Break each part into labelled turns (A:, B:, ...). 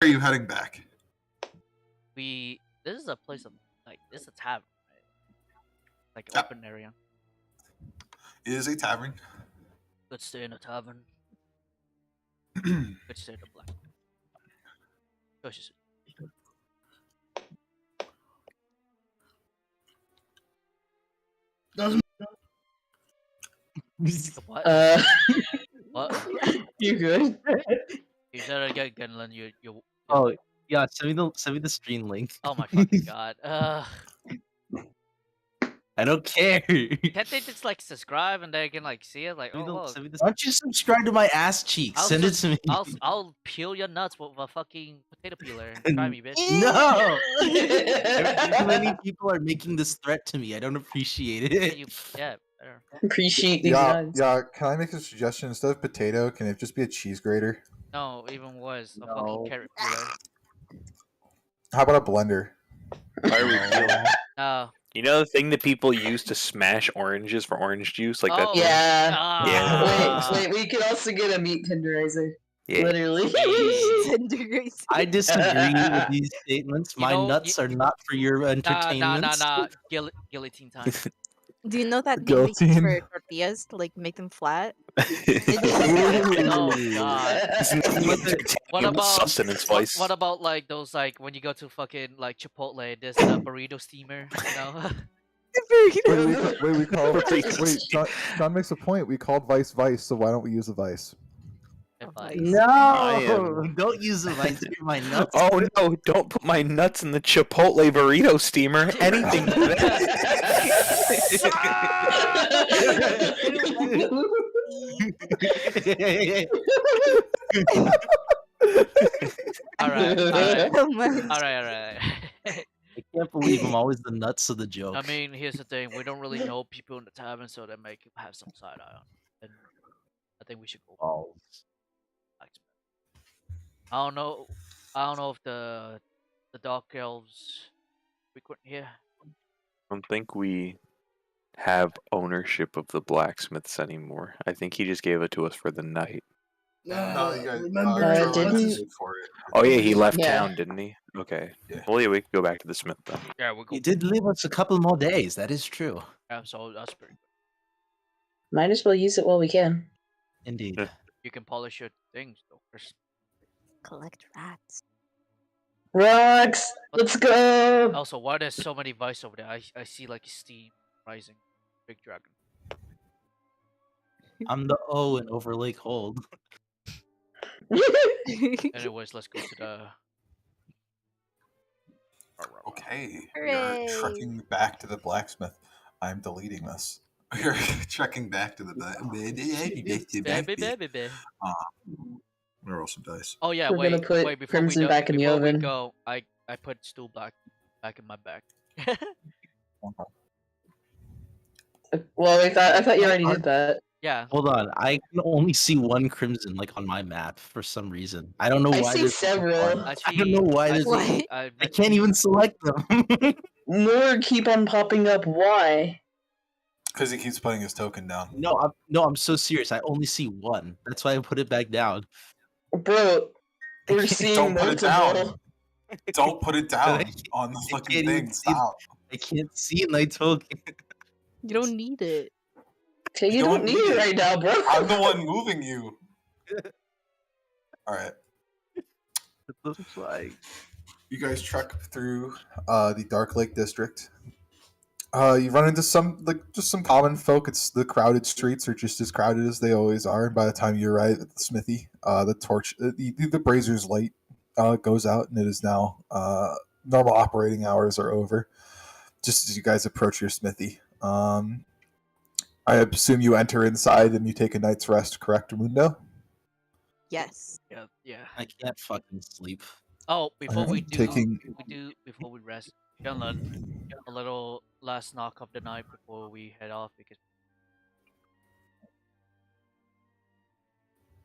A: are you heading back?
B: This is a place of this is a tavern, right? Like
A: Yeah.
B: open area.
A: It is a tavern.
B: Good stay in a tavern. Good stay in a black. Choices.
C: Doesn't.
B: What? What?
D: You good?
B: You said it again, Gunlan. You.
E: Oh yeah, send me the stream link.
B: Oh my fucking god.
E: I don't care.
B: Can't they just like subscribe and they can like see it? Like, oh look.
E: Why don't you subscribe to my ass cheeks? Send it to me.
B: I'll peel your nuts with a fucking potato peeler. Try me, bitch.
E: No. Too many people are making this threat to me. I don't appreciate it.
B: Yeah, better.
D: Appreciate these
F: Yeah,
D: nuts.
F: yeah. Can I make a suggestion? Instead of potato, can it just be a cheese grater?
B: No, even worse. A fucking carrot peeler.
F: How about a blender?
G: Why are we peeling?
B: No.
G: You know the thing that people use to smash oranges for orange juice, like that.
B: Oh,
D: Yeah.
G: Yeah.
D: Wait. We could also get a meat tenderizer.
G: Yeah.
D: Literally.
E: I disagree with these statements. My nuts are not for your entertainment.
B: Nah. Guillotine time.
H: Do you know that they make these for tortillas to like make them flat?
B: Oh god. What about
G: sustenance vice?
B: What about like those like when you go to fucking like Chipotle, there's a burrito steamer, you know?
F: Wait, John makes a point. We called Vice Vice, so why don't we use a Vice?
E: No, don't use the vice for my nuts.
G: Oh no! Don't put my nuts in the Chipotle burrito steamer. Anything but
B: Alright.
E: I can't believe I'm always the nuts of the joke.
B: I mean, here's the thing: we don't really know people in the tavern, so they might have some side eye on. And I think we should go. I don't know if the dark elves frequent here.
G: I don't think we have ownership of the blacksmiths anymore. I think he just gave it to us for the night.
A: No, you guys
D: remember
A: didn't.
G: Oh yeah, he left
D: Yeah.
G: town, didn't he? Okay. Yeah. Well, yeah, we can go back to the smith then.
B: Yeah, we'll go.
E: He did leave us a couple more days. That is true.
B: Yeah, so that's pretty good.
D: Might as well use it while we can.
E: Indeed.
B: You can polish your things though first.
H: Collect rats.
D: Rocks! Let's go!
B: Also, why there's so many vice over there? I see like steam rising. Big dragon.
E: I'm the O in Overlake Hold.
B: Anyways, let's go to the.
A: Okay, we
H: Hooray.
A: are trekking back to the blacksmith. I'm deleting this. We are trekking back to the I'm gonna roll some dice.
B: Oh yeah,
D: We're gonna put
B: wait. Before
D: Crimson
B: we go,
D: back in the
B: before we
D: oven.
B: go, I put stool back in my bag.
D: Well, I thought you already did that.
B: Yeah.
E: Hold on, I can only see one crimson like on my map for some reason. I don't know
D: I
E: why.
D: see
E: there's
D: several.
E: I don't know why there's.
H: What?
E: I can't even select them.
D: More keep on popping up. Why?
A: Because he keeps putting his token down.
E: No, I'm so serious. I only see one. That's why I put it back down.
D: Bro, we're seeing
A: Don't put it down.
D: multiple.
A: Don't put it down on the fucking
E: can't even
A: thing.
E: see
A: Stop.
E: I can't see my token.
H: You don't need it.
D: Okay, you don't need it right now, bro.
A: I'm the one moving you. All right.
E: It looks like
A: You guys trek through the Dark Lake District. You run into some just some common folk. It's the crowded streets are just as crowded as they always are. And by the time you arrive at the smithy, the brazer's light goes out, and it is now normal operating hours are over. Just as you guys approach your smithy, I assume you enter inside and you take a night's rest. Correct, Mundo?
H: Yes.
B: Yeah.
E: I can't fucking sleep.
B: Oh, before we
A: Taking-
B: before we rest, Gunlan, a little last knock of the night before we head off because.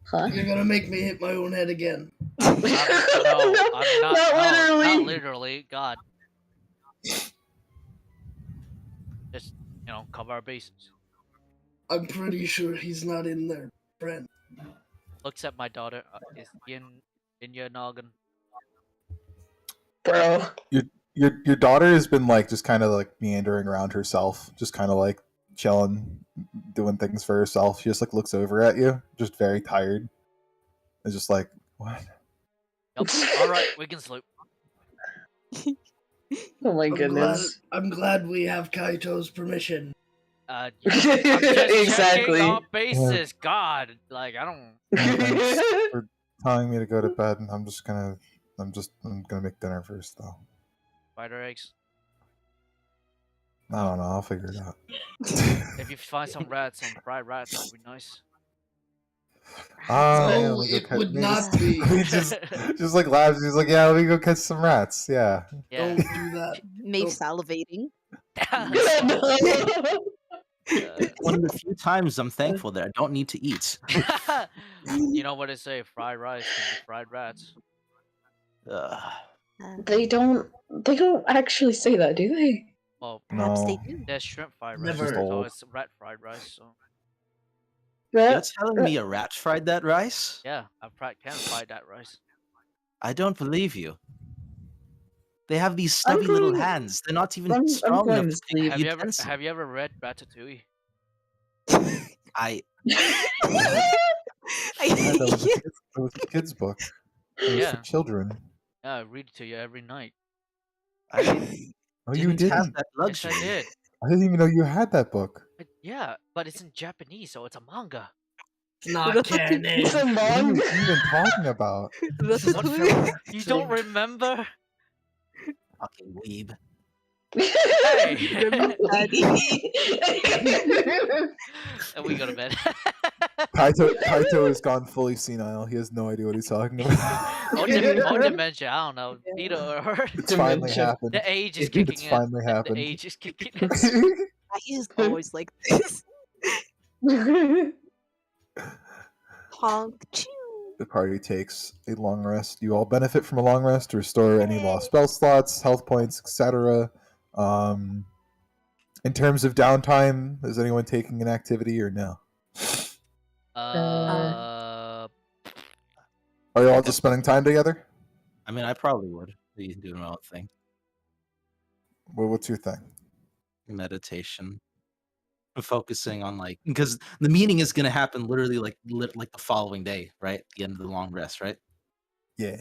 D: Huh?
C: You're gonna make me hit my own head again.
B: No, I'm not.
D: Not
B: No,
D: literally.
B: not literally. God. Just cover our bases.
C: I'm pretty sure he's not in there, friend.
B: Looks at my daughter. Is in your noggin.
D: Bro.
A: Your daughter has been like just kind of like meandering around herself, just kind of like chilling, doing things for herself. She just like looks over at you, just very tired. It's just like, what?
B: Yep. All right, we can sleep.
D: Oh my goodness.
C: I'm glad we have Kaito's permission.
B: Yeah, I'm just
D: Exactly.
B: checking our bases. God, like I don't.
A: Thanks for telling me to go to bed. I'm gonna make dinner first though.
B: Spider eggs.
A: I don't know. I'll figure it out.
B: If you find some rats, some fried rats, that'd be nice.
A: Yeah,
C: No,
A: let me go
C: it
A: catch.
C: would
A: Let me
C: not
A: just,
C: be.
A: he just like laughs. He's like, yeah, let me go catch some rats. Yeah.
B: Yeah.
C: Don't do that.
H: Maeve salivating.
E: One of the few times I'm thankful that I don't need to eat.
B: You know what they say? Fried rice can be fried rats.
D: They don't actually say that, do they?
B: Well,
H: Perhaps they
A: No.
H: do.
B: there's shrimp fried rice,
C: Never.
B: so
A: old.
B: it's rat fried rice. So
E: You're telling me a rat fried that rice?
B: yeah, I can fry that rice.
E: I don't believe you. They have these stubby little
D: going-
E: hands. They're not even
D: I'm
E: strong
D: going
E: enough
D: to
E: to pick
D: sleep.
E: the utensil.
B: Have you ever read Ratatouille?
E: I
A: Yeah, that was a kid's book. It was
B: Yeah.
A: for children.
B: Yeah, I read it to you every night.
A: Oh, you
E: didn't have
A: didn't.
E: that
B: Yes,
E: luxury.
B: I did.
A: I didn't even know you had that book.
B: Yeah, but it's in Japanese, so it's a manga.
C: It's not canon.
D: It's a
A: What are you
D: manga.
A: even talking about?
H: Ratatouille.
B: You don't remember?
E: Fucking weeb.
B: Hey! And we go to bed.
A: Kaito has gone fully senile. He has no idea what he's talking about.
B: Or dementia, I don't know. Either or.
A: It's finally
D: Dementia.
A: happened.
B: The age is kicking
A: It's
B: in.
A: finally
B: The
A: happened.
B: age is kicking in.
H: He is always like this. Honk choo.
A: The party takes a long rest. You all benefit from a long rest to restore any lost spell slots, health points, etc. In terms of downtime, is anyone taking an activity or no?
B: Uh,
A: Are you all just spending time together?
E: I mean, I probably would. Be doing my own thing.
A: What's your thing?
E: Meditation. Focusing on because the meeting is gonna happen literally like the following day, right? The end of the long rest, right?
A: Yeah.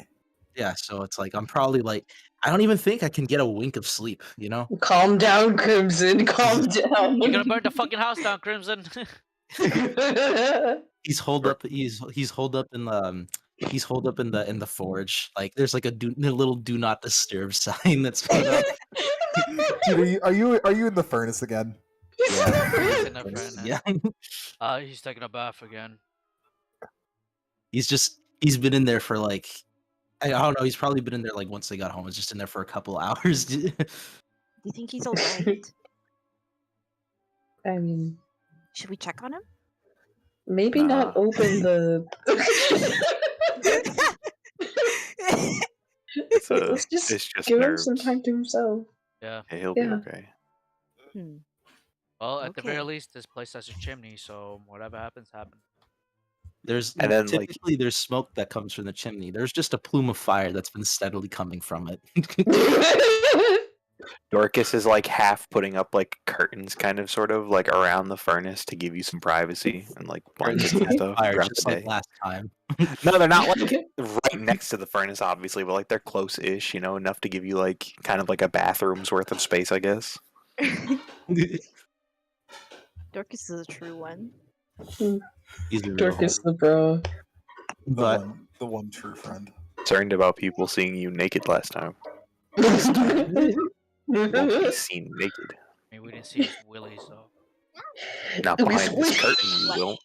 E: Yeah, so it's like I'm probably I don't even think I can get a wink of sleep, you know?
D: Calm down, Crimson. Calm down.
B: you're gonna burn the fucking house down, Crimson.
E: He's holed up in the forge. Like there's like a little do not disturb sign that's put up.
A: Dude, are you in the furnace again?
B: He's in the furnace.
E: Yeah.
B: He's taking a bath again.
E: He's been in there for I don't know, he's probably been in there once they got home. It's just in there for a couple hours.
H: Do you think he's alright?
D: I mean,
H: Should we check on him?
D: maybe not
G: Nah.
D: open the. Let's
G: It's
D: just
G: just
D: give him
G: nerves.
D: some time to himself.
B: Yeah.
G: Yeah, he'll be
D: Yeah.
G: okay.
H: Hmm.
B: Well, at the very
H: Okay.
B: least, this place has a chimney, so whatever happens, happens.
E: There's
G: And then,
E: typically there's smoke that comes from the chimney. There's just a plume of fire that's been steadily coming from it.
G: Dorcas is half putting up curtains, kind of, sort of, around the furnace to give you some privacy and blankets and stuff
E: Fire,
G: throughout
E: just
G: the
E: like
G: day.
E: last time.
G: No, they're not right next to the furnace, obviously, but they're close-ish, enough to give you kind of a bathroom's worth of space, I guess.
H: Dorcas is a true one.
E: He's a real
D: Dorcas
E: homie.
D: the bro.
E: But
A: The one true friend.
G: Concerned about people seeing you naked last time. Won't be seen naked.
B: I mean, we didn't see his willy, so.
G: Not
D: At least
G: behind this
D: we-
G: curtain, you will.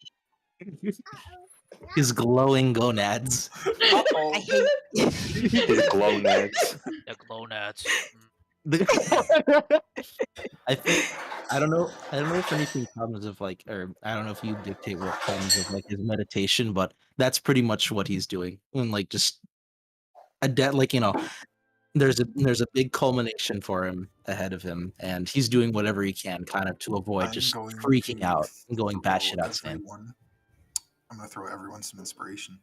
E: his glowing gonads.
H: I hate.
G: His glow nads.
B: The glonads.
E: I think I don't know if anything comes of or I don't know if you dictate what comes of his meditation, but that's pretty much what he's doing. And just a debt there's a big culmination for him ahead of him, and he's doing whatever he can kind of to avoid just freaking out and going batshit outside.
A: I'm gonna throw everyone some inspiration.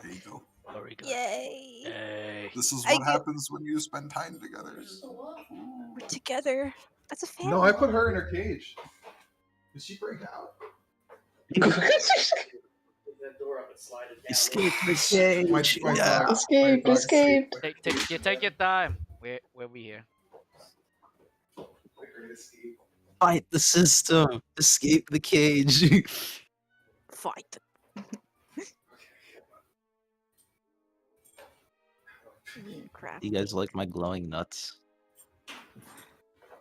A: There you go.
B: Very good.
H: Yay!
B: Yay.
A: This is
H: I
A: what
H: get-
A: happens when you spend time together.
H: We're together. That's a family.
A: No, I put her in her cage. Did she break out?
E: Escape the cage.
A: My
E: Yeah.
A: dog-
D: Escape,
A: my dog
D: escape.
B: Take your time. Where we here?
E: Fight the system. Escape the cage.
H: Fight. Crap.
E: You guys like my glowing nuts?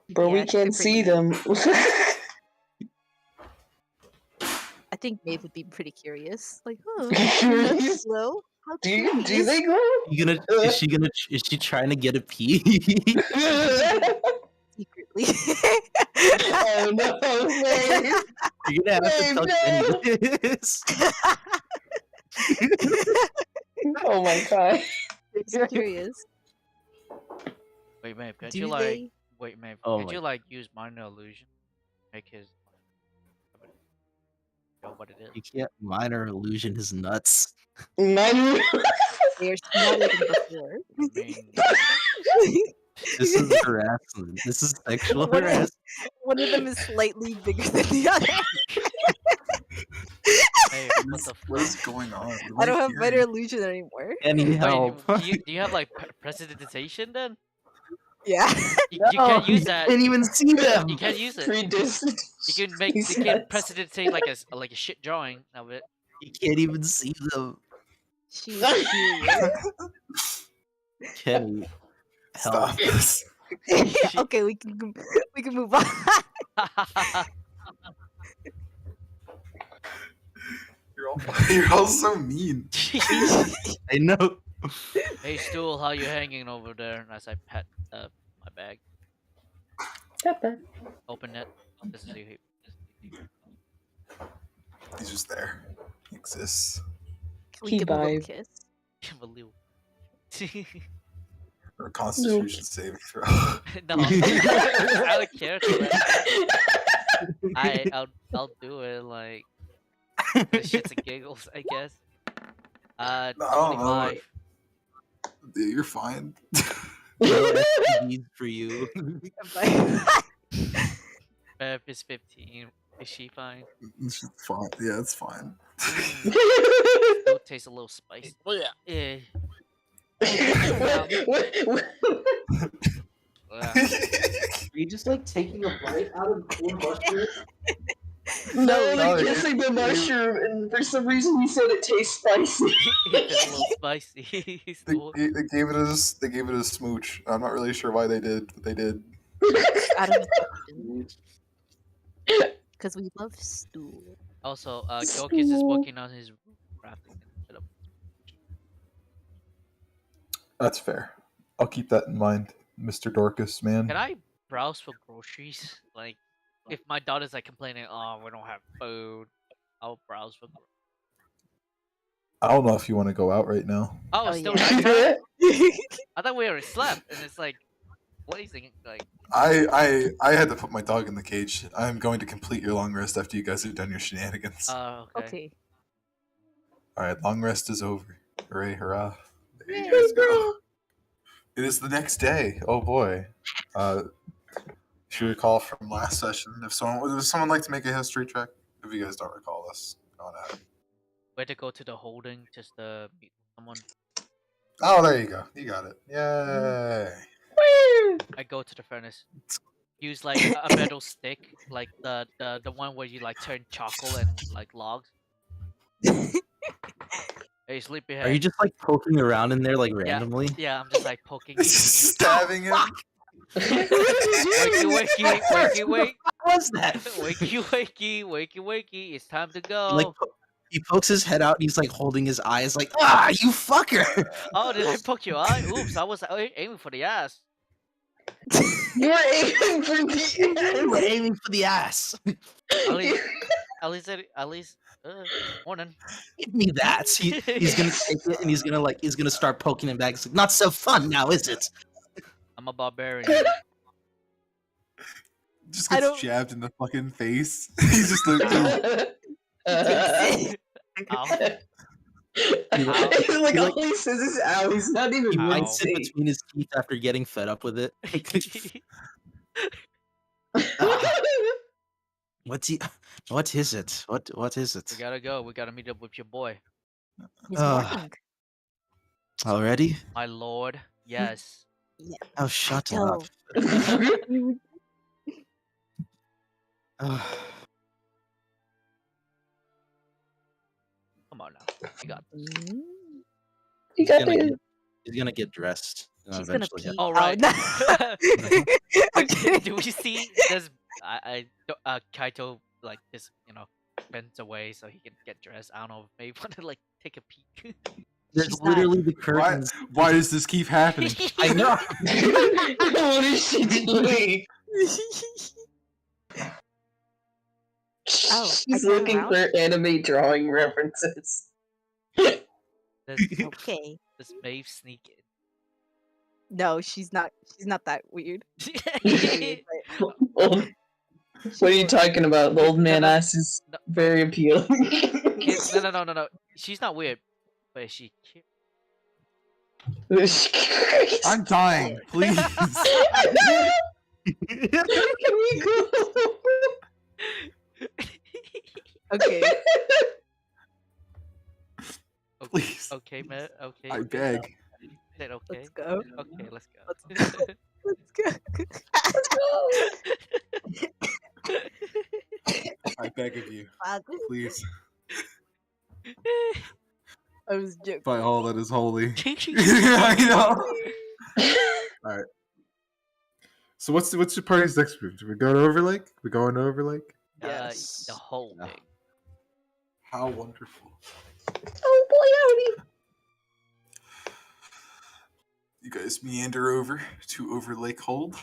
D: Bro,
H: Yeah,
D: we
H: it's
D: can't
H: super
D: see
H: easy.
D: them.
H: I think Maeve would be pretty curious. Like, oh,
D: Curious?
H: hello? How
D: Do
H: curious.
D: they glow?
E: Is she trying to get a pee?
H: Secretly.
D: Oh no, Maeve.
E: You're gonna have to
D: Wait,
E: tell
D: no.
E: Kenny this.
D: Oh my god.
H: Just curious.
B: Wait, Maeve, can't
H: Do
B: you like
H: they?
B: wait, Maeve,
E: Oh
B: can't
E: my-
B: you like use minor illusion? Make his know what it is.
E: You can't minor illusion his nuts.
D: None.
H: They're smaller than before.
B: I mean,
E: This is harassment. This is sexual
H: What is-
E: harassment.
H: One of them is slightly bigger than the other.
B: Maeve, what the
A: What is
B: fuck?
A: going on?
H: I don't have better illusion anymore.
E: Any
B: Wait,
E: help?
B: do you have like prestidigitation then?
H: Yeah.
B: You can't use that.
E: Can't even see them.
B: You can't use it.
D: Predestined.
B: You can prestidigitate like a shit drawing of it.
E: You can't even see them.
H: She's curious.
E: Kenny, help.
A: Stop this.
H: Okay, we can move on.
A: You're all so mean.
E: I know.
B: Hey, Stool, how you hanging over there? As I pat my bag. Open it. This is you.
A: He's just there. He exists.
H: We give a little
D: vibe.
H: kiss.
B: Give a little.
A: Or a Constitution saving throw.
B: No, I don't care. I'll do it like for shits and giggles, I guess.
A: No, I don't know.
B: 25.
A: Dude, you're fine.
E: No STDs for you.
B: Bev is 15. Is she fine?
A: It's fine. Yeah, it's fine.
B: Still tastes a little spicy. Yeah.
E: Are you just like taking a bite out of poor mushroom?
D: No,
A: No,
D: like kissing the mushroom, and for some reason you said it tastes spicy.
B: It's a little spicy.
A: They,
B: Stool.
A: they gave it a smooch. I'm not really sure why they did, but they did.
H: Out of affection. Because we love stool.
B: Also, Gokis is working on his crafting instead of.
A: That's fair. I'll keep that in mind, Mr. Dorcas, man.
B: Can I browse for groceries? Like, if my daughter's like complaining, oh, we don't have food, I'll browse for.
A: I don't know if you want to go out right now.
B: Oh,
H: Oh,
B: it's still
H: yeah.
B: nighttime? I thought we already slept, and it's like, what are you thinking? Like,
A: I had to put my dog in the cage. I'm going to complete your long rest after you guys have done your shenanigans.
B: oh, okay.
H: Okay.
A: All right, long rest is over. Hooray, hurrah. There you guys go. It is the next day. Oh boy. If you recall from last session, if someone would someone like to make a history check? If you guys don't recall this, go on ahead.
B: Where to go to the holding just to meet someone?
A: Oh, there you go. You got it. Yay.
B: I go to the furnace. Use like a metal stick, like the one where you like turn charcoal and like logs. Hey, sleepyhead.
E: Are you just like poking around in there like randomly?
B: Yeah, I'm just like poking.
A: Stabbing him.
B: Wakey, wakey, wakey, wake.
E: What was that?
B: Wakey, wakey, wakey, wakey. It's time to go.
E: Like he pokes his head out and he's like holding his eyes like, ah, you fucker!
B: Oh, did I poke your eye? Oops, I was aiming for the ass.
D: You were aiming for the
E: We're aiming for the ass.
B: At least, morning.
E: Give me that. He's gonna take it and he's gonna start poking him back. It's like, not so fun now, is it?
B: I'm a barbarian.
A: Just
H: I
A: gets
H: don't-
A: jabbed in the fucking face. He's just like,
B: Ow.
D: Like
E: he,
D: all
E: like-
D: he says is "ow." He's not even
E: He
B: Ow.
E: bites it
D: wincing.
E: between his teeth after getting fed up with it. Ah. What's he? What is it? What is
B: We
E: it?
B: gotta go. We gotta meet up with your boy,
H: He's
E: Ugh.
H: morning.
E: Already?
B: my lord. Yes.
E: Oh, shut
H: Yo.
E: up. Ugh.
B: Come on now. You got this.
H: Mm,
D: You got
E: gonna
D: this.
E: get, he's gonna get dressed. And
H: She's gonna
E: eventually
H: pee.
B: All
H: Oh,
B: right.
H: no. Okay.
B: Do we see this? Kaito like just bends away so he can get dressed. I don't know. Maybe want to like take a peek.
E: There's
H: She's
E: literally the
A: Why,
E: curtains.
A: why does this keep happening?
E: I know.
D: What is she doing?
H: Oh, I
D: She's
H: turn
D: looking
H: around?
D: for anime drawing references.
B: Does
H: Okay.
B: Maeve sneak
H: No, she's not. She's not that weird.
B: in?
D: What are you talking about? The old man
B: No, no,
D: ass is
B: no.
D: very appealing.
B: No. She's not weird, but is she cute?
A: I'm dying, please.
D: Can we go?
H: Okay.
A: Please.
B: Okay, man. Okay.
A: I
B: good
A: beg.
B: enough. Is that okay?
H: Let's go.
B: Okay, let's go.
H: Let's go.
A: I beg of you.
H: Fuck.
A: Please.
H: I was joking.
A: By all that is holy. I know. Alright. So what's your party's next move? Do we go to Overlake? We going to Overlake?
E: Yes.
B: The whole
E: Yeah.
B: thing.
A: How wonderful.
D: Oh boy, howdy.
A: You guys meander over to Overlake Hold.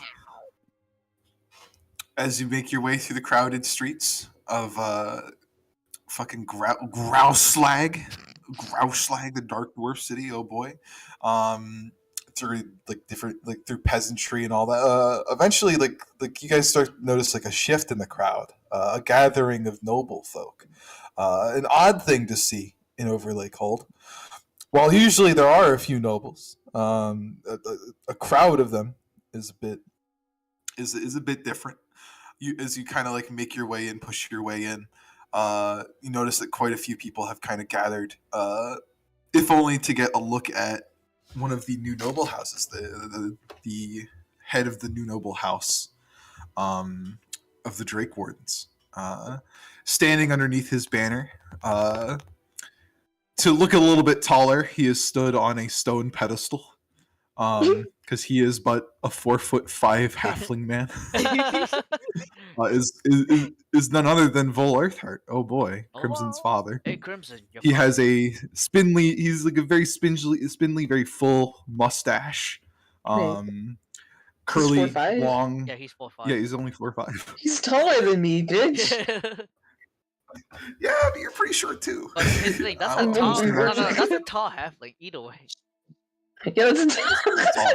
A: As you make your way through the crowded streets of fucking Grouselag, the Dark Dwarf City. Oh boy, through like different through peasantry and all that. Eventually, like you guys start to notice like a shift in the crowd, a gathering of noble folk. An odd thing to see in Overlake Hold. While usually there are a few nobles, a crowd of them is a bit different. As you kind of like make your way in, push your way in, you notice that quite a few people have kind of gathered, if only to get a look at one of the new noble houses, the head of the new noble house, of the Drake Wardens, standing underneath his banner. To look a little bit taller, he is stood on a stone pedestal, because he is but a 4'5" halfling man. Is none other than Vol Earthheart. Oh boy, Crimson's father.
B: Hey, Crimson. Your
A: He
B: father.
A: has a spindly. He's like a very spindly, very full mustache. Curly,
D: 4'5"?
A: long.
B: Yeah, he's 4'5".
A: Yeah, he's only 4'5".
D: He's taller than me, bitch.
A: Yeah, but you're pretty short too.
B: But his thing, that's
A: I'm
B: a tall.
A: almost an
B: No,
A: archer.
B: that's a tall halfling. Either way.
D: Yeah, that's
A: Tall.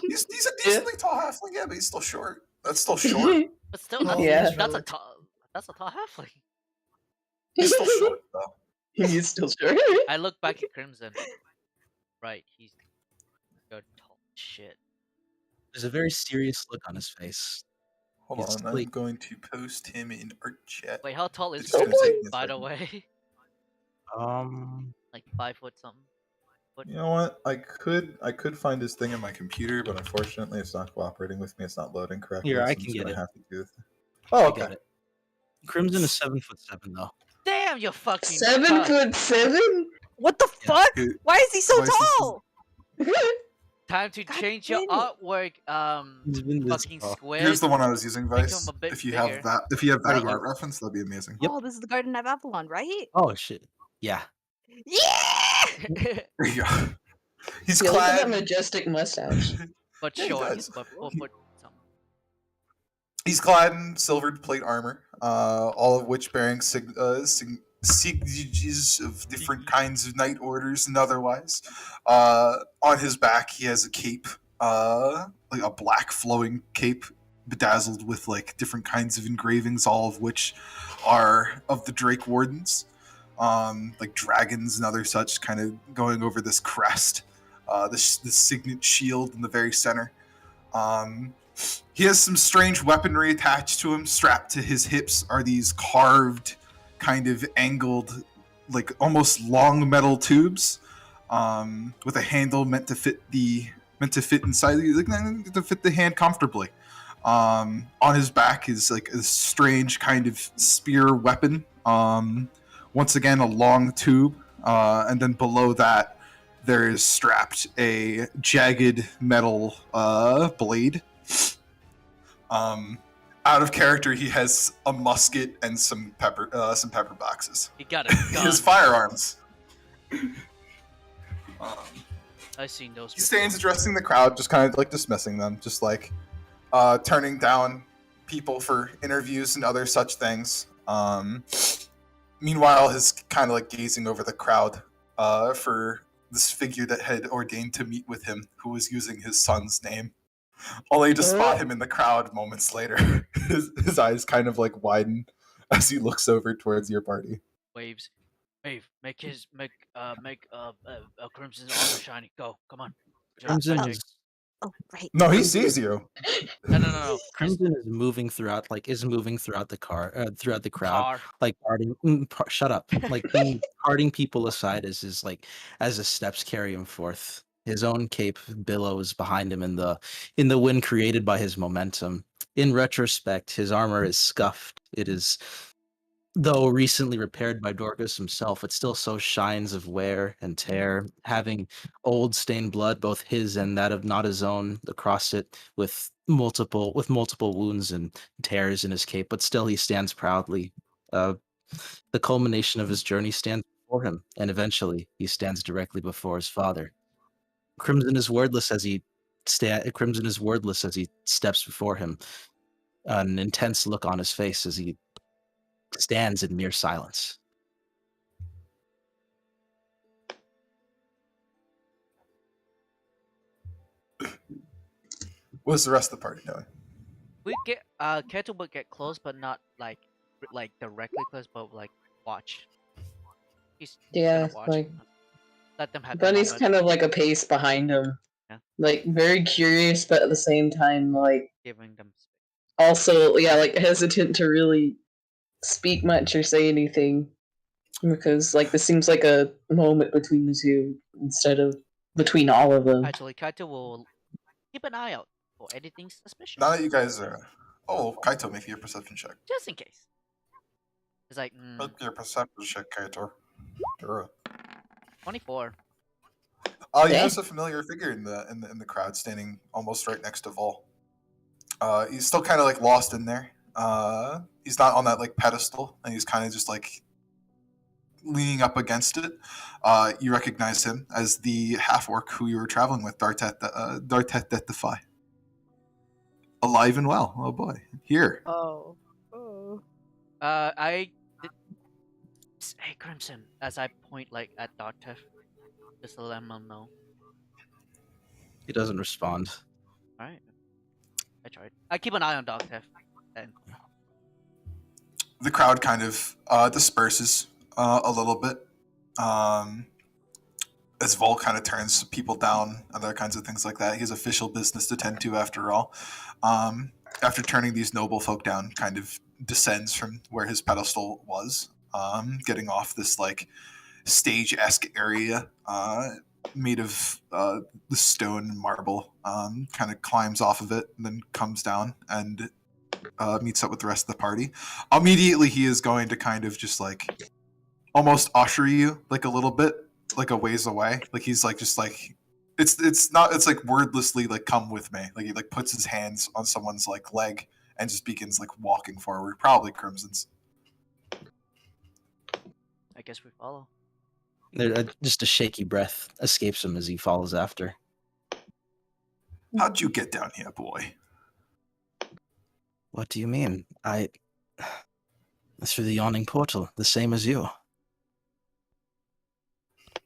A: He's a decently tall halfling, yeah, but he's still short. That's still short.
B: But still,
C: Oh,
D: Yeah.
C: he's
B: that's a
C: really-
B: tall. That's a tall halfling.
A: He's still short though.
D: He's still short.
B: I look back at Crimson. Right, he's good tall shit.
E: There's a very serious look on his face.
A: Hold
E: He's
A: on, I'm
E: like-
A: going to post him in art chat.
B: Wait, how tall is
A: It's gonna
B: Crimson,
A: take me a
B: by the
A: second.
B: way? Like 5 foot something.
A: You know what? I could find his thing in my computer, but unfortunately, it's not cooperating with me. It's not loading correctly.
E: Here, I
A: so I'm
E: can
A: just
E: get
A: gonna
E: it.
A: have to do it. Oh,
E: I
A: okay.
E: got it. Crimson is 7'7" though.
B: Damn, you're fucking
D: 7'7"?
H: What the fuck?
A: Dude,
H: Why is he so
A: why is this-
H: tall?
B: Time to
H: God
B: change your
H: damn it.
B: artwork.
E: He's been this
B: Fucking
E: tall.
B: squid.
A: Here's the one I was using,
B: Make
A: Vice.
B: him a bit
A: If you
B: bigger.
A: have that,
E: Already got
A: art reference, that'd be amazing.
E: Yep.
H: Oh, this is the Garden of Avalon, right?
E: Oh shit. Yeah.
H: Yeah!
A: There you go. He's
D: Yeah, look at that
A: clad.
D: majestic mustache.
B: but
A: Yeah, he
B: short.
A: does.
B: But 4 foot something.
A: He's clad in silvered plate armor, all of which bearing signages of different kinds of knight orders and otherwise. On his back, he has a cape, like a black flowing cape, bedazzled with like different kinds of engravings, all of which are of the Drake Wardens. like dragons and other such, kind of going over this crest, this signet shield in the very center. He has some strange weaponry attached to him. Strapped to his hips are these carved, kind of angled, like almost long metal tubes, with a handle meant to fit inside, like, to fit the hand comfortably. On his back is like a strange kind of spear weapon. Once again, a long tube, and then below that, there is strapped a jagged metal blade. Out of character, he has a musket and some pepper boxes.
B: He got a gun.
A: He has firearms.
B: I've seen those.
A: He stands addressing the crowd, just kind of like dismissing them, just like turning down people for interviews and other such things. Meanwhile, he's kind of like gazing over the crowd for this figure that had ordained to meet with him, who was using his son's name. Only to spot him in the crowd moments later. His eyes kind of like widen as he looks over towards your party.
B: Waves. Wave. Make Crimson's armor shiny. Go. Come on.
E: Crimson
B: Magic.
E: is
H: Oh, right.
A: No, he sees you.
B: No.
E: Crimson is moving throughout the throughout the crowd,
B: Car.
E: like shut up, like parting people aside as his steps carry him forth. His own cape billows behind him in the wind created by his momentum. In retrospect, his armor is scuffed. It is, though recently repaired by Dorcas himself, it still so shines of wear and tear, having old stained blood, both his and that of not his own, across it, with multiple wounds and tears in his cape. But still, he stands proudly. The culmination of his journey stands before him, and eventually, he stands directly before his father. Crimson is wordless as he steps before him, an intense look on his face as he stands in mere silence.
A: What's the rest of the party doing?
B: We get Keto would get close, but not like directly close, but like watch. He's
D: Yeah,
B: gonna watch.
D: like
B: Let them have.
D: Bunny's kind of like a pace behind him.
B: Yeah.
D: Like very curious, but at the same time, like
B: Giving them space.
D: also, yeah, like hesitant to really speak much or say anything because like this seems like a moment between the two instead of between all of them.
B: Actually, Kaito will keep an eye out for anything suspicious.
A: Now that you guys are... Oh, Kaito, make your perception check.
B: Just in case. It's like
A: Make your perception check, Kaito. Sure.
B: 24.
A: You
D: Okay.
A: notice a familiar figure in the crowd, standing almost right next to Vol. He's still kind of like lost in there. He's not on that like pedestal, and he's kind of just like leaning up against it. You recognize him as the half orc who you were traveling with, Dartet Defy. Alive and well. Oh boy, here.
H: Oh.
B: I did... Hey Crimson, as I point like at Doctor, just to let him know.
E: He doesn't respond.
B: All right. I tried. I keep an eye on Doctor. And
A: The crowd kind of disperses a little bit as Vol kind of turns people down, other kinds of things like that. He has official business to tend to, after all. After turning these noble folk down, kind of descends from where his pedestal was, getting off this like stage-esque area made of the stone and marble. Kind of climbs off of it and then comes down and meets up with the rest of the party. Immediately, he is going to kind of just like almost usher you like a little bit, like a ways away. Like he's like just like it's like wordlessly like come with me. Like he like puts his hands on someone's like leg and just begins like walking forward. Probably Crimson's.
B: I guess we follow.
E: Just a shaky breath escapes him as he follows after.
A: How'd you get down here, boy?
E: What do you mean? Through the yawning portal, the same as you.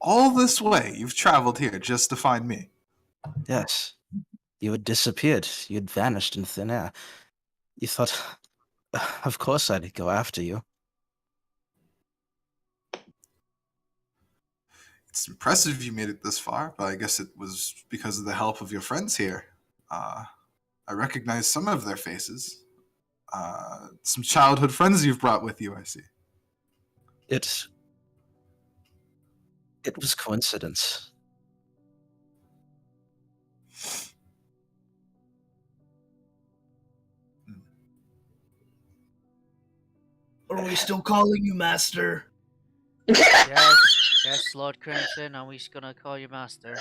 A: All this way, you've traveled here just to find me.
E: Yes. You had disappeared. You had vanished in thin air. You thought, of course I'd go after you.
A: It's impressive you made it this far, but I guess it was because of the help of your friends here. I recognize some of their faces. Some childhood friends you've brought with you, I see.
E: It was coincidence.
C: Are we still calling you master?
B: Yes, Lord Crimson, and we're gonna call you master.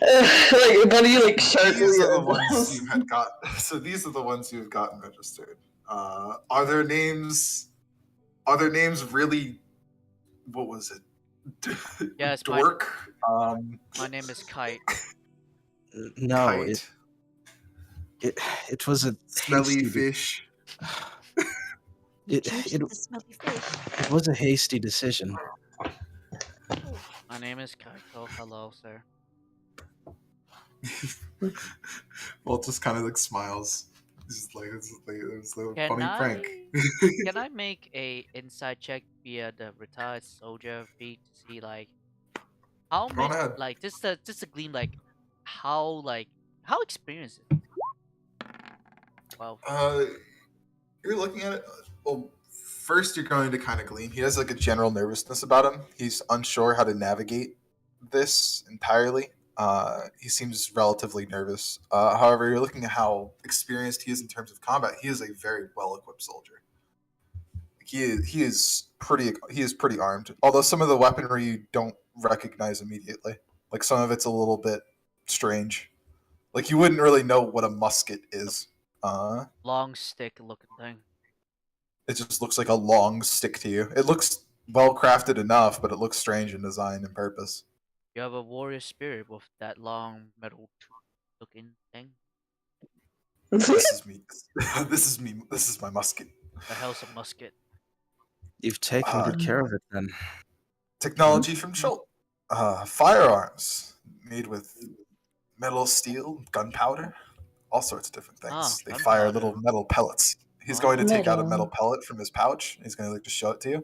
D: Like Bunny like sharply
A: These are the ones
D: elbows.
A: you had got. So these are the ones you've gotten registered. Are their names? Are their names really? What was it?
B: Yes,
A: Dork.
B: my name is Kite.
E: No,
A: Kite.
E: it was a
A: Smelly
E: hasty.
A: fish.
E: It
H: Changed
E: it
H: the smelly fish.
E: it was a hasty decision.
B: My name is Kaito. Hello, sir.
A: Well, just kind of like smiles. It's a
B: Can
A: funny prank.
B: Can I make a inside check via the retired soldier feed to see like how
A: Go on
B: many
A: ahead.
B: like just a gleam like how experienced is it? Well,
A: You're looking at it. Well, first you're going to kind of glean. He has like a general nervousness about him. He's unsure how to navigate this entirely. He seems relatively nervous. However, you're looking at how experienced he is in terms of combat. He is a very well equipped soldier. He is pretty armed. Although some of the weaponry you don't recognize immediately. Like some of it's a little bit strange. Like you wouldn't really know what a musket is.
B: long stick looking thing.
A: It just looks like a long stick to you. It looks well crafted enough, but it looks strange in design and purpose.
B: You have a warrior spirit with that long metal looking thing.
A: This is me. This is me. This is my musket.
B: The hell's a musket?
E: You've taken good care of it then.
A: Technology from Schult. Firearms made with metal, steel, gunpowder, all sorts of different things. They fire
B: Gunpowder.
A: little metal pellets. He's
B: Oh.
A: going to take out a
D: Metal.
A: metal pellet from his pouch. He's going to like just show it to you.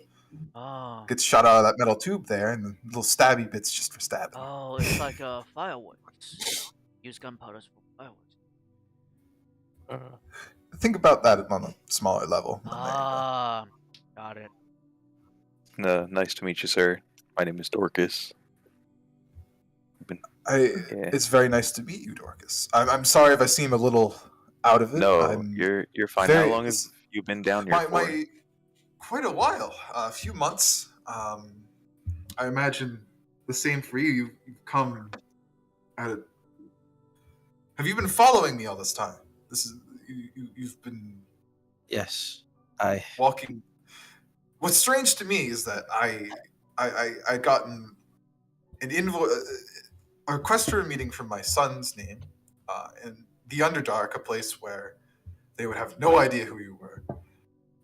B: Oh.
A: Gets shot out of that metal tube there, and the little stabby bits just for stabbing.
B: Oh, it's like fireworks. Use gunpowder for fireworks.
A: Think about that on a smaller level. There you go.
B: Ah, got it.
G: Nice to meet you, sir. My name is Dorcas. Yeah.
A: It's very nice to meet you, Dorcas. I'm sorry if I seem a little out of it.
G: No, you're fine. How long have you been down here for?
A: Quite a while. A few months. I imagine the same for you. You've come at a. Have you been following me all this time? You've been
E: Yes, I.
A: walking. What's strange to me is that I gotten an invoice, a request for a meeting from my son's name, in the Underdark, a place where they would have no idea who you were.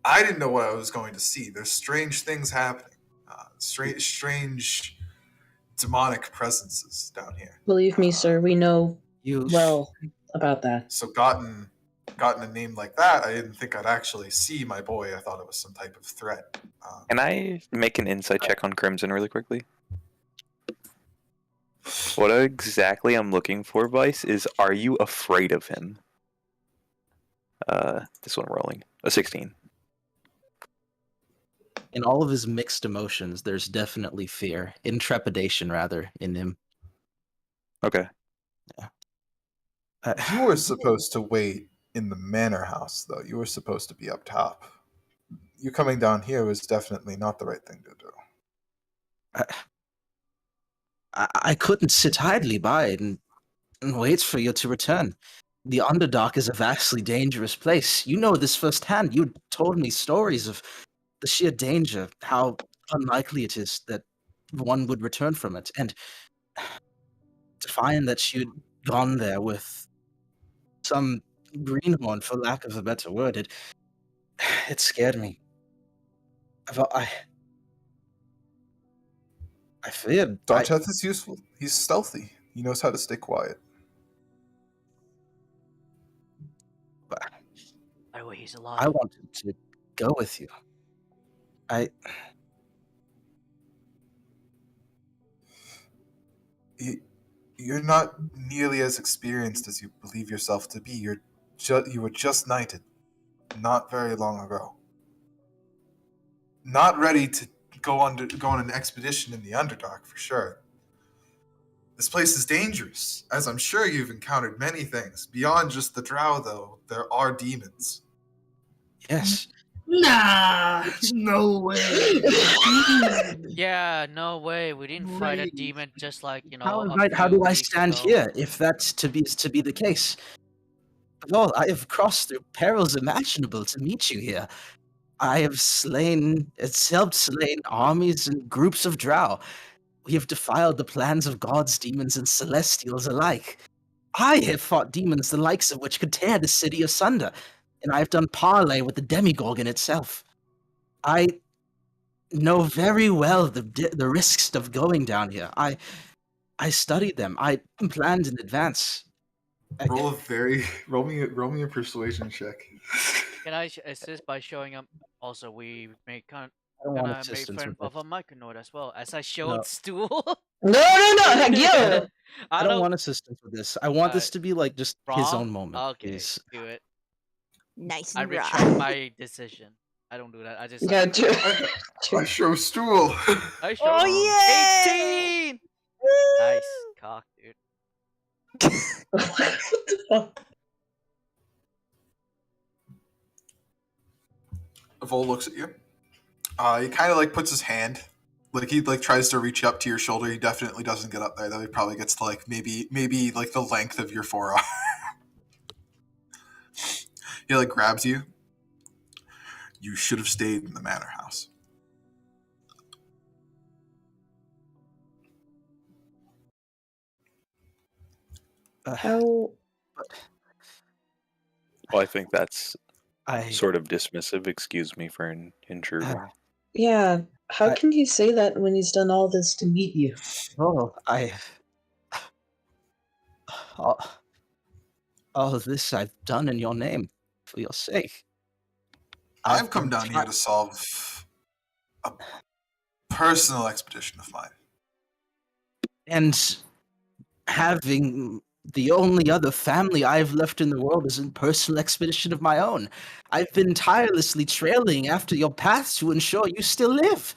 A: I didn't know what I was going to see. There's strange things happening, strange demonic presences down here.
D: Believe me, sir, we know
E: You
D: well about that.
A: So gotten a name like that, I didn't think I'd actually see my boy. I thought it was some type of threat.
G: Can I make an insight check on Crimson really quickly? What exactly I'm looking for, Vice, is are you afraid of him? This one rolling. A 16.
E: in all of his mixed emotions, there's definitely fear, intrepidation rather, in him.
G: Okay.
A: You were supposed to wait in the manor house, though. You were supposed to be up top. You coming down here was definitely not the right thing to do.
E: I couldn't sit idly by and wait for you to return. The Underdark is a vastly dangerous place. You know this firsthand. You told me stories of the sheer danger, how unlikely it is that one would return from it. And to find that you'd gone there with some greenhorn, for lack of a better word, it scared me. I feared.
A: Darteth is useful. He's stealthy. He knows how to stay quiet.
B: By the way, he's
E: I
B: alive.
E: wanted to go with you.
A: You're not nearly as experienced as you believe yourself to be. You were just knighted, not very long ago. Not ready to go on an expedition in the Underdark for sure. This place is dangerous, as I'm sure you've encountered many things. Beyond just the drow, though, there are demons.
E: Yes.
C: Nah, no way.
B: Yeah, no way. We didn't fight a
C: Great.
B: demon just like,
E: How
B: a
E: do
B: few
E: I
B: weeks
E: stand
B: ago.
E: here if that's to be the case? Well, I have crossed through perils imaginable to meet you here. I have helped slain armies and groups of drow. We have defiled the plans of gods, demons, and celestials alike. I have fought demons the likes of which could tear the city asunder, and I have done parley with the demigorgon itself. I know very well the risks of going down here. I studied them. I planned in advance.
A: Roll me a persuasion check.
B: Can I assist by showing him? Also, we make
E: I don't want
B: gonna make
E: assistance
B: friend
E: with
B: of a
E: this.
B: Myconid as well, as I showed
E: No.
B: Stool.
D: No, yo.
E: I
B: don't
E: don't
B: know.
E: want assistance with this. I want this to be like just his
B: Raw?
E: own moment,
B: Okay,
E: please.
B: do it.
H: Nice
B: I
H: and raw.
B: retract my decision. I don't do that. I just
D: Yeah,
A: I show stool.
B: I show
H: Oh yeah!
B: 18. Nice cock, dude.
D: what the hell?
A: Vol looks at you. He kind of like puts his hand, like he like tries to reach up to your shoulder. He definitely doesn't get up there. Though he probably gets to like maybe like the length of your forearm. He like grabs you. You should have stayed in the manor house.
D: How?
G: Well, I think that's
E: I
G: sort of dismissive. Excuse me for intruding.
D: Yeah. How
E: I-
D: can he say that when he's done all this to meet you?
E: oh all, all of this I've done in your name, for your sake.
A: I've come
E: been
A: down here to solve a personal expedition of mine.
E: and having the only other family I've left in the world is a personal expedition of my own. I've been tirelessly trailing after your path to ensure you still live,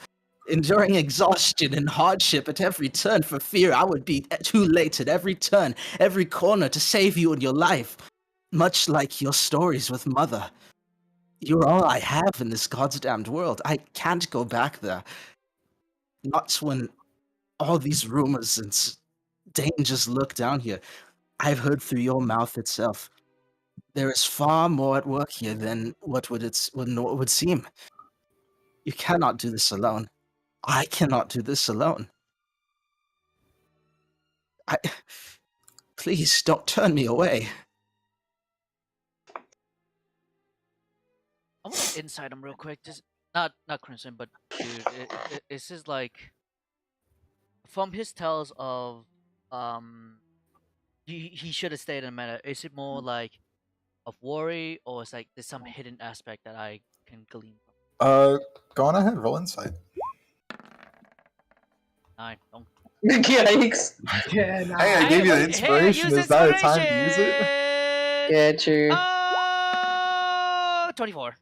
E: enduring exhaustion and hardship at every turn for fear I would be too late at every turn, every corner to save you and your life. Much like your stories with Mother. You're all I have in this goddamned world. I can't go back there. Not when all these rumors and dangers lurk down here. I've heard through your mouth itself. There is far more at work here than what would seem. You cannot do this alone. I cannot do this alone. Please don't turn me away.
B: I want to insight him real quick. Just not Crimson, but dude, it's just like from his tales of he should have stayed in Meta. Is it more like of worry, or is like there's some hidden aspect that I can glean from?
A: Go on ahead, roll insight.
B: 9. Don't.
D: Yikes.
C: Yeah, nah.
A: Hey, I gave you the
B: Hey,
A: inspiration.
B: use
A: Is that a time to use it?
B: inspiration!
D: Yeah, true.
B: 24.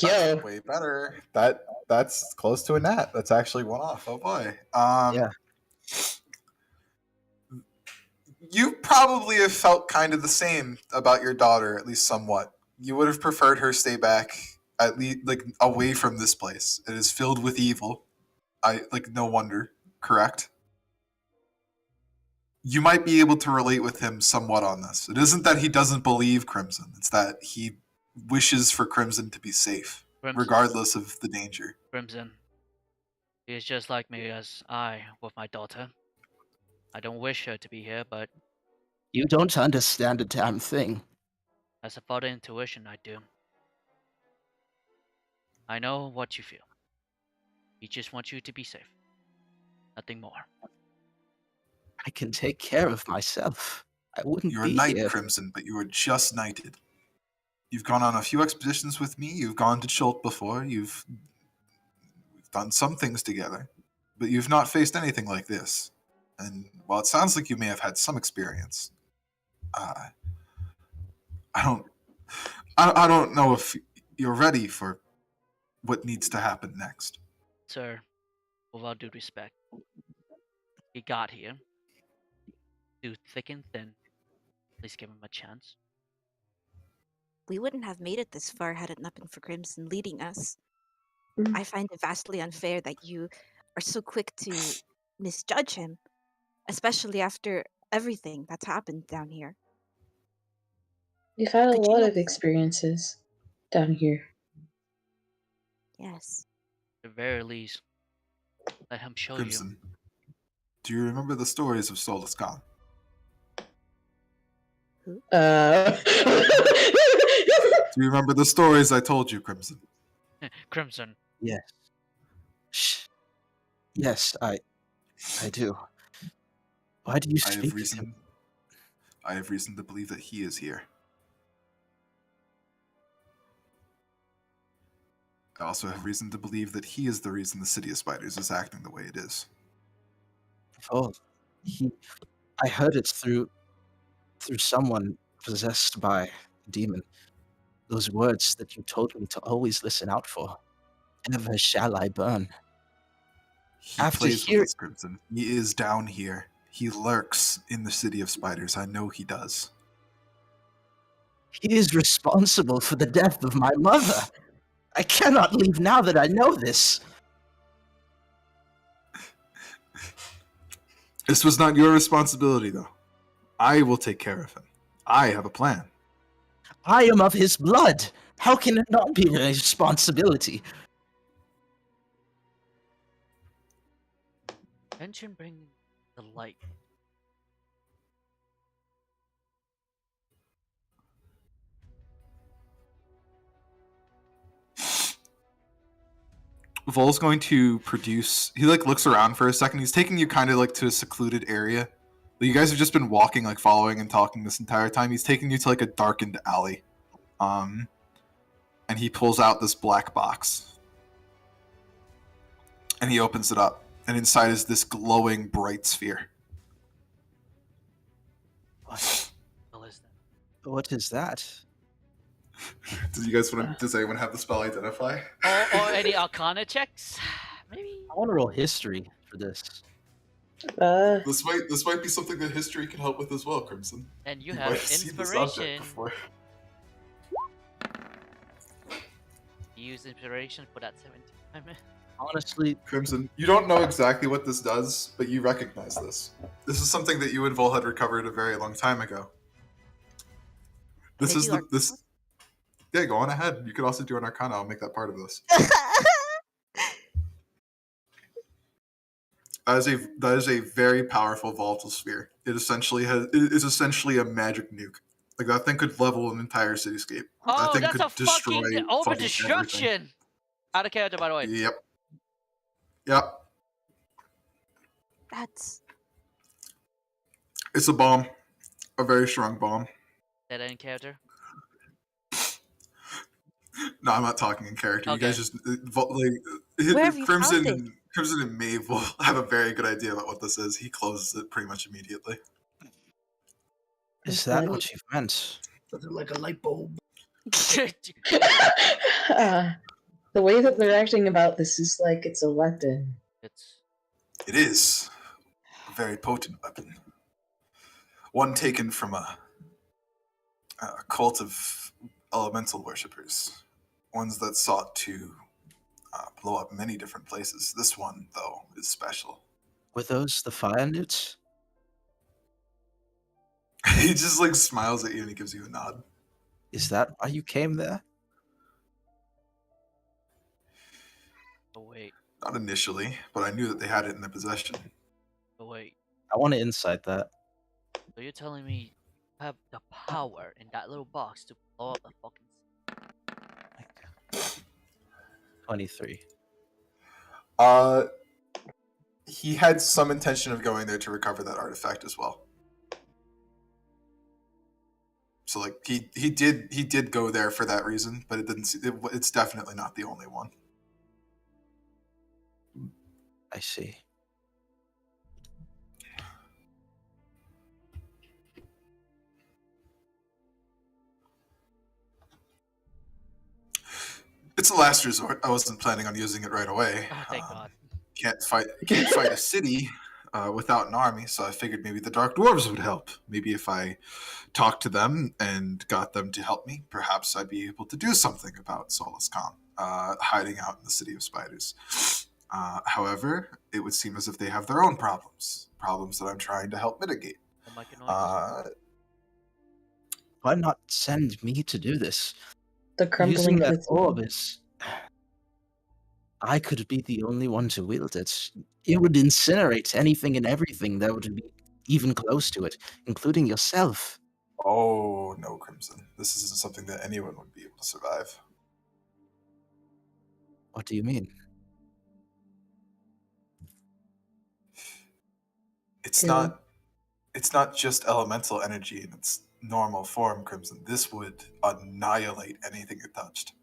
D: Yo.
A: Way better. That's close to a nat. That's actually one off. Oh boy.
E: Yeah.
A: You probably have felt kind of the same about your daughter, at least somewhat. You would have preferred her stay back, at least like away from this place. It is filled with evil. No wonder, correct? You might be able to relate with him somewhat on this. It isn't that he doesn't believe Crimson, it's that he wishes for Crimson to be safe, regardless of the danger.
B: Crimson. He is just like me as I with my daughter. I don't wish her to be here, but
E: You don't understand a damn thing.
B: as a father intuition, I do. I know what you feel. He just wants you to be safe. Nothing more.
E: I can take care of myself. I wouldn't
A: You're a
E: be
A: knight,
E: here.
A: Crimson, but you were just knighted. You've gone on a few expeditions with me. You've gone to Chult before. We've done some things together, but you've not faced anything like this. And while it sounds like you may have had some experience, uh, I don't know if you're ready for what needs to happen next.
B: Sir, with all due respect, he got here. Too thick and thin. Please give him a chance.
H: We wouldn't have made it this far had it not been for Crimson leading us.
D: Mm.
H: I find it vastly unfair that you are so quick to misjudge him, especially after everything that's happened down here.
D: We've had a
H: Could you
D: lot
H: not?
D: of experiences down here.
H: Yes.
B: At the very least, let him show you.
A: Crimson, do you remember the stories of Solus Khan?
D: Uh...
A: Do you remember the stories I told you, Crimson?
B: Crimson.
E: Yes. Shh. Yes, I do. Why do you
A: I
E: speak
A: have
E: of him?
A: reason to believe that he is here. I also have reason to believe that he is the reason the City of Spiders is acting the way it is.
E: Oh, I heard it through someone possessed by a demon. Those words that you told me to always listen out for. Ever shall I burn.
A: He
E: After
A: plays with
E: hear-
A: us, Crimson. He is down here. He lurks in the City of Spiders. I know he does.
E: He is responsible for the death of my mother. I cannot leave now that I know this.
A: This was not your responsibility, though. I will take care of him. I have a plan.
E: I am of his blood. How can it not be my responsibility?
B: Mention bringing the light.
A: Vol's going to produce. He looks around for a second. He's taking you kind of to a secluded area. You guys have just been walking, following and talking this entire time. He's taking you to a darkened alley, and he pulls out this black box, and he opens it up, and inside is this glowing bright sphere.
B: What the hell is that?
E: What is that?
A: Does anyone have the spell identify?
B: Or any Arcana checks? Maybe.
E: I want to roll history for this.
A: This might be something that history can help with as well, Crimson.
B: And you
A: You
B: have
A: might have seen this object
B: inspiration.
A: before.
B: Use inspiration for that 17.
E: Honestly,
A: Crimson, you don't know exactly what this does, but you recognize this. This is something that you and Vol had recovered a very long time ago. This
H: Can I
A: is
H: do
A: the
H: Arcana?
A: this. Yeah, go on ahead. You could also do an Arcana. I'll make that part of this. That is a very powerful volatile sphere. It is essentially a magic nuke. That thing could level an entire cityscape. That
B: Oh,
A: thing
B: that's
A: could
B: a fucking over
A: fucking
B: destruction. Out of character, by the way.
A: everything. Yep.
H: That's
A: It's a bomb. A very strong bomb.
B: That in character.
A: No, I'm not talking in character.
B: Okay.
A: You guys just
H: Where have you found
A: Crimson
H: it?
A: and Crimson and Maeve will have a very good idea about what this is. He closes it pretty much immediately.
E: is that what you meant?
C: Something like a light bulb.
D: The way that they're acting about this is like it's a weapon.
B: It's
A: It is a very potent weapon. One taken from a cult of elemental worshippers. Ones that sought to blow up many different places. This one, though, is special.
E: Were those the fire newts?
A: He just smiles at you and he gives you a nod.
E: Is that why you came there?
B: oh wait,
A: Not initially, but I knew that they had it in their possession.
B: oh wait.
E: I want to insight that.
B: So you're telling me you have the power in that little box to blow up the fucking
E: 23.
A: He had some intention of going there to recover that artifact as well. So he did go there for that reason, but it's definitely not the only one.
E: I see.
A: It's a last resort. I wasn't planning on using it right away.
B: Oh, thank God.
A: Can't fight a city without an army, so I figured maybe the Dark Dwarves would help. Maybe if I talked to them and got them to help me, perhaps I'd be able to do something about Solus Khan hiding out in the City of Spiders. However, it would seem as if they have their own problems that I'm trying to help mitigate.
B: Don't make a noise.
E: Why not send me to do this?
D: The
E: Using
D: crumbling
E: that
D: city.
E: orb is... I could be the only one to wield it. It would incinerate anything and everything that would be even close to it, including yourself.
A: Oh, no, Crimson. This isn't something that anyone would be able to survive.
E: What do you mean?
A: It's
D: Yeah.
A: not just elemental energy in its normal form, Crimson. This would annihilate anything it touched.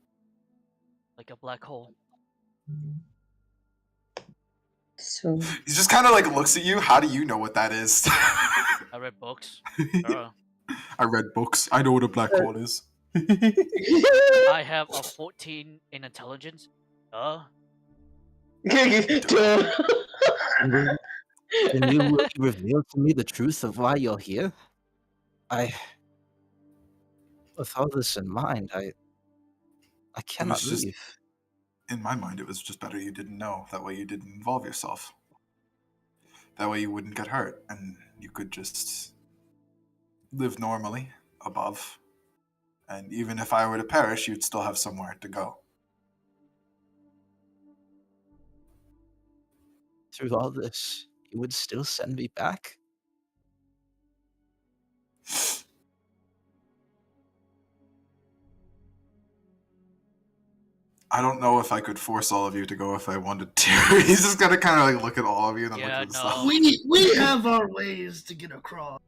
B: Like a black hole.
D: So
A: He just kind of like looks at you. How do you know what that is?
B: I read books.
A: I read books. I know what a black hole is.
B: I have a 14 in intelligence.
E: Can you reveal to me the truth of why you're here? With all this in mind, I cannot
A: just-
E: leave.
A: In my mind, it was just better you didn't know. That way you didn't involve yourself. That way you wouldn't get hurt, and you could just live normally above. And even if I were to perish, you'd still have somewhere to go.
E: Through all this, you would still send me back?
A: I don't know if I could force all of you to go if I wanted to. He's just gonna kind of like look at all of you and then
B: Yeah,
A: look at
B: no.
A: himself.
C: We have our ways to get across.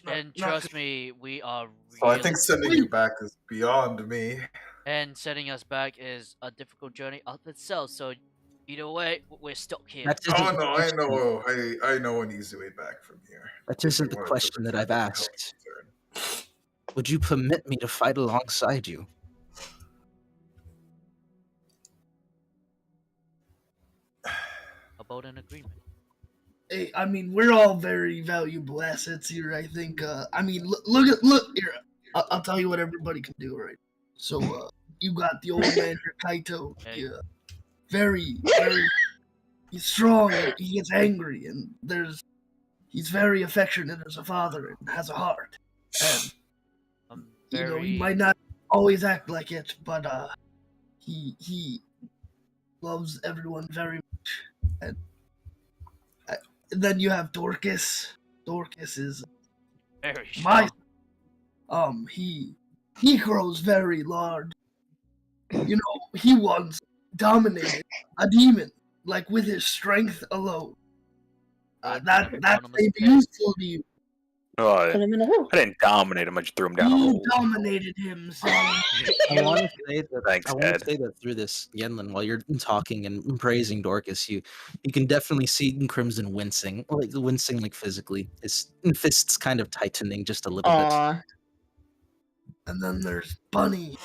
B: And
C: Not-
B: trust me, we are
A: So I
B: really-
A: think sending you back is beyond me.
B: and sending us back is a difficult journey of itself. So either way, we're stuck here.
E: That isn't
A: Oh
E: the
A: no, I
E: question.
A: know. I know an easy way back from here.
E: That
A: If
E: isn't
A: you
E: the
A: wanted to
E: question that I've
A: return, help
E: asked.
A: return.
E: Would you permit me to fight alongside you?
B: About an agreement.
C: Hey, I mean, we're all very valuable assets here. I think. I mean, look here. I'll tell you what everybody can do, right? So, you got the old man here, Kaito.
B: Hey.
C: Yeah, very. He's strong. And he gets angry, and he's very affectionate as a father and has a heart. And
B: I'm
C: you know,
B: very
C: he might not always act like it, but he loves everyone very much. And then you have Dorcas. Dorcas is
B: very
C: my
B: strong.
C: he grows very large. You know, he once dominated a demon, like with his strength alone. That
B: Autonomous
C: may be
B: pit.
C: useful to you.
G: Oh,
D: put him in a hole.
G: I didn't dominate him. I just threw him down a
C: You
G: hole.
C: dominated him, son.
E: I want to say that.
G: Thanks,
E: I want to
G: Ed.
E: say that through this, Yenlin, while you're talking and praising Dorcas, you can definitely see Crimson wincing, like physically. His fists kind of tightening just a little bit.
D: Aw.
C: And then there's Bunny.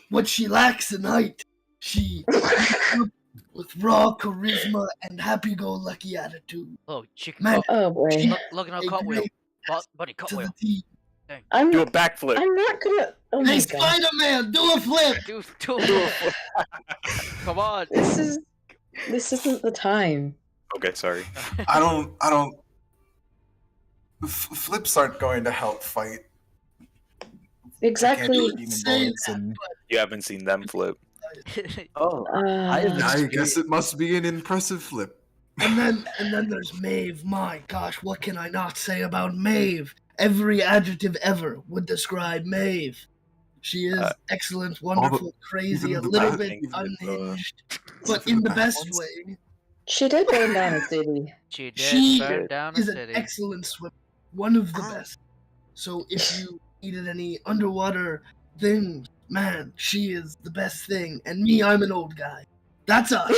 C: What she lacks in height, she with raw charisma and happy-go-lucky attitude.
B: Oh, chicken.
C: Man,
D: Oh boy.
B: Look at our
C: a
B: cartwheel.
C: great
B: Buddy,
C: to
B: cartwheel.
C: the team.
D: I'm
G: Do a backflip.
D: I'm not gonna. Oh my
C: Hey,
D: god.
C: Spider-Man, do a flip!
B: Do Come on.
D: This isn't the time.
G: Okay, sorry.
A: I don't. Flips aren't going to help fight.
D: Exactly.
A: Demon
C: Say
A: bullets and
G: You haven't seen them flip.
E: Oh, I have
D: Uh,
A: I guess it must be an impressive flip.
C: And then there's Maeve. My gosh, what can I not say about Maeve? Every adjective ever would describe Maeve. She is excellent, wonderful, crazy, a
A: even the
C: little
A: bad
C: bit
A: things,
C: unhinged, but
A: even
C: in
A: the
C: the
A: bad
C: best
A: ones.
C: way.
D: she did burn down a city.
B: She did
C: She
B: burn down the
C: Is an
B: city.
C: excellent swimmer, one of the best. So if you needed any underwater things, man, she is the best thing. And me, I'm an old guy. That's us.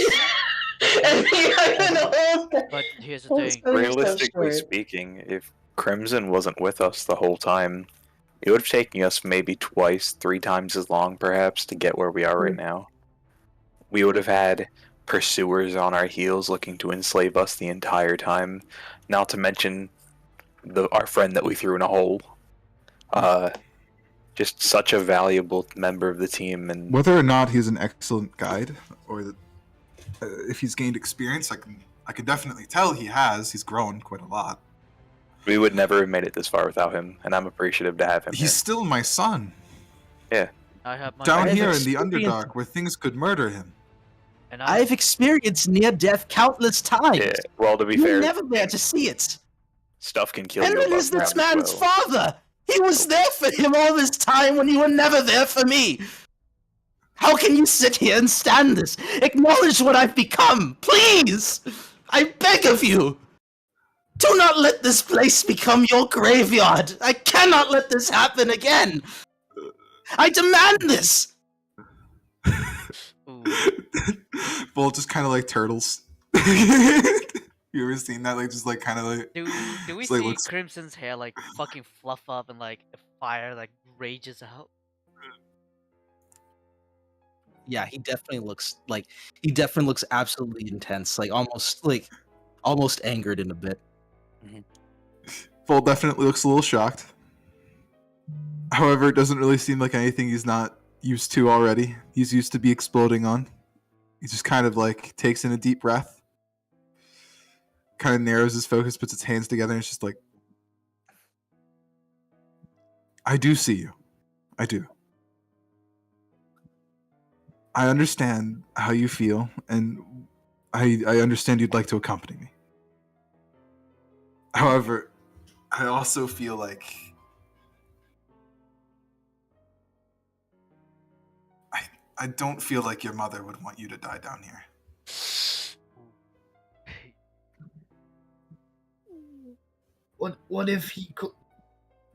D: And I'm an old guy.
B: But here's the
D: Oh,
B: thing.
D: it's so
G: Realistically
D: short.
G: speaking, if Crimson wasn't with us the whole time, It would have taken us maybe twice, 3 times as long, perhaps, to get where we are right now. We would have had pursuers on our heels looking to enslave us the entire time. Not to mention our friend that we threw in a hole. Just such a valuable member of the team, and
A: Whether or not he's an excellent guide, or that, if he's gained experience, I can definitely tell he has. He's grown quite a lot.
G: we would never have made it this far without him, and I'm appreciative to have him
A: He's
G: here.
A: still my son.
B: I have my
A: Down
E: I have
A: here in the
E: experience-
A: Underdark, where things could murder him.
B: and
E: I've experienced near death countless times.
G: Yeah, well, to be
E: You were
G: fair,
E: never there to see it.
G: stuff can kill you
E: Henry
G: above
E: is this
G: ground as
E: man's
G: well.
E: father. He was there for him all this time when you were never there for me. How can you sit here and stand this? Acknowledge what I've become, please. I beg of you. Do not let this place become your graveyard. I cannot let this happen again. I demand this.
B: Ooh.
A: Bull just kind of like turtles. You ever seen that? Like, just like kind of like.
B: Do we
A: It's like
B: see
A: looks-
B: Crimson's hair like fucking fluff up and like a fire like rages out?
E: Yeah, he definitely looks absolutely intense, like almost angered in a bit.
A: Bull definitely looks a little shocked. However, it doesn't really seem like anything he's not used to already. He's used to be exploding on. He just kind of like takes in a deep breath, kind of narrows his focus, puts his hands together, and it's just like, I do see you. I do. I understand how you feel, and I understand you'd like to accompany me. However, I also feel like I don't feel like your mother would want you to die down here.
C: What if he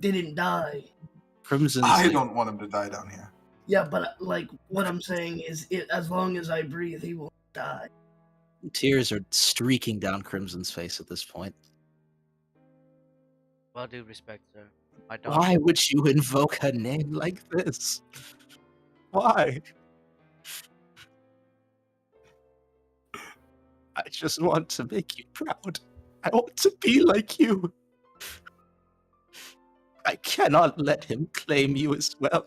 C: didn't die?
E: Crimson's
A: I
E: like,
A: don't want him to die down here.
C: Yeah, but like what I'm saying is, as long as I breathe, he won't die.
E: tears are streaking down Crimson's face at this point.
B: Well, due respect, sir. My daughter.
E: Why would you invoke a name like this? Why? I just want to make you proud. I want to be like you. I cannot let him claim you as well.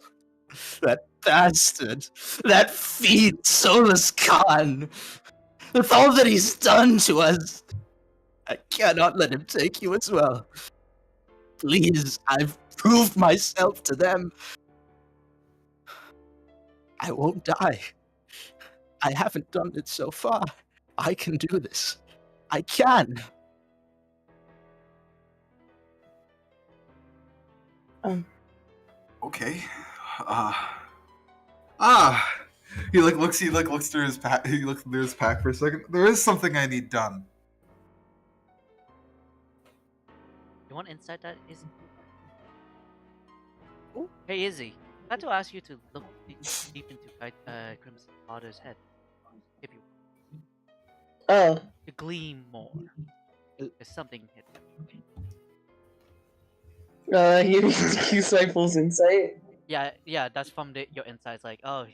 E: That bastard. That fiend, Solus Khan. With all that he's done to us, I cannot let him take you as well. Please, I've proved myself to them. I won't die. I haven't done it so far. I can do this. I can.
A: Okay. He looks through his pack. He looks through his pack for a second. There is something I need done.
B: You want insight that is? Oh, hey Izzy, I had to ask you to look deep into Crimson's father's head, if you
D: Oh,
B: to gleam more. There's something hidden.
D: he stifles insight.
B: Yeah, that's from your insights. Like, oh,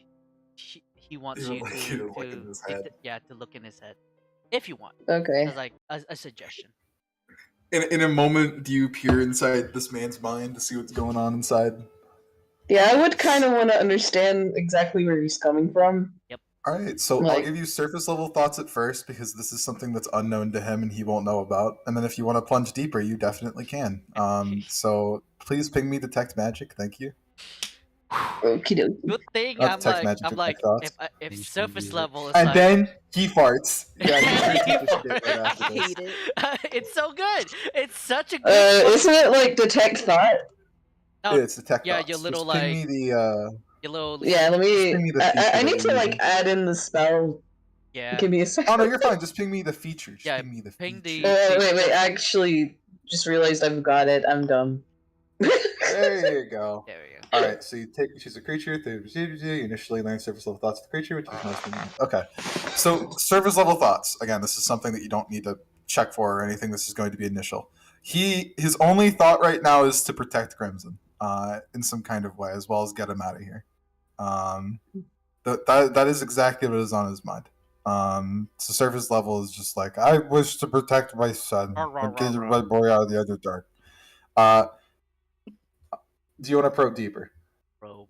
B: he wants
A: You
B: you
A: want
B: to
A: you to look in his head.
B: to look in his head, if you want.
D: Okay.
B: As like a suggestion.
A: In a moment, do you peer inside this man's mind to see what's going on inside?
D: Yeah, I would kind of want to understand exactly where he's coming from.
A: All right, so I'll
D: Like-
A: give you surface level thoughts at first because this is something that's unknown to him and he won't know about. And then if you want to plunge deeper, you definitely can. So please ping me detect magic. Thank you.
D: Okie dokie.
B: Good thing
A: Not text magic,
B: I'm
A: just
B: like
A: thoughts.
B: if
E: Thank
B: surface
E: you.
B: level is
A: And
B: like,
A: then he farts. Yeah,
B: He
A: you should keep this
B: farts.
A: shit right
H: I
A: after this.
H: hate it.
B: it's so good. It's such a good.
D: Isn't it like detect thought?
B: No,
A: It's detect
B: yeah,
A: thoughts.
B: your little,
A: Just ping me the
B: your little
D: Yeah, let me.
A: Just give me the
D: I
A: feature
D: need
A: that
D: to
A: you're
D: like
A: using.
D: add in the spell.
B: yeah.
D: Give me a
A: Oh
D: second.
A: no, you're fine. Just ping me the feature. Just
B: Yeah,
A: ping me the
B: ping
A: feature.
B: the-
D: Wait. Actually, just realized I've got it. I'm dumb.
A: There you go.
B: There we go.
A: All right, so you choose a creature. You initially learn surface level thoughts of the creature, which is mostly okay. So surface level thoughts. Again, this is something that you don't need to check for or anything. This is going to be initial. His only thought right now is to protect Crimson. in some kind of way, as well as get him out of here. That is exactly what is on his mind. So surface level is just like, I wish to protect my son and get my boy out of the Underdark. Do you want to probe deeper?
B: Bro.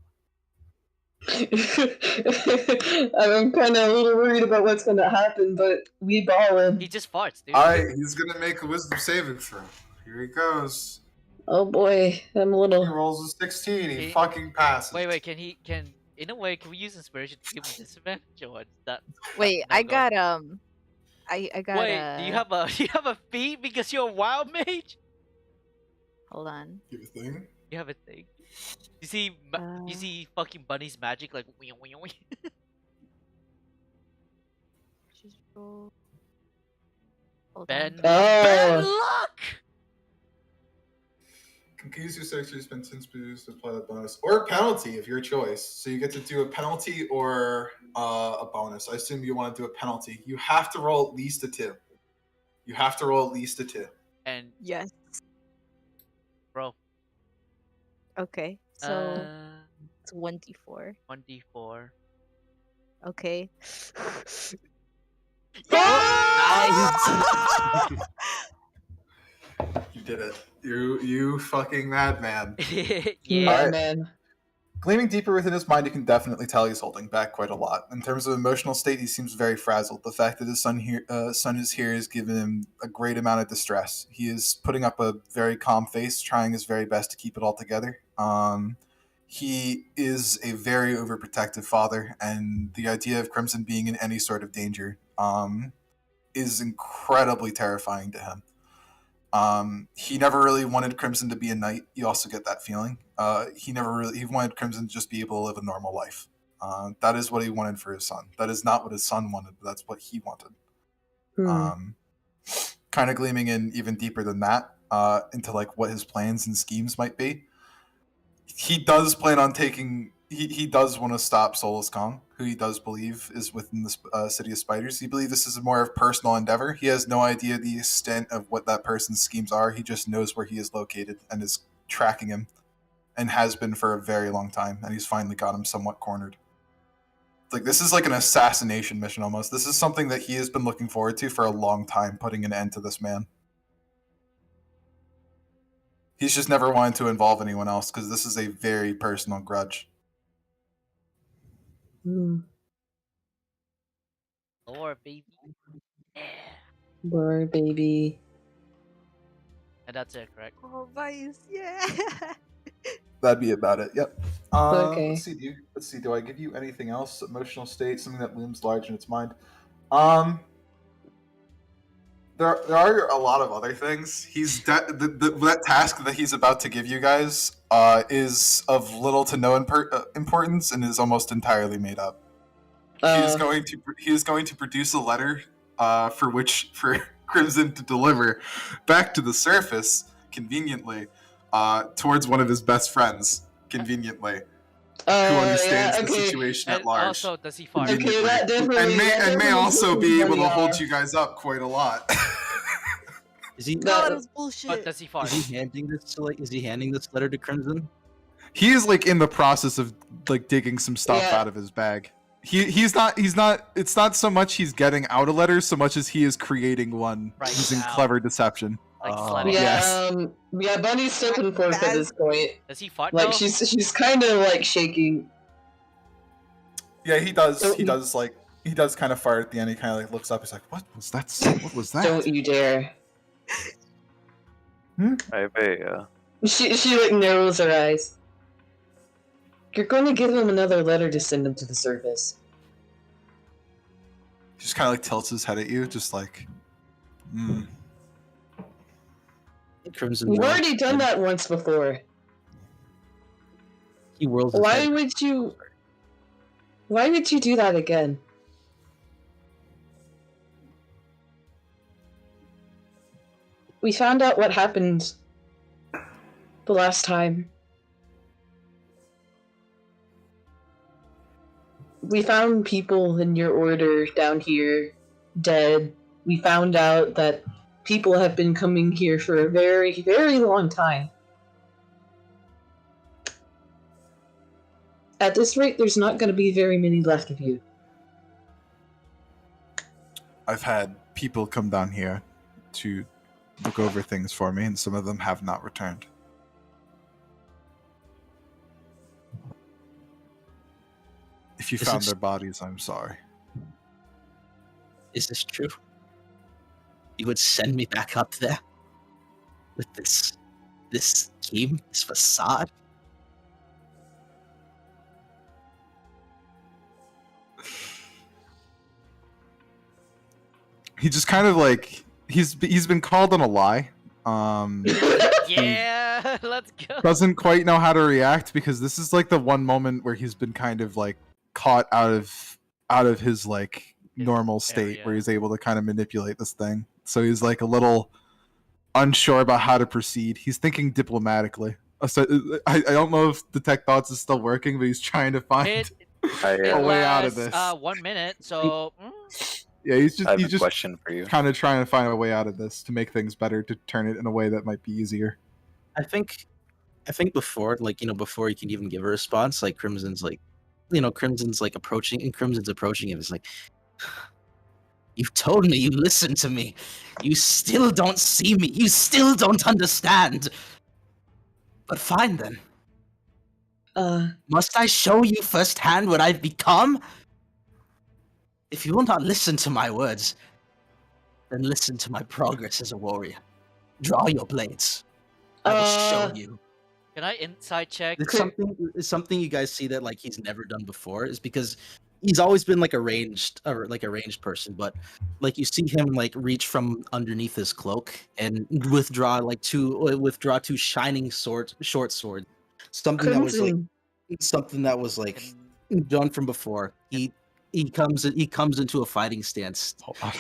D: I'm kind of a little worried about what's going to happen, but we
B: He
D: ballin'.
B: just farts, dude.
A: Alright, he's gonna make a wisdom saving throw. Here he goes.
D: Oh boy, I'm a
A: He
D: little.
A: rolls a 16. He
B: He-
A: fucking passes.
B: Wait, can in a way, can we use inspiration to give him disadvantage, or is that?
H: Wait,
B: no
H: I
B: go?
H: got I got
B: Wait, do you have a you have a feat because you're a wild mage?
H: hold on.
A: You have a thing?
B: You have a thing. You see, you see fucking Bunny's magic like.
H: Just roll. Hold
B: Ben.
H: on.
B: Bad
D: Oh,
B: luck.
A: Can use your search to spend 10 spools to apply the bonus. Or a penalty of your choice. So you get to do a penalty or a bonus. I assume you want to do a penalty. You have to roll at least a 2. You have to roll at least a 2.
B: And
H: Yes.
B: bro.
H: Okay. So
B: It's
H: it's 1d4.
B: 1d4.
H: Okay.
A: You did it. You fucking madman.
B: Yeah.
D: yeah,
A: Alright.
D: man.
A: Gleaming deeper within his mind, you can definitely tell he's holding back quite a lot. In terms of emotional state, he seems very frazzled. The fact that his son is here has given him a great amount of distress. He is putting up a very calm face, trying his very best to keep it all together. He is a very overprotective father, and the idea of Crimson being in any sort of danger is incredibly terrifying to him. He never really wanted Crimson to be a knight. You also get that feeling. He wanted Crimson to just be able to live a normal life. That is what he wanted for his son. That is not what his son wanted, but that's what he wanted. Kind of gleaming in even deeper than that, into like what his plans and schemes might be. He does plan on taking. He does want to stop Solus Kong, who he does believe is within the city of spiders. He believes this is more of a personal endeavor. He has no idea the extent of what that person's schemes are. He just knows where he is located and is tracking him, and has been for a very long time. And he's finally got him somewhat cornered. Like, this is like an assassination mission almost. This is something that he has been looking forward to for a long time, putting an end to this man. He's just never wanted to involve anyone else because this is a very personal grudge.
B: Lore, baby. Yeah.
D: Boy, baby.
B: And that's it, correct?
H: Oh, nice. Yeah.
A: That'd be about it. Yep.
D: Okay.
A: Let's see. Do I give you anything else? Emotional state, something that looms large in its mind. There are a lot of other things. That task that he's about to give you guys is of little to no importance and is almost entirely made up. He is going to produce a letter for Crimson to deliver back to the surface conveniently towards one of his best friends conveniently who understands the situation
B: And
A: at large.
B: also, does he fart?
A: Conveniently.
D: Okay, that definitely-
A: and may also be able to hold
D: Yeah.
A: you guys up quite a lot.
E: Is he?
H: No, that was bullshit.
B: But does he fart?
E: Is he handing this to Is he handing this letter to Crimson?
A: He is like in the process of like digging some stuff
D: Yeah.
A: out of his bag. He's not it's not so much he's getting out a letter so much as he is creating one
B: Right
A: using
B: now.
A: clever deception.
B: Like
E: Oh.
B: slamming.
D: Yeah,
A: Yes.
D: yeah, Bunny's stepping forth at this point.
B: Does he fart
D: Like
B: though?
D: she's kind of like shaking.
A: Yeah, he does.
D: Don't-
A: He does kind of fart at the end. He kind of like looks up. He's like, "What was that? What was that?"
D: Don't you dare.
G: I have a.
D: She like narrows her eyes. You're going to give him another letter to send him to the surface.
A: Just kind of like tilts his head at you, just like,
E: Crimson.
D: We've
E: whirls
D: already done
E: and
D: that once before.
E: He whirls his
D: Why
E: head.
D: would you? Why would you do that again? We found out what happened the last time. We found people in your order down here dead. We found out that people have been coming here for a very, very long time. At this rate, there's not going to be very many left of you.
A: I've had people come down here to look over things for me, and some of them have not returned. If you
E: Is
A: found
E: this-
A: their bodies, I'm sorry.
E: Is this true? You would send me back up there with this scheme, this facade?
A: He just kind of like he's been called on a lie.
B: Yeah, let's go.
A: Doesn't quite know how to react because this is like the one moment where he's been kind of like caught out of his like
B: His
A: normal state
B: area.
A: where he's able to kind of manipulate this thing. So he's like a little unsure about how to proceed. He's thinking diplomatically. So I don't know if Detect Thoughts is still working, but he's trying to find
B: It,
G: I,
B: it
A: a way out of
B: lasts,
A: this.
B: 1 minute, so
A: Yeah, he's
G: I have
A: just
G: a question for you.
A: kind of trying to find a way out of this to make things better, to turn it in a way that might be easier.
E: I think before, like, before you can even give a response, like Crimson's approaching, and Crimson's approaching him. It's like, you've told me, you listened to me. You still don't see me. You still don't understand. But fine then. Must I show you firsthand what I've become? If you will not listen to my words, then listen to my progress as a warrior. Draw your blades. I will show you.
B: can I insight check?
E: It's something you guys see that like he's never done before, is because he's always been like a ranged person, but like you see him like reach from underneath his cloak and withdraw two shining short swords. Something
D: Crimson.
E: that was like done from before. He comes into a fighting stance.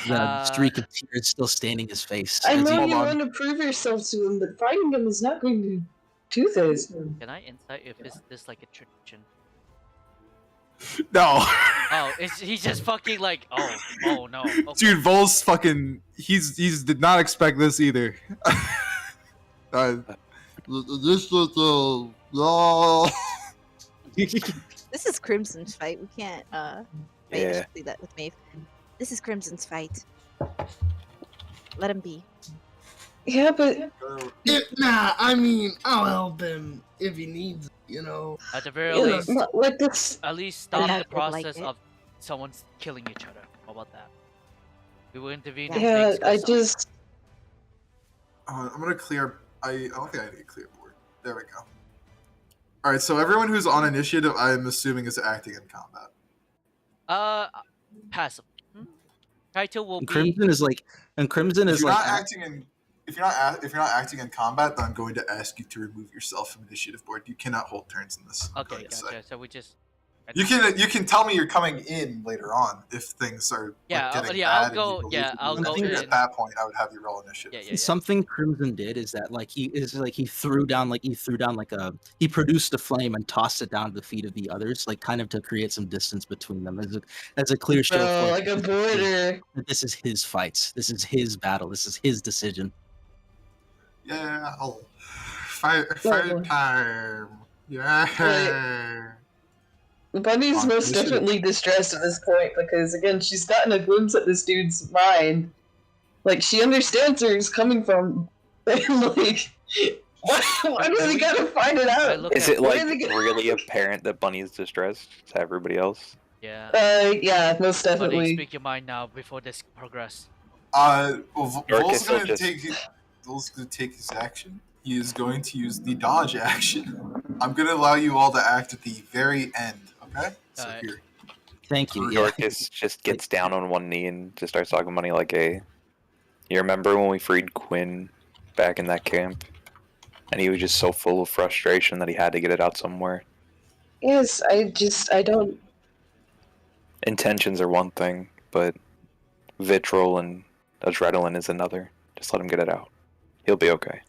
E: The streak of tears still staining his face.
D: I
E: as he-
D: know
A: Hold
D: you
A: on.
D: want to prove yourself to him, but fighting him is not going to do this.
B: Can I insight if is this like a tradition?
A: No.
B: Oh, he's just fucking like, oh no. Okay.
A: Dude, Vol's fucking he's did not expect this either. This was
H: This is Crimson's fight. We can't
G: Yeah.
H: do that with Maeve. This is Crimson's fight. Let him be.
D: Yeah, but
C: Nah, I mean, I'll help him if he needs,
B: At the very
D: you
B: least,
D: know, like this.
B: at least stop
H: Yeah,
B: the
H: I would like
B: process
H: it.
B: of someone's killing each other. How about that? We will intervene. if
D: Yeah,
B: things go
D: I
B: south.
D: just.
A: I'm gonna clear. I don't think I need a clear board. There we go. All right, so everyone who's on initiative, I'm assuming, is acting in combat.
B: Passive. Kaito will
E: and
B: be.
E: Crimson is like,
A: If you're not acting in, if you're not acting in combat, then I'm going to ask you to remove yourself from initiative board. You cannot hold turns in this. I'm
B: Okay,
A: going to say.
B: gotcha. So we just.
A: You can tell me you're coming in later on if things are
B: Yeah,
A: getting
B: yeah, I'll
A: bad and
B: go-
A: you believe
B: yeah,
A: that
B: I'll
A: you
E: go
A: can.
E: in.
A: At that point, I would have you roll initiative.
B: Yeah.
E: something Crimson did is that like he produced a flame and tossed it down to the feet of the others, like kind of to create some distance between them as a clear show
D: Bro,
E: of
D: like a border.
E: that this is his fight, this is his battle, this is his decision.
A: Yeah, fire
D: boy.
A: time. Yeah.
D: Bunny's
A: On
D: most
A: initiative.
D: definitely distressed at this point because, again, she's gotten a glimpse at this dude's mind. Like, she understands where he's coming from. And, like, why do they gotta find it
B: I
D: out?
B: look
G: Is
B: at-
G: it
D: Why
G: like
D: do they get-
G: really apparent that Bunny is distressed to everybody else?
B: Yeah.
D: Yeah, most
B: Buddy,
D: definitely.
B: speak your mind now before this progress.
A: Vol's
G: Dorcas will
A: going to take his action. He is going to use the dodge action. I'm going to allow you all to act at the very end. Okay. So
B: Alright.
A: here.
E: Thank you. Yeah.
G: Dorcas just gets down on one knee and just starts talking to Bunny like, "Hey, you remember when we freed Quinn back in that camp? And he was just so full of frustration that he had to get it out somewhere.
D: Yes, I don't.
G: Intentions are one thing, but vitriol and adrenaline is another. Just let him get it out. He'll be okay."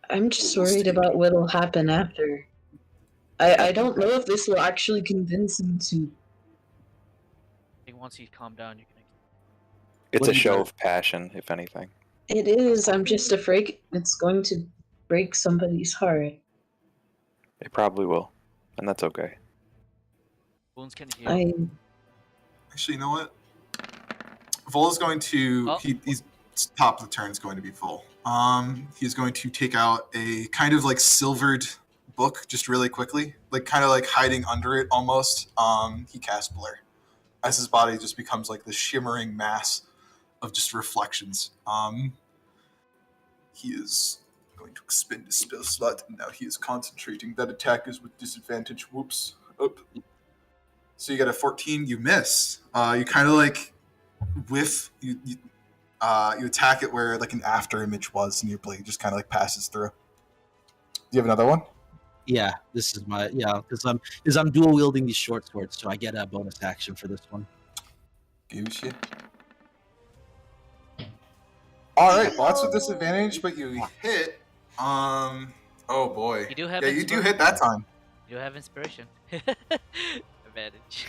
D: I'm just worried about what'll happen after. I don't know if this will actually convince him to.
B: I think once you calm down, you can.
G: It's
E: What
G: a
E: do you
G: show
E: do?
G: of passion, if anything.
D: It is. I'm just afraid it's going to break somebody's heart.
G: It probably will, and that's okay.
B: Wounds can heal.
A: Actually, you know what? Vol is going to.
B: Oh.
A: He's top of the turn is going to be full. He's going to take out a kind of like silvered book just really quickly, like kind of like hiding under it almost. He casts Blur as his body just becomes like this shimmering mass of just reflections. He is going to expend his spell slot, and now he is concentrating. That attack is with disadvantage. Whoops. Up. So you get a 14. You miss. You kind of like whiff. You attack it where like an after image was, and your blade just kind of like passes through. Do you have another one?
E: Yeah, this is my because I'm dual wielding these short swords, so I get a bonus action for this one.
A: Gucci. All right, well, that's with disadvantage, but you hit. Oh boy.
B: You do have.
A: Yeah, you do hit that time.
B: You have inspiration. Advantage.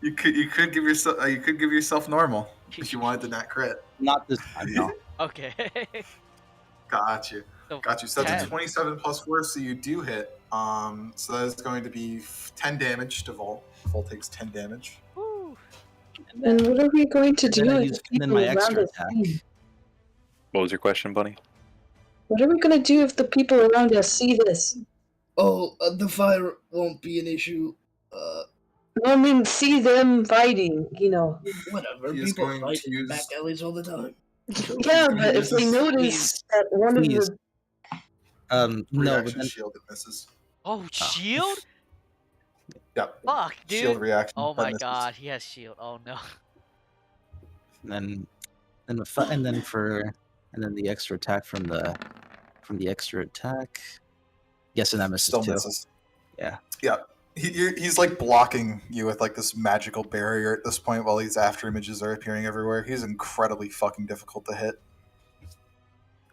A: You could give yourself normal if you wanted the nat crit.
E: Not this time, no.
B: Okay.
A: Got you.
B: So
A: So that's
B: 10.
A: a 27 plus 4, so you do hit. So that is going to be 10 damage to Vol. Vol takes 10 damage.
B: Woo.
D: And what are we going to do
E: Then I
D: if
E: use-
D: the
E: then
D: people
E: my
D: around
E: extra
D: us
E: attack.
D: see?
G: What was your question, Bunny?
D: What are we going to do if the people around us see this?
C: Oh, the fire won't be an issue.
D: I mean, see them fighting,
C: Whatever.
A: He is
C: People
A: going
C: fight
A: to
C: in
A: use-
C: back alleys all the time.
D: Yeah, but if they
A: uses-
D: notice that one of
E: Please.
D: the
E: No, but
A: Reaction
E: then
A: shield, it misses.
B: Oh, shield?
A: Yep.
B: Fuck, dude.
A: Shield reaction.
B: Oh
A: that
B: my
A: misses.
B: god, he has shield. Oh no.
E: and then the extra attack from the extra attack. Guessing that misses
A: Still
E: too.
A: misses.
E: Yeah.
A: Yeah. He's like blocking you with like this magical barrier at this point while these after images are appearing everywhere. He's incredibly fucking difficult to hit.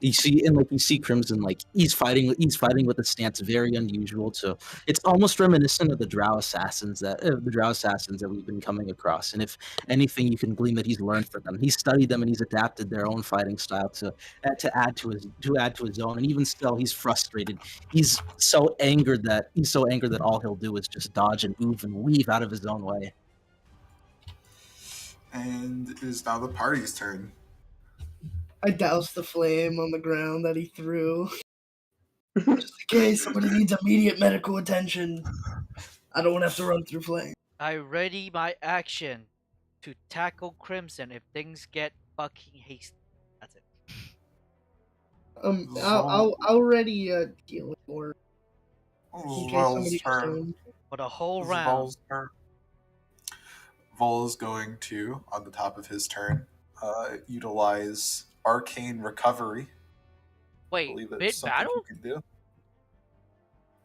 E: You see Crimson, like he's fighting with a stance very unusual. So it's almost reminiscent of the Drow assassins that we've been coming across. And if anything, you can glean that he's learned from them. He's studied them and he's adapted their own fighting style to add to his own. And even still, he's frustrated. He's so angered that all he'll do is just dodge and move and weave out of his own way.
A: And it is now the party's turn.
C: I doused the flame on the ground that he threw. Just in case somebody needs immediate medical attention. I don't want to have to run through flame.
B: I ready my action to tackle Crimson if things get fucking hasty. That's it.
C: I'll ready healing or in case
A: Vol's
C: somebody
A: turn.
C: goes down.
B: For the whole
A: This is
B: round.
A: Vol's turn. Vol is going to, on the top of his turn, utilize Arcane Recovery. I
B: Wait,
A: believe it's
B: mid
A: something
B: battle?
A: you can do.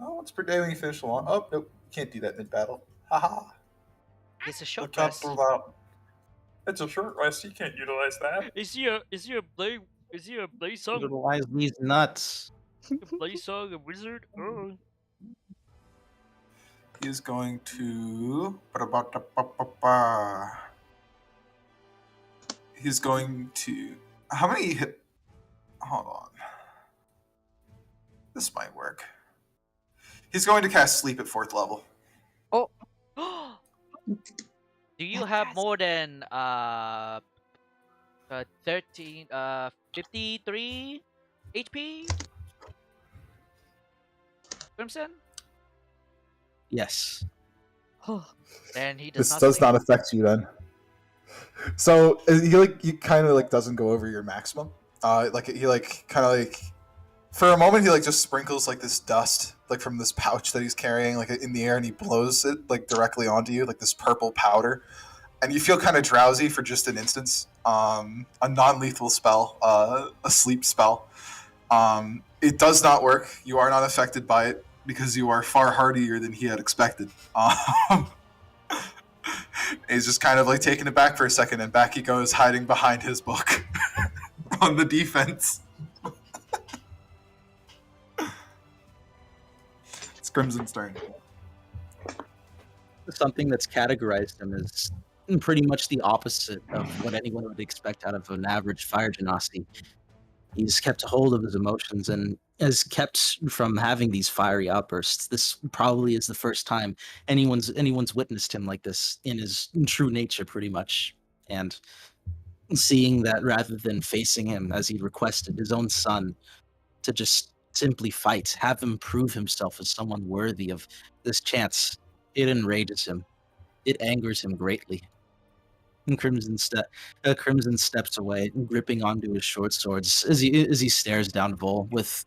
A: Oh, once per day when you finish the long. Oh, nope. You can't do that mid battle. Haha.
B: It's a short
A: Look up
B: rest.
A: for that. It's a short rest. You can't utilize that.
B: Is he a blade song?
E: Utilize these nuts.
B: Blade song a wizard? Oh.
A: He is going to. He's going to. How many hit? Hold on. This might work. He's going to cast Sleep at 4th level.
B: Do you have more than 53 HP? Crimson?
E: Yes.
B: And he does
F: This does not affect you then. So he kind of like doesn't go over your maximum. For a moment he like just sprinkles like this dust like from this pouch that he's carrying like in the air, and he blows it like directly onto you, like this purple powder, and you feel kind of drowsy for just an instant. A non-lethal spell, a sleep spell. It does not work. You are not affected by it because you are far hardier than he had expected. He's just kind of like taken aback for a second, and back he goes, hiding behind his book on the defense. It's Crimson's turn.
E: Something that's categorized him as pretty much the opposite of what anyone would expect out of an average fire genasi. He's kept a hold of his emotions, and has kept from having these fiery outbursts. This probably is the first time anyone's witnessed him like this in his true nature, pretty much. And seeing that rather than facing him as he requested his own son to just simply fight, have him prove himself as someone worthy of this chance, it enrages him. It angers him greatly. And Crimson steps away, gripping onto his short swords as he stares down Vol with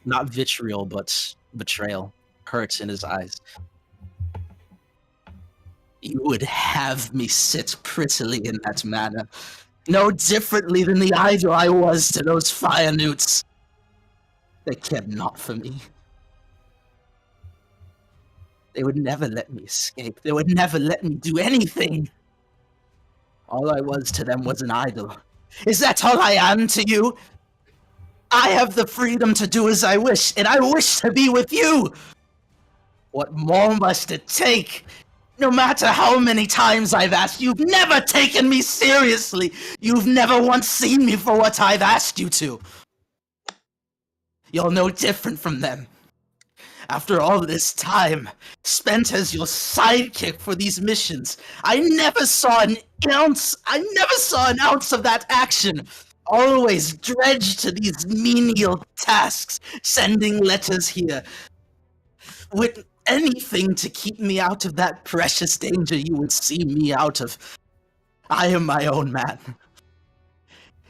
E: not vitriol but betrayal, hurt in his eyes. You would have me sit prettily in that manner, no differently than the idol I was to those fire newts. They cared not for me. They would never let me escape. They would never let me do anything. All I was to them was an idol. Is that all I am to you? I have the freedom to do as I wish, and I wish to be with you. What more must it take? No matter how many times I've asked, you've never taken me seriously. You've never once seen me for what I've asked you to. You're no different from them. After all this time, spent as your sidekick for these missions, I never saw an ounce of that action. Always dredged to these menial tasks, sending letters here. With anything to keep me out of that precious danger you would see me out of. I am my own man.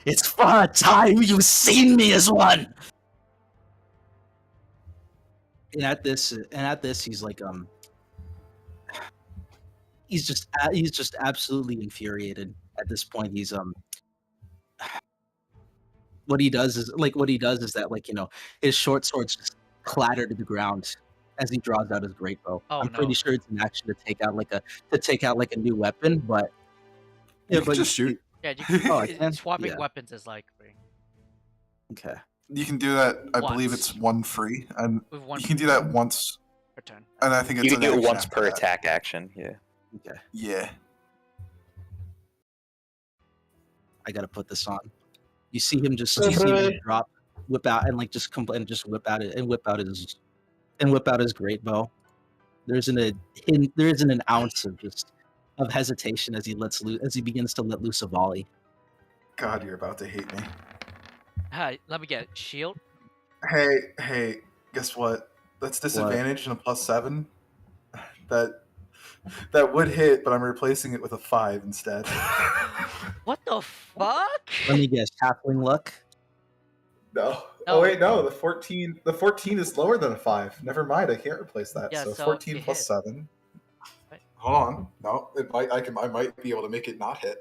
E: It's far time you've seen me as one. And at this, he's like, he's just absolutely infuriated. At this point, he's what he does is that, like, you know, his short swords just clatter to the ground as he draws out his great bow.
B: Oh,
E: I'm pretty
B: no.
E: sure it's an action to take out like a new weapon, but
F: You can just shoot.
B: Yeah,
E: Oh, I can?
B: swapping
E: Yeah.
B: weapons is like
E: okay.
F: You can do that. I believe
B: Once.
F: it's one free, and
B: with one
F: you can do that once.
B: per turn.
F: And I think it's
G: You can
F: an
G: do it
F: action
G: once
F: after
G: per
F: that.
G: attack action. Yeah.
E: Okay.
F: Yeah.
E: I gotta put this on. You see him just whip out and like just whip out his great bow. There isn't an ounce of hesitation as he begins to let loose a volley.
F: God, you're about to hate me.
B: Hi, let me get it. Shield.
F: Hey, guess what? That's disadvantage and a +7. That would hit, but I'm replacing it with a 5 instead.
B: What the fuck?
E: Let me guess, halfling luck.
F: No.
B: No.
F: Oh wait, no. The 14 is lower than a 5. Never mind. I can't replace that.
B: Yeah,
F: so
B: so
F: 14
B: it
F: plus
B: hit.
F: 7.
B: Right.
F: Hold on. No, I might be able to make it not hit.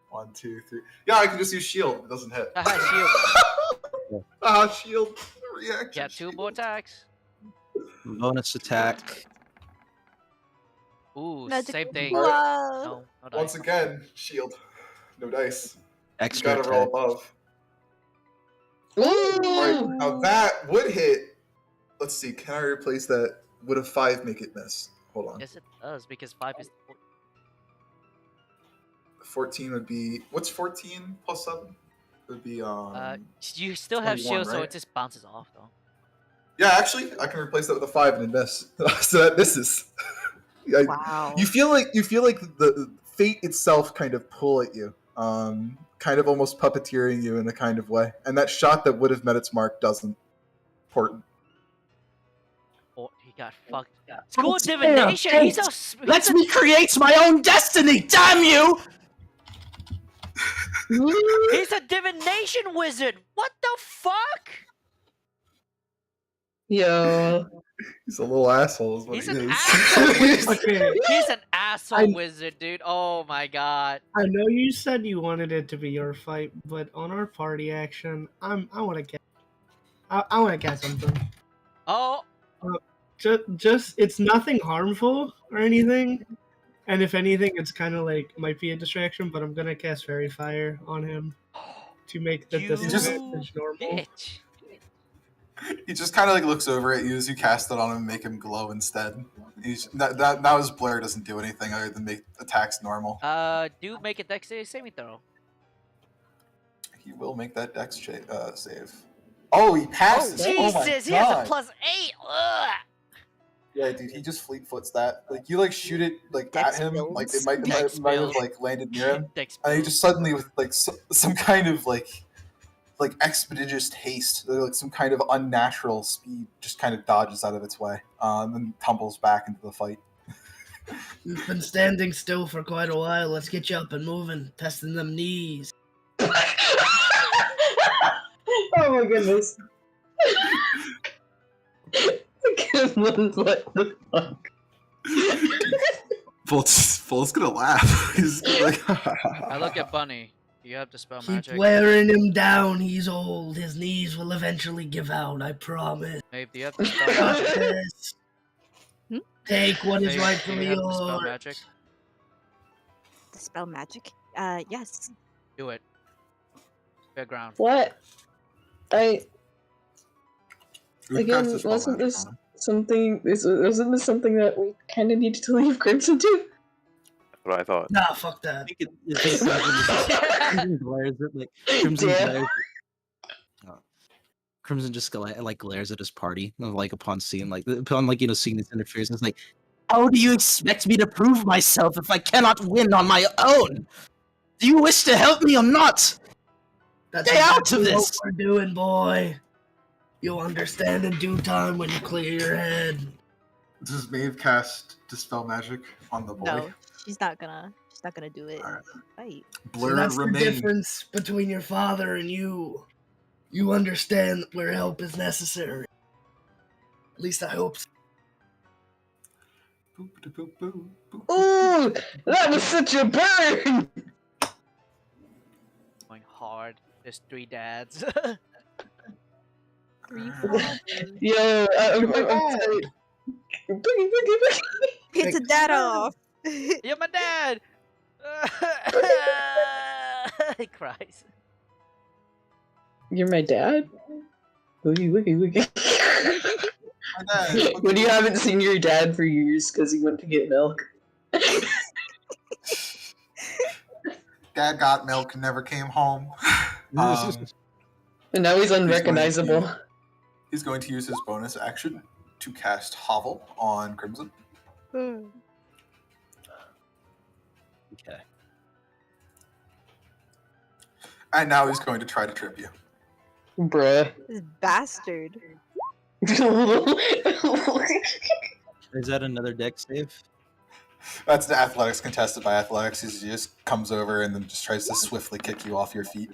F: 1, 2, 3. Yeah, I can just use shield. It doesn't hit.
B: Shield.
F: Shield reaction.
B: Get 2 more attacks.
E: Bonus attack.
B: Ooh,
H: Magic
B: same thing.
H: glove.
B: No
F: Once
B: dice.
F: again, shield. No dice.
E: Extra
F: You gotta roll
E: attack.
F: above.
D: Ooh!
F: Alright, now that would hit. Let's see, can I replace that? Would a 5 make it miss? Hold on.
B: Yes, it does because 5 is.
F: 14 would be. What's 14 plus 7? It would be.
B: You still have
F: 21,
B: shield, so
F: right?
B: it just bounces off though.
F: Yeah, actually, I can replace that with a 5 and it miss. So that misses.
H: Wow.
F: You feel like the fate itself kind of pull at you, kind of almost puppeteering you in a kind of way. And that shot that would have met its mark doesn't. Important.
B: Oh, he got fucked. School
E: That's fair.
B: divination.
E: Hey,
B: He's
E: Let me create my own destiny. Damn you!
B: He's a divination wizard. What the fuck?
D: Yo.
F: He's a little asshole, is what
B: He's
F: he
B: an
F: is.
B: asshole.
C: Okay,
B: He's an asshole
C: I-
B: wizard, dude. Oh my god.
C: I know you said you wanted it to be your fight, but on our party action, I want to get. I want to get something.
B: Oh,
C: Just it's nothing harmful or anything, and if anything, it's kind of like might be a distraction. But I'm gonna cast Fairy Fire on him to make the
B: you
C: disadvantage normal.
B: bitch.
F: He just kind of like looks over at you as you cast it on him and make him glow instead. He's now his blare doesn't do anything other than make attacks normal.
B: Do make a dexterity saving throw.
F: he will make that dex save. Oh, he passes. Oh, my
B: Jesus, he has a
F: God.
B: +8. Ugh.
F: Yeah, dude, he just fleet foots that. Like you like shoot it like
H: Dex
F: at him, like it
H: builds.
F: might
B: Dex
F: might have
B: build.
F: like landed near him,
B: Dex
F: and he
B: build.
F: just suddenly with like some kind of like expeditious haste, like some kind of unnatural speed, just kind of dodges out of its way, and then tumbles back into the fight.
C: You've been standing still for quite a while. Let's get you up and moving, testing them knees.
D: Oh my goodness. What the fuck?
F: Bolt's gonna laugh. He's gonna be like,
B: I look at Bunny. Do you have Dispel
C: Keep
B: Magic?
C: wearing him down. He's old. His knees will eventually give out. I promise.
B: Maeve, do you have Dispel Magic?
C: Justice.
H: Hmm?
C: Take what is
B: Maeve, do
C: rightfully
B: you have Dispel
C: yours.
B: Magic?
H: Dispel magic. Yes.
B: Do it. Fair ground.
D: What?
F: "We
D: Again,
F: cast Dispel
D: wasn't
F: Magic
D: this
F: on him."
D: wasn't this something that we kind of needed to leave Crimson to?
G: That's what I thought.
C: Nah, fuck
E: I
C: that.
E: think it's Crimson glares at like Crimson
D: Damn.
E: glares. Crimson just glares at his party, like upon seeing seeing this interference. It's like, how do you expect me to prove myself if I cannot win on my own? Do you wish to help me or not?
C: That's
E: Stay out
C: exactly
E: of
C: what
E: this!
C: we're doing, boy. You'll understand in due time when you clear your head.
F: Does Maeve cast Dispel Magic on the boy?
H: No, she's not gonna do it.
F: Alright.
H: Right.
C: So
F: Blur
C: that's
F: remain.
C: the difference between your father and you. You understand where help is necessary. At least I hope so.
F: Boop, boop, boop, boop, boop.
D: Ooh, that was such a burn!
B: Going hard. There's 3 dads.
H: 3
F: Ah.
H: fathers.
D: Yo, I'm sorry. Boogie.
H: It's a dad off.
B: You're my dad! He cries.
D: You're my dad? Woogie.
F: My dad,
D: When you haven't seen your dad for years because he went to get milk.
F: Dad got milk and never came home.
D: And now he's unrecognizable.
F: He's going to use his bonus action to cast Hovel on Crimson.
E: Okay.
F: And now he's going to try to trip you.
D: Bruh.
H: This bastard.
E: Is that another deck save?
F: That's the athletics contested by athletics. He just comes over and then just tries to swiftly kick you off your feet.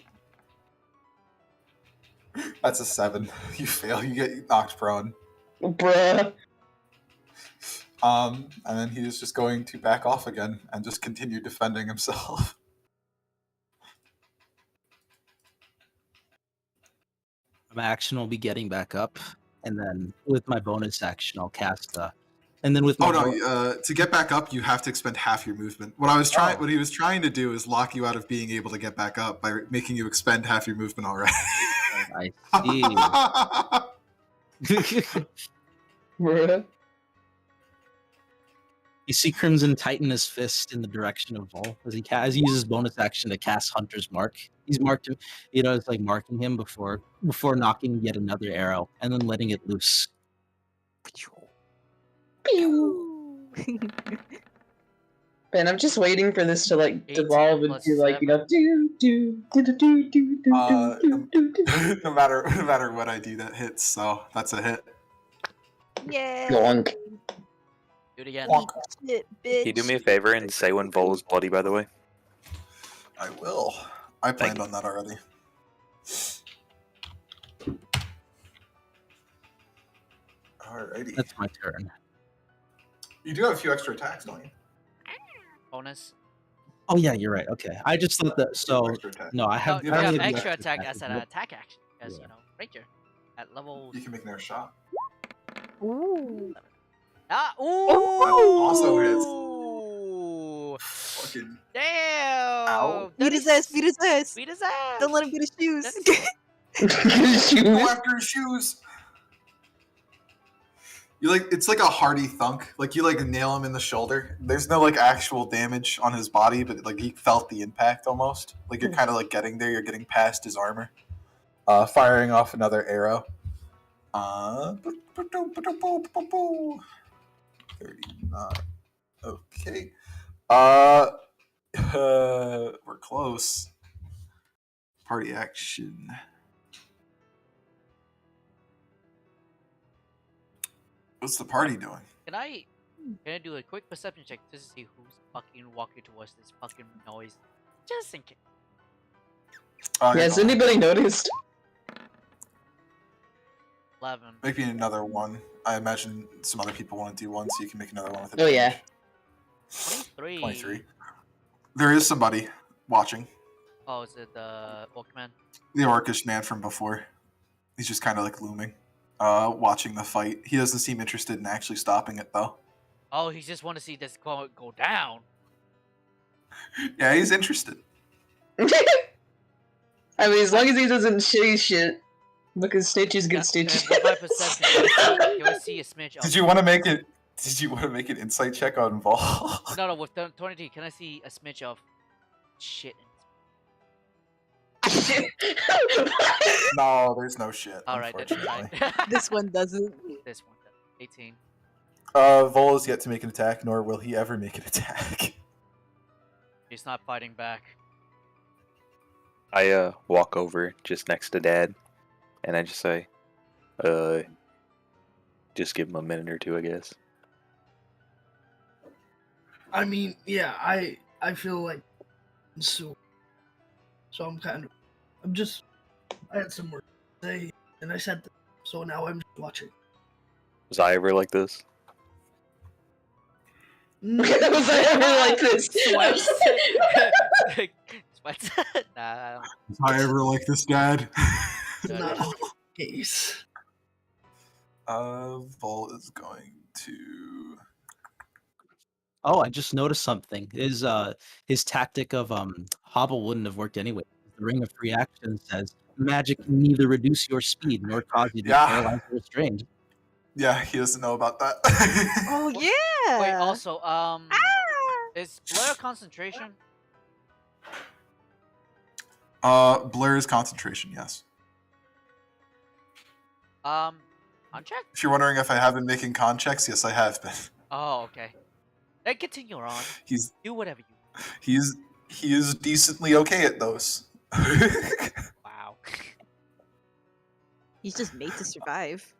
F: That's a 7. You fail. You get knocked prone.
D: Bruh.
F: And then he is just going to back off again and just continue defending himself.
E: My action will be getting back up, and then with my bonus action, I'll cast. And then with my
F: To get back up, you have to expend half your movement. What he was trying to do is lock you out of being able to get back up by making you expend half your movement already.
E: I see.
D: Bruh.
E: You see Crimson tighten his fist in the direction of Vol as he uses bonus action to cast Hunter's Mark. He's marked him, it's like marking him before knocking yet another arrow and then letting it loose.
D: Man, I'm just waiting for this to
B: 18
D: devolve
B: plus
D: into
F: No matter what I do, that hits. So that's a hit.
H: Yeah.
D: Bonk.
B: Do it again.
F: Bonk.
H: Shit,
G: Can
H: bitch.
G: you do me a favor and say when Vol is bloody, by the way?
F: I will. I planned
G: you.
F: on that already. Alrighty.
E: That's my turn.
F: You do have a few extra attacks, don't you?
B: Bonus.
E: Oh yeah, you're right. Okay, I just thought that. So
F: Extra attack.
E: no, I
B: No,
E: have.
B: you
E: I
B: have
E: only
B: extra attack
E: attacks,
B: as an
E: nope.
B: attack action. Because,
E: Yeah.
B: Ranger. At level.
F: You can make another shot.
H: Ooh.
B: Ah! Ooh!
F: also hits.
B: Ooh!
F: Fucking
B: Damn!
F: Ow.
H: Beat his ass, beat his ass.
B: Beat his ass!
H: Don't let him get his shoes.
F: go after his shoes. You like it's like a hearty thunk. Like you like nail him in the shoulder. There's no like actual damage on his body, but like he felt the impact almost. Like you're kind of like getting there. You're getting past his armor. Firing off another arrow. 39. Okay. We're close. Party action. What's the party doing?
B: Can I do a quick perception check just to see who's fucking walking towards this fucking noise? Just in case.
D: Has anybody noticed?
B: 11.
F: Maybe another one. I imagine some other people want to do one, so you can make another one with it.
D: Oh yeah.
B: 23.
F: 23. There is somebody watching.
B: Oh, is it the Orcman?
F: The orcish man from before. He's just kind of like looming, watching the fight. He doesn't seem interested in actually stopping it, though.
B: Oh, he just want to see this go down.
F: Yeah, he's interested.
D: I mean, as long as he doesn't say shit, because Stitch is good. Stitch.
B: And with my perception, do I see a smidge of...
F: Did you want to make it? Did you want to make an insight check on Vol?
B: No, with the 20, can I see a smidge of shit?
F: No, there's no shit.
B: All right, that's
F: unfortunately.
B: fine.
H: This one doesn't.
B: This one does. 18.
F: Vol is yet to make an attack, nor will he ever make an attack.
B: He's not fighting back.
G: I walk over just next to Dad, and I just say, just give him a minute or two, I guess.
C: I mean, yeah, I feel like so I had some work to say, and I said, so now I'm just watching.
G: Was I ever like this?
D: Was I ever like this?
B: Sweats. Sweats. Nah.
F: Was I ever like this, Dad?
C: Not the case.
F: Vol is going to.
E: Oh, I just noticed something. His tactic of hobble wouldn't have worked anyway. The ring of free action says magic can neither reduce your speed nor cause you to be paralyzed or restrained.
F: Yeah, he doesn't know about that.
H: Oh yeah.
B: Wait, also, is Blur concentration?
F: Blur's concentration, yes.
B: On check?
F: If you're wondering if I have been making con checks, yes, I have been.
B: Oh, okay. Then continue on.
F: He's
B: Do whatever you
F: he is decently okay at those.
B: Wow.
H: He's just made to survive.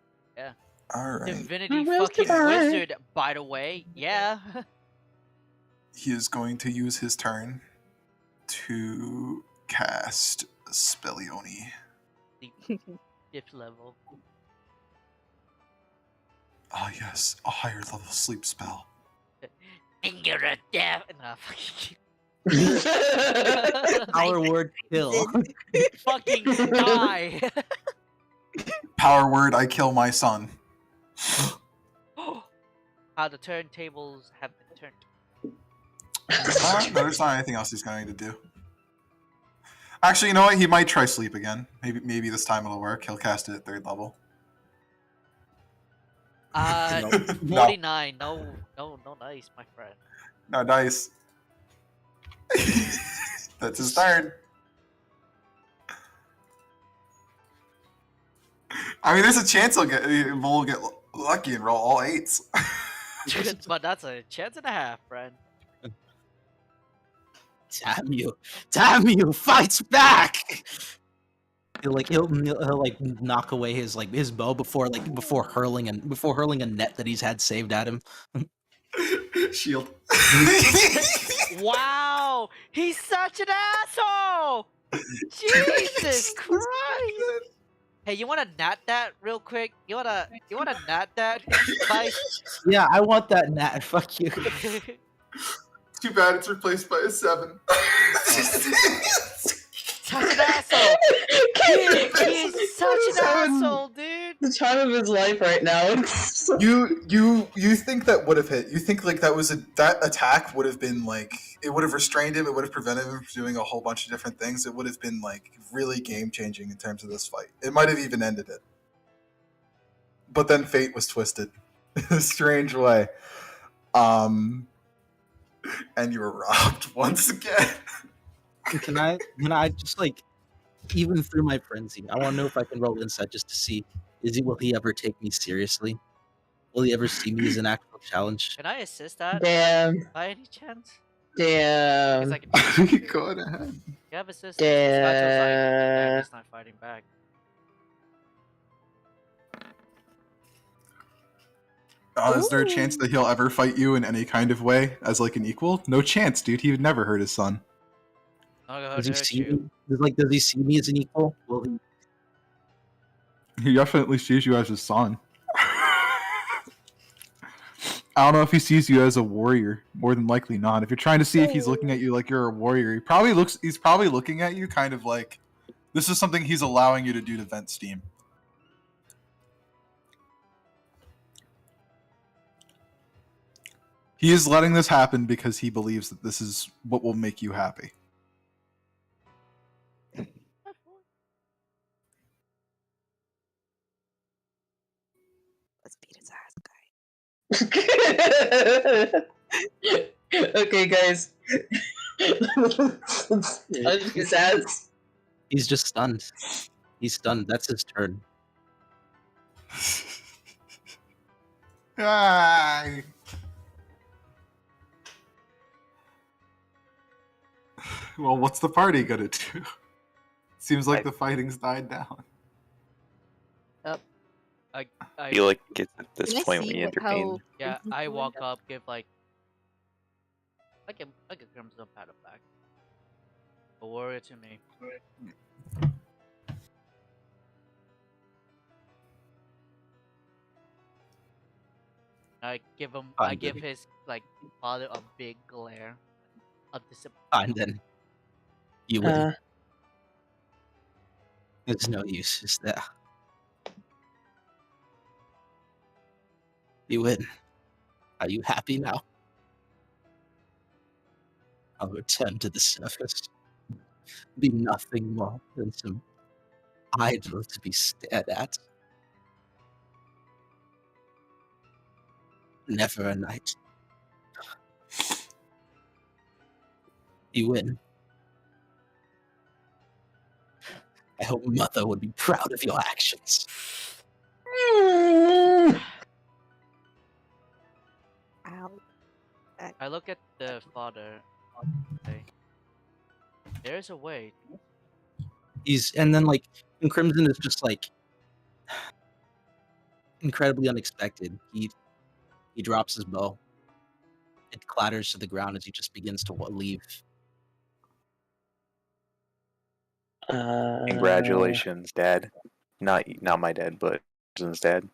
F: All right.
B: Divinity
D: will
B: fucking
D: survive.
B: wizard, by the way. Yeah.
F: He is going to use his turn to cast Spellioni.
B: Dip level.
F: Ah, yes, a higher level sleep spell.
B: Finger of death. Nah, fucking.
E: Power word kill.
B: Fucking die.
F: Power word: I kill my son.
B: How the turntables have been turned.
F: No, there's not anything else he's going to do. Actually, you know what? He might try sleep again. Maybe this time it'll work. He'll cast it at 3rd level.
B: 49. No, nice, my friend.
F: No dice. That's his turn. I mean, there's a chance Vol will get lucky and roll all 8s.
B: But that's a chance and a half, friend.
E: Damn you, fights back. He'll like knock away his bow before hurling a net that he's had saved at him.
F: Shield.
B: Wow, he's such an asshole! Jesus Christ! Hey, you wanna nat that real quick? You wanna nat that, Vice?
E: Yeah, I want that nat. Fuck you.
F: Too bad it's replaced by a 7.
B: Such an asshole! He's such an asshole, dude!
D: The time of his life right now.
F: You think that would have hit? You think like that attack would have been like it would have restrained him? It would have prevented him from doing a whole bunch of different things. It would have been like really game changing in terms of this fight. It might have even ended it. But then fate was twisted. in a strange way. And you were robbed once again.
E: Can I just like, even through my frenzy, I want to know if I can roll insight just to see, will he ever take me seriously? Will he ever see me as an actual challenge?
B: Can I assist that?
D: Damn.
B: By any chance?
D: Damn.
B: Because I can.
F: Go ahead.
B: You have assistance. This guy was like,
D: Damn.
B: I'm just not fighting back.
F: Is there a chance that he'll ever fight you in any kind of way as like an equal? No chance, dude. He would never hurt his son.
B: I'll go
E: Does he
B: hurt
E: see
B: you.
E: me? Does he see me as an equal? Will he?
F: He definitely sees you as his son. I don't know if he sees you as a warrior. More than likely not. If you're trying to see if he's looking at you like you're a warrior, he's probably looking at you kind of like this is something he's allowing you to do to vent steam. He is letting this happen because he believes that this is what will make you happy.
H: Let's beat his ass, guy.
D: Okay, guys. Touch his ass.
E: He's just stunned. He's stunned. That's his turn.
F: Hi. Well, what's the party gonna do? Seems like the fighting's died down.
G: I feel like it's at this
H: Can I
G: point
H: see
G: we
H: what- how-
G: intervene.
B: Yeah,
H: Mhm.
B: I walk up, give like a crimson pat on back. A warrior to me. I give him. I
E: Fine,
B: give
E: then.
B: his like father a big glare of disappointment.
E: Fine then. You win.
D: Uh,
E: There's no use, is there? You win. Are you happy now? I'll return to the surface. Be nothing more than some idol to be stared at. Never a knight. You win. I hope Mother would be proud of your actions.
H: Ow.
B: I look at the father. Say, there's a way.
E: And then like, and Crimson is just like incredibly unexpected. He drops his bow. It clatters to the ground as he just begins to leave.
G: Congratulations, Dad. Not my dad, but Crimson's dad.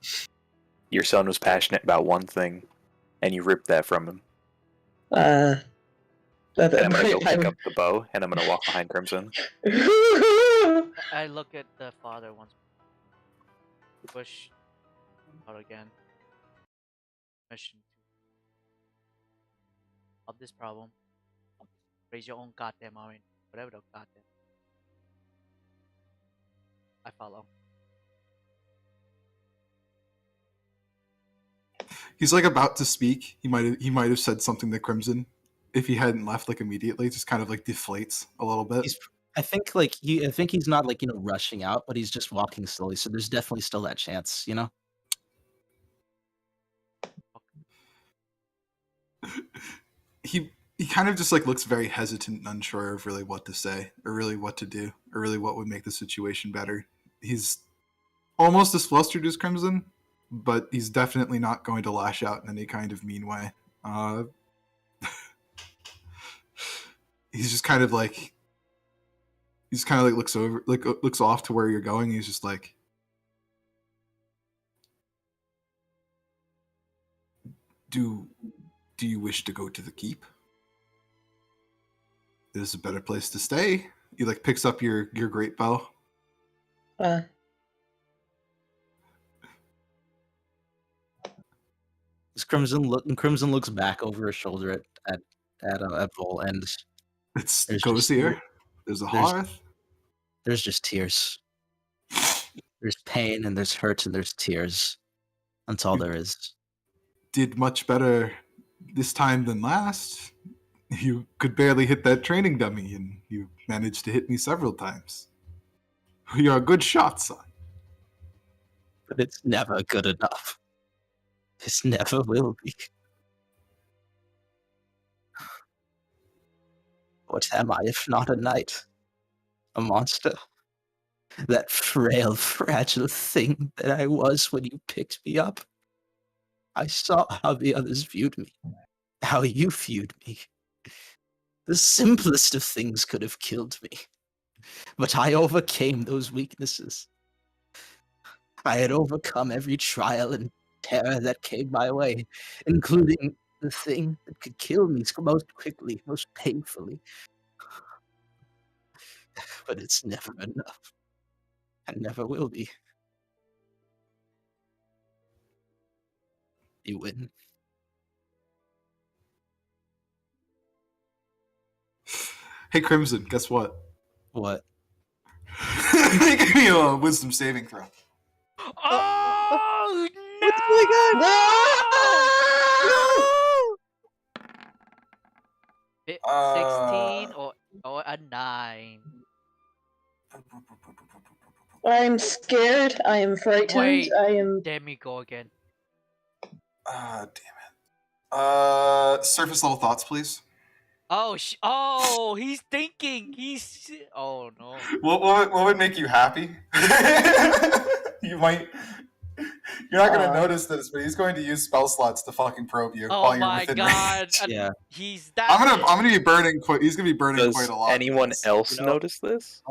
G: Your son was passionate about one thing, and you ripped that from him.
D: But
G: And I'm gonna go pick up the bow, and I'm gonna walk behind Crimson.
B: I look at the father once. Push out again. Mission to solve this problem. Raise your own goddamn army. Whatever the goddamn. I follow.
F: He's like about to speak. He might have said something to Crimson if he hadn't left like immediately. Just kind of like deflates a little bit.
E: I think he's not like, rushing out, but he's just walking slowly. So there's definitely still that chance,
F: He kind of just like looks very hesitant and unsure of really what to say or really what to do or really what would make the situation better. He's almost as flustered as Crimson, but he's definitely not going to lash out in any kind of mean way. He's just kind of like looks over, like looks off to where you're going. He's just like, do you wish to go to the keep? There's a better place to stay. He like picks up your great bow.
E: Crimson looks back over his shoulder at Vol, and
F: It's
E: There's
F: cozier.
E: just-
F: There's a
E: there's-
F: hearth.
E: there's just tears. There's pain and there's hurt and there's tears. That's all there is.
A: did much better this time than last. You could barely hit that training dummy, and you managed to hit me several times. You're a good shot, son.
E: But it's never good enough. This never will be. What am I if not a knight? A monster? That frail, fragile thing that I was when you picked me up. I saw how the others viewed me, how you viewed me. The simplest of things could have killed me, but I overcame those weaknesses. I had overcome every trial and terror that came my way, including the thing that could kill me most quickly, most painfully. But it's never enough, and never will be. You win.
A: Hey, Crimson, guess what?
E: What?
A: Give me a wisdom saving throw.
B: Oh no!
D: What's going on?
B: 16 or a 9.
D: I'm scared. I am frightened.
B: Wait.
D: I am.
B: Damn me, go again.
F: Damn it. Surface level thoughts, please.
B: Oh, he's thinking. Oh no.
F: What would make you happy? You might. You're not going to notice this, but he's going to use spell slots to fucking probe you
B: Oh
F: while you're
B: my
F: within
B: god.
F: range.
E: Yeah.
B: He's that.
F: I'm gonna be burning. He's gonna be burning
G: Does
F: quite a lot.
G: anyone
F: This.
G: else
E: You know-
G: notice this?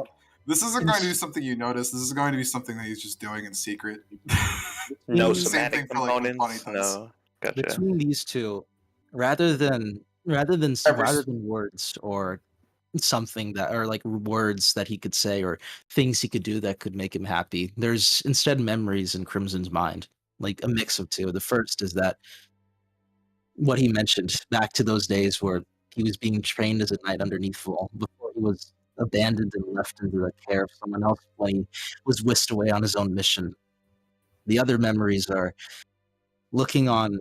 F: This isn't going to be something you notice. This is going to be something that he's just doing in secret.
G: No
F: Same
G: somatic
F: thing for, like, what Bonnie
G: components.
F: does.
G: No, gotcha.
E: Between these two, rather than words or something that or like words that he could say or things he could do that could make him happy, there's instead memories in Crimson's mind, like a mix of two. The first is that what he mentioned back to those days where he was being trained as a knight underneath Fall before he was abandoned and left into the care of someone else when he was whisked away on his own mission. The other memories are looking on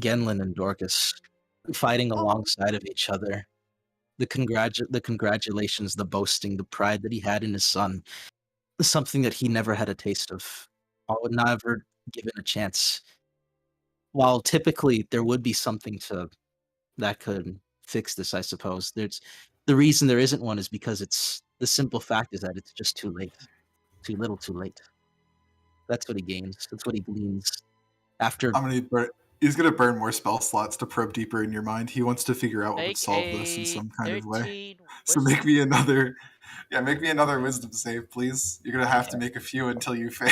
E: Genlin and Dorcas fighting alongside of each other. The congratulations, the boasting, the pride that he had in his son, something that he never had a taste of, or never given a chance. While typically there would be something to that could fix this, I suppose. There's the reason there isn't one is because it's the simple fact is that it's just too late, too little, too late. That's what he gains. That's what he gleans after.
F: He's gonna burn more spell slots to probe deeper in your mind. He wants to figure out what would
B: Make
F: solve this in
B: a
F: some kind of way.
B: 13
F: So make me another. Yeah, make me another wisdom save, please. You're gonna have to make a few until you fail.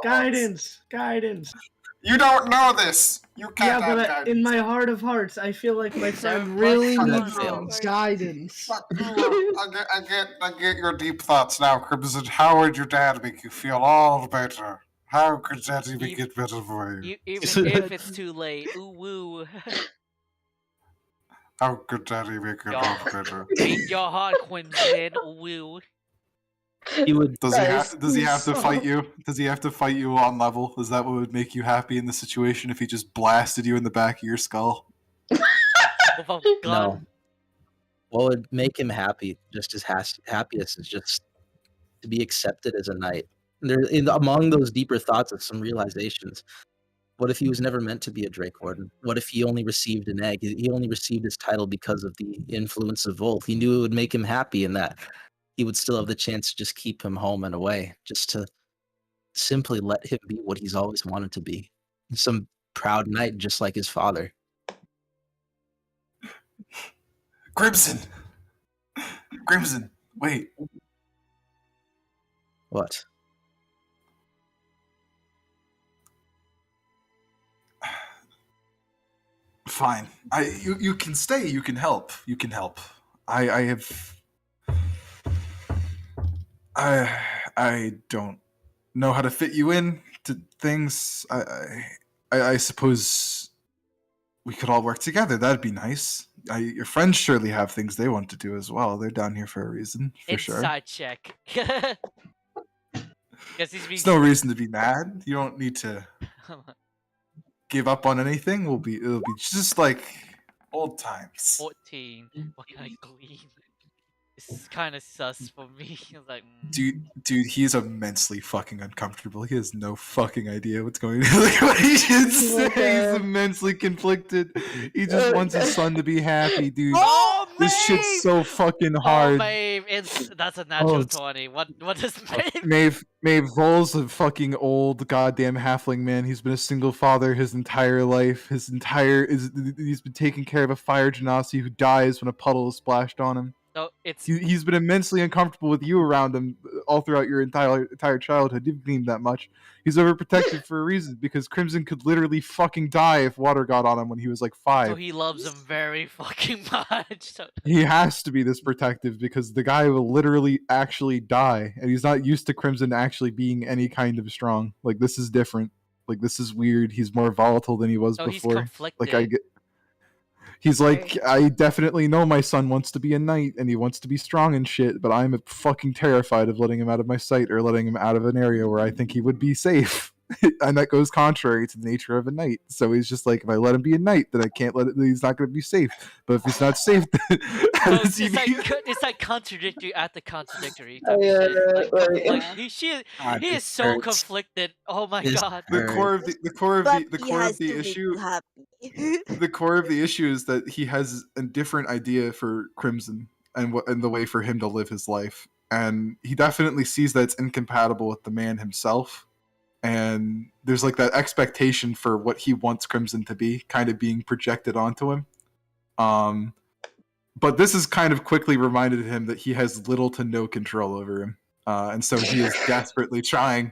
C: Guidance.
F: You don't know this. You can't
C: Yeah,
F: have
C: but
F: guidance.
C: in my heart of hearts, I feel like my
B: Seven
C: friend
B: plus
C: really
B: one.
C: needs
E: Failed.
C: some guidance.
F: Fuck you up. I get your deep thoughts now, Crimson. How would your dad make you feel all better? How could Daddy make it better for you?
B: Even if it's too late. Ooh woo.
F: How could Daddy make it all better?
B: Beat your heart, Quinlan. Ooh woo.
E: He would
F: Does he
D: Guys,
F: have? Does he have to
D: so-
F: fight you? Does he have to fight you on level? Is that what would make you happy in the situation if he just blasted you in the back of your skull?
B: With a gun.
E: no. What would make him happy, just as happiest, is just to be accepted as a knight. Among those deeper thoughts of some realizations. What if he was never meant to be a Drake Warden? What if he only received an egg? He only received his title because of the influence of Volth. He knew it would make him happy and that he would still have the chance to just keep him home and away, just to simply let him be what he's always wanted to be. Some proud knight just like his father.
F: Crimson, wait.
E: What?
F: Fine. You can stay. You can help. I don't know how to fit you in to things. I suppose we could all work together. That'd be nice. Your friends surely have things they want to do as well. They're down here for a reason, for sure.
B: Inside check. Guess he's being.
F: There's no reason to be mad. You don't need to. give up on anything. It'll be just like old times.
B: 14. What can I glean? This is kind of sus for me. I was like,
F: Dude, he's immensely fucking uncomfortable. He has no fucking idea what's going on. Like, what he should say. He's immensely conflicted. He just wants his son to be happy, dude.
B: Oh,
F: This shit's
B: Maeve!
F: so fucking
B: Oh,
F: hard.
B: Maeve, that's a natural
F: it's-
B: 20. What does Maeve?
F: Maeve Vol's a fucking old goddamn halfling man. He's been a single father his entire life. He's been taking care of a fire genasi who dies when a puddle is splashed on him.
B: So it's
F: He's been immensely uncomfortable with you around him all throughout your entire childhood. You've gleaned that much. He's overprotected for a reason because Crimson could literally fucking die if water got on him when he was like 5.
B: so he loves him very fucking much. So,
F: He has to be this protective because the guy will literally actually die, and he's not used to Crimson actually being any kind of strong. Like, this is different. Like, this is weird. He's more volatile than he was
B: so he's
F: before.
B: conflicted.
F: Like, I get. He's like, I definitely know my son wants to be a knight and he wants to be strong and shit, but I'm fucking terrified of letting him out of my sight or letting him out of an area where I think he would be safe. And that goes contrary to the nature of a knight. So he's just like, if I let him be a knight, then I can't let it. He's not going to be safe. But if he's not safe, then how
B: So
F: does he be?
B: it's like contradictory at the contradictory.
D: Oh,
B: Type
D: yeah,
B: of shit.
D: right.
B: Like he is so conflicted. Oh my god.
F: The core of the issue.
H: happy.
F: The core of the issue is that he has a different idea for Crimson and the way for him to live his life, and he definitely sees that it's incompatible with the man himself. And there's like that expectation for what he wants Crimson to be, kind of being projected onto him. But this has kind of quickly reminded him that he has little to no control over him, and so he is desperately trying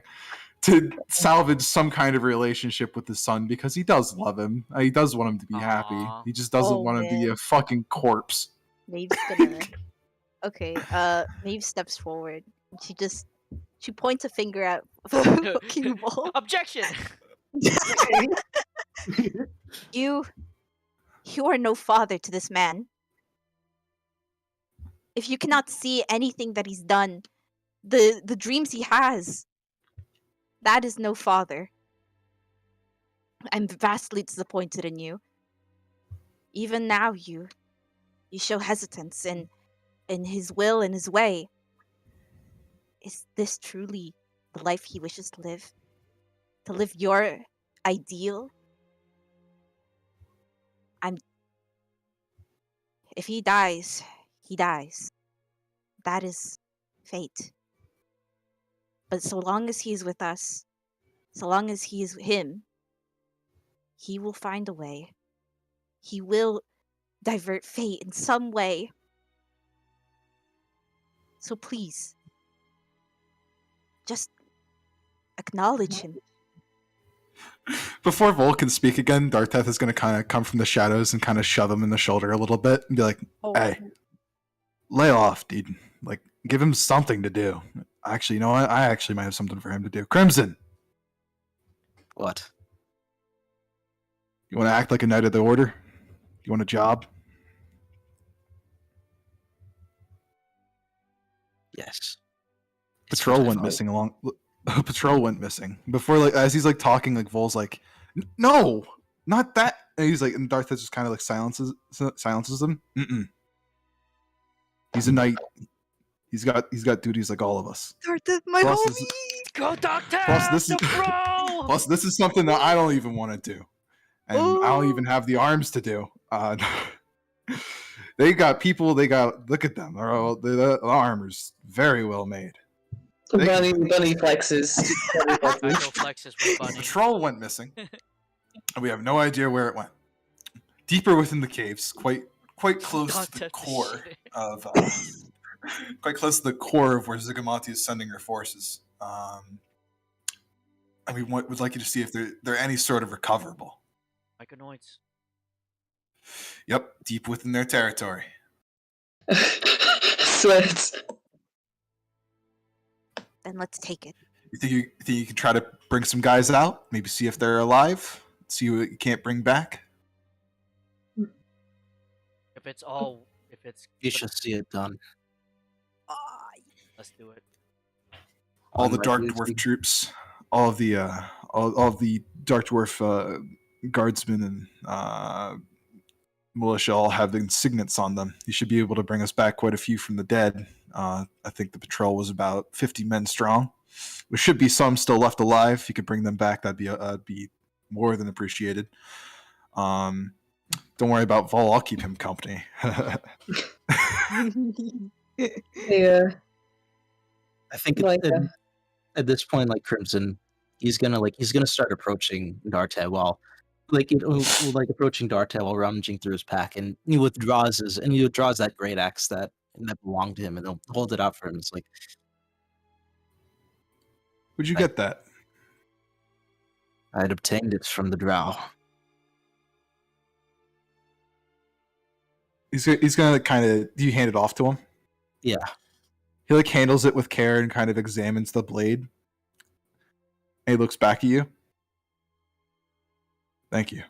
F: to salvage some kind of relationship with his son because he does love him. He does want him to be happy.
B: Aw.
F: He just doesn't
H: Oh,
F: want him to be
H: man.
F: a fucking corpse.
H: Maeve's gonna. Okay. Maeve steps forward. She points a finger at fucking Vol.
B: Objection.
H: You are no father to this man. If you cannot see anything that he's done, the dreams he has, that is no father. I'm vastly disappointed in you. Even now you show hesitance in his will and his way. Is this truly the life he wishes to live? To live your ideal? If he dies, he dies. That is fate. But so long as he is with us, so long as he is him, he will find a way. He will divert fate in some way. So please, just acknowledge him.
F: Before Vol can speak again, Darteth is going to kind of come from the shadows and kind of shove him in the shoulder a little bit and be like, hey, lay off, dude. Like, give him something to do. Actually, you know what? I actually might have something for him to do. Crimson,
E: What?
F: you want to act like a knight of the order? You want a job?
E: Yes.
F: Patrol went missing Patrol went missing before, like, as he's like talking, like Vol's like, no, not that. And he's like, and Darth just kind of like silences him. Mm-mm. He's a knight. He's got duties like all of us.
H: Darth, my
F: Plus,
H: homie!
F: this-
B: Go doctor.
F: Plus, this
B: the
F: is-
B: pro.
F: Plus, this is something that I don't even want to do, and I don't even have the arms to do. They got people. They got, look at them. The armor's very well made.
D: Bunny flexes.
B: I go flexes with Bunny.
F: Patrol went missing, and we have no idea where it went. Deeper within the caves, quite close to the
B: Content
F: core
B: shit.
F: of, quite close to the core of where Zigamati is sending her forces. And we would like you to see if they're any sort of recoverable.
B: Myconoids.
F: Yep, deep within their territory.
D: Sweats.
H: Then let's take it.
F: You think you can try to bring some guys out? Maybe see if they're alive. See what you can't bring back.
B: If it's
E: You should see it done.
B: let's do it.
F: All
E: On
F: the
E: my
F: Dark
E: duty.
F: Dwarf troops, all of the Dark Dwarf
A: guardsmen and militia all have insignets on them. You should be able to bring us back quite a few from the dead. I think the patrol was about 50 men strong. There should be some still left alive. If you could bring them back, that'd be more than appreciated. Don't worry about Vol. I'll keep him company.
D: Yeah.
E: I think
D: Like,
E: at this point, like Crimson, he's gonna start approaching Dartel while approaching Dartel while rummaging through his pack, and he withdraws that great axe that belonged to him, and he'll hold it out for him. It's like,
A: Where'd you get that?
E: I had obtained it from the drow.
A: He's gonna kind of. Do you hand it off to him?
E: Yeah.
A: He like handles it with care and kind of examines the blade. And he looks back at you. Thank you.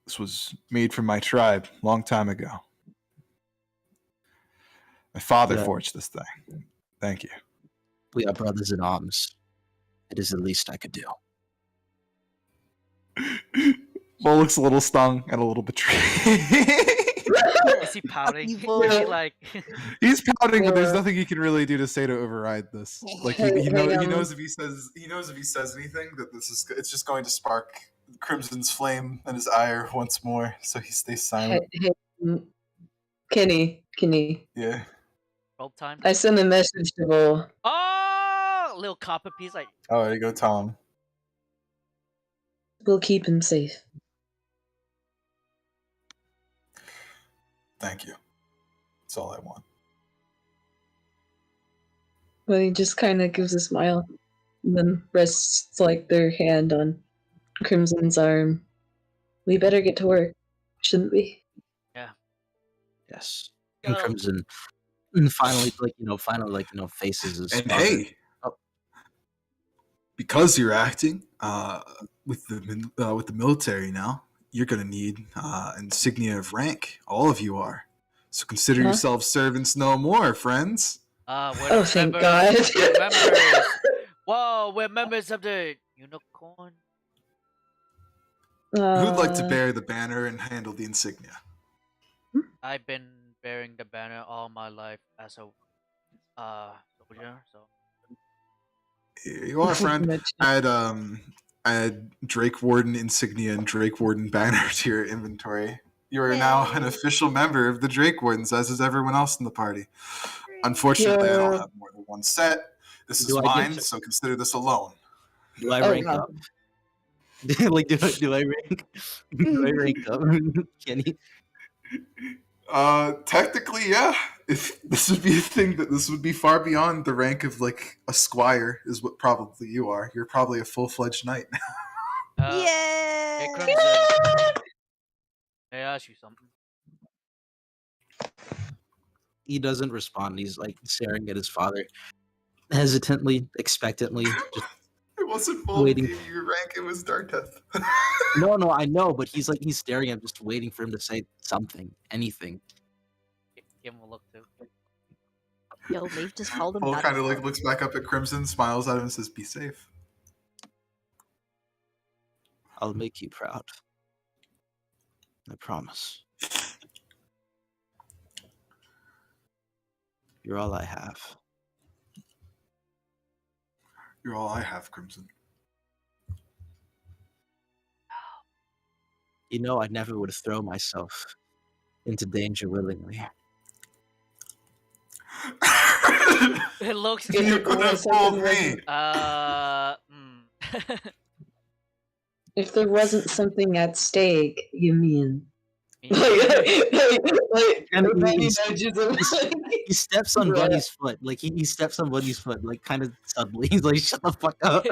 A: This was made from my tribe long time ago. My father forged this thing. Thank you.
E: We are brothers in arms. It is the least I could do.
A: Mo looks a little stung and a little betrayed.
B: Is he pouting?
H: Evil.
B: Is he like?
A: He's pouting, but there's nothing he can really do to say to override this. Like he knows if he says anything that it's just going to spark Crimson's flame and his ire once more. So he stays silent.
D: Kenny.
B: Roll time.
D: I sent a message to Vol.
B: Oh, little copper piece. Like,
A: Oh, there you go, tell him.
D: We'll keep him safe.
A: Thank you. That's all I want.
D: But he just kind of gives a smile, and then rests like their hand on Crimson's arm. We better get to work, shouldn't we?
E: Yes. And Crimson, and finally, faces his
A: And
E: father.
A: hey, because you're acting with the military now, you're gonna need insignia of rank. All of you are. So consider yourselves servants no more, friends.
B: we're
D: Thank God.
B: We're members. Whoa, we're members of the Unicorn.
A: Who'd like to bear the banner and handle the insignia?
B: I've been bearing the banner all my life as a soldier. So
A: Here you are, friend. I had Drake Warden insignia and Drake Warden banner to your inventory. You are now an official member of the Drake Wardens, as is everyone else in the party. Unfortunately, I don't have more than one set. This is mine, so consider this a loan.
E: Do I rank up? Like, do I rank? Do I rank up, Kenny?
A: Technically, yeah. If this would be a thing, this would be far beyond the rank of like a squire, is what probably you are. You're probably a full-fledged knight now.
B: Hey,
H: Yay!
B: Crimson. May I ask you something?
E: He doesn't respond. He's like staring at his father, hesitantly, expectantly, just
A: It wasn't Vol
E: waiting.
A: gave you your rank, it was Darteth.
E: No, I know, but he's staring at him, just waiting for him to say something, anything.
B: Give him a look too.
H: Yo, Maeve just called him
A: Vol
H: that.
A: kind of like looks back up at Crimson, smiles at him, and says, "Be safe."
E: I'll make you proud. I promise. You're all I have.
A: You're all I have, Crimson.
E: You know, I never would throw myself into danger willingly.
B: It looks.
A: You could have fooled me.
D: If there wasn't something at stake, you mean?
E: He steps on Bunny's foot. Like he steps on Bunny's foot, like kind of suddenly. He's like, "Shut the fuck up."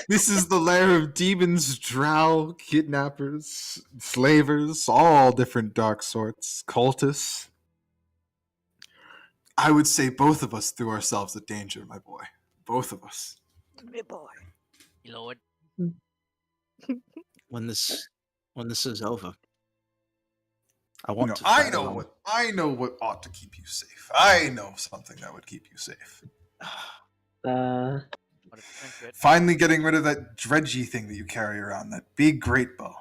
A: This is the lair of demons, drow, kidnappers, slavers, all different dark sorts, cultists. I would say both of us threw ourselves at danger, my boy. Both of us.
H: My boy.
B: Lord.
E: When this is over, I want to.
A: I know what ought to keep you safe. I know something that would keep you safe.
B: 100% good.
F: Finally getting rid of that dredgy thing that you carry around, that big great bow.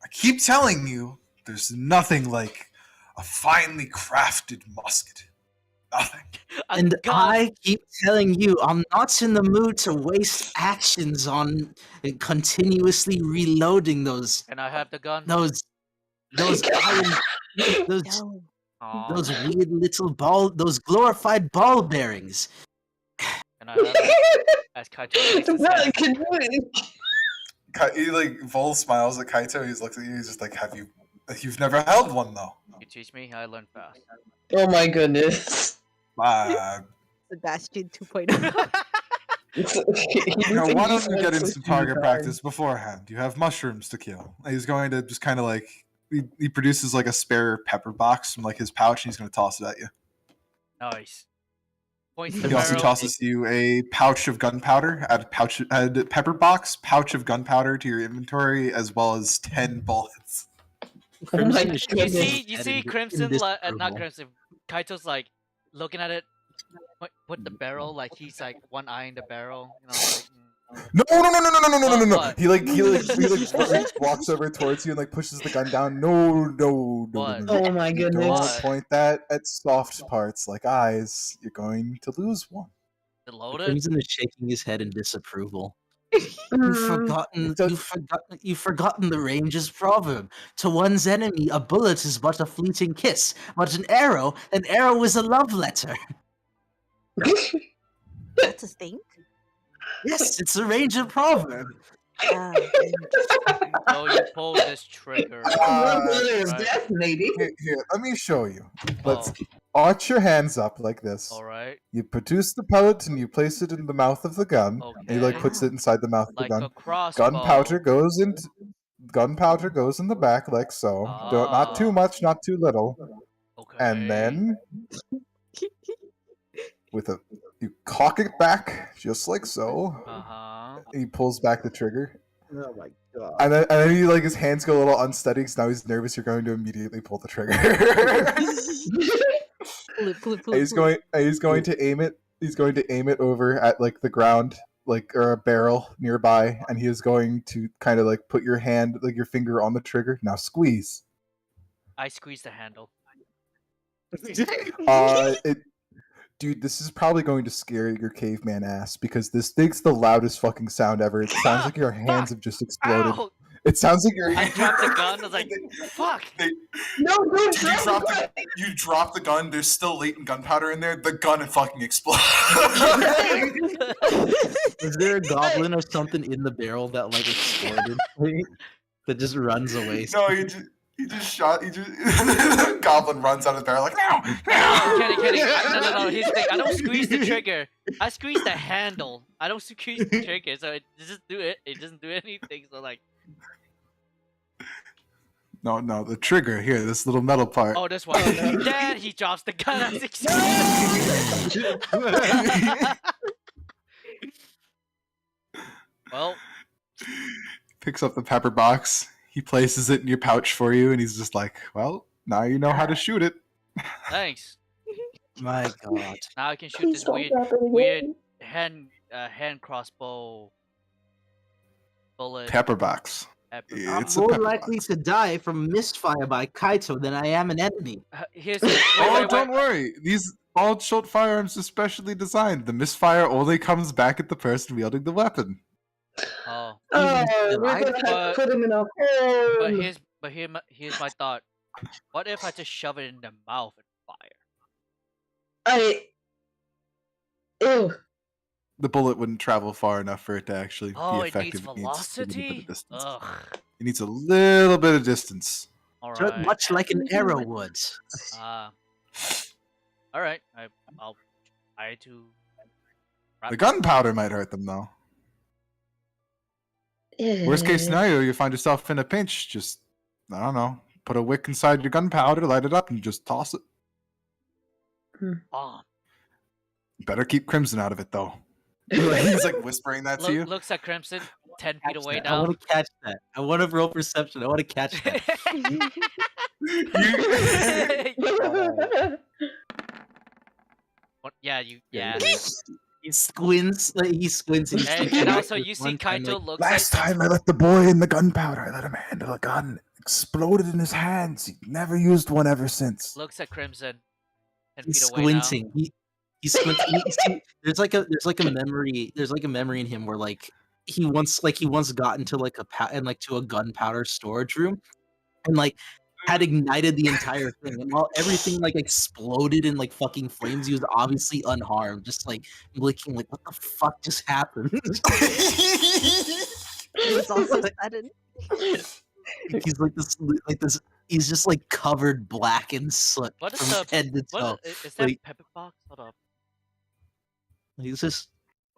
F: I keep telling you, there's nothing like a finely crafted musket. Nothing.
B: A
E: And
B: gun.
E: I keep telling you, I'm not in the mood to waste actions on continuously reloading
B: Can I have the gun?
E: those iron those
H: No.
B: Aw,
E: those weird little those glorified ball bearings.
B: can I have it? As Kaito shakes his
D: Well,
B: head.
D: can you-
F: He like Vol smiles at Kaito. He looks at you. He's just like, You've never held one though.
B: You teach me, I learn fast.
D: Oh my goodness.
H: Sebastian 2.0.
F: Now, why don't you get in some target practice beforehand? You have mushrooms to kill. He's going to just kind of like he produces like a spare pepper box from like his pouch, and he's going to toss it at you.
B: Nice. Points the
F: He also
B: barrel.
F: tosses you a pouch of gunpowder, add pepper box, pouch of gunpowder to your inventory, as well as 10 bullets.
D: Oh my
E: Crimson is
B: You
D: goodness.
B: see, you see, Crimson, not Crimson. Kaito's like looking at it, put the barrel, like he's like one eye in the barrel. You know, like,
F: No.
B: What?
F: He walks over towards you and like pushes the gun down. No.
B: What?
D: Oh my
F: Don't
D: goodness.
F: point that at soft parts like eyes. You're going to lose one.
B: the loaded.
E: Crimson is shaking his head in disapproval.
D: Mm.
E: You've forgotten the ranger's proverb. To one's enemy, a bullet is but a fleeting kiss, but an arrow is a love letter.
H: That's a thing?
E: Yes, it's a ranger proverb.
H: Ah,
B: So you pull this trigger.
D: Love letter is
B: right.
D: death, maybe.
F: Here, let me show you. Let's
B: Oh,
F: arch your hands up like this.
B: all right.
F: You produce the pellet and you place it in the mouth of the gun. And he like
B: Okay.
F: puts it inside the mouth of the
B: Like
F: gun.
B: a crossbow.
F: Gunpowder goes in the back like so. Not too
B: Ah.
F: much, not too little.
B: Okay.
F: And then you cock it back just like so.
B: Uh-huh.
F: He pulls back the trigger.
E: Oh my god.
F: And then he like his hands go a little unsteady because now he's nervous. You're going to immediately pull the trigger. He's going to aim it. He's going to aim it over at like the ground, like or a barrel nearby, and he is going to kind of like put your hand, like your finger on the trigger. Now squeeze.
B: I squeeze the handle.
F: Dude, this is probably going to scare your caveman ass because this thing's the loudest fucking sound ever. It sounds like your hands have just exploded.
B: Ow!
F: It sounds like your
B: I dropped the gun. I was like, fuck.
D: No, don't
F: You drop the gun. There's still latent gunpowder in there. The gun and fucking explodes.
E: Is there a goblin or something in the barrel that like exploded? That just runs away?
F: No, he just shot. Goblin runs out of the barrel like no.
B: Kenny. No. Here's the thing. I don't squeeze the trigger. I squeeze the handle. I don't squeeze the trigger, so it doesn't do anything. So like,
F: No, the trigger here. This little metal part.
B: oh, this one. Then he drops the gun. I was like, well,
F: Picks up the pepper box. He places it in your pouch for you, and he's just like, "Well, now you know how to shoot it."
B: thanks.
E: My god.
B: Now I can shoot this weird hand crossbow bullet.
F: Pepper box.
B: Pepper.
E: I'm
F: It's a
E: more
F: pepper
E: likely
F: box.
E: to die from misfire by Kaito than I am an enemy.
B: Here's
F: Don't worry. These all short firearms are specially designed. The misfire only comes back at the person wielding the weapon.
B: Oh,
D: Oh,
E: Even
D: we're
E: if
D: gonna have
B: But-
D: to put him in a
B: but
D: hole.
B: here's my thought. What if I just shove it in the mouth and fire?
D: Ew.
F: The bullet wouldn't travel far enough for it to actually
B: Oh,
F: be
B: it needs
F: effective. It needs a little bit
B: velocity.
F: of distance.
B: Ugh.
F: It needs a little bit of distance.
B: All
E: So
B: right.
E: much like an arrow would.
B: All right. I'll try to. wrap
F: The
B: it-
F: gunpowder might hurt them though. Worst case scenario, you find yourself in a pinch. Just, I don't know, put a wick inside your gunpowder, light it up, and just toss it.
B: Bomb.
F: Better keep Crimson out of it, though. He's like whispering that to you.
B: Looks at Crimson 10 feet away
E: I
B: now.
E: want to catch that. I want to roll perception. I want to catch that.
B: Yeah, you. Yeah.
E: He squints, like he squints, and he
B: And,
E: sees
B: and
E: back
B: also
E: this
B: you see
E: one time,
B: Kaito
E: like,
B: looks
A: Last
B: like
A: time I let the boy in the gunpowder, I let him handle a gun. Exploded in his hands. He never used one ever since.
B: looks at Crimson 10
E: he's
B: feet away now.
E: squinting. He squints. There's like a memory. There's like a memory in him where like he once got into like to a gunpowder storage room and like had ignited the entire thing, and while everything like exploded in like fucking flames, he was obviously unharmed, just like blinking, like what the fuck just happened?
H: It was also sudden.
E: He's like this. He's just like covered black in soot
B: What is
E: from
B: the
E: head to
B: what
E: toe.
B: is that
E: Like
B: pepper box? Hold up.
E: he's just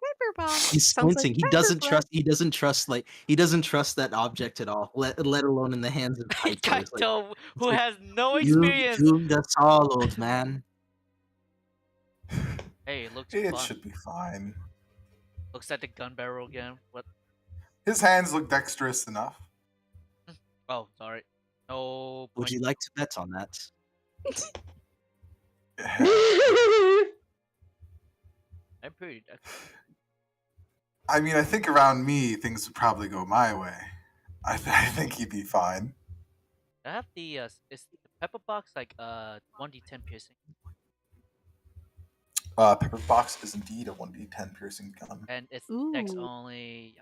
H: Pepper bomb.
E: he's
H: Sounds like
E: squinting. He
H: pepper
E: doesn't
H: breath.
E: trust. He doesn't trust. Like he doesn't trust that object at all. Let alone in the hands of Kaito. It's like,
B: Kaito, who
E: like,
B: has no
E: you
B: experience.
E: doomed us all, old man.
B: Hey, it looks
F: It
B: fun.
F: should be fine.
B: Looks at the gun barrel again. What?
F: His hands look dexterous enough.
B: Oh, sorry. No
E: Would
B: point.
E: you like to bet on that?
B: I'm pretty.
F: I mean, I think around me, things would probably go my way. I think he'd be fine.
B: I have the is the pepper box like 1d10 piercing,
F: Pepper box is indeed a 1d10 piercing gun.
B: and it's
H: Ooh.
B: dex only.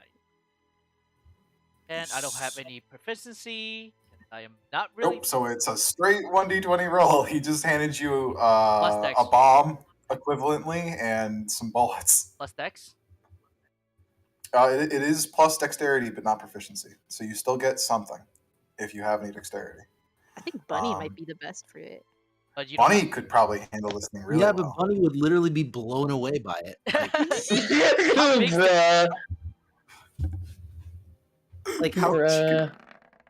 B: And I don't have any proficiency. I am not really.
F: Nope, so it's a straight 1d20 roll. He just handed you
B: dex.
F: a bomb equivalently and some bullets.
B: Plus dex.
F: It is plus dexterity, but not proficiency. So you still get something if you have any dexterity.
H: I think Bunny
F: Um,
H: might be the best for it.
B: But you don't
F: Bunny could probably handle this thing really
E: yeah,
F: well.
E: but Bunny would literally be blown away by it. Like,
B: How big's the-
D: Bruh.
E: like how
D: Bruh.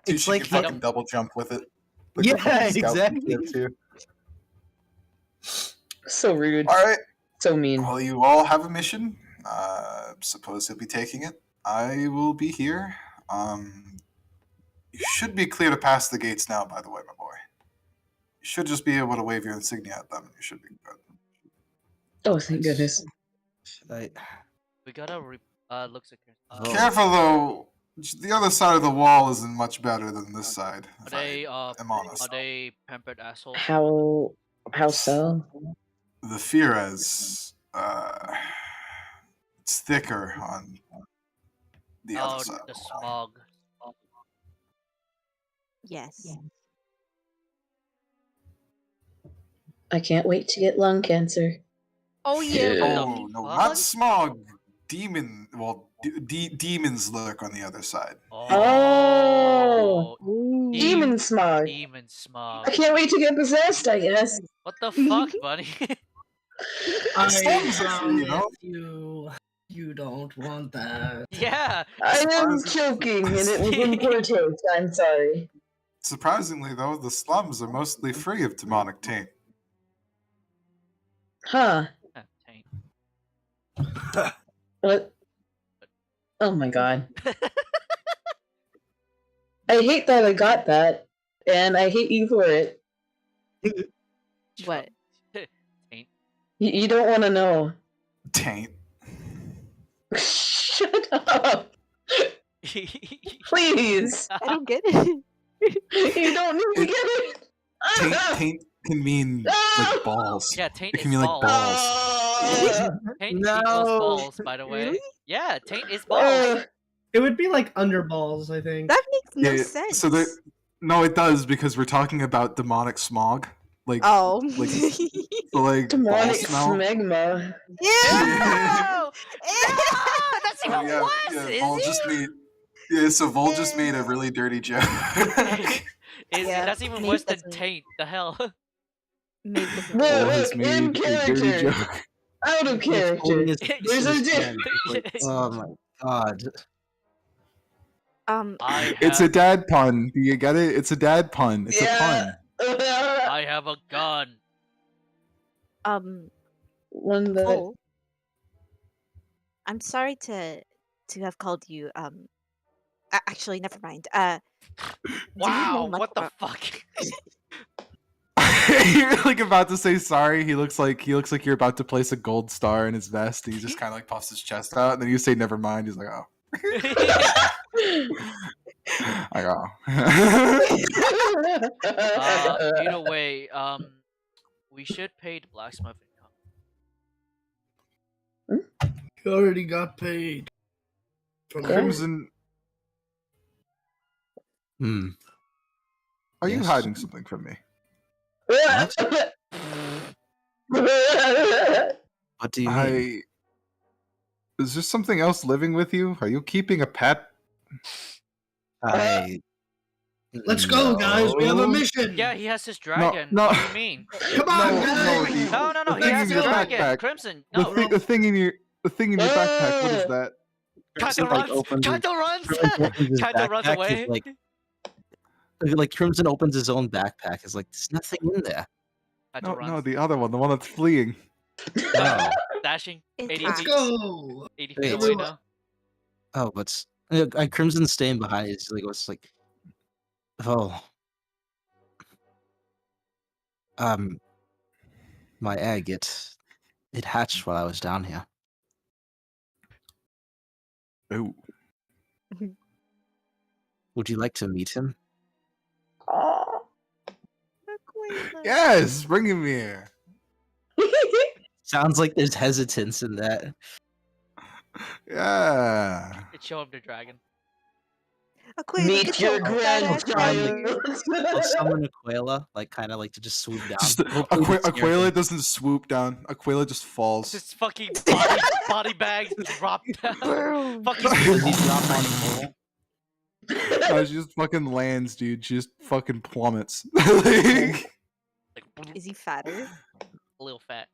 F: Dude,
E: it's
F: she
E: like
F: can fucking double jump with it. Like
E: Yeah,
F: the fucking scout
E: exactly.
F: can too.
D: So rude.
F: All right.
D: So mean.
F: Well, you all have a mission. Suppose you'll be taking it. I will be here. You should be clear to pass the gates now, by the way, my boy. You should just be able to wave your insignia at them, and you should be good.
D: Oh, thank goodness.
E: I,
B: we gotta looks at
E: Oh.
F: Careful, though. The other side of the wall isn't much better than this side.
B: Are
F: If
B: they
F: I am honest.
B: are they pampered assholes?
D: How so?
F: The Firas, it's thicker on the
B: Oh,
F: other side.
B: the smog.
H: Yes.
D: I can't wait to get lung cancer.
H: Oh yeah.
D: Yeah.
F: Oh,
B: the
F: no,
B: fuck?
F: not smog. Demon. Well, demons lurk on the other side.
D: Oh.
H: Ooh.
D: Demon smog.
B: Demon smog.
D: I can't wait to get possessed, I guess.
B: What the fuck, buddy?
F: Slums are free, you know?
C: You don't want that.
B: Yeah.
D: I am choking and it was in poor taste. I'm sorry.
F: Surprisingly, though, the slums are mostly free of demonic taint.
D: Huh.
B: Ah, taint.
D: What? Oh my god. I hate that I got that, and I hate you for it.
H: What?
B: Taint.
D: You don't want to know.
F: Taint.
D: Shut up! Please!
H: I don't get it.
D: You don't need to get it!
F: Taint can mean like balls.
B: Yeah, taint
F: It
B: is
F: can mean like
B: balls.
F: balls.
B: Taint
E: No.
B: equals balls, by the way.
H: Really?
B: Yeah, taint is balls.
C: It would be like underballs, I think.
H: That makes no
F: Yeah,
H: sense.
F: so no, it does because we're talking about demonic smog. Like,
H: Oh.
F: like, so like ball
D: Demonic
F: smell.
D: smegma.
H: Ew!
B: No! That's even
F: Oh,
B: worse,
F: yeah, Vol
B: is
F: just made. Yeah, so Vol just made a really dirty joke.
H: Yeah,
B: that's even
H: Maeve
B: worse than
H: doesn't-
B: taint. The hell?
H: Maeve doesn't
D: No,
H: get it.
F: Vol has
D: look,
F: made
D: in
F: a dirty
D: character.
F: joke.
D: Out of character.
E: holding his
D: There's a
E: his
D: diff-
E: hand, like, oh my god.
B: I
F: It's a
B: have,
F: dad pun. Do you get it? It's a dad pun. It's a
D: Yeah.
F: pun.
B: I have a gun.
D: One that.
H: Cole, I'm sorry to have called you actually never mind. Do you know
B: Wow,
H: much
B: what the
H: about-
B: fuck?
A: you're like about to say sorry. He looks like you're about to place a gold star in his vest. And he just kind of like puffs his chest out, and then you say never mind. He's like, oh. Like, oh.
B: Either way, we should pay the blacksmith income.
C: You already got paid. From
A: Crimson, are you
E: Yes.
A: hiding something from me?
E: What do you mean?
A: Is there something else living with you? Are you keeping a pet?
C: Let's go, guys. We have a mission.
B: Yeah, he has his dragon.
A: no.
B: What do you mean?
C: Come on,
A: No,
C: guys.
A: dude.
B: No,
A: The
B: he
A: thing
B: has
A: in
B: his
A: your
B: dragon.
A: backpack.
B: Crimson,
A: The
B: no.
A: thing in your backpack. What is that?
B: Kaito
E: Crimson,
B: runs.
E: opens his-
B: Kaito runs.
E: Crimson opens his
B: Kaito runs
E: backpack,
B: away.
E: he's like Crimson opens his own backpack. It's like there's nothing in there.
B: Kaito
A: No,
B: runs.
A: no, the other one, the one that's fleeing.
E: No.
B: Dashing.
H: It's
B: 80
C: Let's
B: feet.
C: go.
B: 80
E: Wait.
B: feet away now.
E: Oh, but Crimson's staying behind. He's like, what's like, oh, my egg. It hatched while I was down here.
A: Oh,
E: Would you like to meet him?
A: yes, bring him here.
E: Sounds like there's hesitance in that.
A: Yeah.
B: It show him the dragon.
D: Meet your grandchild.
E: I'll summon Aquila, like kind of like to just swoop down.
A: Just
E: Hopefully it's
A: Aquila
E: near him.
A: doesn't swoop down. Aquila just falls.
B: Just fucking body bags drop down. Fucking
E: Does he drop on the pole?
A: No, she just fucking lands, dude. She just fucking plummets. Like,
H: Is he fatter?
B: a little fat.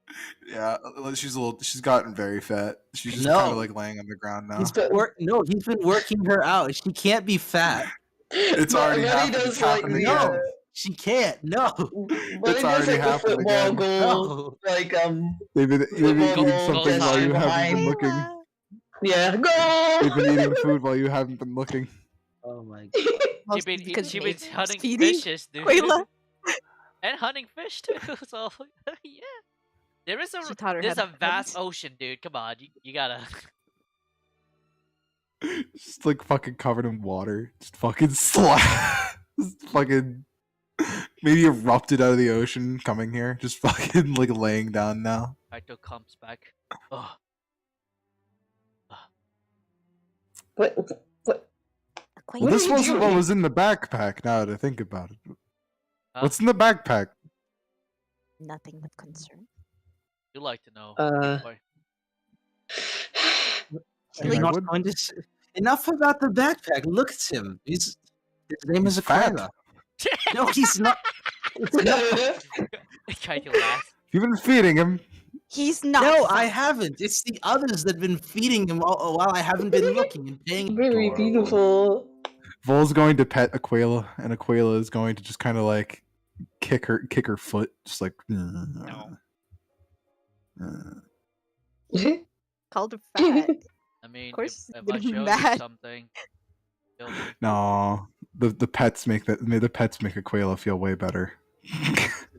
A: yeah, she's gotten very fat. She's just
E: No.
A: kind of like laying on the ground now.
E: He's been working her out. She can't be fat.
A: It's already happened. It's happened again.
E: No, she can't. No.
D: But
A: It's
D: he does
A: already
D: like the
A: happened
D: football
A: again.
D: goal,
E: No.
D: like
A: They've been
D: Football
A: eating
D: goal
A: something while you haven't
D: behind.
A: been looking.
D: yeah, goal.
A: They've been eating food while you haven't been looking.
E: Oh my.
H: Mostly because
B: She been
H: Nathan's
B: hunting
H: feeding
B: fishes, dude.
H: Aquila.
B: And hunting fish too. So yeah. There is
H: She taught her
B: there's
H: how
B: a
H: to
B: vast
H: hunt.
B: ocean, dude. Come on, you gotta.
A: Just like fucking covered in water. Just fucking slap. Just fucking maybe erupted out of the ocean coming here. Just fucking like laying down now.
B: Kaito comes back. Oh,
D: What?
A: Well,
H: Aquila.
A: this
D: are you
A: wasn't what
D: doing?
A: was in the backpack now that I think about it.
B: Huh?
A: What's in the backpack?
H: Nothing of concern.
B: you like to know. Boy.
A: I mean,
E: You're
A: I
E: not
A: would-
E: going to enough about the backpack. Look at him. His name
A: He's
E: is
A: fat.
E: Aquila. No, he's not.
B: Kaito laughs.
A: You've been feeding him.
H: He's not.
E: No,
H: fat.
E: I haven't. It's the others that've been feeding him while I haven't been looking and paying.
D: Very
A: Adorable.
D: beautiful.
A: Vol's going to pet Aquila, and Aquila is going to just kind of like kick her foot, just like.
B: No.
H: Called her fat.
B: I mean,
H: course
B: if
H: he's
B: I
H: gonna be
B: show you
H: mad.
B: something, you'll-
A: No, the pets make Aquila feel way better.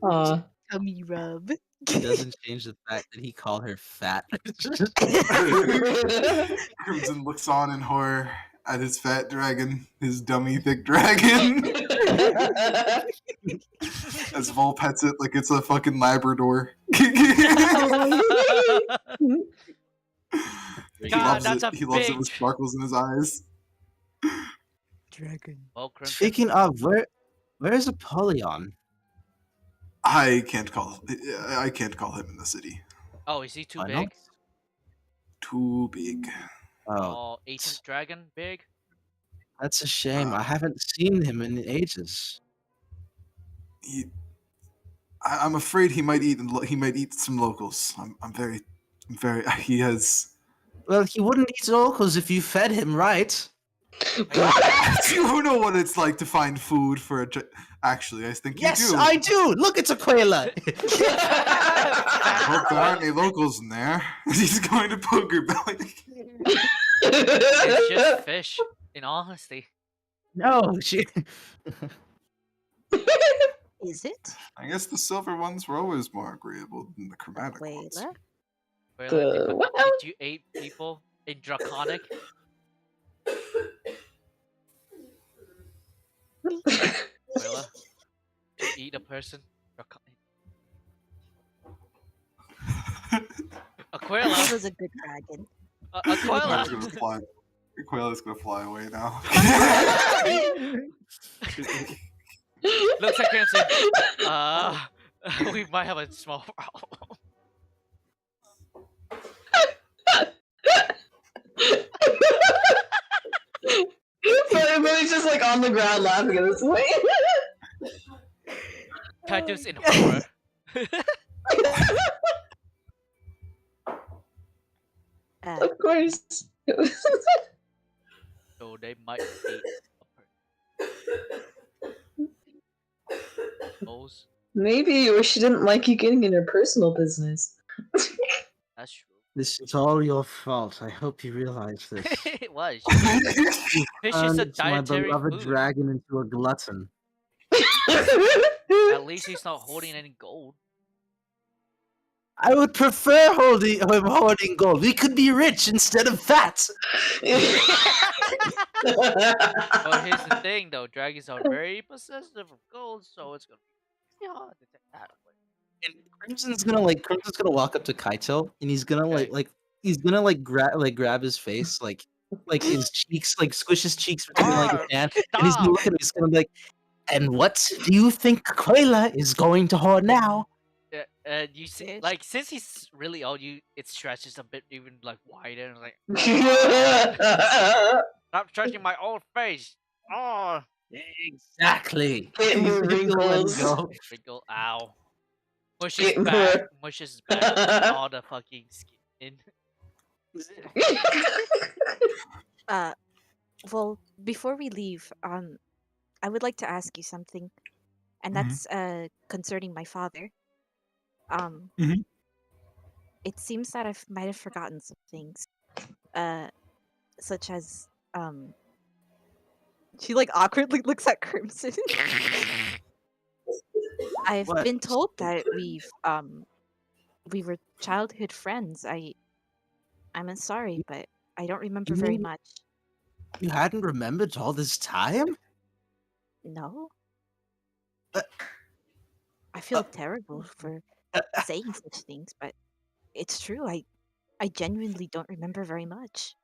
D: Aw.
H: Tummy rub.
E: It doesn't change the fact that he called her fat.
A: Crimson looks on in horror at his fat dragon, his dummy thick dragon, as Vol pets it like it's a fucking Labrador. he
B: God,
A: loves
B: that's
A: it.
B: a
A: He loves it
B: big
A: with sparkles in his eyes.
H: Dragon.
B: Well, Crimson,
E: Speaking of, where's Apollyon?
A: I can't call him in the city.
B: oh, is he too
E: Why
B: big?
E: not?
A: Too big.
E: Oh,
B: Oh, ancient dragon, big.
E: that's a shame. I haven't seen him in ages.
A: I'm afraid he might eat some locals. I'm very he has.
E: Well, he wouldn't eat locals if you fed him right.
A: You know what it's like to find food for a. Actually, I think
E: Yes,
A: you do.
E: I do. Look, it's Aquila.
A: I hope there aren't any locals in there. He's going to poke her belly.
B: It's just fish. In honesty,
E: No, she.
H: Is it?
F: I guess the silver ones were always more agreeable than the chromatic ones.
H: Aquila?
B: Aquila,
D: What?
B: did you eat people in Draconic? Aquila, did you eat a person? Aquila,
H: He was a good dragon.
B: Aquila.
F: Aquila's gonna fly. Aquila's gonna fly away now.
B: Looks like Crimson. We might have a small problem.
D: But he's just like on the ground laughing at this way.
B: Titus in horror.
D: Of course.
B: So they might eat a person. Those.
D: Maybe, or she didn't like you getting in her personal business.
B: That's true.
E: This is all your fault. I hope you realize this.
B: It was.
E: You
B: Fish is a
E: turned my
B: dietary
E: beloved
B: food.
E: dragon into a glutton.
B: At least he's not holding any gold.
E: I would prefer him hoarding gold. We could be rich instead of fat.
B: But here's the thing, though: dragons are very possessive of gold, so it's gonna be hard to take that away.
E: And Crimson's gonna walk up to Kaito and he's gonna grab his face, like his cheeks, like squish his cheeks between like his hand, and he's gonna look at him. He's gonna be like, "And what do you think Koila is going to hoard now?"
B: You see, like, since he's really old, it stretches a bit even like wider, and like, stop stretching my old face. Oh,
E: Exactly.
D: Get more
E: He's gonna let
D: wrinkles.
E: go.
B: wrinkle, ow. Mush
D: Get
B: is back. Mush is back. All the fucking skin.
H: Well, before we leave, I would like to ask you something, and that's concerning my father.
F: Mhm.
H: It seems that I might have forgotten some things, such as she like awkwardly looks at Crimson. I've
E: What?
H: been told that we were childhood friends. I'm sorry, but I don't remember
E: You
H: very
E: mean-
H: much.
E: You hadn't remembered all this time?
H: No.
E: Uh,
H: I feel terrible for saying such things, but it's true. I genuinely don't remember very much.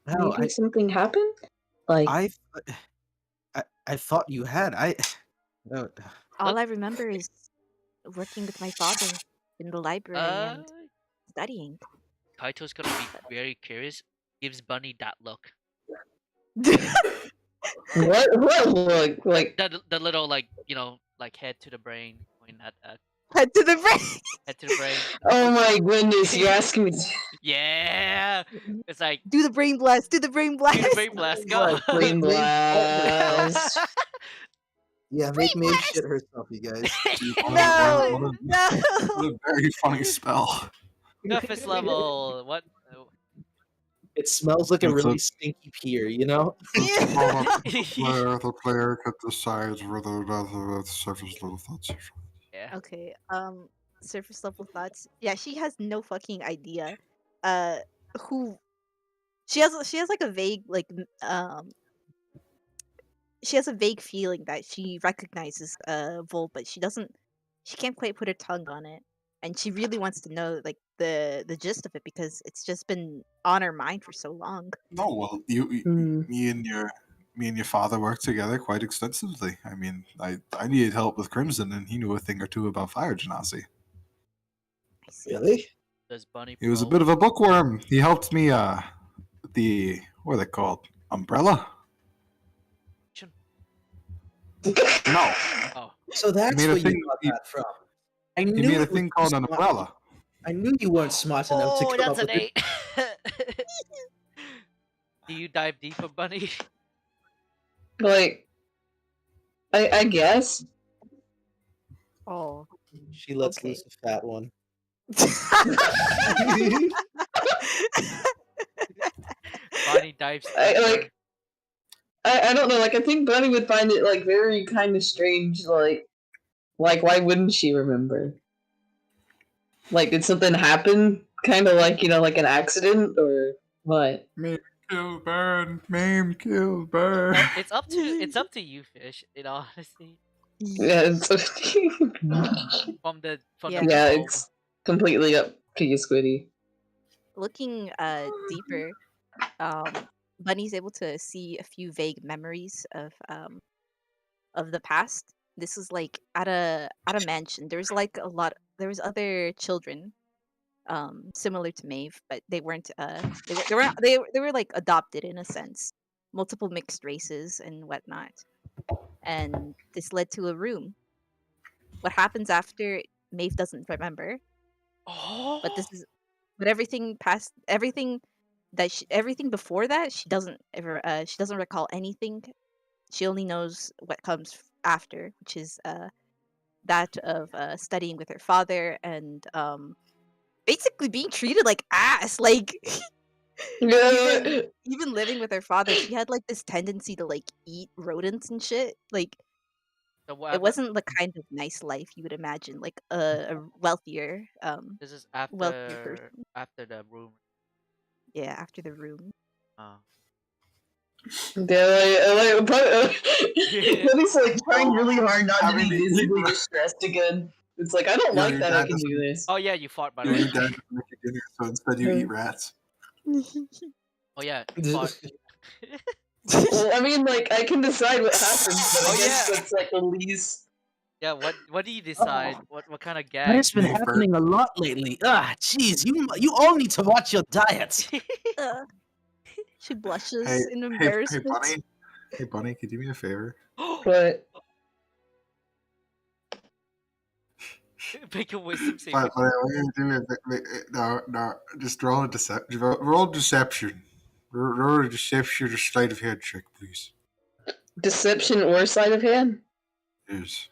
E: No,
D: Maybe something happened? Like,
E: I thought you had. Uh,
H: All I remember is working with my father in the library and
B: Uh,
H: studying.
B: Kaito's gonna be very curious. Gives Bunny that look.
D: what look? Like,
B: The little, like, like head to the brain, point at
H: Head to the brain.
B: head to the brain.
D: oh my goodness, you're asking me to
B: Yeah, it's like
H: Do the brain blast. Do the brain blast.
B: do the brain blast. Go.
D: brain blast.
E: yeah, make Maeve shit herself, you guys.
H: No, no.
F: What a very funny spell.
B: Surface level. What?
E: It smells like a
F: It's
E: really
F: a-
E: stinky peer, you know?
F: The player could decide whether the surface level thoughts.
B: Yeah.
H: Okay. Surface level thoughts. Yeah, she has no fucking idea. Who? She has like a vague she has a vague feeling that she recognizes Vol, but she can't quite put her tongue on it. And she really wants to know like the gist of it because it's just been on her mind for so long.
F: No, well, me and your father worked together quite extensively. I mean, I needed help with Crimson, and he knew a thing or two about fire genasi.
H: I see.
E: Really?
B: Does Bunny?
F: He was a
B: Pro-
F: bit of a bookworm. He helped me. The what are they called? Umbrella? No,
B: Oh,
E: So that's
F: made a
E: where you
F: thing-
E: got
F: he-
E: that from. I
F: he
E: knew
F: made
E: it
F: a
E: was
F: thing
E: too
F: called an
E: smart-
F: umbrella.
E: I knew you weren't smart enough to
B: oh,
E: come
B: that's
E: up
B: an
E: with it.
B: 8. Do you dive deeper, Bunny?
D: Like, I guess.
H: Oh.
E: She lets
H: Okay.
E: loose a fat one.
B: Bunny dives
D: I,
B: deeper.
D: like, I don't know, like, I think Bunny would find it, like, very kind of strange, like, Like, why wouldn't she remember? Like, did something happen? Kind of like, like an accident or what?
F: Maim, kill, burn. Maim, kill, burn.
B: Well, it's up to you, Fish. In all honesty,
D: Yeah, it's
B: from the
H: Yeah.
D: yeah,
B: globe.
D: it's completely up to you, Squiddy.
H: Looking deeper, Bunny's able to see a few vague memories of the past. This is like at a mansion. There's like there was other children similar to Maeve, but they weren't they were like adopted in a sense. Multiple mixed races and whatnot. And this led to a room. What happens after, Maeve doesn't remember,
B: Oh,
H: but everything before that, she doesn't recall anything. She only knows what comes after, which is that of studying with her father and basically being treated like ass. Like even living with her father, she had like this tendency to like eat rodents and shit. Like
B: so what
H: it
B: about
H: wasn't the kind of nice life you would imagine, like a wealthier
B: this is
H: wealthier person.
B: after the room.
H: Yeah, after the room.
D: Buddy's like trying really hard not to
F: Having
D: be
F: to eat
D: visibly
F: rat-
D: distressed again. It's like, I don't
F: Yo,
D: like
F: your
D: that I
F: dad
D: can do
F: doesn't-
D: this.
B: Oh yeah, you fought by the
F: Yo,
B: way.
F: your dad doesn't make you dinner, so instead you eat rats.
B: Oh yeah, you fought.
D: Well, I mean, like, I can decide what happens, but
B: Oh,
D: I guess
B: yeah.
D: that's like the least.
B: Yeah, what do you decide? What kind of
E: That
B: gag?
E: has been
F: Maeve
E: happening a lot lately. Jeez, you all need to watch your diet.
H: Uh, she blushes
F: Hey,
H: in
F: hey,
H: embarrassment.
F: Bunny. Hey, Bunny, could you do me a favor?
D: But
B: Make a wisdom saving.
F: But I want you to do it. No, just roll a deception. Roll deception. Roll a deception or sleight of hand check, please.
D: deception or sleight of hand?
F: Yes.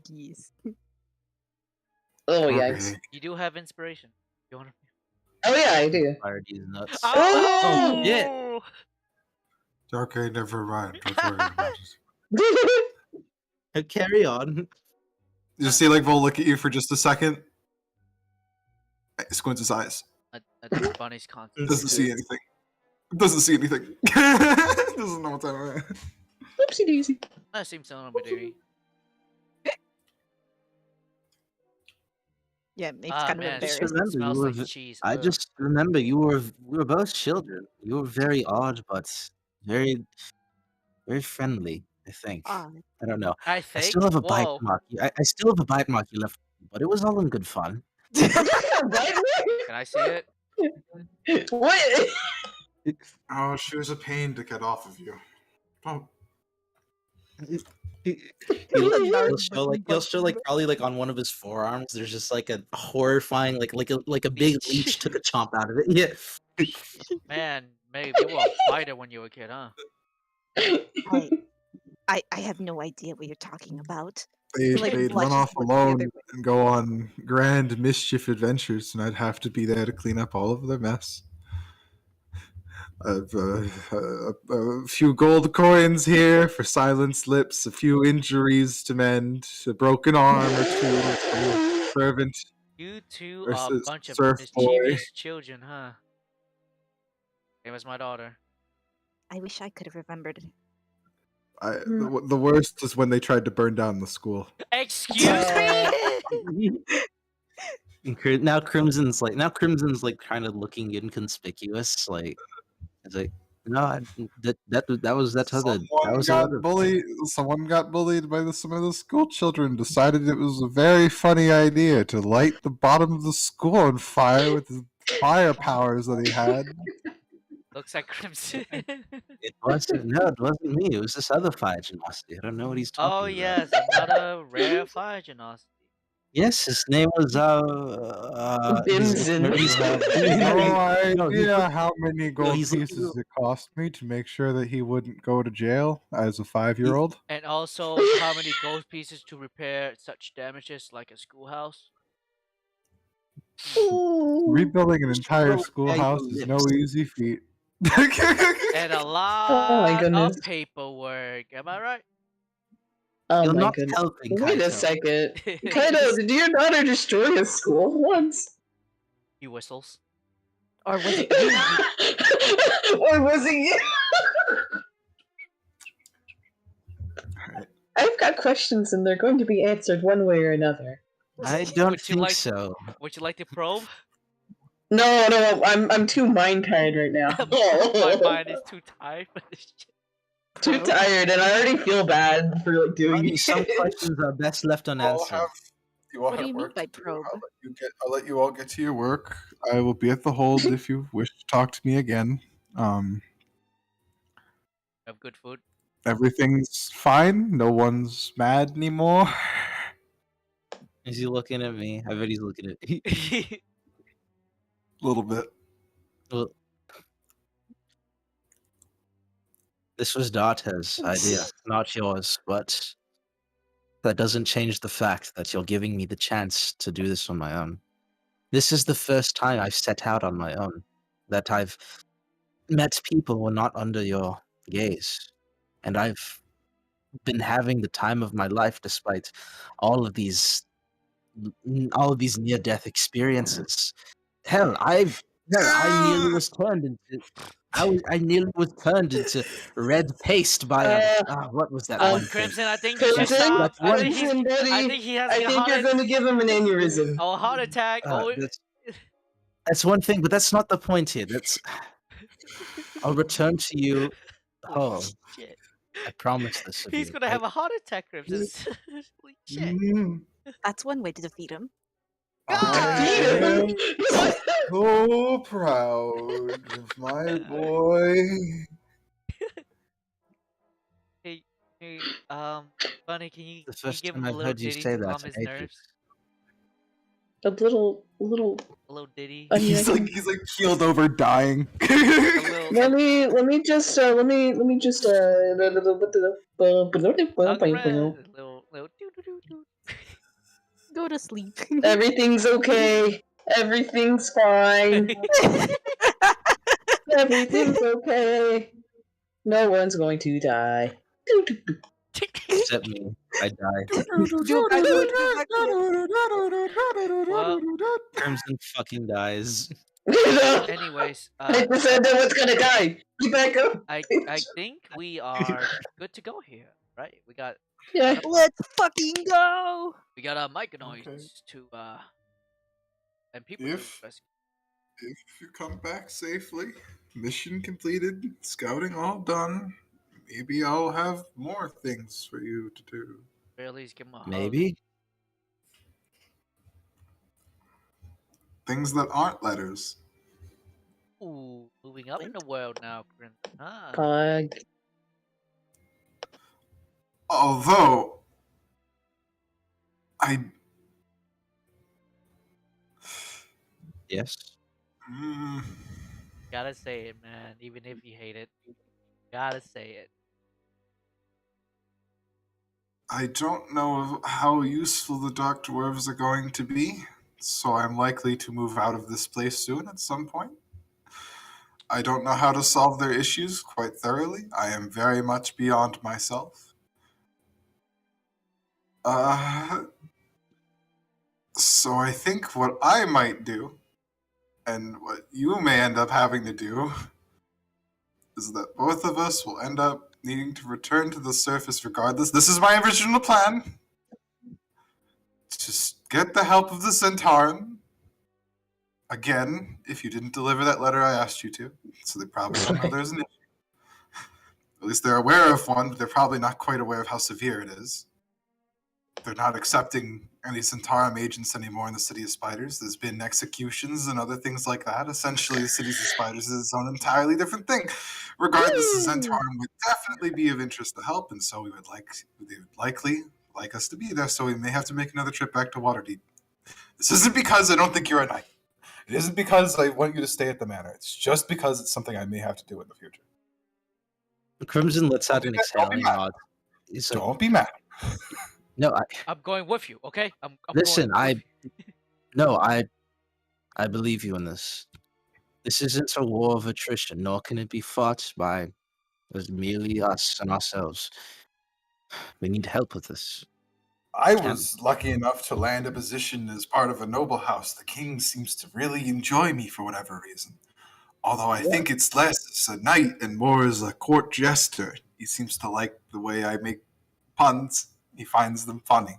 H: Yes.
D: Oh,
F: Okay.
D: yikes.
B: You do have inspiration. You want to?
D: Oh, yeah, I do.
E: Fire these nuts.
D: Oh,
E: shit.
F: Okay, never mind. Don't worry about it.
E: Carry on.
F: You see, like, Vol look at you for just a second. Squints his eyes.
B: I think Bunny's constant.
F: Doesn't see anything. Doesn't see anything. Doesn't know what's happening.
D: Oopsie daisy.
B: That seems so baby.
H: Yeah, Maeve's
B: Ah
H: kind of
B: man,
E: Just
H: embarrassed.
B: it
E: remember,
B: smells
E: you were
B: like cheese.
E: I
B: Ugh.
E: just remember we were both children. You were very odd, but very, very friendly. I think.
H: Ah,
E: I don't know.
B: I
E: I
B: think.
E: still have a bite
B: Whoa.
E: mark. I still have a bite mark you left, but it was all in good fun.
B: Can I see it?
D: What?
F: Oh, she was a pain to get off of you. Don't.
E: He'll show like probably like on one of his forearms. There's just like a horrifying like a big leech took a chomp out of it. Yeah.
B: Man, Maeve, you were a fighter when you were a kid, huh?
H: I have no idea what you're talking about.
F: They'd,
H: Like,
F: they'd run
H: blushes
F: off
H: look the other
F: alone
H: way.
F: and go on grand mischief adventures, and I'd have to be there to clean up all of their mess. A few gold coins here for silenced lips, a few injuries to mend, a broken arm or two, a servant.
B: You two
F: Or
B: are a bunch of
F: surf boy.
B: mischievous children, huh? Same as my daughter.
H: I wish I could have remembered.
F: The worst is when they tried to burn down the school.
B: Excuse me?
E: And now Crimson's like kind of looking inconspicuous. Like it's like no, that's how
F: Someone got bullied by some of the school children. Decided it was a very funny idea to light the bottom of the school on fire with the fire powers that he had.
B: Looks like Crimson.
E: it wasn't me. It was this other fire genocide. I don't know what he's talking
B: Oh
E: about.
B: yes, another rare fire genocide.
E: Yes, his name was
D: Bimson.
F: No
E: he's
F: idea how many gold
E: he's
F: pieces
E: looking-
F: it cost me to make sure that he wouldn't go to jail as a 5-year-old.
B: And also, how many gold pieces to repair such damages like a schoolhouse?
F: Rebuilding an entire
E: Roll
F: schoolhouse
E: your
F: is no
E: lips.
F: easy feat.
B: And a lot
D: goodness.
B: of paperwork. Am I right?
D: Oh
E: You're
D: my
E: not
D: goodness.
E: helping,
D: Wait a
E: Kaito.
D: second. Kaito, did your daughter destroy a school once?
B: He whistles.
H: Or was it you?
D: Or was it you? I've got questions and they're going to be answered one way or another.
E: I don't
B: Would you
E: think
B: like-
E: so.
B: Would you like to probe?
D: No, I'm too mind tired right now.
B: My mind is too tired for this shit.
D: Too tired, and I already feel bad for like doing
E: Honey, some
D: it.
E: questions are best left
F: You all
E: unanswered.
F: have, you all
H: What do
F: have
H: you mean
F: work
H: by
F: to do.
H: probe?
F: I'll let you all get to your work. I will be at the hold if you wish to talk to me again.
B: Have good food.
F: Everything's fine. No one's mad anymore.
E: Is he looking at me? I bet he's looking at me.
F: A little bit.
E: Well, this was Darte's idea, not yours, but that doesn't change the fact that you're giving me the chance to do this on my own. This is the first time I've set out on my own, that I've met people who are not under your gaze, and I've been having the time of my life despite all of these near-death experiences. Hell, I nearly was turned into. I nearly was turned into red paste by what was that one thing?
B: Crimson, I think you should
D: Crimson,
B: stop. I
E: one-
B: think he's.
D: Crimson, buddy,
B: I think he has
D: I
B: a
D: think you're
B: heart.
D: going to give him an aneurysm.
B: Oh, a heart attack.
E: That's one thing, but that's not the point here. That's I'll return to you whole.
B: Shit.
E: I promise this. of
B: He's
E: you.
B: gonna have a heart attack, Crimson. Holy shit.
H: That's one way to defeat him.
F: I am so proud of my boy.
B: Hey, Bunny, can you
E: The first
B: give
E: time
B: him a
E: I've
B: little
E: heard you
B: ditty
E: say
B: to
E: that,
B: calm his
E: I hate you.
B: nerves?
D: A little.
B: A little ditty.
D: I mean,
F: He's like keeled over, dying.
B: A little.
D: let me just
B: Not the red. Little doo-doo-doo-doo.
H: Go to sleep.
D: Everything's okay. Everything's fine. Everything's okay. No one's going to die.
E: Except me. I die.
H: Go back to it, go back to it.
B: Well,
E: Crimson fucking dies.
B: anyways,
D: I said no one's gonna die. Get back up.
B: I think we are good to go here, right? We got
D: Yeah.
H: Let's fucking go!
B: we got Myconoids to and people to
F: If-
B: rescue.
F: If you come back safely, mission completed, scouting all done, maybe I'll have more things for you to do.
B: Or at least give him a hug.
E: Maybe.
F: Things that aren't letters.
B: Ooh, moving up in the world now, Crimson. Ah.
D: Pug.
F: Although, I.
E: Yes.
F: Mm,
B: Gotta say it, man. Even if you hate it, gotta say it.
F: I don't know how useful the Dark Dwarves are going to be, so I'm likely to move out of this place soon at some point. I don't know how to solve their issues quite thoroughly. I am very much beyond myself. So I think what I might do, and what you may end up having to do, is that both of us will end up needing to return to the surface regardless. This is my original plan. Just get the help of the Centauran. Again, if you didn't deliver that letter I asked you to, so they probably don't know there's an issue. At least they're aware of one, but they're probably not quite aware of how severe it is. They're not accepting any Centauran agents anymore in the City of Spiders. There's been executions and other things like that. Essentially, the City of Spiders is its own entirely different thing. Regardless, the Centauran would definitely be of interest to help, and so they would likely like us to be there, so we may have to make another trip back to Waterdeep. This isn't because I don't think you're a knight. It isn't because I want you to stay at the manor. It's just because it's something I may have to do in the future.
E: Crimson lets out an
F: Don't be
E: exhaling
F: mad.
E: nod. He's like,
F: Don't be mad.
E: no,
B: I'm going with you, okay? I'm
E: Listen,
B: going
E: I believe you in this. This isn't a war of attrition, nor can it be fought by as merely us and ourselves. We need help with this.
F: I was lucky enough to land a position as part of a noble house. The king seems to really enjoy me for whatever reason. Although I think it's less as a knight and more as a court jester. He seems to like the way I make puns. He finds them funny.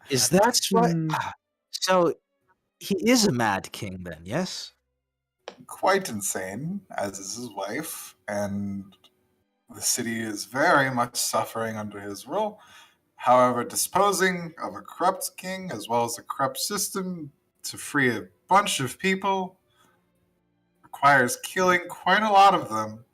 E: Is
B: Mad
E: that
B: King.
E: right?
D: Hmm.
E: So he is a mad king then, yes?
F: Quite insane, as is his wife, and the city is very much suffering under his rule. However, disposing of a corrupt king as well as a corrupt system to free a bunch of people requires killing quite a lot of them.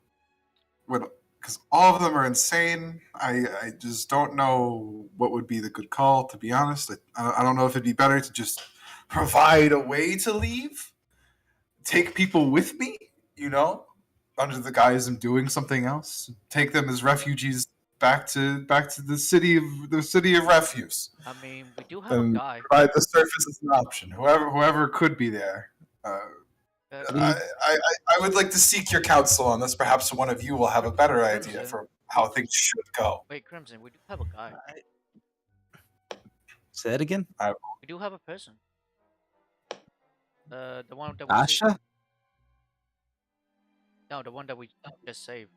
F: Because all of them are insane. I just don't know what would be the good call, to be honest. I don't know if it'd be better to just provide a way to leave, take people with me, under the guise of doing something else, take them as refugees back to the city of refuse.
B: I mean, we do have a
F: Then
B: guy.
F: provide the surface as an option. Whoever could be there. I, I, I would like to seek your counsel on this. Perhaps one of you will have a better idea
B: Crimson.
F: for how things should go.
B: Wait, Crimson, we do have a guy.
E: Say it again.
B: We do have a person. The one that we saved.
E: Asha?
B: No, the one that we just saved.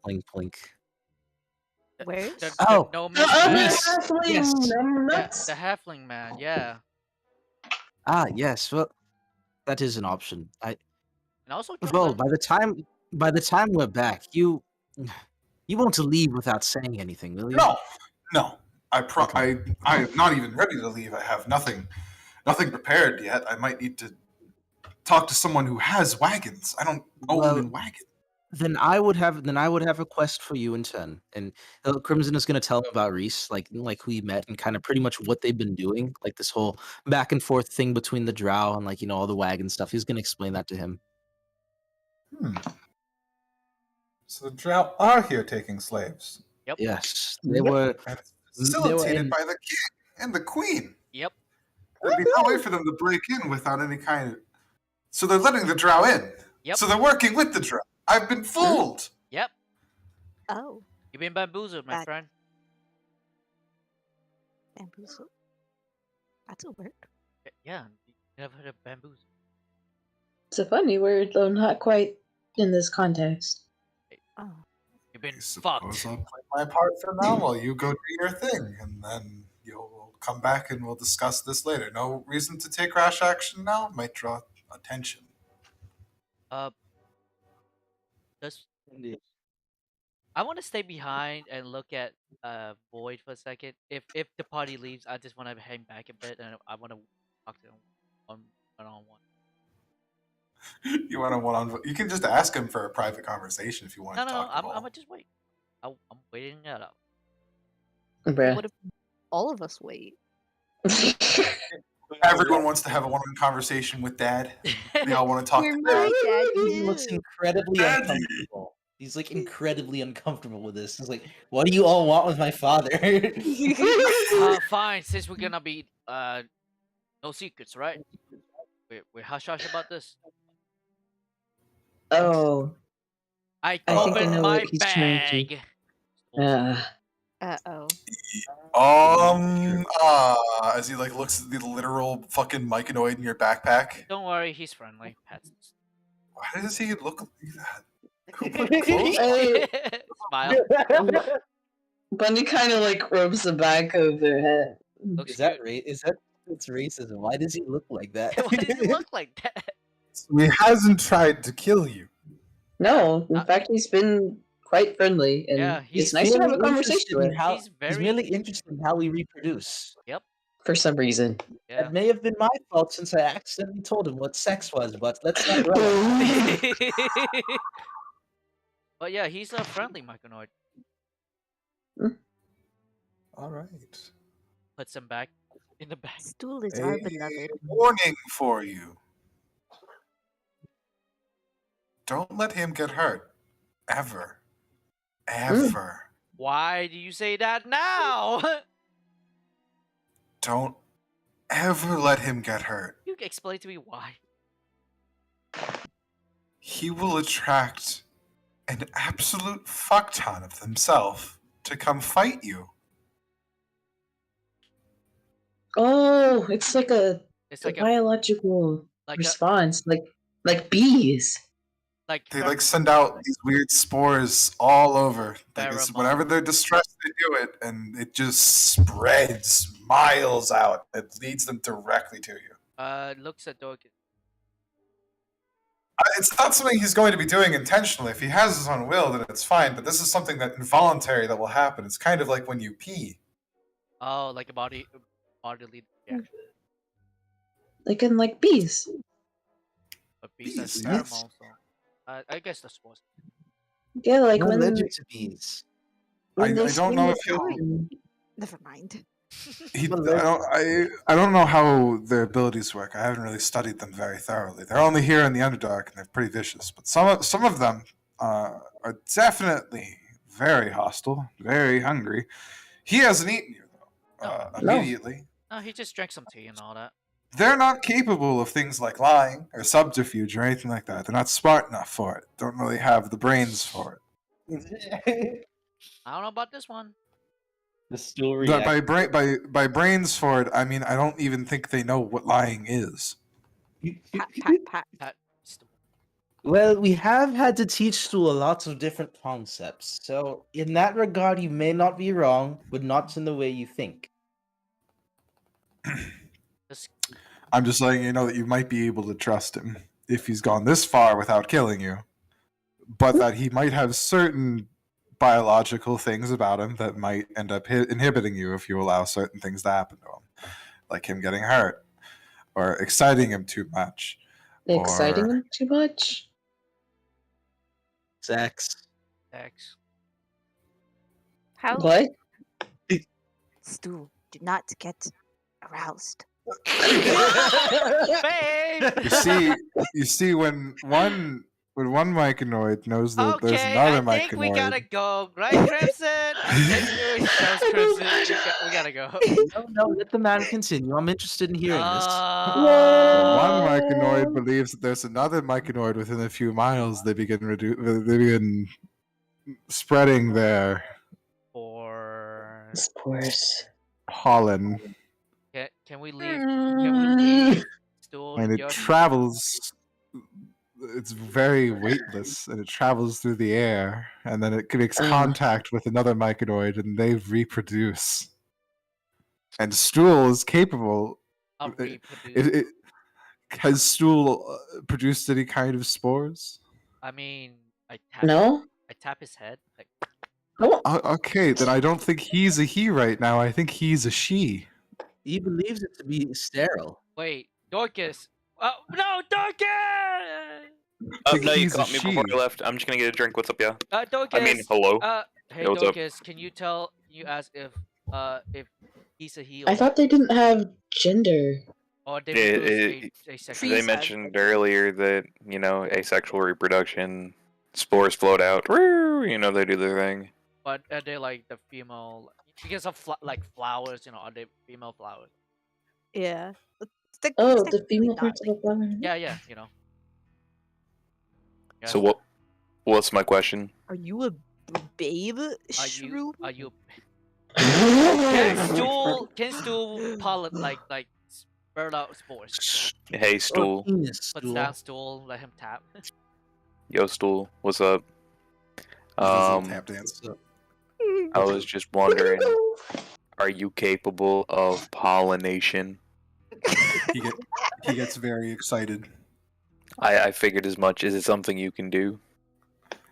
E: Plink plink.
H: Where?
B: The
E: Oh,
B: no
D: The
B: miss
D: other
B: man.
E: Reese.
D: halfling
E: Yes.
D: numbnuts.
B: The halfling man, yeah.
E: Yes. Well, that is an option.
B: And also
E: Well,
B: Jordan.
E: by the time we're back, you won't leave without saying anything, will you?
F: No. I am not even ready to leave. I have nothing prepared yet. I might need to talk to someone who has wagons. I don't own
E: Well,
F: a wagon.
E: Then I would have a quest for you in turn, and Crimson is going to tell him about Reese, like who he met, and kind of pretty much what they've been doing, like this whole back and forth thing between the Drow and all the wagon stuff. He's going to explain that to him.
F: So the Drow are here taking slaves.
B: Yep.
E: Yes,
D: Yep.
E: they were.
F: And it's
E: They were
F: facilitated
E: in-
F: by the king and the queen.
B: Yep.
F: There'd be no way for them to break in without any kind of. So they're letting the Drow in.
B: Yep.
F: So they're working with the Drow. I've been fooled.
B: Yep.
H: Oh,
B: You've been bamboozled, my
H: That-
B: friend.
H: bamboozle. That's a word.
B: Yeah. You never heard of bamboozle.
D: It's a funny word, though not quite in this context.
H: Oh,
B: You've been
F: I suppose
B: fucked.
F: I'll play my part for now while you go do your thing, and then you'll come back and we'll discuss this later. No reason to take rash action now. Might draw attention.
B: Just I want to stay behind and look at Void for a second. If the party leaves, I just want to hang back a bit and I want to talk to him one on one.
F: You want to one-on? You can just ask him for a private conversation if you want
B: No,
F: to
B: no, no.
F: talk.
B: I'm
F: to
B: gonna just wait. I'm waiting it out.
D: Bruh.
H: what if all of us wait?
F: Everyone wants to have a one-on-one conversation with Dad. They all want to talk
H: You're
F: to
H: my
F: Dad.
H: dad.
E: He looks
H: too.
E: incredibly
F: Daddy!
E: uncomfortable. He's like incredibly uncomfortable with this. He's like, "What do you all want with my father?"
B: Fine. Since we're gonna be no secrets, right? We're hush hush about this.
D: Oh.
B: I
D: I think I
B: opened
D: know
B: my
D: what he's trying to-
B: bag.
H: Uh-oh.
F: As he looks at the literal fucking myconoid in your backpack.
B: Don't worry, he's friendly. Pats.
F: Why does he look like that? Who put clothes on?
D: Hey,
B: Smile.
D: Bunny kind of rubs the back of their head.
B: Looks
E: Is that
B: cute.
E: it's racism? Why does he look like that?
B: Why does he look like that?
F: So he hasn't tried to kill you.
D: No, in fact, he's been quite friendly, and
B: Yeah,
D: it's
B: he's
D: nice to have a
E: Really
D: conversation
E: interested in
D: with.
E: how-
B: He's very
E: He's really interested in how we reproduce.
D: For some reason.
B: Yeah.
E: That may have been my fault since I accidentally told him what sex was, but let's not dwell on it.
B: But yeah, he's a friendly myconoid.
F: All right.
B: Puts him back in the bag.
H: Stool is
F: A
H: our beloved.
F: warning for you. Don't let him get hurt. Ever. Ever.
B: Why do you say that now?
F: Don't ever let him get hurt.
B: You can explain to me why.
F: He will attract an absolute fuck ton of themselves to come fight you.
D: Oh, it's like a
B: It's like a
D: biological
B: like a
D: response, like bees.
B: like
F: They like send out these weird spores all over. Like whenever they're distressed, they do it, and it just spreads miles out. It leads them directly to you.
B: looks at Dorcas.
F: It's not something he's going to be doing intentionally. If he has his own will, then it's fine. But this is something that involuntary that will happen. It's kind of like when you pee.
B: Oh, like a bodily reaction.
D: Like in like bees.
B: But bees has
F: Bees,
B: pheromones,
F: yes.
B: so I guess that's supposed.
D: Yeah, like
E: I'm
D: when
E: allergic to bees.
D: when they
F: I don't
D: sting
F: know
D: the
F: if he'll.
D: pollen.
H: Never mind.
F: I don't know how their abilities work. I haven't really studied them very thoroughly. They're only here in the Underdark, and they're pretty vicious. But some of them are definitely very hostile, very hungry. He hasn't eaten you though.
D: No.
F: Immediately.
B: No, he just drank some tea and all that.
F: They're not capable of things like lying or subterfuge or anything like that. They're not smart enough for it. Don't really have the brains for it.
B: I don't know about this one.
E: The story.
F: By brains for it, I mean I don't even think they know what lying is.
H: Pat, pat, pat.
B: Pat,
E: Well, we have had to teach Stool lots of different concepts, so in that regard, you may not be wrong, but not in the way you think.
F: I'm just letting you know that you might be able to trust him if he's gone this far without killing you, but that he might have certain biological things about him that might end up inhibiting you if you allow certain things to happen to him, like him getting hurt or exciting him too much.
D: Exciting
F: or
D: them too much?
E: Sex.
B: X.
H: How?
D: What?
H: Stu, do not get aroused.
B: Babe!
F: You see, when one myconoid knows that there's
B: Okay,
F: another
B: I think we gotta
F: myconoid,
B: go, right, Crimson? I think we shows Crimson. We gotta go.
E: No, let the man continue. I'm interested in hearing this.
F: when one myconoid believes that there's another myconoid within a few miles, they begin spreading their
B: Or
D: Spores.
F: pollen,
B: can we leave? Can we leave? Stool
F: and it
B: your
F: travels. It's very weightless, and it travels through the air, and then it makes contact with another myconoid, and they reproduce. And Stool is capable.
B: I'll
F: It,
B: reproduce.
F: it, has Stool produced any kind of spores?
B: I mean, I tap.
D: No?
B: I tap his head. Like,
D: Oh,
F: Okay, then I don't think he's a he right now. I think he's a she.
E: He believes it to be sterile.
B: wait, Dorcas. Oh no, Dorcas!
G: Oh,
F: think
G: no, you
F: he's a
G: caught me before
F: she.
G: I left. I'm just gonna get a drink. What's up, yeah?
B: Dorcas.
G: I mean, hello.
B: Hey,
G: Yo, what's up?
B: Dorcas. Can you ask if he's a he
D: I thought they didn't have gender.
B: or they
G: It-
B: produce
G: it-
B: asexual?
G: They
H: Trees have-
G: mentioned earlier that, asexual reproduction, spores float out. Woo, they do their thing.
B: But are they like the female? Because of like flowers, are they female flowers?
H: Yeah.
D: Oh, the
H: Technically
D: female
H: not,
D: parts of the flower.
B: Yeah.
H: Mm-hmm.
B: Yes.
G: So what's my question?
H: Are you a babe,
B: Are
H: shrew?
B: you? Can stool pollen like spread out spores?
G: Hey,
E: Or
G: Stool.
E: penis
B: Puts
E: stool.
B: down stool. Let him tap.
G: Yo, Stool. What's up?
F: This little tap dance.
G: I was just wondering, are you capable of pollination?
F: He gets very excited.
G: I figured as much. Is it something you can do?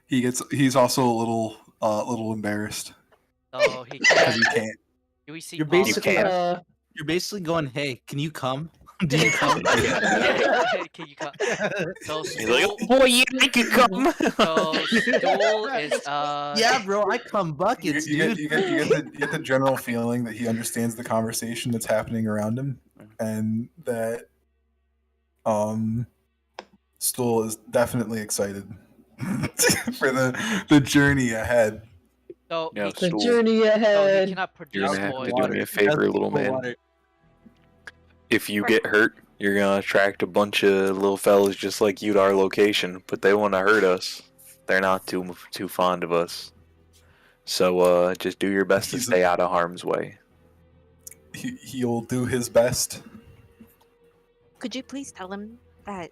F: He's also a little embarrassed
B: So he
F: because
B: can't.
F: he can't.
B: Do we see?
E: You're
B: pollen?
E: basically
G: can't.
E: you're basically going, hey, can you come? Do you come?
B: Can you come? So
G: He's like,
B: stool.
G: oh boy, yeah, I could come.
B: So stool is
E: Yeah, bro, I come buckets, dude.
F: You get the general feeling that he understands the conversation that's happening around him, and that Stool is definitely excited for the journey ahead.
B: So
G: Yeah,
B: he,
D: The
G: Stool,
D: journey
B: so he
D: ahead.
B: cannot
G: you're
B: produce
G: gonna have to
B: spores.
G: do me a favor, little man. If you get hurt, you're gonna attract a bunch of little fellas just like you to our location, but they want to hurt us. They're not too fond of us. So just do your best to
F: He's a-
G: stay out of harm's way.
F: He'll do his best.
H: Could you please tell him that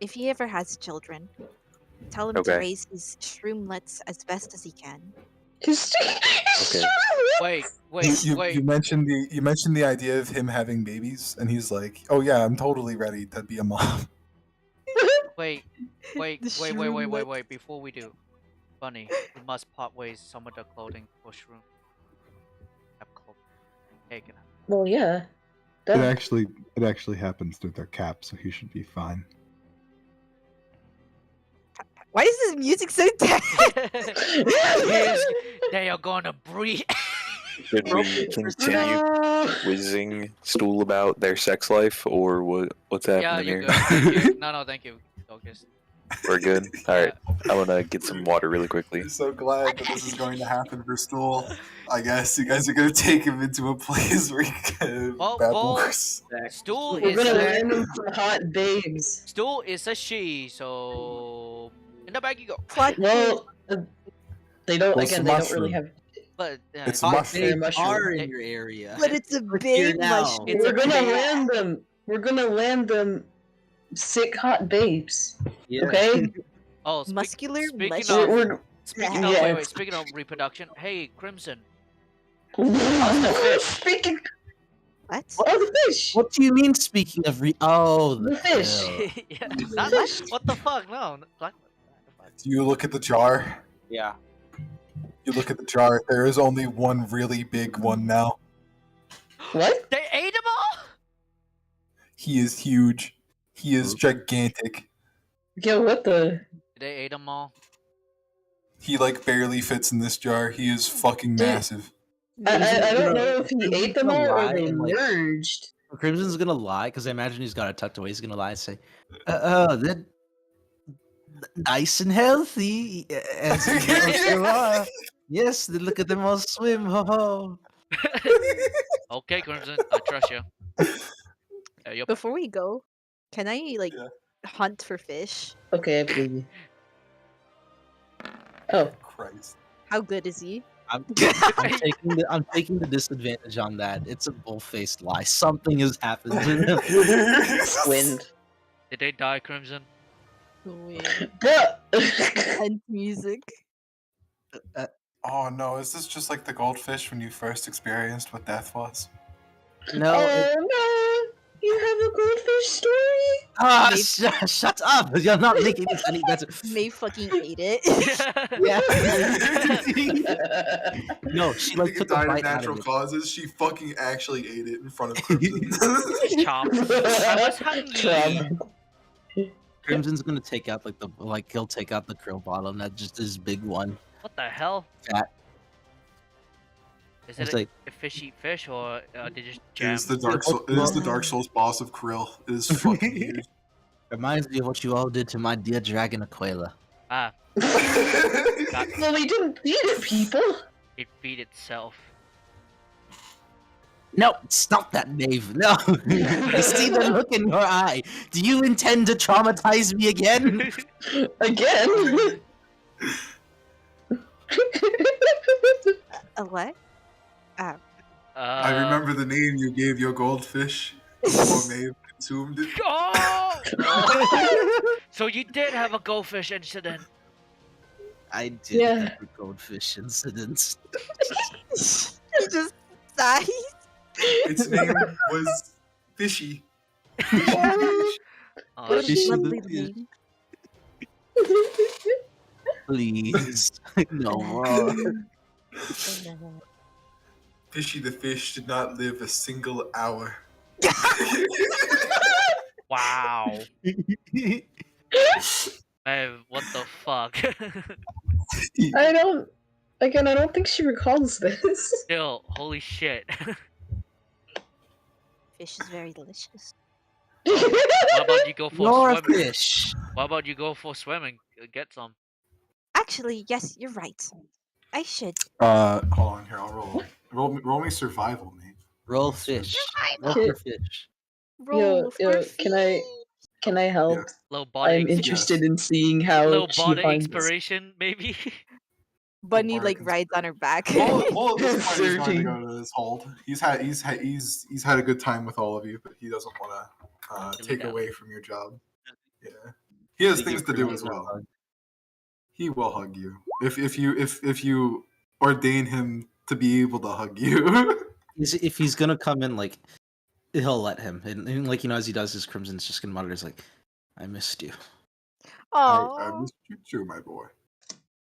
H: if he ever has children, tell him to
G: Okay.
H: raise his shroomlets as best as he can.
G: Okay.
B: Wait,
F: You
B: wait.
F: mentioned the idea of him having babies, and he's like, "Oh yeah, I'm totally ready to be a mom."
B: Wait,
H: The
B: wait.
H: shroomlet.
B: Before we do, Bunny, we must part ways some of the clothing for Shroom. Have clothing. Take it.
D: Well, yeah.
A: It
D: Duh.
A: actually happens through their cap, so he should be fine.
H: Why is this music so tense?
B: They are gonna breathe.
G: Should we continue quizzing Stool about their sex life, or what's
B: Yeah,
G: happening
B: you're
G: here?
B: good. Thank you. No, thank you. Focus.
G: We're good. All right. I want to get some water really quickly.
F: I'm so glad that this is going to happen for Stool. I guess you guys are going to take him into a place where he can
B: Well,
F: babbles.
B: Stool
D: We're
B: is
D: gonna
B: a
D: land them some hot babes.
B: Stool is a she, so in the bag you go.
H: Plot twist.
D: Well, they don't.
F: Well, it's
D: Again,
F: a
D: they don't really
F: mushroom.
D: have.
B: But
F: It's a
E: Hot
F: mushroom.
D: They're
E: babes
D: mushroom.
E: are in
B: They-
E: your area.
H: But it's a
E: We're here
H: big
E: now.
H: mushroom.
B: It's
D: We're
B: a
D: gonna
B: big-
D: land them. We're gonna land them. Sick hot babes.
E: Yeah.
D: Okay.
B: Oh,
H: Muscular
B: speaking
H: mushroom.
B: of speaking of
D: Yeah.
B: wait, speaking of reproduction. Hey, Crimson.
D: We're
B: fish?
D: Speaking.
H: What?
D: Oh, the fish.
E: What do you mean? Speaking of
D: The fish.
E: krill.
B: Yeah,
D: The
B: not,
D: fish.
B: what the fuck? No, black.
F: You look at the jar.
E: Yeah.
F: You look at the jar. There is only one really big one now.
D: What?
B: They ate them all.
F: He is huge. He is gigantic.
D: Yo, what the?
B: They ate them all.
F: He like barely fits in this jar. He is fucking
D: Dude.
F: massive.
D: I don't know if he
E: Crimson's
D: ate them
E: gonna
D: all or
E: lie
D: they
E: and, like,
D: merged.
E: Crimson's gonna lie because I imagine he's got it tucked away. He's gonna lie and say, "Oh, they're nice and healthy." As you are. Yes, then look at them all swim. Ho ho.
B: Okay, Crimson, I trust you. Yup.
H: Before we go, can I like
F: Yeah.
H: hunt for fish?
D: Okay, I believe you. Oh,
F: Christ.
H: How good is he?
E: I'm taking the disadvantage on that. It's a bull-faced lie. Something has happened to them.
D: wind.
B: Did they die, Crimson?
D: But
H: And music.
F: Oh no, is this just like the goldfish when you first experienced what death was?
E: No.
D: oh no, you have a goldfish story?
E: Shut up! You're not making this any better.
H: May fucking ate it.
E: Yeah. No, she like
F: Think it
E: took a
F: died of
E: bite out
F: natural
E: of it.
F: causes. She fucking actually ate it in front of Crimson.
B: Chomp. I was hungry.
D: Trump.
E: Crimson's gonna take out he'll take out the krill bottle and that's just his big one.
B: What the hell?
E: Fat.
B: Is
E: It's
B: it
E: like
B: a fish eat fish or they just
F: It
B: jam?
F: is the Dark Souls boss of krill. It is fucking huge.
E: reminds me of what you all did to my dear dragon Aquila.
B: Ah,
D: Well, we didn't feed it, people.
B: it feed itself.
E: No, stop that, Dave. No. I see the look in your eye. Do you intend to traumatize me again?
D: Again.
H: A what?
F: I remember the name you gave your goldfish before Maeve consumed it.
B: Oh! So you did have a goldfish incident.
E: I did
D: Yeah.
E: have a goldfish incident.
H: He just sighed.
F: Its name was Fishy.
B: Oh,
H: What a
E: Fishy
H: lovely
E: the-
H: name.
E: Please. No more.
F: Fishy the fish did not live a single hour.
B: wow. Man, what the fuck?
D: I don't. Again, I don't think she recalls this.
B: Still, holy shit.
H: Fish is very delicious.
B: What about you go for
E: You're a
B: swimming?
E: fish.
B: What about you go for swimming? Get some.
H: Actually, yes, you're right. I should.
F: Hold on here. I'll roll me survival, mate.
E: Roll fish. Roll
D: Okay.
E: for fish.
H: Roll for
D: can I-
H: fish.
D: Can I help?
B: Low body.
D: I'm interested in seeing how
B: Low
D: she
B: body
D: finds.
B: inspiration, maybe.
H: Bunny
F: Barbaric
H: like rides on her back.
F: Well, at this point, he's going to
D: Searching.
F: go to his hold. He's had a good time with all of you, but he doesn't want to take
B: down.
F: away from your job. Yeah, he has
E: Does he
F: things
E: give
F: to do
E: Grimms
F: as
E: a
F: well.
E: hug?
F: He will hug you if you ordain him to be able to hug you.
E: If he's gonna come in, like he'll let him, and like as he does, his Crimson's just gonna mutter, "Is like, I missed you.
F: I
H: Aww.
F: missed you too, my boy.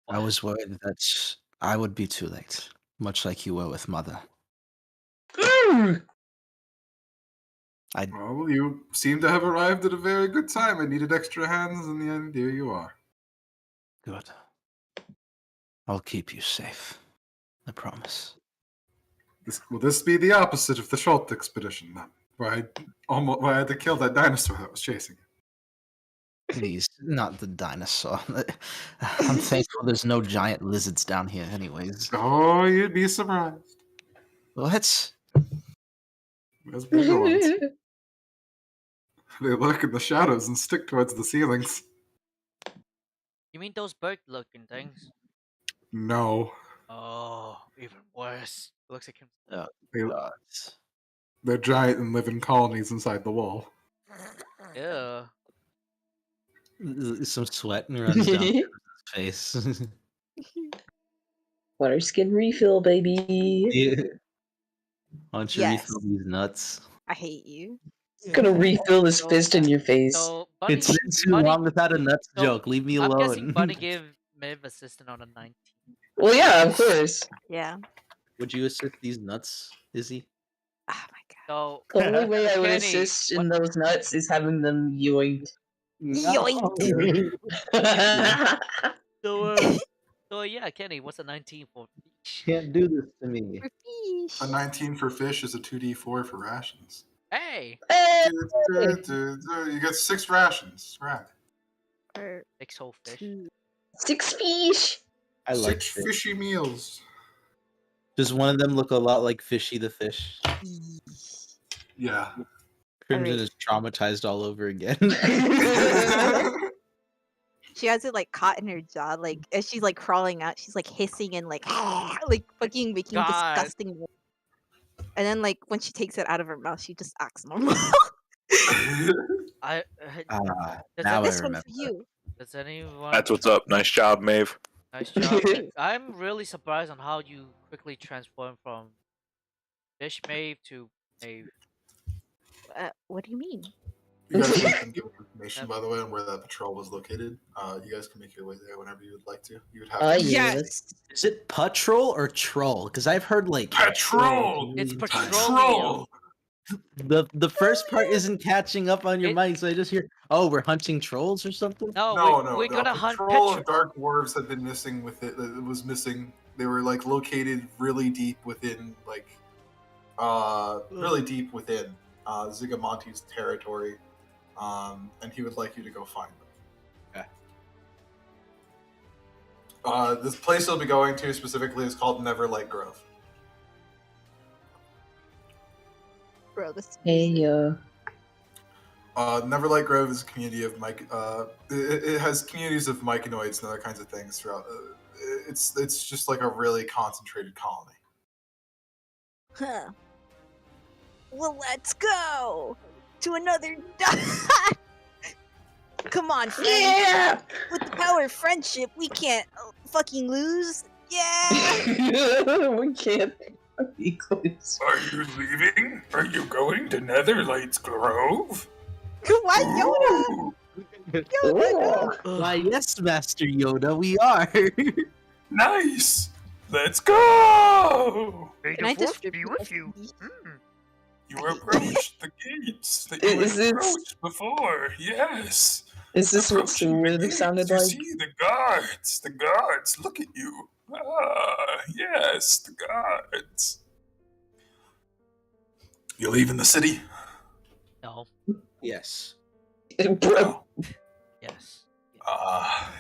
E: I was worried that I would be too late, much like you were with Mother.
F: Well, you seem to have arrived at a very good time. I needed extra hands, and in the end, here you are.
E: Good. I'll keep you safe. I promise.
F: Will this be the opposite of the Schultz expedition, then? Where I had to kill that dinosaur that was chasing you?
E: Please, not the dinosaur. I'm thankful there's no giant lizards down here, anyways.
F: Oh, you'd be surprised.
E: What?
F: There's bigger ones. They lurk in the shadows and stick towards the ceilings.
B: You mean those bird-looking things?
F: No.
B: Oh, even worse. Looks like him.
E: Oh,
F: They,
E: God.
F: they're giant and live in colonies inside the wall.
B: Yeah.
E: Some sweat runs down his face.
D: Water skin refill, baby.
E: Yeah. Why don't you
H: Yes.
E: refill these nuts?
H: I hate you.
D: Gonna refill this
B: So-
D: fist in your face.
B: So Bunny.
E: It's been too
B: Bunny-
E: long without a nuts
B: so,
E: joke. Leave me
B: I'm
E: alone.
B: guessing Bunny gave Miv assistant on a 19.
D: Well, yeah, of course.
H: Yeah.
E: Would you assist these nuts, Izzy?
H: Oh my god.
B: So
D: The only way I would
B: Kenny,
D: assist in those nuts is having them yoinked.
H: Yoink.
B: so yeah, Kenny, what's a 19 for each?
E: Can't do this to me.
H: For fish.
F: A 19 for fish is a 2d4 for rations.
B: Hey,
F: You get 6 rations. Right.
H: Or
B: 6 whole fish.
H: 2.
D: 6 fish.
E: I like
F: 6
E: fish.
F: fishy meals.
E: Does one of them look a lot like Fishy the fish?
F: Yeah.
E: Crimson
H: Alright.
E: is traumatized all over again.
H: She has it like caught in her jaw, like as she's like crawling out, she's like hissing and like like fucking making
B: God.
H: disgusting noise. And then like when she takes it out of her mouth, she just acts normal.
B: I does,
E: now I
H: This one
E: remember.
H: for you.
B: does anyone?
G: That's what's up. Nice job, Maeve.
B: Nice job. I'm really surprised on how you quickly transformed from fish Maeve to Maeve.
H: What do you mean?
F: You guys have been given information, by the way, on where that patrol was located. You guys can make your way there whenever you would like to. You would have to.
D: Yes.
E: Is it patrol or troll? Because I've heard like
F: Patrol!
B: It's
E: patrol.
B: petroleum.
E: The first part isn't catching up on your
B: It-
E: mind, so I just hear, "Oh, we're hunting trolls or something."
B: No,
F: No,
B: we're gonna hunt
F: patrol of
B: petrol.
F: dark dwarves had been missing with it. It was missing. They were like located really deep within, really deep within Zigamonti's territory, and he would like you to go find them.
E: Okay.
F: This place you'll be going to specifically is called Neverlight Grove.
H: Bro, this
D: Hey,
F: Neverlight Grove is a community of it has communities of myconoids and other kinds of things throughout. It's just like a really concentrated colony.
H: Huh. Well, let's go to another. Come on, friend.
D: yeah.
H: With the power of friendship, we can't fucking lose. Yeah.
D: We can't be close.
F: Are you leaving? Are you going to Netherlight's Grove?
H: Why, Yoda? Yoda, no.
E: Why, yes, Master Yoda, we are.
F: Nice. Let's go.
B: May
H: Can
B: the
H: I
B: force
H: just
B: be
H: repeat
B: with you.
F: You approached the gates that you
D: Is this-
F: approached before. Yes.
D: Is this what
F: Approaching the
D: would have
F: gates,
D: sounded
F: you
D: like?
F: see the guards. The guards look at you. Ah, yes, the guards. You leaving the city?
B: No.
E: Yes.
D: Bro,
B: Yes.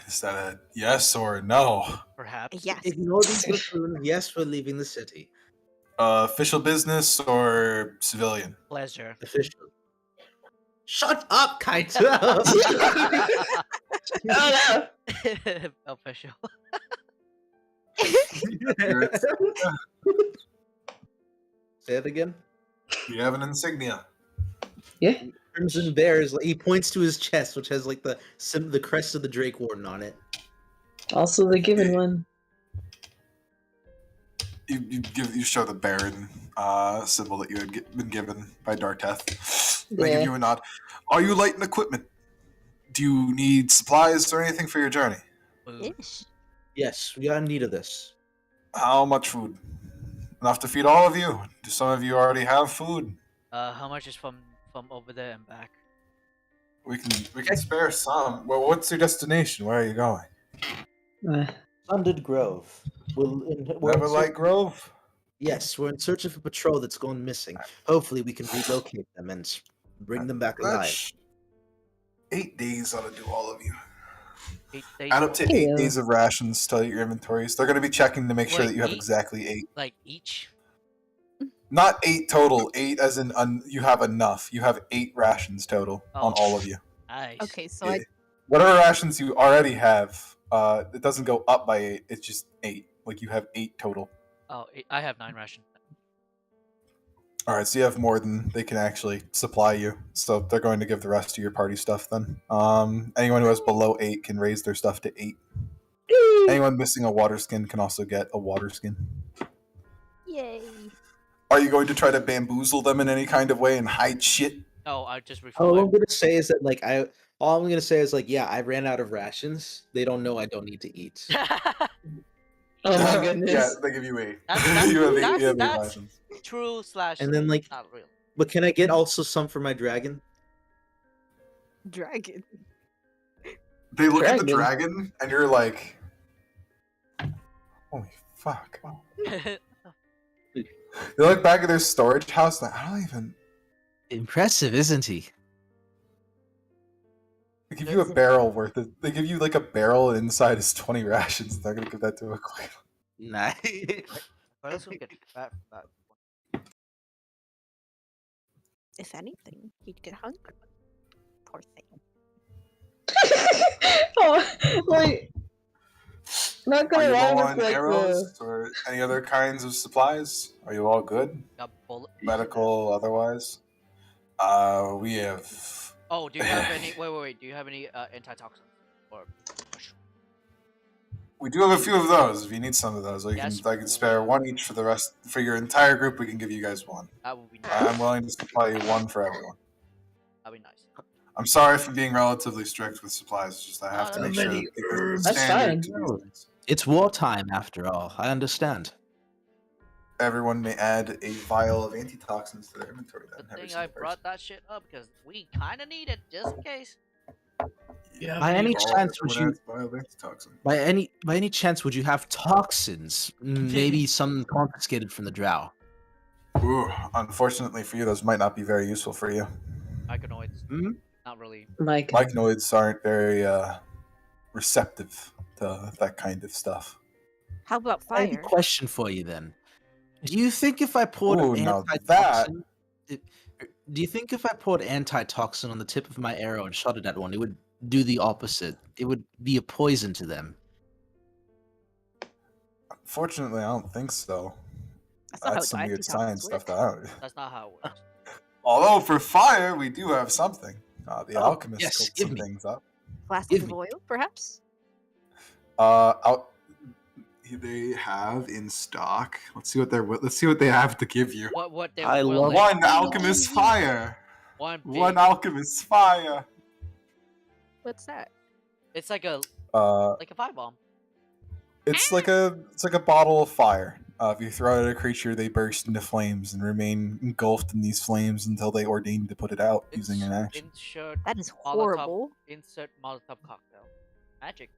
F: Is that a yes or no?
B: Perhaps.
H: Yes.
E: Ignore the buffoon. Yes, we're leaving the city.
F: Official business or civilian?
B: Pleasure.
E: Official. Shut up, Kaito.
D: Oh,
B: Official.
E: Say it again.
F: You have an insignia.
D: yeah.
E: Crimson Bears. He points to his chest, which has like the crest of the Drake Warden on it.
D: Also the given one.
F: You show the Baron symbol that you had been given by Darteth. They give
D: Yeah.
F: you a nod. Are you light in equipment? Do you need supplies or anything for your journey?
B: Food.
H: Ish.
E: Yes, we are in need of this.
F: How much food? Enough to feed all of you? Do some of you already have food?
B: How much is from over there and back?
F: We can spare some. Well, what's your destination? Where are you going?
E: Sundered Grove. We're in
F: Neverlight Grove.
E: Yes, we're in search of a patrol that's gone missing. Hopefully, we can relocate them and bring them back alive.
F: That's 8 days ought to do all of you.
B: 8 days.
F: Add up to
D: Yeah.
F: 8 days of rations to your inventories. They're going to be checking to make sure
B: Wait,
F: that you have
B: 8?
F: exactly 8.
B: Like each.
F: Not 8 total. 8 as in you have enough. You have 8 rations total on all of you.
B: Nice.
H: Okay, so
F: Yeah. Whatever rations you already have, it doesn't go up by 8. It's just 8. Like you have 8 total.
B: Oh, I have 9 rations.
F: All right, so you have more than they can actually supply you. So they're going to give the rest of your party stuff then. Anyone who has below 8 can raise their stuff to 8. Anyone missing a water skin can also get a water skin.
H: yay.
F: Are you going to try to bamboozle them in any kind of way and hide shit?
B: No, I just refill.
E: All I'm gonna say is that all I'm gonna say is yeah, I ran out of rations. They don't know I don't need to eat.
D: Oh my
F: Yeah,
D: goodness.
F: they give you 8.
B: That's-
F: you have 8,
B: that's-
F: you have 8
B: that's-
F: rations.
B: True /
E: And then
B: not real.
E: but can I get also some for my dragon?
H: Dragon.
F: They look at the
D: Dragon.
F: dragon and you're like, holy fuck. They look back at their storage house and I don't even.
E: Impressive, isn't he?
F: They give you a barrel worth of. They give you like a barrel and inside is 20 rations. They're gonna give that to a queen.
E: Nice.
B: What else we get fat from that?
H: If anything, he'd get hungry. Poor thing.
D: Oh, like, not
F: Are
D: gonna
F: you
D: lie
F: low
D: with
F: on
D: like
F: arrows or any other kinds of supplies? Are you all good?
B: Got bullet.
F: Medical, otherwise? We have.
B: Oh, do you have any? Wait. Do you have any antitoxins or?
F: We do have a few of those. If you need some of those,
B: Yes.
F: I can spare one each for the rest. For your entire group, we can give you guys one.
B: That would be nice.
F: I'm willing to supply you one for everyone.
B: That'd be nice.
F: I'm sorry for being relatively strict with supplies. It's just I have to
B: No,
F: make
C: no,
F: sure
C: many
F: that there's a
C: herbs.
D: That's
F: standard
D: fine.
F: to these
E: No.
F: things.
E: It's wartime after all. I understand.
F: Everyone may add a vial of antitoxins to their inventory.
B: Good
F: Then every
B: thing I
F: single
B: brought that shit up because we kind of need it just in case.
C: Yeah,
E: By any chance, would
F: everyone
E: you?
F: adds a vial of antitoxin.
E: By any chance, would you have toxins? Maybe some confiscated from the drow.
F: Ooh, unfortunately for you, those might not be very useful for you.
B: Myconoids.
E: Hmm?
B: Not really.
D: Mike.
F: Myconoids aren't very receptive to that kind of stuff.
H: How about
E: I have a
H: fire?
E: question for you then. Do you think if I poured
F: Ooh, now
E: antitoxin, do you think if I poured antitoxin on the tip of my arrow and shot it at one, it would do the opposite? It would be a poison to them.
F: Unfortunately, I don't think so.
H: That's not
F: That's
H: how
F: some weird
H: antitoxins
F: science stuff
H: work.
F: that I don't.
B: That's not how it works.
F: Although for fire, we do have something. The
E: Oh,
F: alchemist
E: yes,
F: cooked
E: give
F: some
E: me.
F: things up.
H: Glasses
E: Give
H: of
E: me.
H: oil, perhaps?
F: They have in stock. Let's see what they have to give you.
B: What they're
E: I love
B: willing.
F: One alchemist fire.
B: One big.
F: One alchemist fire.
H: What's that?
B: It's like a
F: Uh,
B: fire bomb.
F: it's like a bottle of fire. If you throw it at a creature, they burst into flames and remain engulfed in these flames until they ordain to put it out using an action.
B: Insert
H: That is
B: Molotov.
H: horrible.
B: Insert Molotov cocktail. Magic.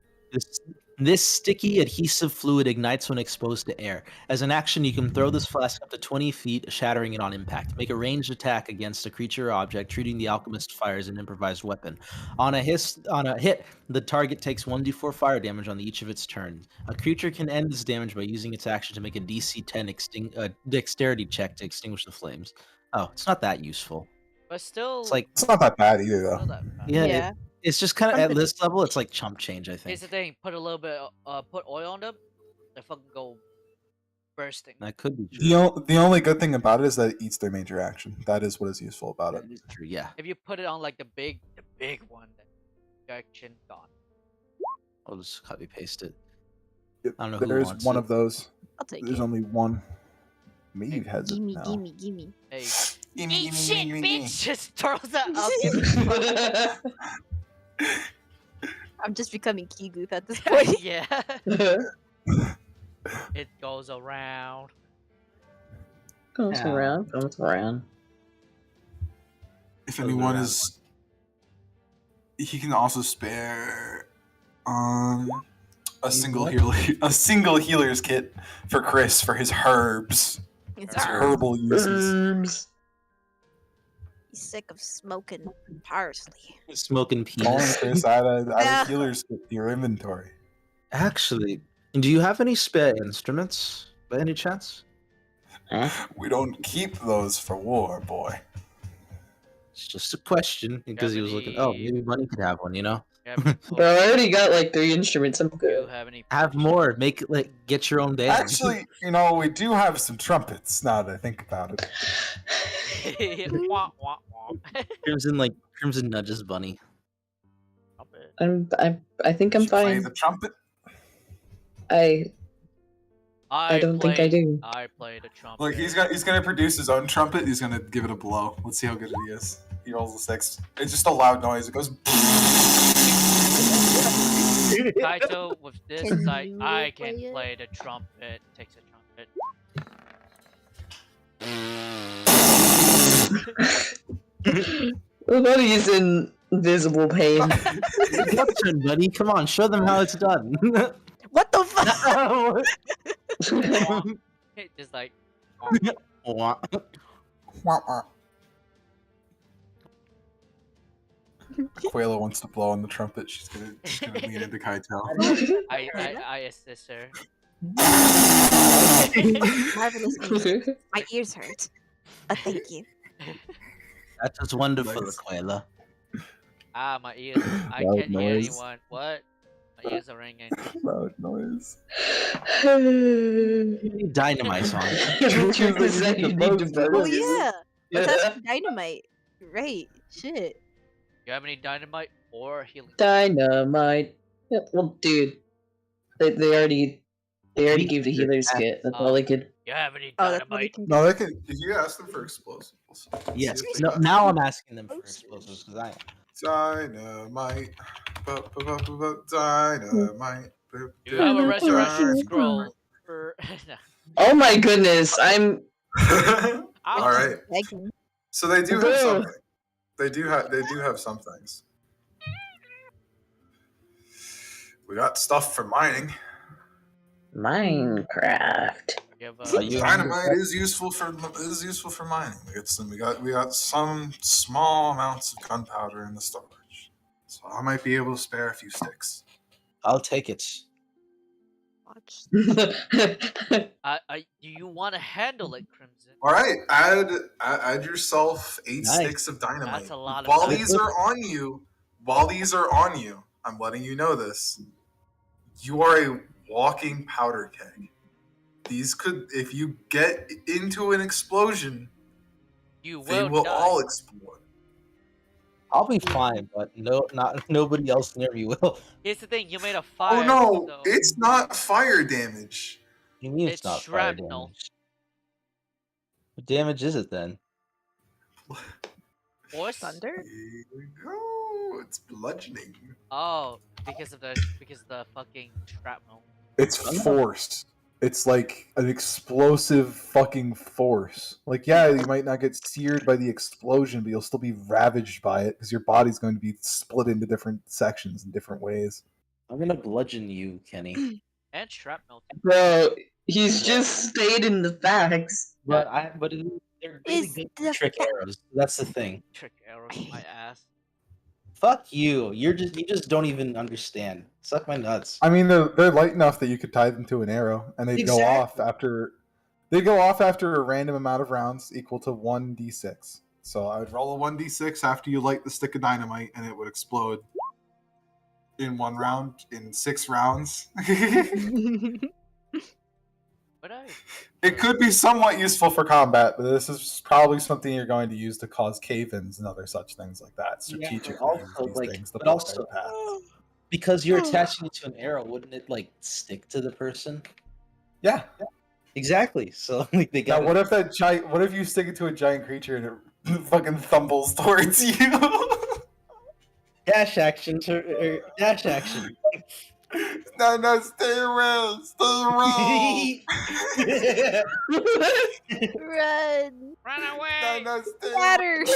E: This sticky adhesive fluid ignites when exposed to air. As an action, you can throw this flask up to 20 feet, shattering it on impact. Make a ranged attack against a creature or object, treating the alchemist fire as an improvised weapon. On a hit, the target takes 1d4 fire damage on each of its turns. A creature can end this damage by using its action to make a DC 10 dexterity check to extinguish the flames. Oh, it's not that useful.
B: But still,
E: It's like
A: It's not that bad either,
B: still
A: though.
B: that bad.
E: yeah,
H: Yeah.
E: it's just kind of
H: From
E: at
H: the
E: this level, it's like chump change. I
B: Here's
E: think
B: the thing: put a little bit, put oil on them, they fucking go bursting.
E: that could be
A: The,
E: true.
A: the only good thing about it is that it eats their major action. That is what is useful about it.
E: That is true. Yeah,
B: If you put it on like the big one, then action gone.
E: I'll just copy paste it.
A: Yep,
E: I don't know who
A: There's
E: wants
A: one
E: it.
A: of those.
H: I'll take
A: There's
H: it.
A: only one. Me
B: Hey,
A: has it
H: Gimme,
A: now.
H: gimme, gimme.
B: Hey,
F: Gimme,
B: eat
F: gimme,
B: shit,
F: gimme, gimme.
B: bitch! Just throws that up.
H: I'm just becoming Kiguth at this point.
B: Yeah. It goes around.
D: Comes
E: Ow.
D: around, comes around.
F: If
E: Goes
F: anyone
E: around.
F: is, he can also spare a single healer's kit for Chris for his herbs,
H: It's
F: his
B: Herb.
F: herbal uses.
D: Herbs.
H: He's sick of smoking parsley.
E: Smoking
A: Come on,
E: penis.
A: Chris, add
H: Yeah.
A: a healer's kit to your inventory.
E: Actually, do you have any spare instruments by any chance?
D: Eh?
F: We don't keep those for war, boy.
E: It's just a question because he was looking. Oh,
B: Ebony.
E: maybe Bunny could have one. You know,
B: You have any
D: Bro, I
B: potions?
D: already got like 3 instruments. I'm
B: You
D: good.
B: have any
E: have
B: potions?
E: more. Make it like get your own band.
F: Actually, we do have some trumpets now that I think about it.
B: Wah, wah, wah.
E: Crimson nudges Bunny.
B: Stop it.
D: I think I'm
F: Did you play
D: fine.
F: the trumpet?
D: I don't think I do.
B: I played a trumpet.
F: Look, he's gonna produce his own trumpet. He's gonna give it a blow. Let's see how good he is. He rolls a 6. It's just a loud noise. It goes.
B: Kaito with this
H: Can
B: is like,
H: you
B: I
H: play
B: can
H: it?
B: play the trumpet. Takes a trumpet.
D: Buddy is in visible pain.
E: Your turn, buddy. Come on, show them how it's done.
H: What the fuck?
B: Just like,
A: Aquila wants to blow on the trumpet.
F: She's gonna lean into Kaito.
B: I assist her.
H: Marvelous music. My ears hurt. Thank you.
E: That was wonderful,
F: Nice.
E: Aquila.
B: Ah, my ears. I
A: Loud
B: can't hear
A: noise.
B: anyone. What? My ears are ringing.
A: Loud noise.
E: Dynamite song.
D: Truth is that you need to
H: Oh
D: burn.
H: yeah. Let's have some dynamite. Right. Shit.
B: You have any dynamite or healing?
D: Dynamite. Yeah, well, dude, they already gave the healer's kit. That's all they could.
B: You have any
H: Oh, that's what we
B: dynamite?
H: can do.
F: No, they can. Did you ask them for explosives?
E: Yes.
F: See if they
E: No,
F: got
E: now I'm asking them for explosives because I.
F: Dynamite. Dynamite.
B: Do you have a resurrection
F: Dynamite.
B: scroll? For... No.
D: Oh my goodness, I'm.
B: I'll
F: All right.
H: Begging.
F: So they do have something. They do have some things. We got stuff for mining.
D: Minecraft.
B: give
F: Dynamite is useful for mining. We got some small amounts of gunpowder in the storage, so I might be able to spare a few sticks.
E: I'll take it.
H: Watch.
B: do you want to handle it, Crimson?
F: All right, add yourself 8
E: Nice.
F: sticks of dynamite.
B: That's a lot of
F: While
B: dynamite.
F: these are on you, I'm letting you know this. You are a walking powder keg. These could, if you get into an explosion,
B: You
F: they
B: will
F: will
B: die.
F: all explode.
E: I'll be fine, but nobody else near me will.
B: Here's the thing: you made a fire.
F: Oh no,
B: so
F: it's not fire damage.
E: You mean
B: It's
E: not fire
B: shrapnel.
E: damage? What damage is it then?
B: Force.
H: Thunder?
F: Here we go. It's bludgeoning.
B: Oh, because of the fucking shrapnel.
A: It's force. It's like an explosive fucking force. Like, yeah, you might not get seared by the explosion, but you'll still be ravaged by it because your body's going to be split into different sections in different ways.
E: I'm gonna bludgeon you, Kenny.
B: And shrapnel.
D: Bro, he's just stating the facts.
E: But they're really
H: Is
E: good
H: the
E: trick arrows. That's the thing.
B: Trick arrows in my ass.
E: Fuck you. You just don't even understand. Suck my nuts.
A: I mean, they're light enough that you could tie them to an arrow, and they go off after a random amount of rounds equal to 1d6.
F: So I would roll a 1d6 after you light the stick of dynamite, and it would explode in 1 round, in 6 rounds.
B: But I.
F: It could be somewhat useful for combat, but this is probably something you're going to use to cause cave-ins and other such things like that. Strategically
E: also,
F: use these
E: like,
F: things to
E: but
F: block
E: also-
F: their path.
E: Because you're attaching it to an arrow, wouldn't it like stick to the person?
F: Yeah.
E: Exactly. So like they
F: Now,
E: got.
F: what if that giant? What if you stick it to a giant creature and it fucking thumbles towards you?
E: Dash action. Dash action.
F: No, stay around, stay around.
H: Run!
B: Run away!
F: No, stay
H: Scatter!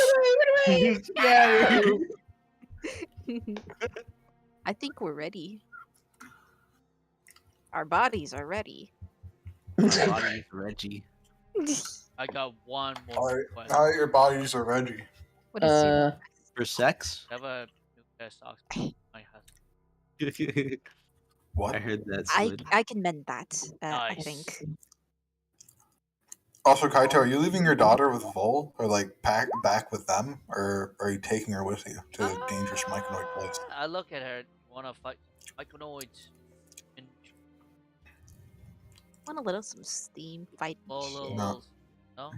E: Scatter.
H: I think we're ready. Our bodies are ready.
E: Body Reggie.
B: I got one
F: All
B: more
F: right,
B: request.
F: now that your bodies are ready.
H: What is your
E: For sex?
B: I have a new pair of socks for my husband.
E: I
F: What?
E: heard that's
H: I
E: good.
H: I can mend that. I
B: Nice.
H: think.
F: Also, Kaito, are you leaving your daughter with Vol, or like back with them, or are you taking her with you to a dangerous myconoid place?
B: I look at her. You wanna fight myconoids? And
H: Want a little some steam fight and
B: blow
H: shit.
B: little no.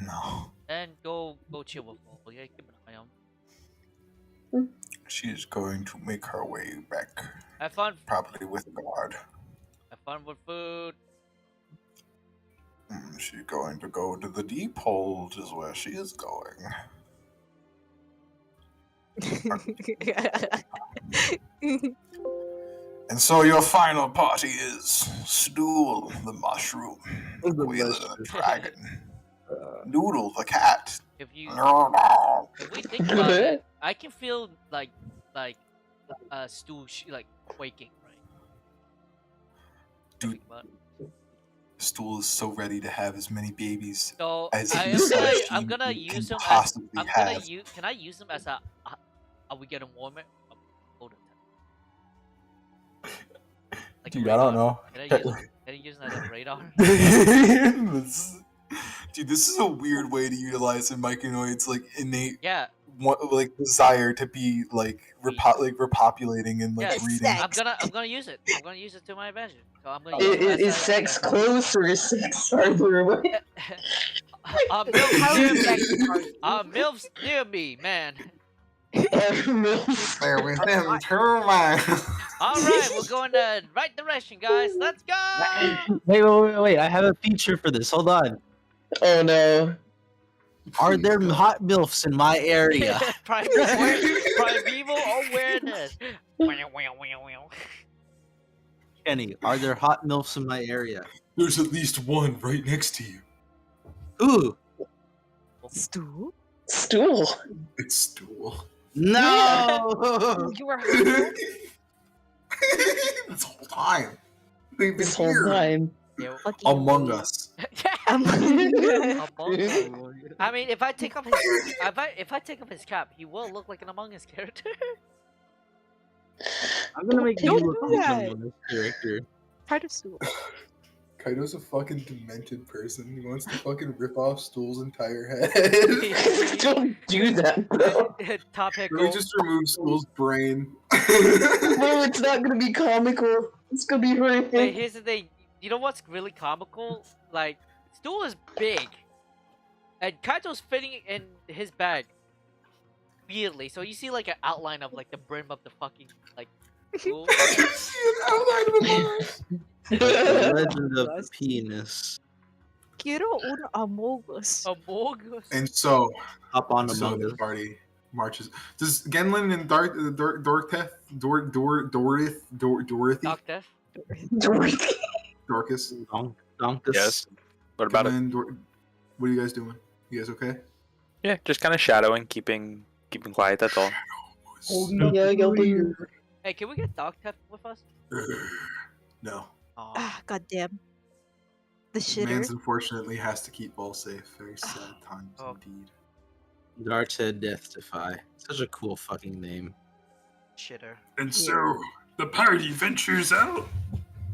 F: No,
B: Then go chill with Vol. Yeah, keep an eye on.
F: she's going to make her way back,
B: Have fun.
F: probably with a guard.
B: Have fun with food.
F: She's going to go to the deep hold, is where she is going. And so your final party is Stool the mushroom, Wheeler the dragon, Noodle the cat.
B: If you
F: No.
B: if we think about it, I can feel like Stu like quaking, right?
F: Dude.
B: Think about it.
F: Stool is so ready to have as many babies
B: So
F: as
B: I
F: he
B: am
F: says
B: I'm
F: he
B: gonna
F: can
B: use him as
F: possibly
B: I'm gonna
F: have.
B: use. Can I use him as a? Are we getting warmer? Hold on. Like a
F: Dude, I don't
B: radar.
F: know.
B: Can I use him as a radar?
F: Dude, this is a weird way to utilize a myconoid's like innate
B: Yeah,
F: like desire to be like repopulating and like
B: Yeah,
F: breeding.
H: sex.
B: I'm gonna use it. I'm gonna use it to my advantage. So I'm gonna use him as
D: Is
B: a,
D: sex close or is sex farther away?
B: milfs
H: How
B: near
H: is that
B: me.
H: hard?
B: Milfs near me, man.
F: There with them termites.
B: All right, we're going the right direction, guys. Let's go.
E: Wait. I have a feature for this. Hold on.
D: Oh no.
E: Are there hot MILFs in my area?
B: Primeval awareness.
E: Kenny, are there hot MILFs in my area?
F: There's at least one right next to you.
E: Ooh.
H: Stu?
D: Stool.
F: It's Stool.
E: No!
H: You were hungry?
F: This whole time. They've been
D: This whole
F: here
D: time.
H: Fucking
F: among
H: weird.
F: us.
B: Among Us. I mean, if I take off his if I take off his cap, he will look like an Among Us character.
E: I'm gonna make you
H: Don't
E: look
H: do
E: like
H: that.
E: a this character.
H: Part of Stu.
F: Kaito's a fucking demented person. He wants to fucking rip off Stool's entire head.
D: Don't do that, bro.
B: Top head
F: Let me
B: goal.
F: just remove Stool's brain.
D: No, it's not gonna be comical. It's gonna be
B: Wait,
D: horrific.
B: here's the thing. You know what's really comical? Like, Stool is big, and Kaito's fitting in his bag weirdly. So you see like an outline of like the brim of the fucking like. Stool.
E: The legend of the penis.
H: Quiero un Among Us.
B: Among Us.
F: And so,
E: Up on
F: so
E: Among
F: the
E: Us.
F: party marches. Does Genlin and Dorothy,
B: Doctor.
F: Dorcas,
E: Donkus.
G: Yes. What about it?
F: Genlin, what are you guys doing? You guys okay?
G: Yeah, just kind of shadowing, keeping quiet. That's all.
D: Yeah, Gelbin.
B: Hey, can we get Doctor with us?
F: No.
B: Aw.
H: Ah, goddamn. The shitter.
F: Mans unfortunately has to keep all safe. Very sad times
B: Oh.
F: indeed.
E: Dark's Head Death Defy. Such a cool fucking name.
B: Shitter.
F: And so the party ventures out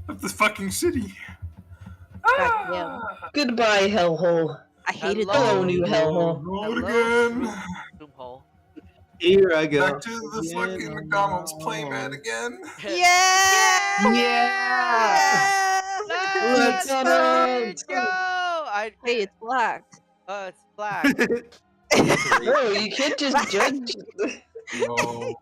F: of the fucking city.
H: Goddamn.
D: Goodbye, hellhole.
H: I hated
D: Hello,
H: that.
D: new hellhole.
F: Road
B: Hello,
F: again.
B: Doomhole.
E: Here I go.
F: Back to the fucking
E: again,
F: McDonald's
E: oh,
F: playmat
E: no.
F: again.
H: Yeah!
E: Yeah!
B: Let's
E: Let's
D: Lieutenant!
B: go! I
H: Hey, it's black.
B: it's black.
E: That's
D: Bro, you can't just
H: Black.
D: judge.
F: Yo,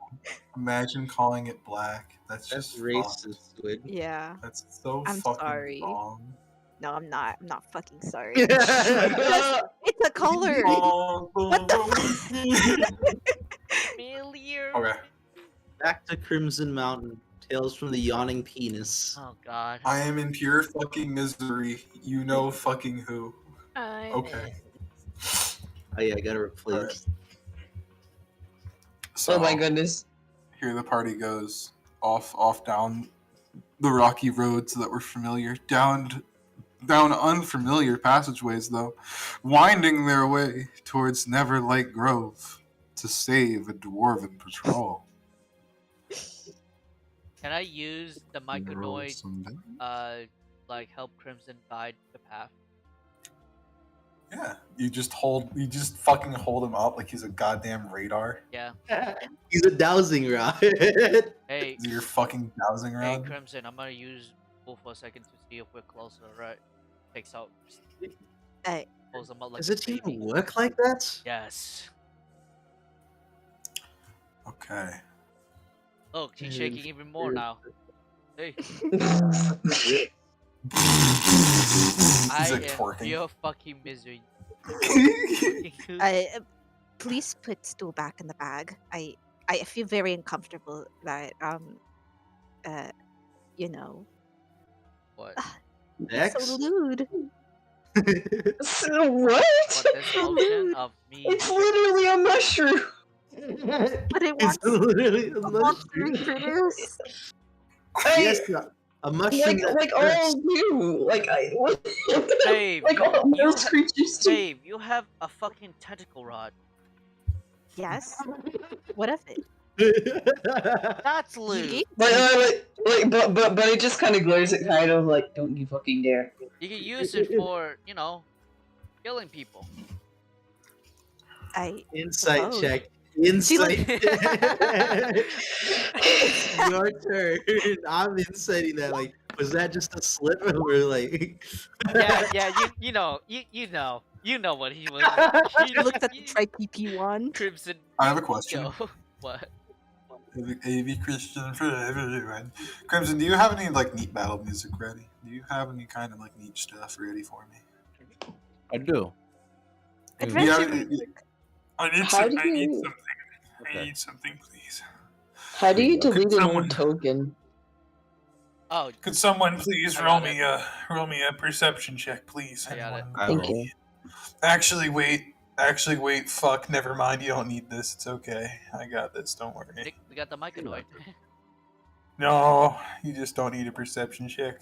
F: imagine calling it black. That's
E: That's
F: just
E: racist,
F: fucked.
E: Squid.
H: Yeah.
F: That's so
H: I'm
F: fucking
H: sorry.
F: wrong.
H: No, I'm not. I'm not fucking sorry. Because it's a color.
F: Oh,
H: What the
B: Familiar.
F: Okay,
E: Back to Crimson Mountain. Tales from the Yawning Penis.
B: Oh God.
F: I am in pure fucking misery. You know fucking who. Okay.
E: Oh yeah, I gotta replace.
F: Alright. So
D: Oh my goodness.
F: here the party goes off down the rocky roads that were familiar, down unfamiliar passageways though, winding their way towards Neverlight Grove to save a dwarven patrol.
B: Can I use the myconoid
F: Someday.
B: like help Crimson guide the path?
F: Yeah, you just fucking hold him up like he's a goddamn radar.
B: Yeah.
E: He's a dowsing rod.
B: Hey,
F: You're fucking dowsing
B: hey,
F: around.
B: Crimson. I'm gonna use Wolf for a second to see if we're closer. Right? Takes out.
H: Hey.
B: Pulls them out like
E: Does
B: a
E: it even
B: baby.
E: work like that?
B: Yes.
F: Okay.
B: Look, she's shaking even more now. Hey,
F: He's
B: I
F: like
B: am
F: twerking.
B: pure fucking misery.
H: Please put stool back in the bag. I feel very uncomfortable that you know.
B: What?
E: X?
H: So lewd.
D: So what?
B: What this motion of me?
D: It's literally a mushroom.
H: But it
E: It's
H: wants
E: literally a
H: to want to
E: mushroom.
H: reproduce.
E: Yes, a mushroom that
D: Like all
E: hurts.
D: do. Like
B: Babe,
D: like all
B: you
D: most creatures do.
B: Babe, you have a fucking tentacle rod.
H: Yes. What of it?
B: That's
H: You
B: lewd.
H: gave
D: But it just kind of glares at kind of like, don't you fucking dare.
B: You can use it for, killing people.
E: Insight
H: suppose.
E: check.
H: She
E: Insight
H: look-
E: check. Your turn. I'm inciting that. Like, was that just a slip? Or like,
B: Yeah, you know what he was.
H: She looked at the try PP1.
B: Crimson.
F: I have a question.
B: Yo, what?
F: AV Christian for everyone. Crimson, do you have any like neat battle music ready? Do you have any kind of like neat stuff ready for me?
E: I do.
H: Adventure
F: Yeah,
H: music.
F: I need
D: How do
F: I need
D: you-
F: something.
E: Okay.
F: I need something, please.
D: How do you delete an
F: someone-
D: old token?
B: Oh,
F: Could someone please
B: I
F: roll
B: got
F: me a perception check, please?
B: I got it.
F: Anyone?
E: I
D: Thank
E: roll.
F: Actually, wait. Fuck. Never mind. You don't need this. It's okay. I got this. Don't worry.
B: Nick, we got the myconoid.
F: No, you just don't need a perception check.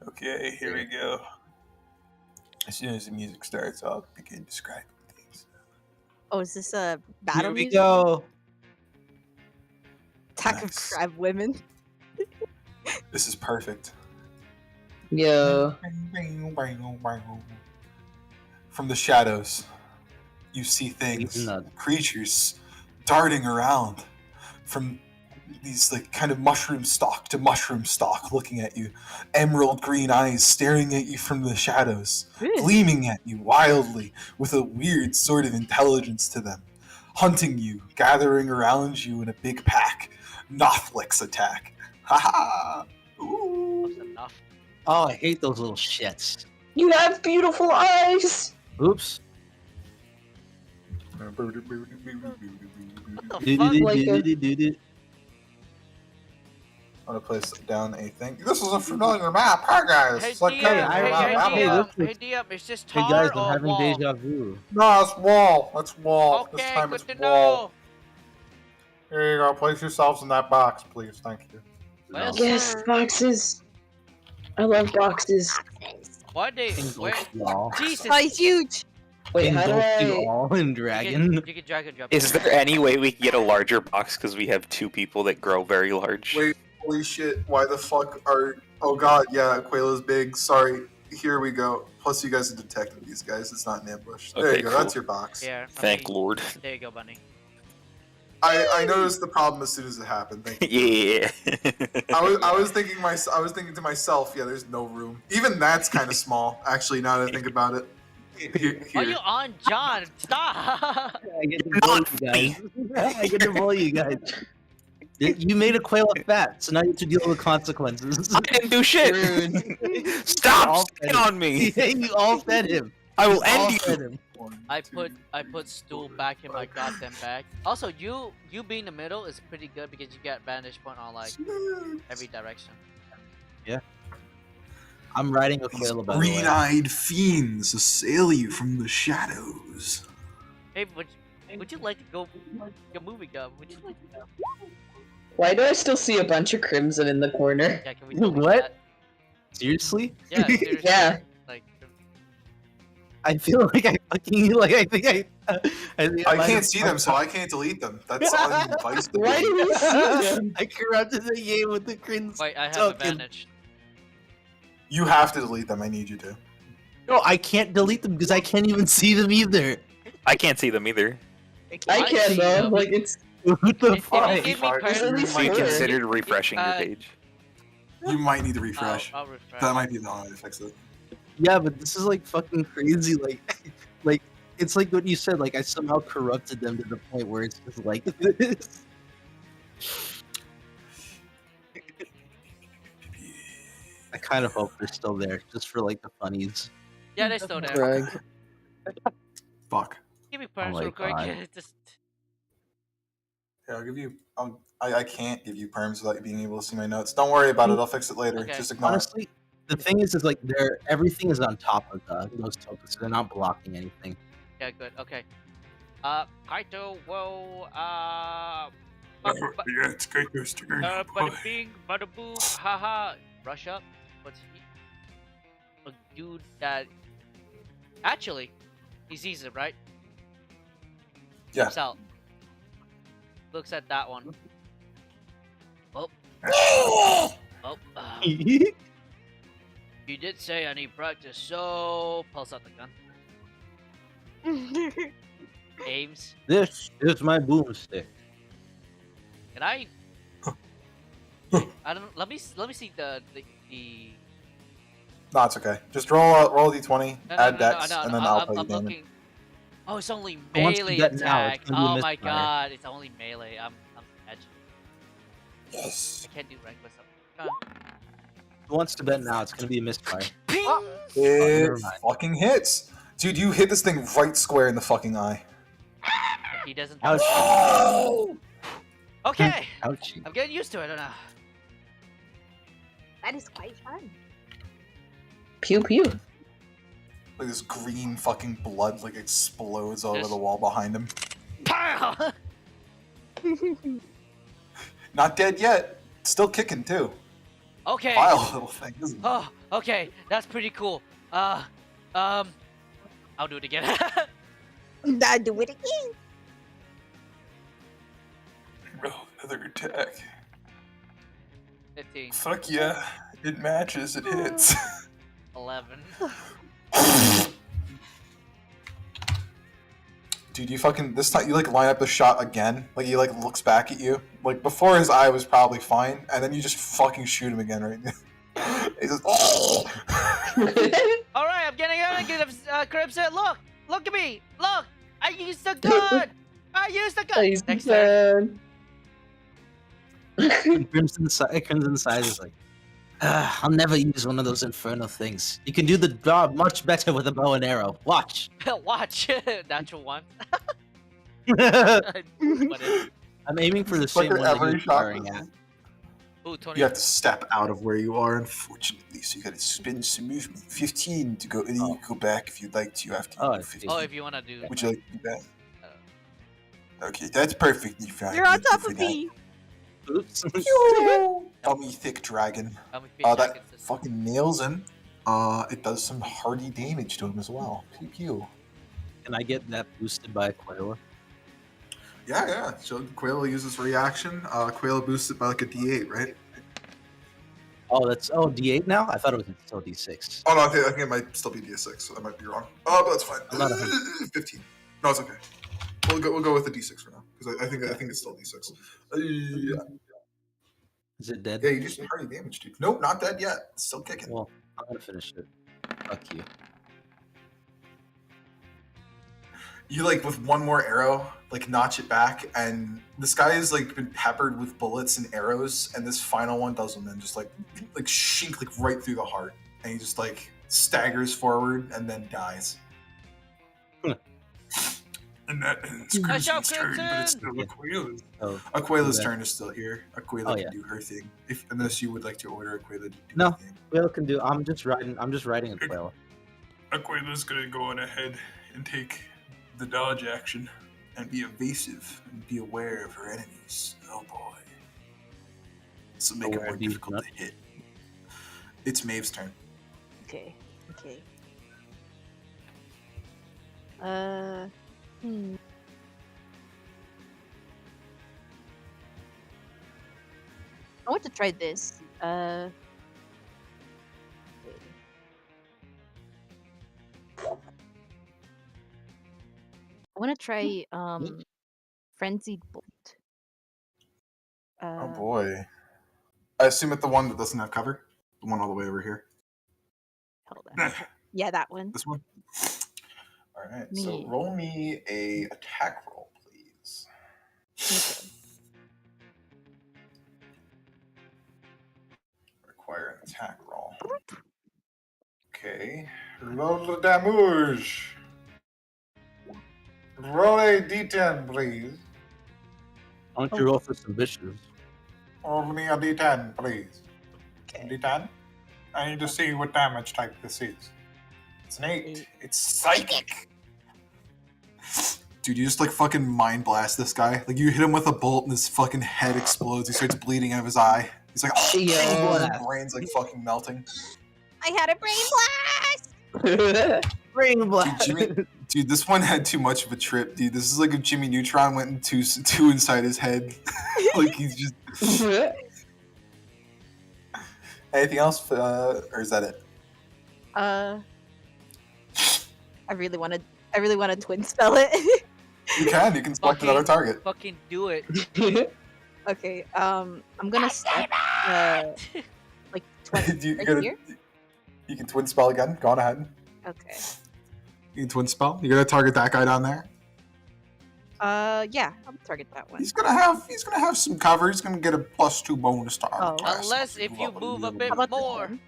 F: Okay, here we go. As soon as the music starts, I'll begin describing things.
H: Oh, is this a battle
E: Here we
H: music?
E: go.
H: Attack of
F: Nice.
H: crab women.
F: This is perfect.
D: Yo.
F: From the shadows, you see things,
E: These nuts.
F: creatures darting around from these like kind of mushroom stalk to mushroom stalk, looking at you, emerald green eyes staring at you from the shadows, gleaming at you wildly with a weird sort of intelligence to them, hunting you, gathering around you in a big pack. Nothlix attack. Haha! Ooh.
B: Close enough.
E: Oh, I hate those little shits.
D: You have beautiful eyes!
E: Oops.
B: What the fuck?
D: Like a-
F: I'm gonna place down a thing. This is a familiar map. Hi guys.
B: Hey
F: It's like
B: DM,
F: coming
E: I-
B: hey,
F: from
B: hey,
F: a map.
E: hey,
B: DM,
E: this
B: hey DM, is this
E: Hey
B: tar
E: guys,
B: or
E: I'm having
B: wall?
E: deja vu.
F: No, it's wall. It's wall. This
B: Okay,
F: time
B: good
F: it's
B: to
F: wall.
B: know.
F: Here you go. Place yourselves in that box, please. Thank you.
B: Well,
D: Yes, boxes. I love boxes.
B: Why they? Where?
E: Engulf you all.
B: Jesus.
H: Oh, he's huge.
D: Wait, how do
E: Engulf you
D: I...
E: all in
B: You
E: dragon.
B: can drag and drop.
G: Is there any way we can get a larger box because we have two people that grow very large?
F: Wait, holy shit. Why the fuck are. Oh god, yeah, Aquela's big. Sorry. Here we go. Plus, you guys are detecting these guys. It's not an ambush. There
G: Okay,
F: you go.
G: cool.
F: That's your box.
B: Here, let
G: Thank
B: me-
G: Lord.
B: There you go, bunny.
F: I noticed the problem as soon as it happened. Thank you.
G: Yeah.
F: I was thinking to myself, yeah, there's no room. Even that's kind of small, actually. Now that I think about it. Here.
B: Are you on, John? Stop!
E: I get to bully you guys. I get to bully you guys. You made a quail a fat, so now you have to deal with consequences.
G: I didn't do shit.
E: You
G: Stop
E: all
G: spitting on me.
E: you all fed him.
G: I will
E: You all
G: end
E: fed
G: you.
E: him.
B: I put stool back in my goddamn bag. Also, you being in the middle is pretty good because you get vantage point on like every direction.
E: I'm riding a
F: These
E: quail, by the way.
F: green-eyed fiends assail you from the shadows.
B: Hey, would you like to go moving up? Would you like to go?
D: Why do I still see a bunch of crimson in the corner?
B: Yeah, can we do
E: What?
B: that?
E: Seriously?
B: Yeah, seriously.
D: Yeah.
B: Like,
E: I feel like I fucking I think I think
F: I
E: might
F: can't
E: have
F: see them, so I can't delete them. That's on Vice. to
D: Why
F: do.
D: do we see them?
E: I corrupted the game with the cringe.
B: wait, I have
E: token.
B: advantage.
F: You have to delete them. I need you to.
E: No, I can't delete them because I can't even see them either.
G: I can't see them either.
D: I can
B: see
D: though.
B: them.
D: Like it's
E: What the
B: If you
E: fuck?
B: give me
D: There's at
B: permission,
D: least
G: So you
D: four.
G: considered refreshing your page.
F: You might need to refresh.
B: I'll refresh.
F: That might be the only way to fix it.
E: Yeah, but this is like fucking crazy. Like it's like what you said. Like I somehow corrupted them to the point where it's just like this. I kind of hope they're still there, just for like the funnies.
B: Yeah, they're still there.
D: Greg.
F: Fuck.
B: Give me
E: Oh
B: perms
E: my
B: real quick.
E: God.
B: Just
F: Yeah, I'll give you. I can't give you perms without you being able to see my notes. Don't worry about it. I'll fix it later.
B: Okay.
F: Just ignore it.
E: Honestly, the thing is like they're everything is on top of those tokens, so they're not blocking anything.
B: yeah, good. Okay. Kaito, whoa.
F: Yeah, it's Kaito's turn.
B: Bada bing, bada boom, haha. Rush up. What's he? A dude that actually he sees it, right?
F: Yeah.
B: Steps out. Looks at that one. Oh, you did say I need practice, so pulls out the gun. Aims.
E: This is my boomstick.
B: Can I? I don't. Let me see the.
F: No, it's okay. Just roll a d20,
B: No,
F: add dex, and then I'll put you
B: I'm
F: damage.
B: looking. Oh, it's only
E: But once you
B: melee
E: get now,
B: attack.
E: it's gonna be a
B: Oh my
E: misfire.
B: god, it's only melee. I'm edge.
F: Yes.
B: I can't do reckless.
E: Who wants to bet now? It's gonna be a misfire.
B: Ping!
F: It
E: never mind.
F: fucking hits. Dude, you hit this thing right square in the fucking eye.
B: He doesn't.
E: Ouch.
B: Okay,
E: Ouchie.
B: I'm getting used to it. I don't know.
H: That is quite fun.
D: Pew pew.
F: Like this green fucking blood like explodes all over
B: Yes.
F: the wall behind him.
B: Pow!
F: Not dead yet. Still kicking too.
B: Okay.
F: Vile little thing, isn't it?
B: Oh, okay. That's pretty cool. I'll do it again.
H: Nah, do it again.
F: Oh, another attack.
B: 15,
F: Fuck yeah. It matches, it hits.
B: 11.
F: Dude, you fucking this time you like line up the shot again. Like he like looks back at you. Like before his eye was probably fine, and then you just fucking shoot him again right now. He says, "Oh!"
B: All right, I'm getting out of Crimson. Look at me. Look, I used the gun. I used the gun.
D: Nice
B: Next turn.
D: turn.
E: Crimson Side is like, I'll never use one of those infernal things. You can do the job much better with a bow and arrow. Watch.
B: Watch. Natural one.
E: I'm
B: What is it?
E: aiming for the
F: Fucking
E: same one that
F: every
E: you're
F: shot
E: firing
F: was-
E: at.
B: Ooh, 20.
F: You have to step out of where you are, unfortunately. So you gotta spin some movement. 15 to go, and then you go back if you'd like to after you
E: Oh,
F: do
E: I see.
F: 15.
B: Oh, if you wanna do.
F: Would you like to do that? Okay, that's perfectly fine.
H: You're on
F: Thank you
H: top
F: for
H: of
F: that.
H: me.
E: Oops.
F: Dummy thick dragon.
B: I'm
F: That fucking nails him. It does some hardy damage to him as well. Pew pew.
E: Can I get that boosted by Quail?
F: Yeah. So Quail uses reaction. Quail boosts it by like a D8, right?
E: Oh, that's D8 now. I thought it was still D6.
F: Oh no, I think it might still be D6. So I might be wrong. Oh, but that's fine.
E: I'm not
F: 15. No, it's okay. We'll go with the D6 for now because I think it's still D6. Yeah.
E: Is it dead?
F: Yeah, you just party damage, dude. Nope, not dead yet. It's still kicking.
E: Well, I'm gonna finish it. Fuck you.
F: You like with one more arrow, like notch it back, and this guy has like been peppered with bullets and arrows, and this final one does him and just like shink like right through the heart, and he just like staggers forward and then dies. And that ends
B: Nice job,
F: Crimson's turn, but it's still
E: Yeah.
F: Aquela's.
E: Oh,
F: Aquela's
E: yeah.
F: turn is still here. Aquela
E: Oh,
F: can
E: yeah.
F: do her thing, unless you would like to order Aquela to do
E: No.
F: her thing.
E: Whale can do. I'm just riding a quail.
F: Aquela's gonna go on ahead and take the dodge action and be evasive and be aware of her enemies. Oh boy. This will make it
E: Aware
F: more
E: of these
F: difficult
E: nuts?
F: to hit. It's Maeve's turn.
H: Okay. Okay. I want to try this. Okay. I want to try frenzied bolt.
F: Oh boy. I assume it's the one that doesn't have cover? The one all the way over here.
H: Hold on. Yeah, that one.
F: This one? Alright, so
H: Me.
F: roll me a attack roll, please.
H: Okay.
F: Require an attack roll. Okay. Roll the damage. Roll a d10, please.
E: Why don't you roll for some vicious?
F: Roll me a d10, please. D10? I need to see what damage type this is. It's an 8. It's psychic. Dude, you just like fucking mind blast this guy. Like you hit him with a bolt and his fucking head explodes. He starts bleeding out of his eye. He's like, oh,
E: Yeah.
F: his brain's like fucking melting.
H: I had a brain blast.
E: Brain blast.
F: Dude, this one had too much of a trip, dude. This is like if Jimmy Neutron went into two inside his head. Like he's just. Anything else, or is that it?
H: I really want to twin spell it.
F: You can. You can select another target.
B: Fucking do it.
H: Okay. I'm gonna step like 20
F: You
H: right
F: gotta-
H: here.
F: You can twin spell again. Go on ahead.
H: Okay.
F: You can twin spell. You're gonna target that guy down there.
H: Yeah, I'll target that one.
F: He's gonna have some cover. He's gonna get a +2 bonus to armor
H: Oh.
F: class.
B: Unless if you move a bit
H: How about this
B: more.
H: one?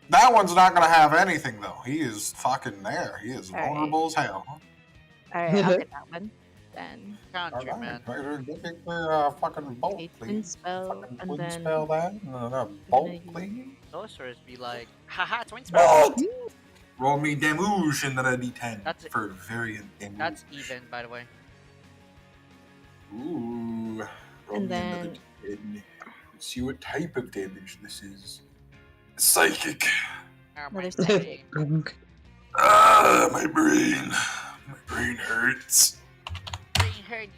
F: That one's not gonna have anything though. He is fucking there. He is
H: Alright.
F: vulnerable as hell.
H: All right, I'll get that one. Then
B: Country, man.
F: Give me fucking bolt,
H: okay, twin
F: please.
H: spell,
F: Fucking
H: and
F: twin
H: then
F: spell that. No, bolt,
H: use-
F: please.
B: Sorcerers be like, haha, twin spell.
F: Bolt. Roll me damage and then a d10
B: That's it.
F: for variant damage.
B: That's even, by the way.
F: Ooh. Roll
H: And
F: me another
H: then-
F: d10. Let's see what type of damage this is. Psychic.
B: Oh, my
H: Another
B: brain.
F: Ah, my brain. My brain hurts.
B: Brain hurt.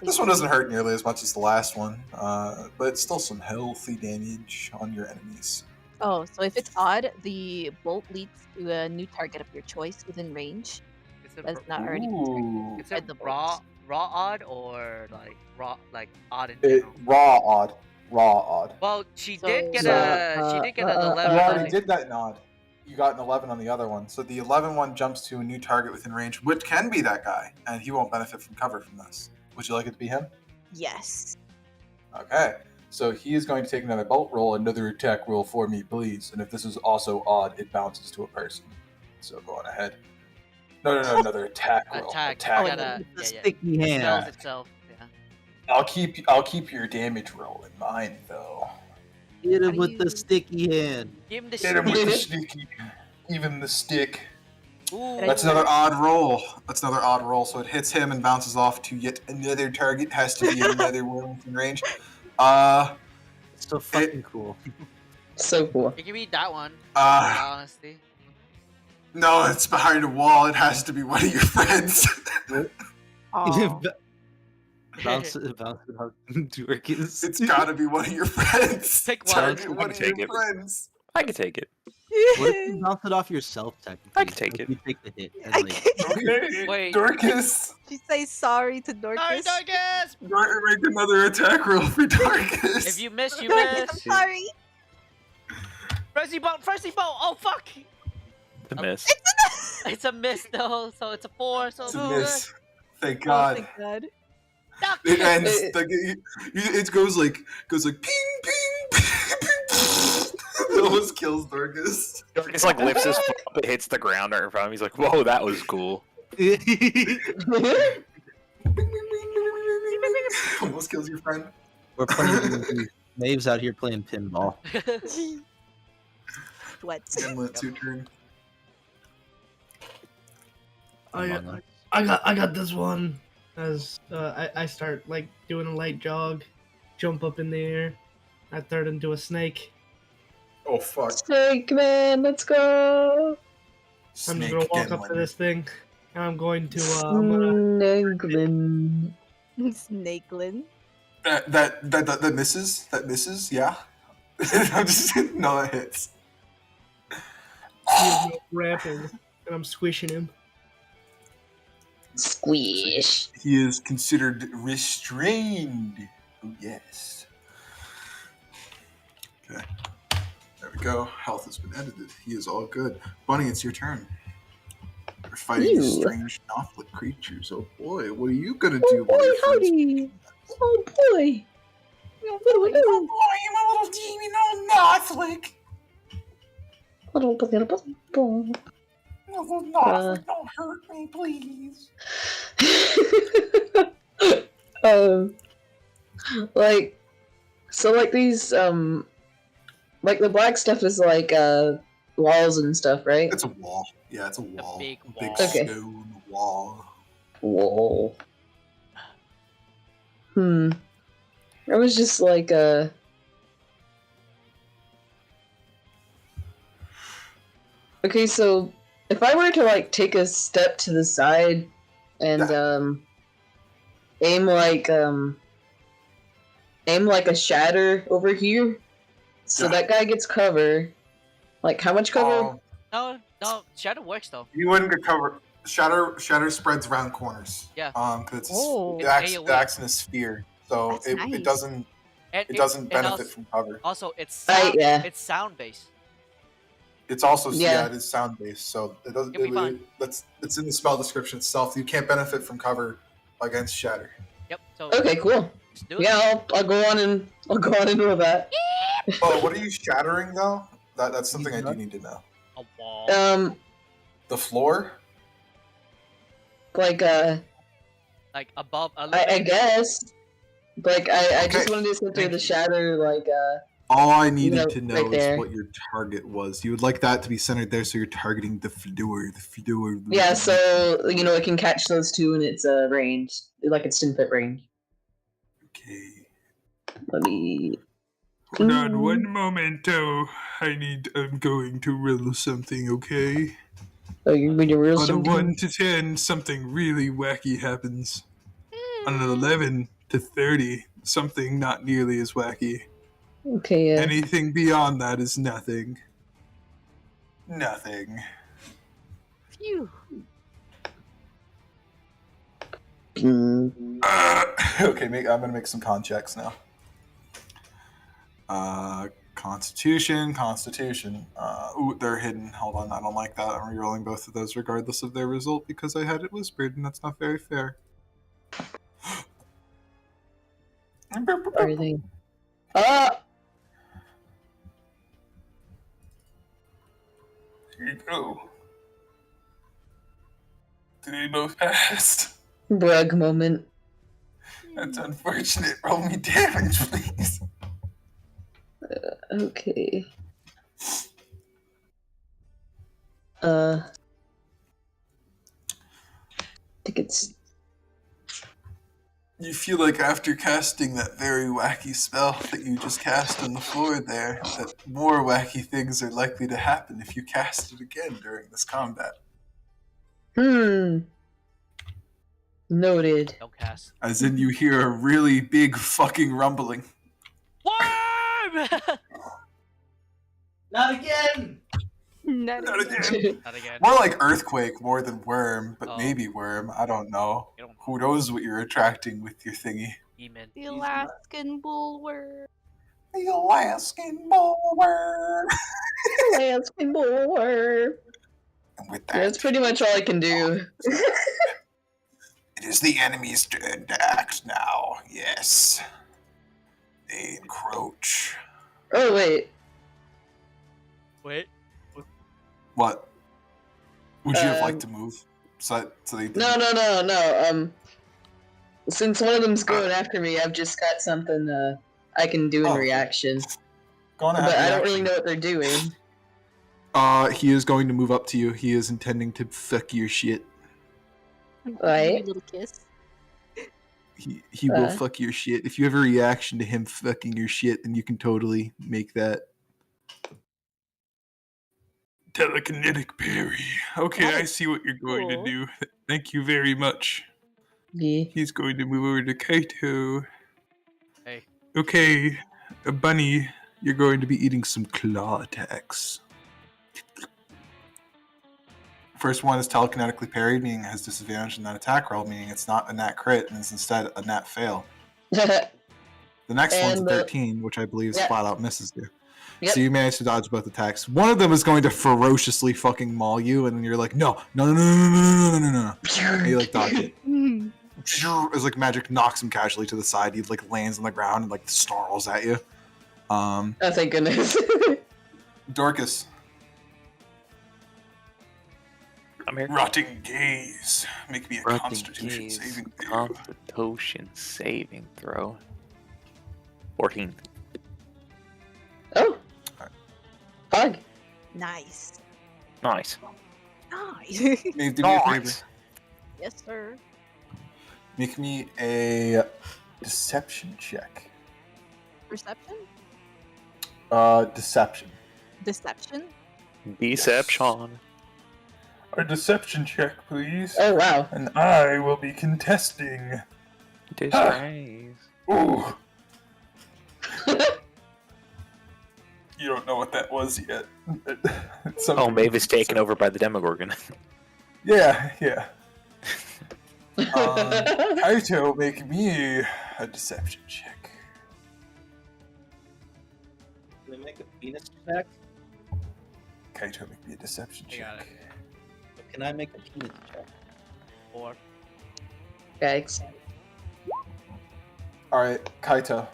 F: This one doesn't hurt nearly as much as the last one, but it's still some healthy damage on your enemies.
H: Oh, so if it's odd, the bolt leads to a new target of your choice within range.
B: Is it,
H: That's not already been
F: Ooh.
B: is
H: by
B: it
H: the
B: raw
H: bolt.
B: odd or like odd in
F: It,
B: general?
F: raw odd. Raw odd.
B: Well, she
H: So-
B: did get
F: So,
B: she did get an 11.
F: You
B: on
F: already
B: it.
F: did that nod. You got an 11 on the other one. So the 11 one jumps to a new target within range, which can be that guy, and he won't benefit from cover from this. Would you like it to be him?
H: Yes.
F: Okay. So he is going to take another bolt roll, another attack roll for me, please. And if this is also odd, it bounces to a person. So go on ahead. No, another attack roll.
B: Attack.
H: Oh,
B: You
H: and
B: gotta,
E: The
B: yeah.
E: sticky
B: It
E: hand.
B: sells itself. Yeah.
F: I'll keep your damage roll in mind, though.
E: Hit
H: How
E: him
H: do
E: with
H: you-
E: the sticky hand.
B: Give him the
F: Hit him with the
B: stick.
F: sticky, even the stick.
B: Ooh.
F: That's another odd roll. So it hits him and bounces off to yet another target. Has to be another one within range.
E: It's so fucking cool.
D: So cool.
B: It can be that one. In
F: Uh,
B: honesty.
F: no, it's behind a wall. It has to be one of your friends.
H: Oh.
E: Bounce it off Dorcas.
F: It's gotta be one of your friends.
B: Pick
F: It's gotta
B: one.
F: be
G: I
F: one
G: can
F: of your
G: take it.
F: friends.
G: I can take it.
E: What if you bounce it off yourself, technically?
G: I can take
E: Like,
G: it.
E: You take the hit. And,
H: I
E: like,
H: can't.
F: Okay,
B: Wait.
F: Dorcas.
H: She say sorry to
B: Sorry,
H: Dorcas.
B: Dorcas!
F: Make another attack roll for Dorcas.
B: If you miss, you
H: Dorcas, I'm
B: miss.
H: sorry.
B: Freshie boat, freshie boat. Oh fuck!
G: The miss.
B: It's a miss though, so it's a 4. So
F: It's a
B: good.
F: miss. Thank
H: Oh,
F: God.
H: thank God.
B: Duck.
F: It ends. It goes like ping, ping, ping, ping. It almost kills Dorcas.
G: Dorcas like lifts his foot up, it hits the ground right in front of him. He's like, "Whoa, that was cool."
F: Almost kills your friend.
E: we're playing D&D. Maeve's out here playing pinball.
H: What?
F: Emma, it's your turn.
E: Among Us.
C: I got this one. As I start like doing a light jog, jump up in the air. I turn into a snake.
F: Oh fuck.
D: Snake man, let's go.
C: I'm just gonna walk up to this thing, and I'm going to I'm
D: Mm.
C: gonna
D: Snakeman.
H: Snakelin.
F: That misses. That misses. Yeah. I'm just no, it hits.
C: use no grapple, and I'm squishing him.
D: Squish.
F: He is considered restrained. Oh yes. Okay. There we go. Health has been edited. He is all good. Bunny, it's your turn. You're fighting
D: Ew.
F: strange Knothlic creatures. Oh boy, what are you gonna
D: Oh
F: do? while
D: boy,
F: your friends-
D: howdy. Oh boy. What do we do?
F: boy, you a little demon old Knothlic.
D: Little.
F: Little Knothlic, don't hurt me, please.
D: Like, so like these like the black stuff is like walls and stuff, right?
F: It's a wall. Yeah, it's a wall.
B: big
F: A big
B: wall.
D: Okay.
F: stone wall.
D: Whoa. I was just like okay, so if I were to like take a step to the side and aim like a shatter over here, so
F: Yeah.
D: that guy gets cover. Like how much cover?
B: No, Shadow works though.
F: You wouldn't get covered. Shatter spreads around corners.
B: Yeah.
F: Because it's
H: Oh.
F: it acts,
B: It's
F: it acts in a sphere, so
H: That's
F: it
H: nice.
F: doesn't
B: And
F: it doesn't
B: and
F: benefit from cover.
B: Also, it's
D: Right,
B: sound,
D: yeah.
B: it's sound based.
F: It's also
D: Yeah.
F: it is sound based, so it doesn't.
B: You'll be fine.
F: It's in the spell description itself. You can't benefit from cover against shatter.
B: Yep. So
D: Okay, cool.
B: just do it.
D: Yeah, I'll go on and do that.
F: Oh, what are you shattering though? That's something I do need to know.
B: A wall.
F: The floor.
D: Like
B: Like above.
D: I guess. Like I just
F: Okay.
D: wanted to sit through
F: Thank
D: the
F: you.
D: shatter like
F: All I needed
D: know,
F: to know
D: right
F: is
D: there.
F: what your target was. You would like that to be centered there, so you're targeting the floor. The floor.
D: yeah, so it can catch those two and it's range. Like it's 10-foot range.
F: Okay.
D: Let me
F: Hold on one momento. I'm going to roll something, okay?
D: when you real
F: On a
D: something.
F: 1 to 10, something really wacky happens. On an 11 to 30, something not nearly as wacky.
D: Okay, yeah.
F: Anything beyond that is nothing. Nothing.
H: Phew.
F: Okay, I'm gonna make some con checks now. Constitution. Ooh, they're hidden. Hold on, I don't like that. I'm rerolling both of those regardless of their result because I had it whispered, and that's not very fair.
D: Are they?
F: Here you go. Did they both pass?
D: Brag moment.
F: That's unfortunate. Roll me damage, please.
D: Okay. I think it's
F: You feel like after casting that very wacky spell that you just cast on the floor there, that more wacky things are likely to happen if you cast it again during this combat.
D: Noted.
B: Don't cast.
F: As in, you hear a really big fucking rumbling.
B: Worm!
C: Not again.
H: Not
F: Not again.
B: Not again.
F: More like earthquake more than worm, but
B: Oh.
F: maybe worm. I don't know.
B: You don't
F: Who knows what you're attracting with your thingy?
B: demon.
H: The Alaskan bullworm.
F: The Alaskan bullworm.
D: Alaskan boar.
F: And with
D: Yeah, that's
F: that,
D: pretty much all I can do.
F: it is the enemy's turn to act now. Yes. They encroach.
D: Oh wait.
B: Wait.
F: What? Would you have liked
D: Um,
F: to move? So they didn't?
D: No. Since one of them's going after me, I've just got something I can do in
F: Oh, okay.
D: reaction.
F: Go on
D: But
F: ahead.
D: I don't really know what they're doing.
F: He is going to move up to you. He is intending to fuck your shit.
D: Right.
H: A little kiss.
F: He will fuck your shit. If you have a reaction to him fucking your shit, then you can totally make that. Telekinetic parry. Okay,
H: That
F: I
H: is
F: see what you're going to
H: cool.
F: do. Thank you very much.
D: Yeah.
F: He's going to move over to Kaito.
B: Hey.
F: Okay, Bunny, you're going to be eating some claw attacks. First one is telekinetically parried, meaning it has disadvantage in that attack roll, meaning it's not a nat crit and it's instead a nat fail. The next one's a
D: And,
F: 13, which I believe
D: yeah.
F: flat out misses you.
D: Yep.
F: So you managed to dodge both attacks. One of them is going to ferociously fucking maul you, and then you're like, no. And you like dodge it. As like magic knocks him casually to the side, he like lands on the ground and like snarls at you.
D: Oh, thank goodness.
F: Dorcas.
G: I'm here.
F: Rotting gaze. Make me a
G: Rotting
F: Constitution
G: gaze,
F: saving throw.
G: Constitution saving throw. 14.
D: Oh. Hug.
H: Nice.
G: Nice.
H: Nice.
F: Maeve, do me a favor.
G: Nice.
H: Yes, sir.
F: Make me a deception check.
H: Perception?
F: Deception.
H: Deception?
G: Deception.
F: A deception check, please.
D: Oh wow.
F: And I will be contesting.
G: Disgrace.
F: Ooh. You don't know what that was yet.
G: Oh, Maeve is taken over by the Demogorgon.
F: Yeah. Kaito, make me a deception check.
E: Can I make a penis check?
F: Kaito, make me a deception
B: I got
F: check.
B: it.
E: Can I make a penis check?
B: 4.
D: Yikes.
F: Alright, Kaito.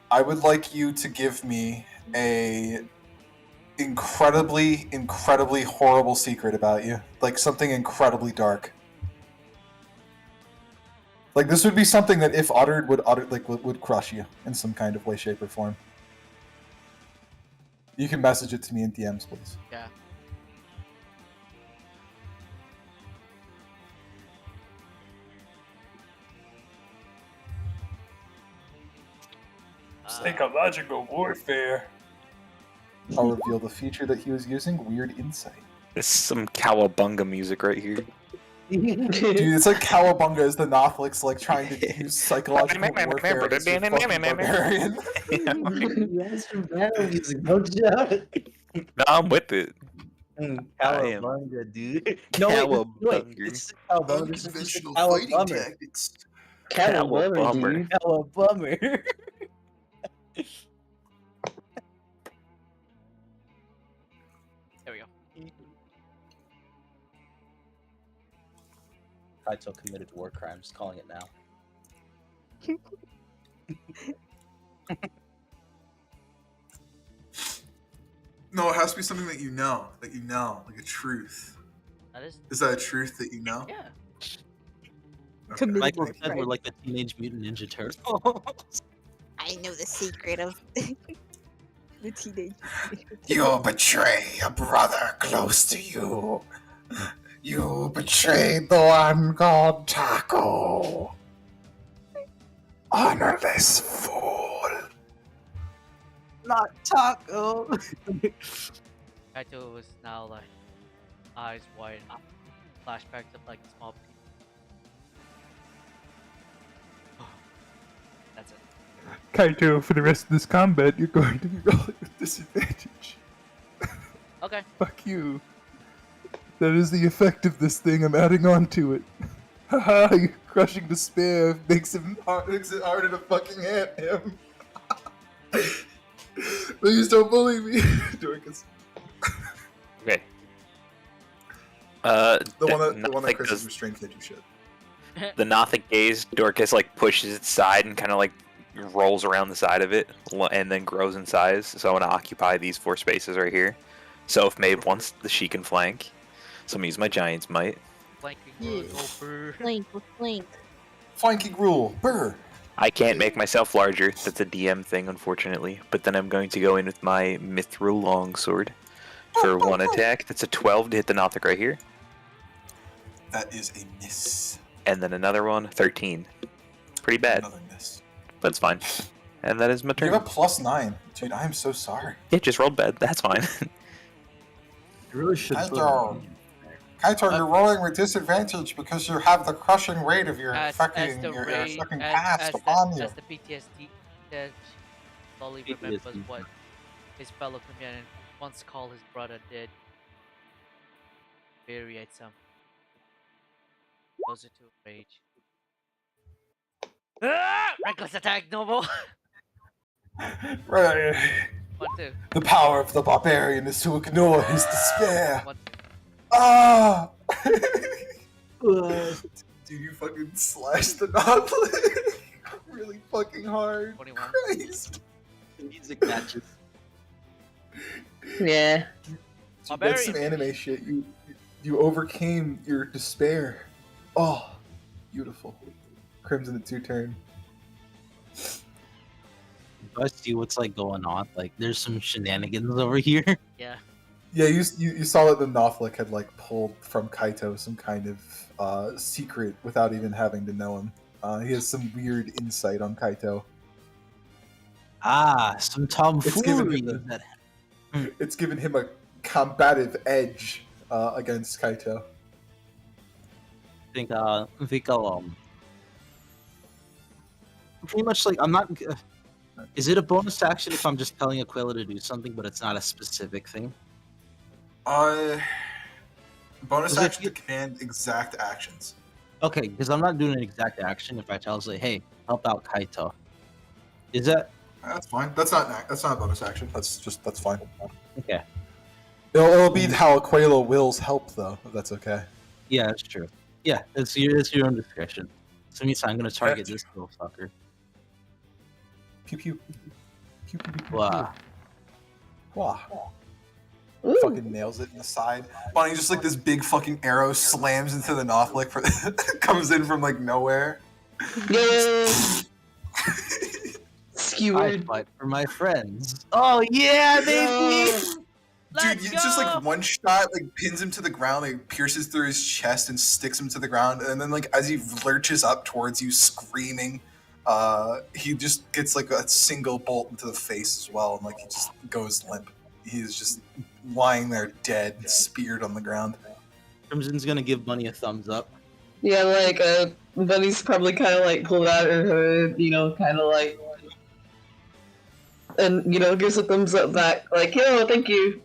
F: I would like you to give me a incredibly horrible secret about you. Like something incredibly dark. Like this would be something that if uttered would crush you in some kind of way, shape, or form. You can message it to me in DMs, please.
B: Yeah.
F: Psychological warfare. I'll reveal the feature that he was using. Weird insight.
G: This is some cowabunga music right here.
F: Dude, it's like Cowabunga is the Nothlix like trying to use psychological warfare against your fucking barbarian.
E: You asked for battle music, don't you?
G: No, I'm with it. I am.
E: Cowabunga, dude. No, wait,
G: Cowabunga.
E: it's Cowabunga. This is just a
F: Unconventional fighting
E: Cowabummer.
F: tactics.
D: Cowabummer, dude.
E: Cowabummer.
B: There we go.
E: Kaito committed war crimes, calling it now.
F: No, it has to be something that you know, like a truth.
B: That is.
F: Is that a truth that you know?
B: Yeah.
F: Okay.
H: Committed
E: Like
H: war
E: we said, we're
H: crime.
E: like the Teenage Mutant Ninja Turtles.
H: I know the secret of the teenage.
F: You betray a brother close to you. You betrayed the one called Taco. Honor this fool.
E: Not Taco.
B: Kaito was now like eyes wide, flashbacks of like small That's it.
A: Kaito, for the rest of this combat, you're going to be rolling with disadvantage.
B: Okay.
A: Fuck you. That is the effect of this thing. I'm adding on to it. Haha, you're crushing despair makes it harder to fucking hit him. Please don't bully me, Dorcas.
G: Okay.
A: The one that
G: Nothic
A: Chris
G: does-
A: is restrained can't do shit.
G: The Nothic gaze, Dorcas like pushes its side and kind of like rolls around the side of it and then grows in size. So I want to occupy these 4 spaces right here. So if Maeve wants, she can flank. So I'm gonna use my Giant's Might.
B: Flanking
H: Yeah.
B: run over.
H: Flink.
A: Flanking rule, burr.
G: I can't make myself larger. That's a DM thing, unfortunately. But then I'm going to go in with my Mithril Longsword for 1 attack. That's a 12 to hit the Nothic right here.
F: That is a miss.
G: And then another one, 13. Pretty bad,
F: Another miss.
G: but it's fine. And that is my
F: You
G: turn.
F: have a +9. Dude, I am so sorry.
G: It just rolled bad. That's fine.
E: You really should.
F: Kaito, you're rolling with disadvantage because you have the crushing rate of your
B: As
F: fucking
B: the
F: your
B: rate,
F: fucking
B: as,
F: cast upon you.
B: as the PTSD that slowly remembers what his fellow companion once called his brother did. Variate some. Goes into rage. Reckless attack, noble.
F: Right.
B: 1, 2.
F: The power of the barbarian is to ignore his despair.
B: 1,
F: Ah! Dude, you fucking slashed the knoblet really fucking hard.
B: 21.
F: Christ.
E: The music matches.
D: Yeah.
F: Dude, that's
B: Barbarian,
F: some
B: baby.
F: anime shit. You overcame your despair. Oh, beautiful. Crimson, it's your turn.
E: I see what's like going on. Like, there's some shenanigans over here.
B: Yeah.
F: Yeah, you saw that the Nothlic had like pulled from Kaito some kind of secret without even having to know him. He has some weird insight on Kaito.
E: Ah, some
F: It's given
E: tomfoolery.
F: him
E: That
F: It's given him a combative edge against Kaito.
E: I think I'll pretty much like I'm not. Is it a bonus action if I'm just telling Aquila to do something, but it's not a specific thing?
F: Bonus
E: Does it
F: action to
E: feel-
F: command exact actions.
E: Okay, because I'm not doing an exact action. If I tell say, "Hey, help out Kaito," is that
F: That's fine. That's not a bonus action. That's fine.
E: okay?
F: It'll be how Aquila wills help though. If that's okay.
E: Yeah, that's true. Yeah, it's your own discretion. So means I'm gonna target this little fucker.
F: Pew pew. Pew pew pew. pew.
E: Wow.
F: Wow.
D: Ooh.
F: Fucking nails it in the side. Bonnie, just like this big fucking arrow slams into the Nothlic comes in from like nowhere.
D: Yay!
E: I
D: Skewered.
E: fight for my friends. Oh yeah, baby!
B: Let's
F: Dude,
B: go!
F: it's just like one shot like pins him to the ground, like pierces through his chest and sticks him to the ground, and then like as he lurches up towards you screaming, he just gets like a single bolt into the face as well, and like he just goes limp. He's just lying there dead, speared on the ground.
E: Crimson's gonna give Bunny a thumbs up.
D: Yeah, like, Bunny's probably kind of like pulled out her hood, you know, kind of like, and, you know, gives a thumbs up back, like, yo, thank you.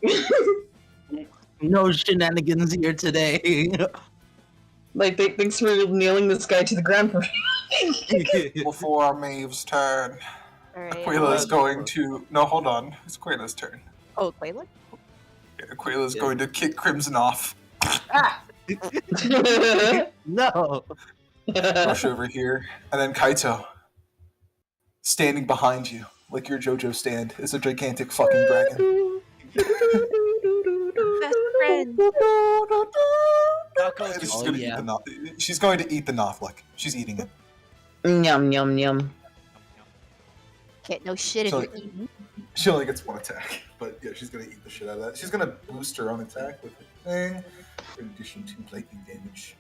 E: No shenanigans here today.
D: Like, thanks for nailing this guy to the ground for me.
F: Before Maeve's turn,
H: Alright.
F: Aquila is going to. No, hold on. It's Aquila's turn.
H: Oh, Quayla?
F: Aquila is going to kick Crimson off,
E: No.
F: rush over here, and then Kaito, standing behind you, like your JoJo stand, is a gigantic fucking dragon.
H: Best friend.
B: Taco
F: And she's,
E: Oh,
F: gonna
E: yeah.
F: eat the she's going to eat the Nothlic. She's eating it.
D: Yum, yum, yum.
H: Can't know shit if
F: So-
H: you're eating.
F: She only gets one attack, but yeah, she's gonna eat the shit out of that. She's gonna boost her own attack with her thing, in addition to lightning damage,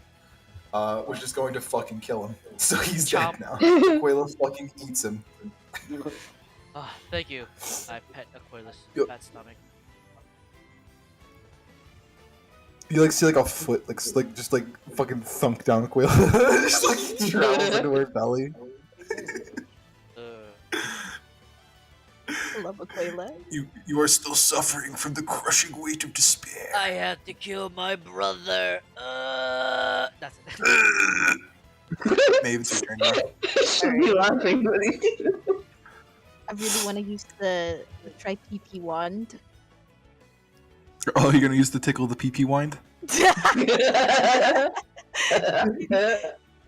F: which is going to fucking kill him. So he's
B: Chop.
F: dead now. Aquila fucking eats him.
B: Ah, thank you, my pet Aquila's
F: Yep.
B: fat stomach.
F: You like see like a foot like just like fucking thunk down Aquila, just like travels into her belly.
H: Aquila.
F: You are still suffering from the crushing weight of despair.
B: I have to kill my brother. That's it.
F: Maeve, it's your turn now.
D: Should be laughing.
H: I really want to use the try PP wand.
F: Oh, you're gonna use the tickle the PP wind?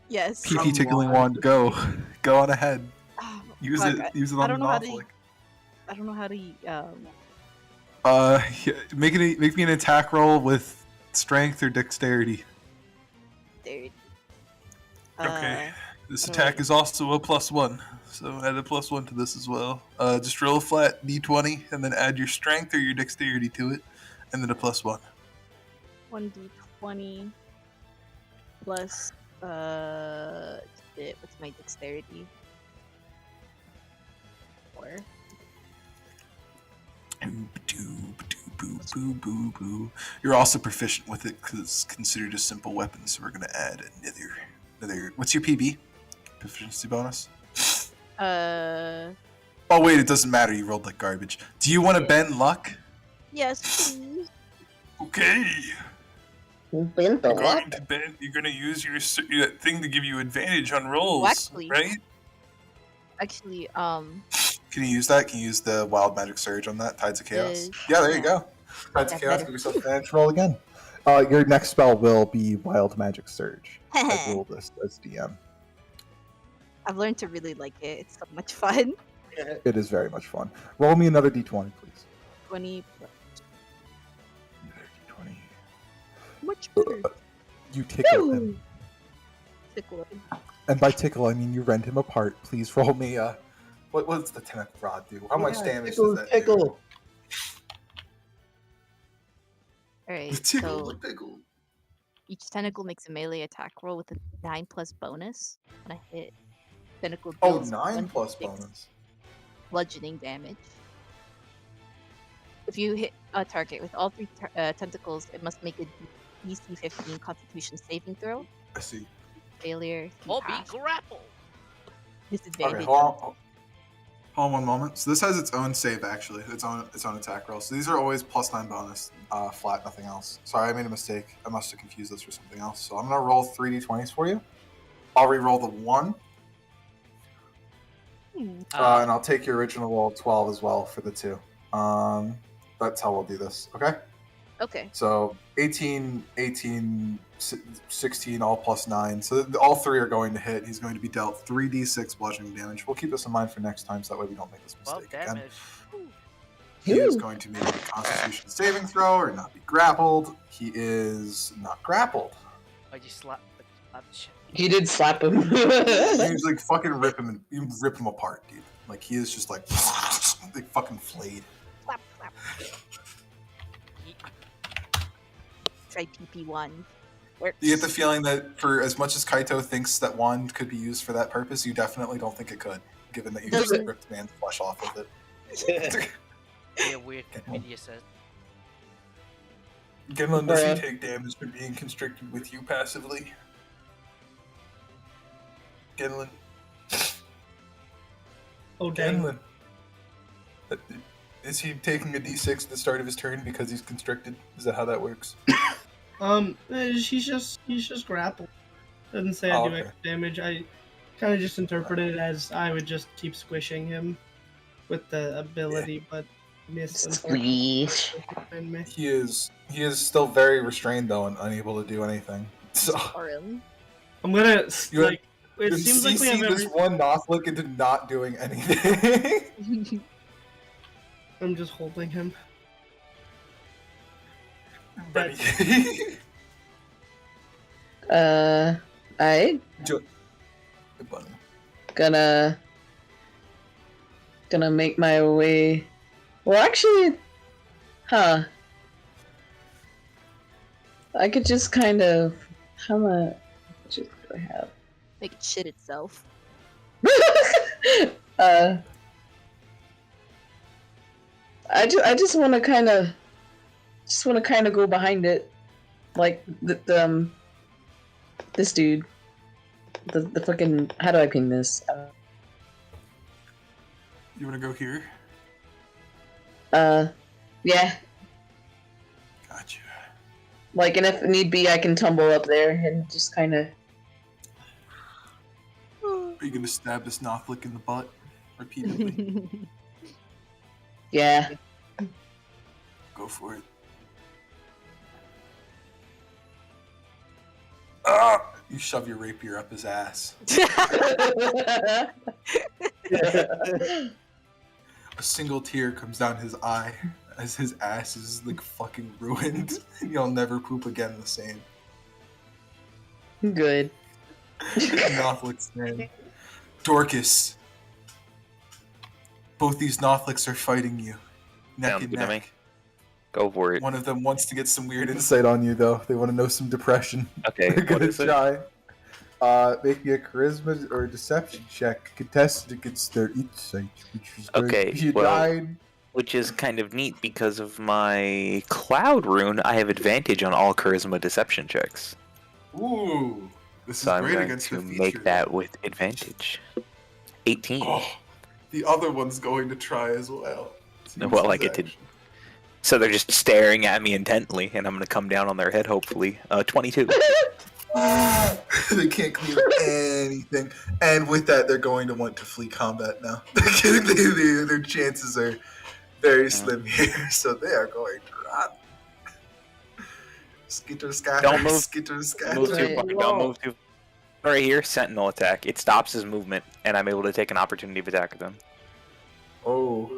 H: Yes.
F: PP tickling wand, go on ahead.
H: Oh,
F: Use
H: fuck,
F: it. Use it
H: I
F: on
H: don't
F: the
H: know how to.
F: Knopflick.
H: I don't know how to.
F: Make me an attack roll with strength or dexterity.
H: There.
F: Okay. This
H: I don't
F: attack
H: know.
F: is also a +1, so add a +1 to this as well. Just roll a flat d20 and then add your strength or your dexterity to it, and then a +1.
H: 1d20 plus shit, what's my dexterity? 4.
F: You're also proficient with it because it's considered a simple weapon, so we're gonna add another. What's your PB? Proficiency bonus. Oh wait, it doesn't matter. You rolled like garbage. Do you want to bend luck?
H: Yes, please.
F: Okay.
D: Bent the
F: You're
D: luck.
F: going to bend. You're gonna use your thing to give you advantage on rolls,
H: actually-
F: right?
H: Actually,
F: Can you use that? Can you use the wild magic surge on that? Tides of Chaos.
H: Uh,
F: Yeah, there you
H: yeah.
F: go. Tides
H: Yeah,
F: of Chaos.
H: better.
F: Give yourself advantage.
A: Roll again. Your next spell will be Wild Magic Surge. I rule this as DM.
H: I've learned to really like it. It's so much fun.
A: It is very much fun. Roll me another d20, please.
H: 20
A: Another d20.
H: much better.
A: You tickle him.
H: Tickle.
A: And by tickle, I mean you rend him apart. Please roll me what does the tentacle rod do? How much damage does that do?
H: Alright,
F: The tickle,
H: so
F: the pickle.
H: each tentacle makes a melee attack roll with a 9+ bonus. When I hit, tentacle
A: Oh,
H: deals
A: 9 plus
H: 1d6
A: bonus.
H: bludgeoning damage. If you hit a target with all 3 tentacles, it must make a DC 15 Constitution saving throw.
A: I see.
H: Failure, he
B: Or be
H: passed.
B: grappled.
H: Disadvantage.
F: Okay, hold on one moment. So this has its own save actually. Its own attack roll. So these are always +9 bonus, flat, nothing else. Sorry, I made a mistake. I must have confused this for something else. So I'm gonna roll 3d20s for you. I'll re-roll the 1, and I'll take your original roll of 12 as well for the 2. That's how we'll do this. Okay.
H: Okay.
F: So 18, 16, all +9. So all 3 are going to hit. He's going to be dealt 3d6 bludgeoning damage. We'll keep this in mind for next time, so that way we don't make this
B: 12
F: mistake again.
B: damage. Whew.
F: He is going to make a Constitution saving throw or not be grappled. He is not grappled.
B: I just slap the shit.
D: He did slap him.
F: He's like fucking rip him apart, dude. Like he is just like fucking flayed.
H: Slap, slap. Try PP1. Works.
F: You get the feeling that for as much as Kaito thinks that wand could be used for that purpose, you definitely don't think it could, given that you just
H: Doesn't-
F: ripped man's flesh off with it.
B: Be a weird media says.
F: Ginlin, does he
D: Bruh.
F: take damage for being constricted with you passively? Ginlin.
C: Oh dang.
F: Ginlin. Is he taking a d6 at the start of his turn because he's constricted? Is that how that works?
C: He's just grappled. Doesn't say I
F: Oh,
C: do
F: okay.
C: extra damage. I kind of just interpreted it as I would just keep squishing him with the ability, but miss. unfortunately.
D: Squeeze.
F: He is still very restrained though and unable to do anything. So
H: Or him.
C: I'm gonna
F: You have-
C: like. It seems like we have
F: this one Knothlick into not doing anything.
C: I'm just holding him.
F: Ready.
D: I
F: Good button.
D: gonna make my way. Well, actually, I could just kind of. How much do I have?
H: Make it shit itself.
D: I just want to kind of go behind it, like this dude, the fucking, how do I ping this?
F: You want to go here?
D: Yeah.
F: Gotcha.
D: Like, and if need be, I can tumble up there and just kind of.
F: Are you gonna stab this Nothlick in the butt repeatedly?
D: Yeah.
F: Go for it. Ah! You shove your rapier up his ass. A single tear comes down his eye as his ass is like fucking ruined, and you'll never poop again the same.
D: Good.
F: Nothlick's turn. Dorcas. Both these Nothlicks are fighting you. Neck
G: Sounds
F: and
G: good to me.
F: neck.
G: Go for it.
F: One of them wants to get some weird insight on you, though. They want to know some depression.
G: Okay,
F: They're
G: what
F: gonna
G: is it?
F: try. Make me a charisma or deception check contested against their insight, which is going
G: Okay,
F: to be a
G: well,
F: 9.
G: Which is kind of neat because of my cloud rune. I have advantage on all charisma deception checks,
F: Ooh, this
G: so
F: is
G: I'm
F: great
G: going
F: against
G: to
F: the feature.
G: make that with advantage. 18.
F: Oh, the other one's going to try as well. So
G: Well, I
F: use
G: get to-
F: action.
G: So they're just staring at me intently, and I'm going to come down on their head. Hopefully, 22.
F: They can't clear anything, and with that, they're going to want to flee combat now. Their chances are very slim here, so they are going to run. Skitter scatter,
G: Don't move.
F: skitter scatter.
G: Move too
D: Right.
G: far. Don't move too. Right here, sentinel attack. It stops his movement, and I'm able to take an opportunity of attack with him.
F: Oh,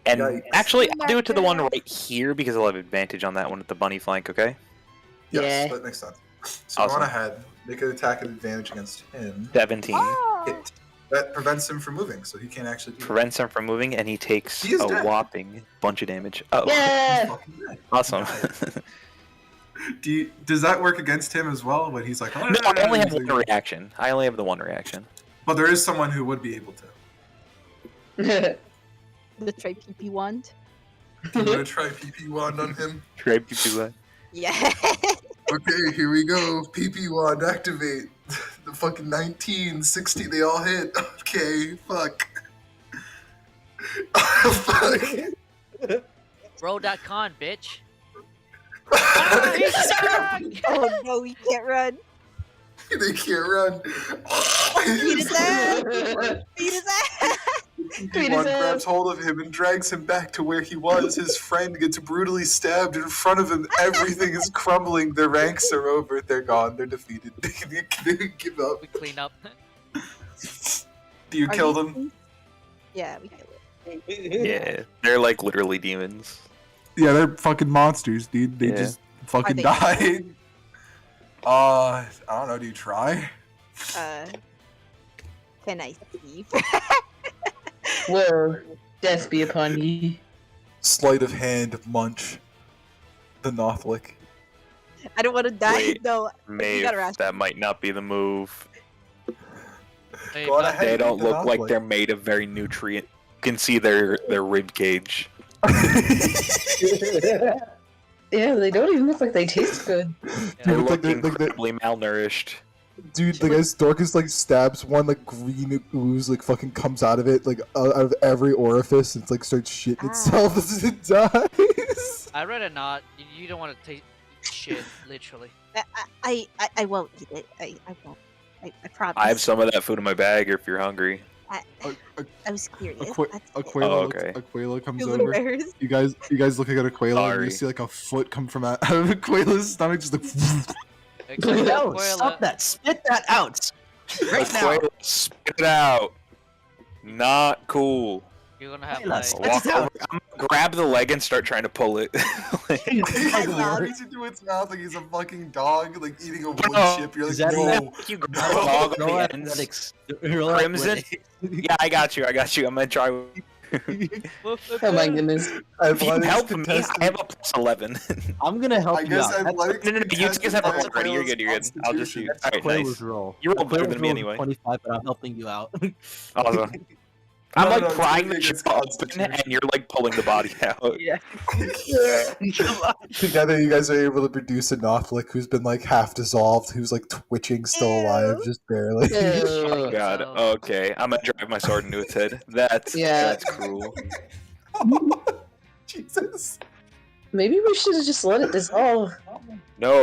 G: And
F: Yikes.
G: actually, I'll do it to the one right here because I'll have advantage on that one at the bunny flank. Okay.
F: yes,
D: Yeah.
F: that makes sense. So
G: Awesome.
F: go on ahead, make an attack at advantage against him.
G: 17
F: Hit. That prevents him from moving, so he can't actually do
G: prevents him from moving, and he takes
F: He is
G: a
F: dead.
G: whopping bunch of damage. Oh,
F: that.
D: Yeah.
F: Fucking dead.
G: awesome.
F: Does that work against him as well? But he's like, oh,
G: No, I only have
F: he's
G: one
F: like-
G: reaction. I only have the one reaction.
F: But there is someone who would be able to.
H: The try PP wand.
F: I'm gonna try PP wand on him.
G: Right, people do that.
H: Yeah.
F: Okay, here we go. PP wand activate. The fucking 19, 60, they all hit. Okay, fuck. Fuck.
B: Roll.con, bitch.
H: Oh no, we can't run.
F: They can't run.
H: Beat his ass. Beat his ass.
F: PP wand grabs hold of him and drags him back to where he was. His friend gets brutally stabbed in front of him. Everything is crumbling. Their ranks are over. They're gone. They're defeated. They give up.
B: We clean up.
F: Do you
H: Are
F: kill
H: you-
F: them?
H: Yeah, we killed it.
G: Yeah, they're like literally demons.
F: Yeah, they're fucking monsters, dude. They
G: Yeah.
F: just fucking
H: they-
F: died. I don't know. Do you try?
H: Can I see?
D: Whoa. Death be upon ye.
F: Sleight of hand, munch. The Nothlick.
H: I don't want to die
G: Wait.
H: though.
G: Maeve,
H: gotta rush.
G: that might not be the move.
B: Hey,
F: Go on
B: but-
F: ahead.
G: They
F: make
G: don't
F: the
G: look like
F: Nothlick.
G: they're made of very nutrient. You can see their rib cage.
D: Yeah, they don't even look like they taste good.
G: They
F: look
G: look
F: like they're-
G: incredibly malnourished.
F: Dude, like as Dorcas like stabs one, like green ooze like fucking comes out of it, like out of every orifice, and it's like starts shitting itself as it dies.
B: I'd rather not. You don't want to take shit, literally.
H: I won't eat it. I won't. I promise.
G: I have some of that food in my bag if you're hungry.
H: I was curious.
F: Aquila,
G: Oh, okay.
F: Aquila comes
H: Two little
F: over.
H: bears.
F: You guys looking at Aquila, and
G: Sorry.
F: you see like a foot come from out of Aquila's stomach, just like.
B: Except
E: No,
B: Aquila-
E: stop that! Spit that out right now.
G: Aquila, spit it out. Not cool.
B: You're gonna have
E: Hey,
B: like.
E: let's-
G: I'll walk over, I'm gonna grab the leg and start trying to pull it. Like,
F: He's into its mouth like he's a fucking dog, like eating a wood
G: No.
F: chip. You're like,
E: Is that
F: whoa.
G: you grab the dog
E: Roll
G: on the ends.
E: athletics. Roll
G: Crimson?
E: athletics.
G: Yeah, I got you. I'm gonna try.
D: Oh my goodness.
G: If you
F: Athletics
G: help me,
F: contested-
G: I have a plus 11.
E: I'm gonna help
F: I
E: you
F: guess
E: out. That's
F: athletics.
G: No, you
F: contested
G: guys have
F: by
G: a roll already. You're
F: Aquila's
G: good. You're good. I'll just shoot.
F: constitution.
G: All right,
E: Aquila's
G: nice.
E: roll.
G: You roll better
E: Aquila's
G: than me
E: roll
G: anyway.
E: 25, but I'm helping you out.
G: Awesome. I'm
F: No,
G: like
F: no, it's
G: prying
F: gonna
G: the
F: be
G: shit
F: against
G: open,
F: Constitution.
G: and you're like pulling the body out.
E: Yeah.
F: Together, you guys are able to produce a Nothlick who's been like half dissolved, who's like twitching, still alive,
H: Ew.
F: just barely.
G: Oh
D: Ew.
G: god.
B: So-
G: Okay, I'm gonna drive my sword into its head. That's
D: Yeah.
G: that's cruel.
A: Jesus.
D: Maybe we should have just let it dissolve.
G: No,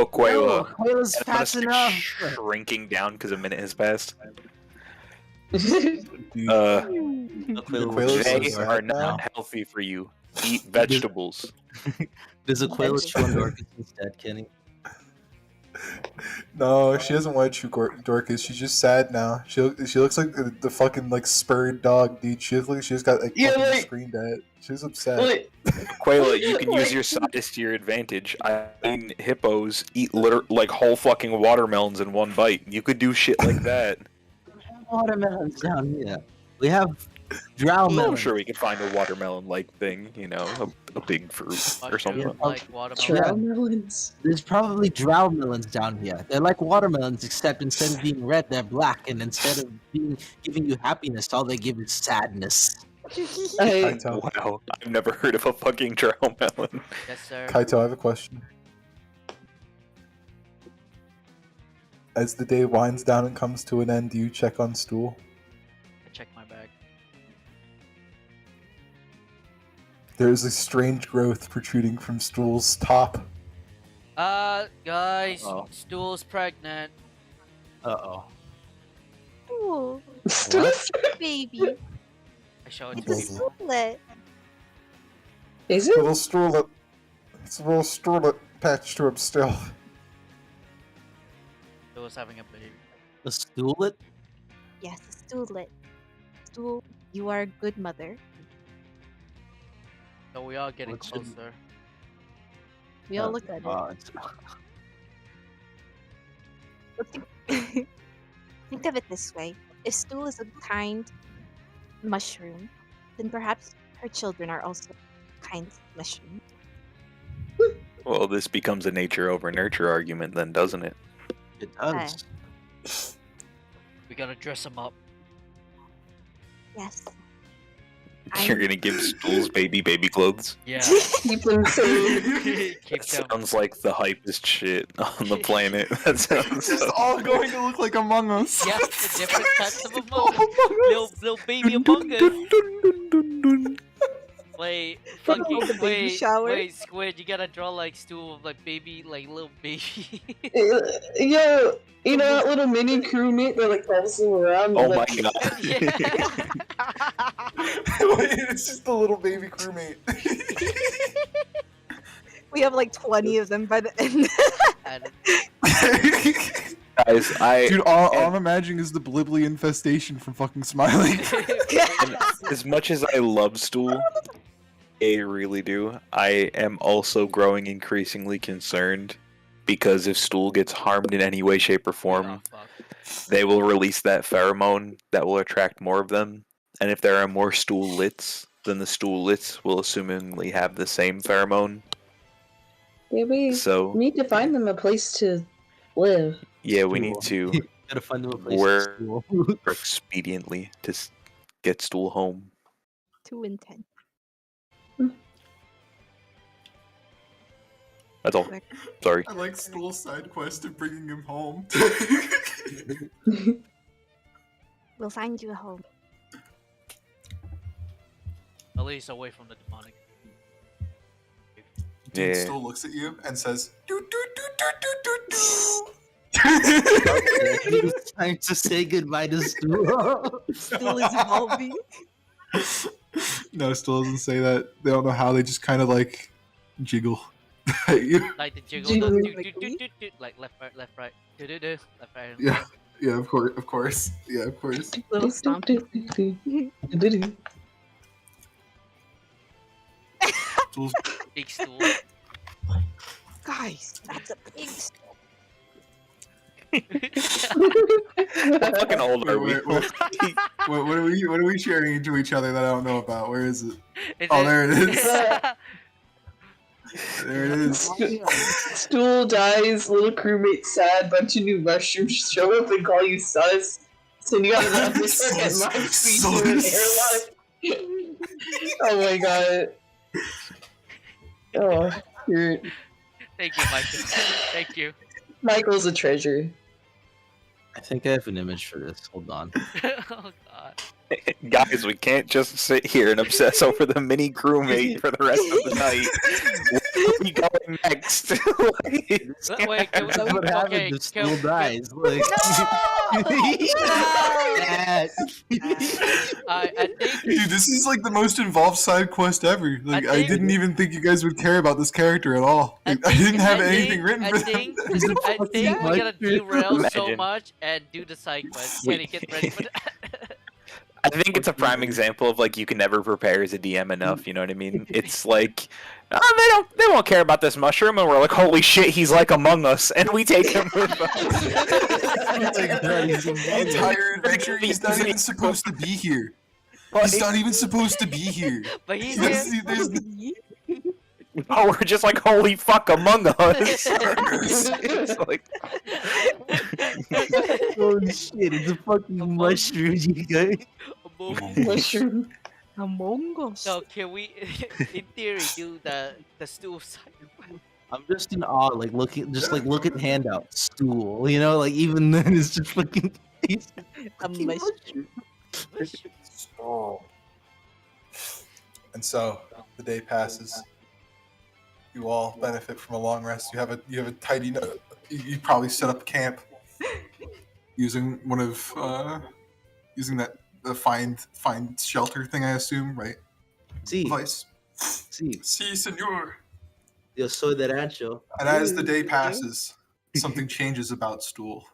E: No,
G: Quayla.
E: Quayla's
G: And I'm gonna
E: fast
G: start
E: enough.
G: shrinking down because a minute has passed.
A: Dude,
G: Uh,
E: No, Quayla
A: Quayla's
E: will
A: so
G: they
A: sad
G: are
A: now.
G: not healthy for you. Eat vegetables.
E: There's a Quayla
H: Vegetables.
E: chew on Dorcas instead, Kenny.
A: No, she doesn't want to chew Dorcas. She's just sad now. She looks like the fucking like spurred dog, dude. She looks like she's got like
D: Yeah,
A: fucking
D: like-
A: screamed at. She's upset.
D: Like,
G: Quayla, you can use
D: Like-
G: your size to your advantage. I mean, hippos eat like whole fucking watermelons in one bite. You could do shit like that.
E: Watermelons down here. We have drow
G: I'm
E: melons.
G: sure we could find a watermelon-like thing, you know, a big fruit or something.
B: Mushroom like watermelon.
D: Drow melons.
E: There's probably drow melons down here. They're like watermelons, except instead of being red, they're black, and instead of giving you happiness, all they give is sadness.
D: I,
A: Kaito,
G: Wow, I've never heard of a fucking drow melon.
B: Yes, sir.
A: Kaito, I have a question. As the day winds down and comes to an end, do you check on Stool?
B: I check my bag.
A: There is a strange growth protruding from Stool's top.
B: Guys,
E: Oh.
B: Stool's pregnant.
E: Uh-oh.
H: Ooh,
D: Stuff.
H: baby.
B: I show it
H: It's
B: to
H: a
B: people.
H: stoollet.
D: Is it?
A: Little Stoollet. It's a little Stoollet patched to him still.
B: Stool's having a baby.
E: A stoolet?
H: Yes, a stoollet. Stool, you are a good mother.
B: So we are getting
E: What should-
B: closer.
H: We all look at it.
E: It's-
H: But think of it this way: if Stool is a kind mushroom, then perhaps her children are also kind mushrooms.
G: Well, this becomes a nature over nurture argument then, doesn't it?
E: It does.
B: We gotta dress him up.
H: Yes.
G: You're gonna give Stool's baby clothes?
B: Yeah.
D: Keep them safe.
B: Keep
G: That
B: them.
G: sounds like the hypest shit on the planet. That sounds so...
A: all going to look like Among Us.
B: Yes, the different types of Among Us. Little baby Among Us. Wait, fucking
H: the baby
B: wait,
H: shower.
B: wait, Squid, you gotta draw like Stool of like baby, like little baby.
D: Yo, you know that little mini crewmate that like follows him around?
G: Oh my
D: like,
G: god.
A: Wait, it's just a little baby crewmate.
H: We have like 20 of them by the end.
B: And
G: Guys,
A: Dude, all I'm imagining is the Blibbly infestation from fucking Smiling.
G: as much as I love Stool, I really do, I am also growing increasingly concerned because if Stool gets harmed in any way, shape, or form,
B: Oh, fuck.
G: they will release that pheromone that will attract more of them. And if there are more Stool-lits, then the Stool-lits will assumingly have the same pheromone.
D: yeah, we
G: So,
D: need to find them a place to live.
G: yeah, we need to
E: Gotta find them a place
G: Where-
E: to stool.
G: work expediently to get Stool home.
H: 2 and 10.
G: That's all. Sorry.
A: I like Stool's side quest of bringing him home.
H: We'll find you a home.
B: At least away from the demonic.
G: Yeah.
A: Stool looks at you and says, "Do do do do do do do."
E: It's time to say goodbye to stool.
H: Stool is evolving.
A: No, Stool doesn't say that. They don't know how. They just kind of like jiggle at you.
B: Like the jiggle,
D: Jiggle.
B: like left, right, do, left, right.
A: Yeah, yeah, of course, yeah, of course.
H: Little stomp.
A: Stool's
B: Big stool.
H: Guys, that's a big stool.
G: How fucking old are we?
A: what are we sharing to each other that I don't know about? Where is it?
B: Is
A: Oh, there it is.
B: is.
A: There it is.
D: Stool dies, little crewmate sad, bunch of new mushrooms show up and call you sus. So you gotta have this at my speed to an airlock. Oh my god. Oh,
B: Thank you, Michael. Thank you.
D: Michael's a treasure.
E: I think I have an image for this. Hold on.
B: Oh god.
G: Guys, we can't just sit here and obsess over the mini crewmate for the rest of the night. Where are we going next?
B: Wait, can we,
E: That's what happens
B: okay,
E: if school dies. Like,
B: I think
F: Dude, this is like the most involved side quest ever. Like, I
B: think-
F: didn't even think you guys would care about this character at all. I didn't have anything written
B: I
F: for
B: think,
F: them.
B: I think we're gonna derail so
G: Imagine.
B: much and do the side quest. Kenny, get ready for that.
G: I think it's a prime example of like you can never prepare as a DM enough. You know what I mean? It's like they won't care about this mushroom, and we're like, holy shit, he's like among us, and we take him with us.
F: The entire adventure, he's not even supposed to be here. He's not even supposed to be here.
B: But he's
F: There's-
B: here.
F: there's-
G: Oh, we're just like, holy fuck, among us. It's like,
E: holy shit, it's a fucking mushroom, you guys.
D: Mushroom.
H: Among Us.
B: So can we, in theory, do the stool side quest?
E: I'm just in awe, like look at handout stool, you know, like even then it's just fucking. It's
H: A mushroom.
F: And so the day passes. You all benefit from a long rest. You have a tidy. You probably set up camp using one of using that the find shelter thing. I assume, right?
E: Sí,
F: Vice.
E: sí,
F: Si, senor.
E: yo soy de rancho.
F: And as the day passes, something changes about Stool,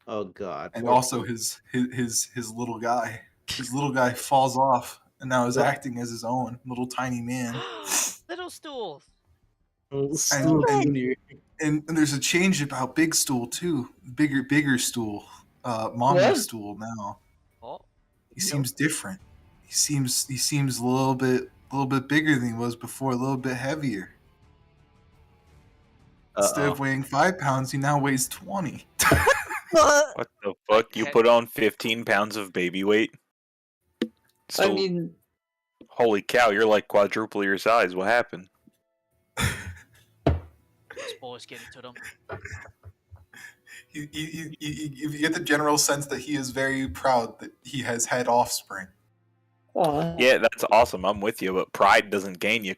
E: Oh god.
F: and
E: What-
F: also his little guy. His little guy falls off, and now is acting as his own little tiny man.
B: Little stools.
E: Stool
F: and-
E: Junior.
F: And there's a change about Big Stool too. Bigger Stool, Mommy
D: What?
F: Stool now.
B: Oh,
F: He seems different. He seems a little bit bigger than he was before, a little bit heavier. Instead of weighing 5 pounds, he now weighs 20.
G: what the fuck? You put on 15 pounds of baby weight? So,
D: I mean,
G: holy cow, you're like quadruple your size. What happened?
B: spores getting to them.
F: You get the general sense that he is very proud that he has had offspring.
D: aw.
G: Yeah, that's awesome. I'm with you, but pride doesn't gain you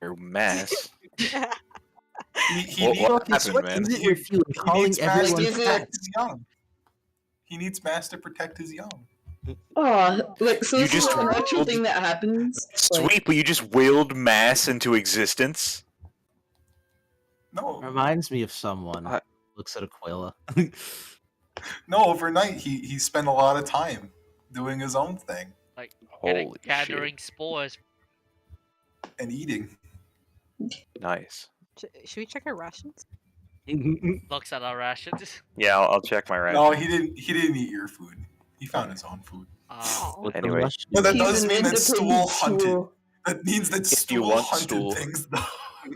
G: your mass.
F: He,
G: What
F: needs,
G: happened,
E: What
G: man?
E: is it with you
F: he
E: calling
F: needs mass
E: everyone
F: to
D: Is it-
F: protect his young. He needs mass to protect his young.
D: Aw, like, so
G: You
D: this is
G: just
D: like an actual
G: rolled-
D: thing that happens? Like,
G: Sweet, but you just willed mass into existence?
F: No,
E: reminds me of someone.
G: I-
E: Looks at Aquila.
F: no. Overnight, he spent a lot of time doing his own thing
B: Like
G: Holy
B: gathering spores.
F: and eating.
G: shit. Nice.
H: Should we check our rations?
B: Looks at our rations.
G: Yeah, I'll check my ration.
F: No, he didn't. He didn't eat your food. He found his own food.
B: Oh,
G: Anyway.
F: Well, that
D: he's
F: does
D: an
F: mean that
D: independent
F: Stool hunted.
D: stool.
F: That means that
G: If you
F: Stool
G: want
F: hunted
G: Stool.
F: things, though.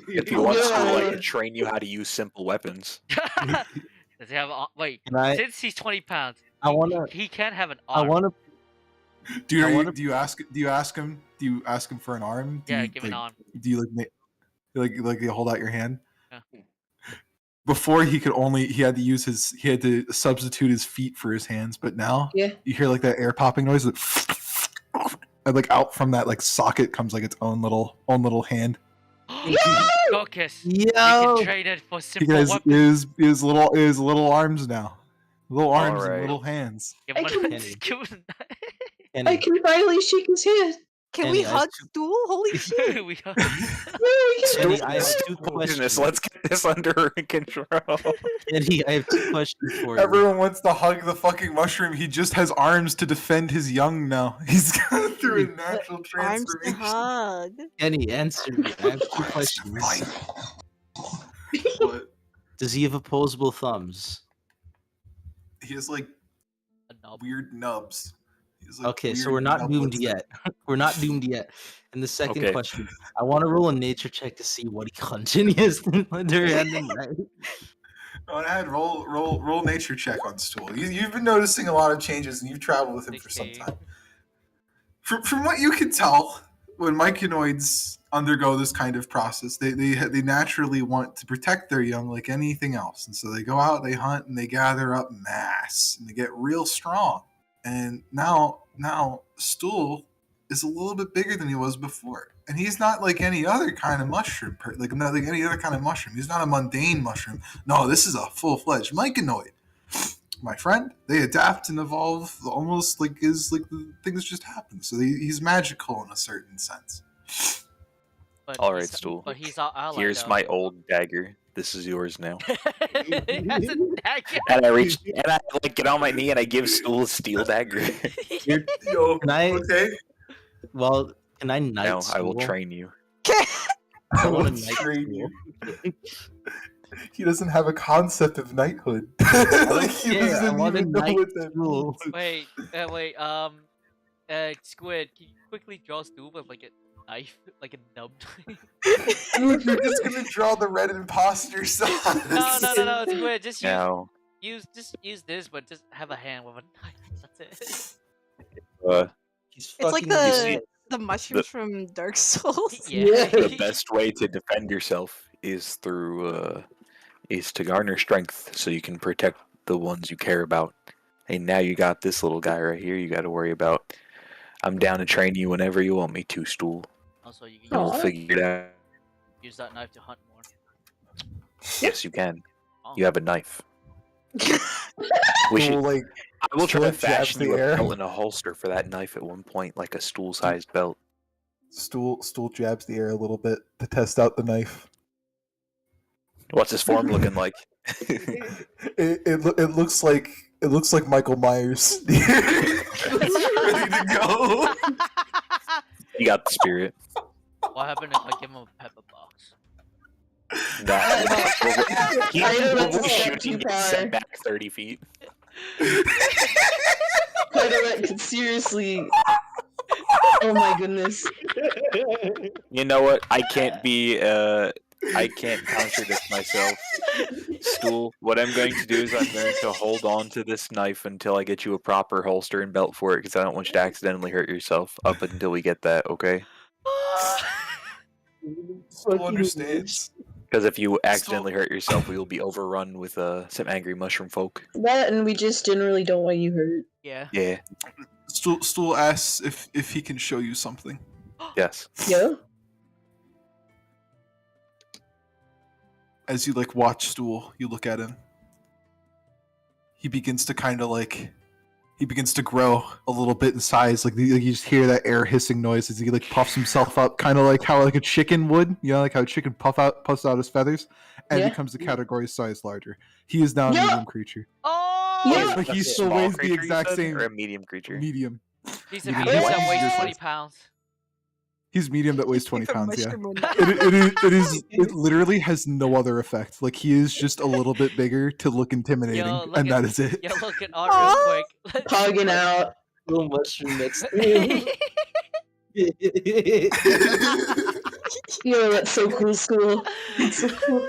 G: If you want to, I
D: Yeah.
G: can train you how to use simple weapons.
B: Does he have? Wait,
E: Can I?
B: since he's 20 pounds,
E: I wanna.
B: he can have an
E: I
B: arm.
E: wanna.
F: Do you,
E: I wanna-
F: do you ask him? Do you ask him for an arm? Do
B: Yeah,
F: you,
B: give an arm.
F: Do you like you hold out your hand?
B: Yeah.
F: Before he had to substitute his feet for his hands, but now
D: Yeah.
F: you hear like that air popping noise, and like out from that like socket comes like its own little hand.
B: Focus. You
E: Yo.
B: can train it for
F: He
B: simple
F: has
B: weapons.
F: his little arms now, little arms
G: Alright.
F: and little hands.
B: Give
D: I
B: one-
D: can-
B: give him-
D: I
E: Kenny,
D: can finally shake his hand.
H: Can
E: Kenny,
H: we
E: I
H: hug
E: should-
H: Stool? Holy shit!
B: we got-
D: Yeah, we can
E: Kenny,
D: do
E: I have
D: that.
E: two
G: Goodness,
E: questions.
G: let's get this under control.
E: Kenny, I have two questions for you.
F: Everyone wants to hug the fucking mushroom. He just has arms to defend his young now. He's gone through a natural
H: Arms to
F: transformation.
H: hug.
E: Kenny, answer me. I have two questions.
F: What?
E: Does he have opposable thumbs?
F: He has like
B: a knob.
F: weird nubs. He has, like,
E: Okay, so
F: weird
E: we're not doomed
F: nublets that-
E: yet. We're not doomed yet. And the second
G: Okay.
E: question, I want to roll a nature check to see what he has under hand and right.
F: Go ahead, roll nature check on Stool. You've been noticing a lot of changes, and you've traveled with him for some
B: 16.
F: time. From what you can tell, when Myconoids undergo this kind of process. They naturally want to protect their young like anything else, and so they go out, they hunt, and they gather up mass, and they get real strong. And now Stool is a little bit bigger than he was before, and he's not like any other kind of mushroom, like not like any other kind of mushroom. He's not a mundane mushroom. No, this is a full-fledged myconoid. My friend, they adapt and evolve almost like the things just happen. So he's magical in a certain sense.
B: But
G: All right,
B: he's,
G: Stool.
B: but he's our ally.
G: Here's
B: though.
G: my old dagger. This is yours now.
B: He has a dagger.
G: And I reach and I like get on my knee and I give Stool a steel dagger.
F: Yo,
E: Can I?
F: okay.
E: Well, can I knight
G: No, I will
E: Stool?
G: train you.
E: I
F: will
E: want to knight
F: train
E: Stool.
F: you. He doesn't have a concept of knighthood. Like, he
E: Yeah, I
F: doesn't
E: want to
F: even know
E: knight
F: what that
E: Stool.
B: Wait, Squid, can you quickly draw Stool with like a knife, like a nub?
F: means. You're just gonna draw the red imposter sign.
B: No, Squid, just
G: Now,
B: use this, but just have a hand with a knife. That's it.
E: He's
H: It's like
E: fucking
H: the mushrooms from Dark Souls.
B: Yeah.
G: the best way to defend yourself is through is to garner strength so you can protect the ones you care about. And now you got this little guy right here you got to worry about. I'm down to train you whenever you want me to, Stool.
B: Also, you can
G: We'll
D: Aw.
G: figure it out.
B: use that knife to hunt more.
G: Yes, you can.
B: Oh.
G: You have a knife. We should.
A: Stool, like,
G: I will try to
A: Stool jabs
G: fashion you
A: the
G: a
A: air.
G: belt and a holster for that knife at one point, like a stool-sized belt.
A: Stool jabs the air a little bit to test out the knife.
G: What's his form looking like?
A: It looks like Michael Myers. Ready to go.
G: You got the spirit.
B: What happened if I give him a pepper box?
G: He
D: I know that's
G: will
D: a step
G: shoot you
D: too far.
G: set back 30 feet.
D: Seriously. Oh my goodness.
G: You know what? I can't contradict myself. Stool, what I'm going to do is I'm going to hold on to this knife until I get you a proper holster and belt for it, because I don't want you to accidentally hurt yourself up until we get that, okay?
F: Stool understands.
G: Because if you accidentally hurt yourself, we will be overrun with some angry mushroom folk.
D: That and we just generally don't want you hurt.
B: Yeah.
G: Yeah,
F: Stool asks if he can show you something.
G: yes.
D: Yeah?
F: As you like watch Stool, you look at him. He begins to kind of like, he begins to grow a little bit in size. Like you just hear that air hissing noise as he like puffs himself up, kind of like how like a chicken would. You know, like how a chicken puffs out his feathers, and
D: Yeah.
F: becomes the category size larger. He is now a
D: Yeah.
F: medium creature.
B: Oh!
D: Yeah.
F: But he
G: A
F: still
G: small
F: weighs the
G: creature, you
F: exact
G: said,
F: same.
G: or a medium creature.
F: Medium.
B: He's
F: You
B: a
F: can
B: medium
F: watch
B: that weighs
F: your
B: 20
F: size.
B: pounds.
F: He's medium that weighs 20
H: From
F: pounds. Yeah.
H: mushroom one.
F: It literally has no other effect. Like he is just a little bit bigger to look intimidating,
B: Yo, look
F: and
B: at-
F: that is it.
B: Yo, look at Art real quick.
D: Hogging out.
E: little mushroom next to you.
D: Yo, that's so cool, School. It's so cool.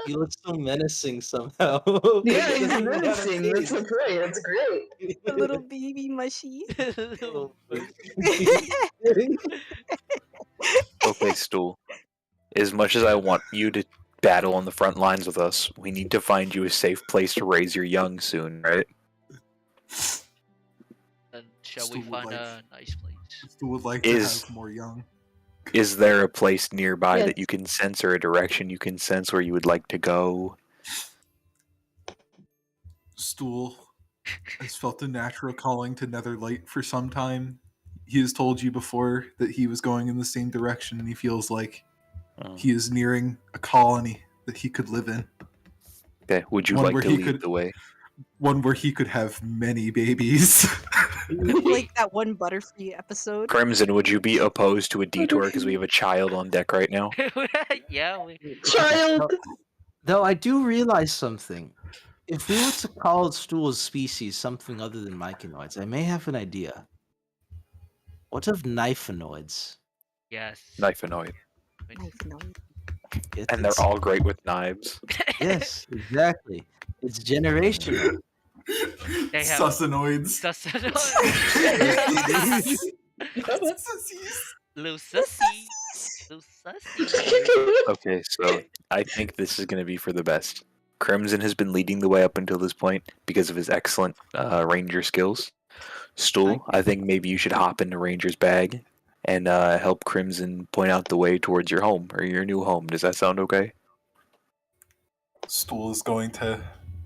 E: He looks so menacing somehow.
D: Yeah,
E: He
D: he's
E: doesn't even have a
D: menacing. That's
E: face.
D: so great. That's great.
H: A little baby mushy.
E: Little
G: Okay, Stool. As much as I want you to battle on the front lines with us, we need to find you a safe place to raise your young soon, right?
B: Then shall
F: Stu
B: we
F: would
B: find
F: like-
B: a nice place?
F: Stool would like
G: Is-
F: to have more young.
G: Is there a place nearby
D: Yes.
G: that you can sense, or a direction you can sense where you would like to go?
F: Stool has felt a natural calling to Netherlight for some time. He has told you before that he was going in the same direction, and he feels like
G: Oh.
F: he is nearing a colony that he could live in.
G: Okay, would you
F: One
G: like
F: where
G: to
F: he
G: lead
F: could-
G: the way?
F: One where he could have many babies.
H: Like that one Butterfree episode.
G: Crimson, would you be opposed to a detour because we have a child on deck right now?
B: Yeah, we...
D: Child.
E: Though I do realize something. If we were to call Stool's species something other than myconoids, I may have an idea. What of knifonoids?
B: Yes.
G: Knifonoid.
H: Knifonoid.
G: And they're all great with knives.
E: Yes, exactly. It's generational.
B: They have-
F: Sussanoids.
B: Little sussy. So sussy.
G: Okay, so I think this is going to be for the best. Crimson has been leading the way up until this point because of his excellent ranger skills. Stool, I think maybe you should hop into Ranger's bag and help Crimson point out the way towards your home or your new home. Does that sound okay?
F: Stool is going to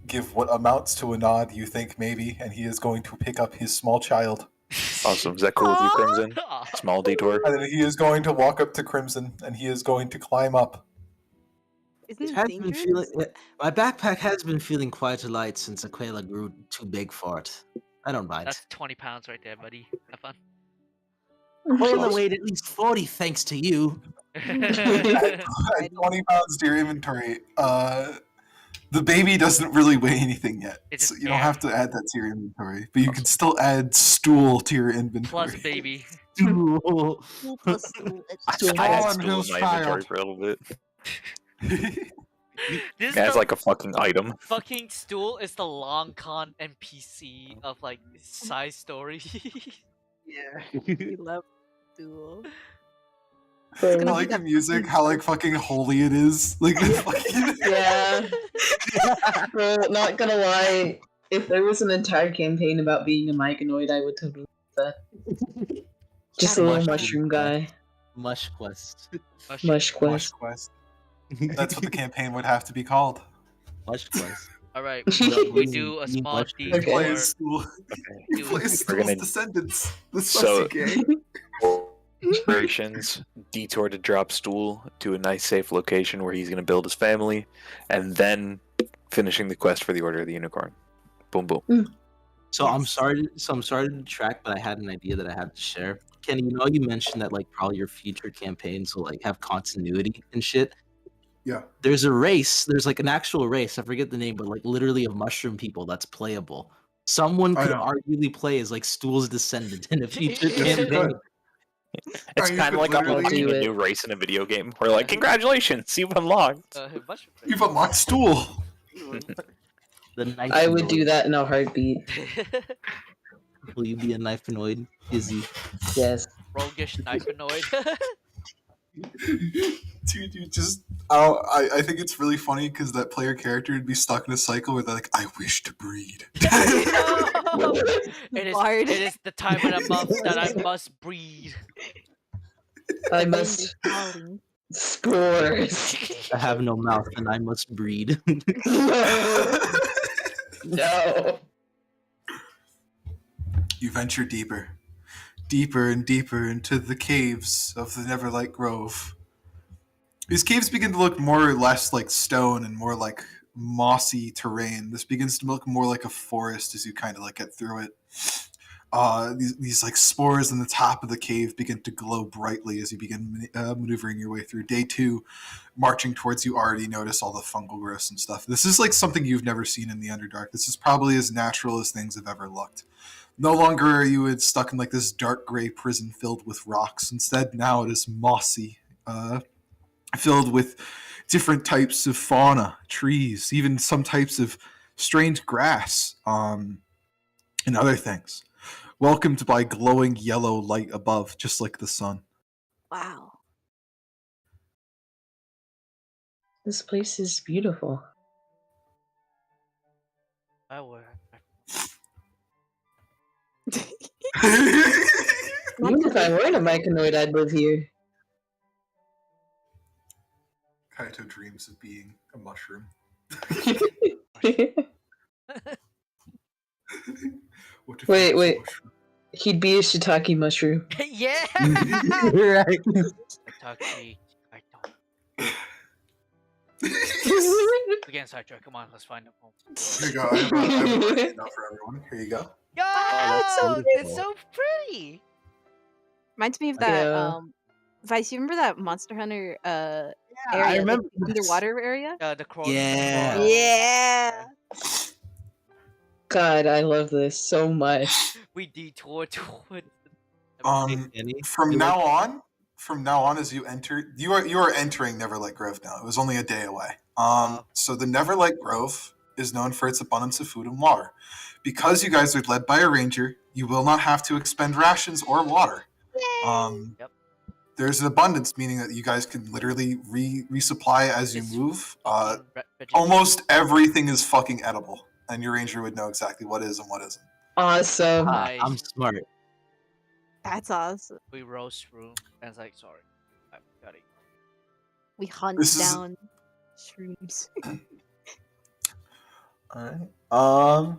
F: give what amounts to a nod, you think maybe, and he is going to pick up his small child.
G: Awesome. Is that cool with you, Crimson? Small detour.
F: And then he is going to walk up to Crimson and he is going to climb up.
H: Isn't it
E: Has been
H: dangerous?
E: feeling, my backpack has been feeling quite light since Aquila grew too big for it. I don't mind.
B: That's 20 pounds right there, buddy. Have fun.
E: Aquila weighed at least 40 thanks to you.
F: Add 20 pounds to your inventory. The baby doesn't really weigh anything yet,
B: It's
F: so
B: just
F: you don't
B: air.
F: have to add that to your inventory. But you can still add stool to your inventory.
B: Plus baby.
E: Stool.
H: Stool plus stool.
G: I had
A: on
G: stool in
A: his
G: my inventory
A: child.
G: for a little bit.
B: This
G: As
B: the
G: like a fucking item.
B: fucking stool is the long con NPC of like side story.
H: Yeah. We love stool.
F: I
H: gonna be
F: like the
H: that
F: music,
H: fucking
F: how like fucking holy it is. Like the fucking
D: Yeah. Bro, not gonna lie, if there was an entire campaign about being a myconoid, I would totally do that. Just a little mushroom guy.
E: Mush quest.
D: Mush
F: Mush
D: quest.
F: Quest. That's what the campaign would have to be called.
E: Mush quest.
B: Alright,
D: No,
B: we do a
E: you
B: small
E: mush-
F: He
D: Okay.
B: detour.
F: plays Stool. He
B: Do-
F: plays
G: We're
F: Stool's
G: gonna-
F: Descendants. The
G: So-
F: Sussy Gang.
G: Operations, detour to drop Stool to a nice safe location where he's going to build his family, and then finishing the quest for the Order of the Unicorn. Boom, boom.
E: So I'm sorry. So I'm sorry to detract, but I had an idea that I had to share. Kenny, you mentioned that like probably your future campaigns will like have continuity and shit.
F: Yeah.
E: There's a race. There's like an actual race. I forget the name, but like literally of mushroom people that's playable. Someone
F: I
E: could
F: know.
E: arguably play as like Stool's descendant in a future
B: You
E: campaign.
G: It's
F: you
G: kind
F: could
G: of like
F: literally
G: unlocking
D: do
G: a
D: it.
G: new race in a video game. We're like, congratulations, you've unlocked.
B: mushroom
F: You've unlocked Stool.
E: The knife.
D: I would do that in a heartbeat.
E: Will you be a knifenoid, Izzy?
D: Yes.
B: Roguish knifenoid.
F: Dude, you just. I think it's really funny because that player character would be stuck in a cycle where they're like, I wish to breed.
B: No!
H: Bard.
B: It is the time of the month that I must breed.
D: I must
H: Howling.
D: spores.
E: I have no mouth and I must breed.
D: No.
F: You venture deeper. Deeper and deeper into the caves of the Neverlight Grove. These caves begin to look more or less like stone and more like mossy terrain. This begins to look more like a forest as you kind of like get through it. These like spores in the top of the cave begin to glow brightly as you begin maneuvering your way through. Day 2, marching towards you already notice all the fungal growths and stuff. This is like something you've never seen in the Underdark. This is probably as natural as things have ever looked. No longer are you stuck in like this dark gray prison filled with rocks. Instead, now it is mossy, filled with different types of fauna, trees, even some types of strange grass, and other things. Welcomed by glowing yellow light above, just like the sun.
H: Wow.
D: This place is beautiful.
B: I were.
D: Even if I weren't a myconoid, I'd live here.
F: Kaito dreams of being a mushroom. What if
D: Wait,
F: I was a
D: wait.
F: mushroom?
D: He'd be a shiitake mushroom.
B: Yeah!
E: Right.
B: Kentucky, I don't. We can't sidetrack. Come on, let's find a home.
F: Here you go. I have a handout for everyone. Here you go.
B: Yo!
E: that's so
B: It's so pretty!
H: Reminds me of that
D: Yeah.
H: Vice, you remember that Monster Hunter area?
E: I
H: like,
E: remember
H: the
E: this.
H: underwater area?
B: The crawl.
E: Yeah.
B: The crawl.
H: Yeah.
D: God, I love this so much.
B: We detour towards.
E: Kenny,
F: From
E: you
F: now on, as you enter, you are entering Neverlight Grove now. It was only a day away. So the Neverlight Grove is known for its abundance of food and water. Because you guys are led by a ranger, you will not have to expend rations or water.
B: Yep.
F: there's an abundance, meaning that you guys can literally resupply as you
B: It's
F: move.
B: fucking vegetarian.
F: Almost everything is fucking edible, and your ranger would know exactly what is and what isn't.
D: Awesome.
B: Nice.
E: I'm smart.
H: That's awesome.
B: We roast room and it's like, sorry, I got it.
H: We hunt
F: This is-
H: down shrooms.
F: All right.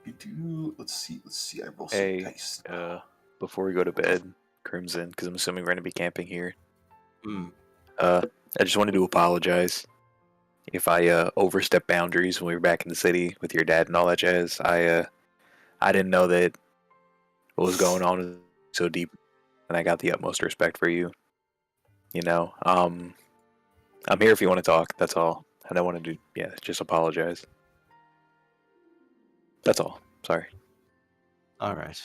F: We do. Let's see. I roll some
G: Hey,
F: dice.
G: before we go to bed, Crimson, because I'm assuming we're gonna be camping here.
E: Hmm.
G: I just wanted to apologize if I overstepped boundaries when we were back in the city with your dad and all that jazz. I didn't know that what was going on was so deep, and I got the utmost respect for you. You know, I'm here if you want to talk. That's all. I don't want to do. Yeah, just apologize. That's all. Sorry.
E: All right.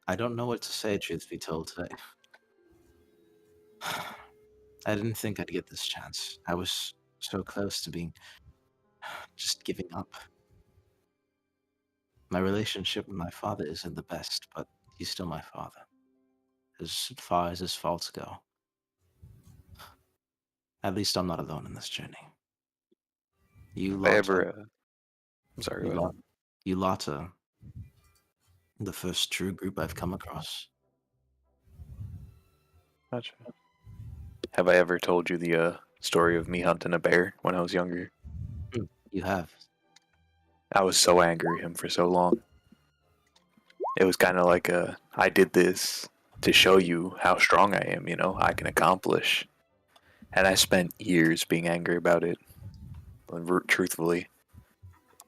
E: I don't know what to say, truth be told, today. I didn't think I'd get this chance. I was so close to being just giving up. My relationship with my father isn't the best, but he's still my father. As far as his faults go. At least I'm not alone in this journey. You
G: If I
E: lot
G: ever,
E: are,
G: I'm sorry.
E: you
G: Go ahead.
E: lot, you lot are the first true group I've come across.
G: Gotcha. Have I ever told you the story of me hunting a bear when I was younger?
E: You have.
G: I was so angry at him for so long. It was kind of like I did this to show you how strong I am, I can accomplish. And I spent years being angry about it. Truthfully,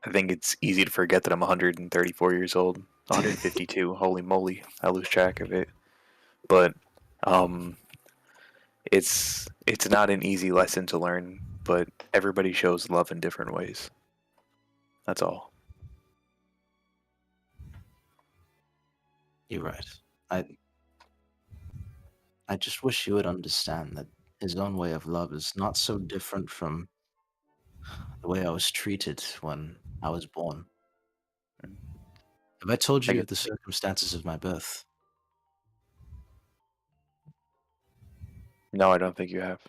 G: I think it's easy to forget that I'm 134 years old, 152. Holy moly, I lose track of it. But it's not an easy lesson to learn, but everybody shows love in different ways. That's all.
E: You're right. I just wish you would understand that his own way of love is not so different from the way I was treated when I was born. Have I told
G: I
E: you
G: get
E: the circumstances of my birth?
G: No, I don't think you have.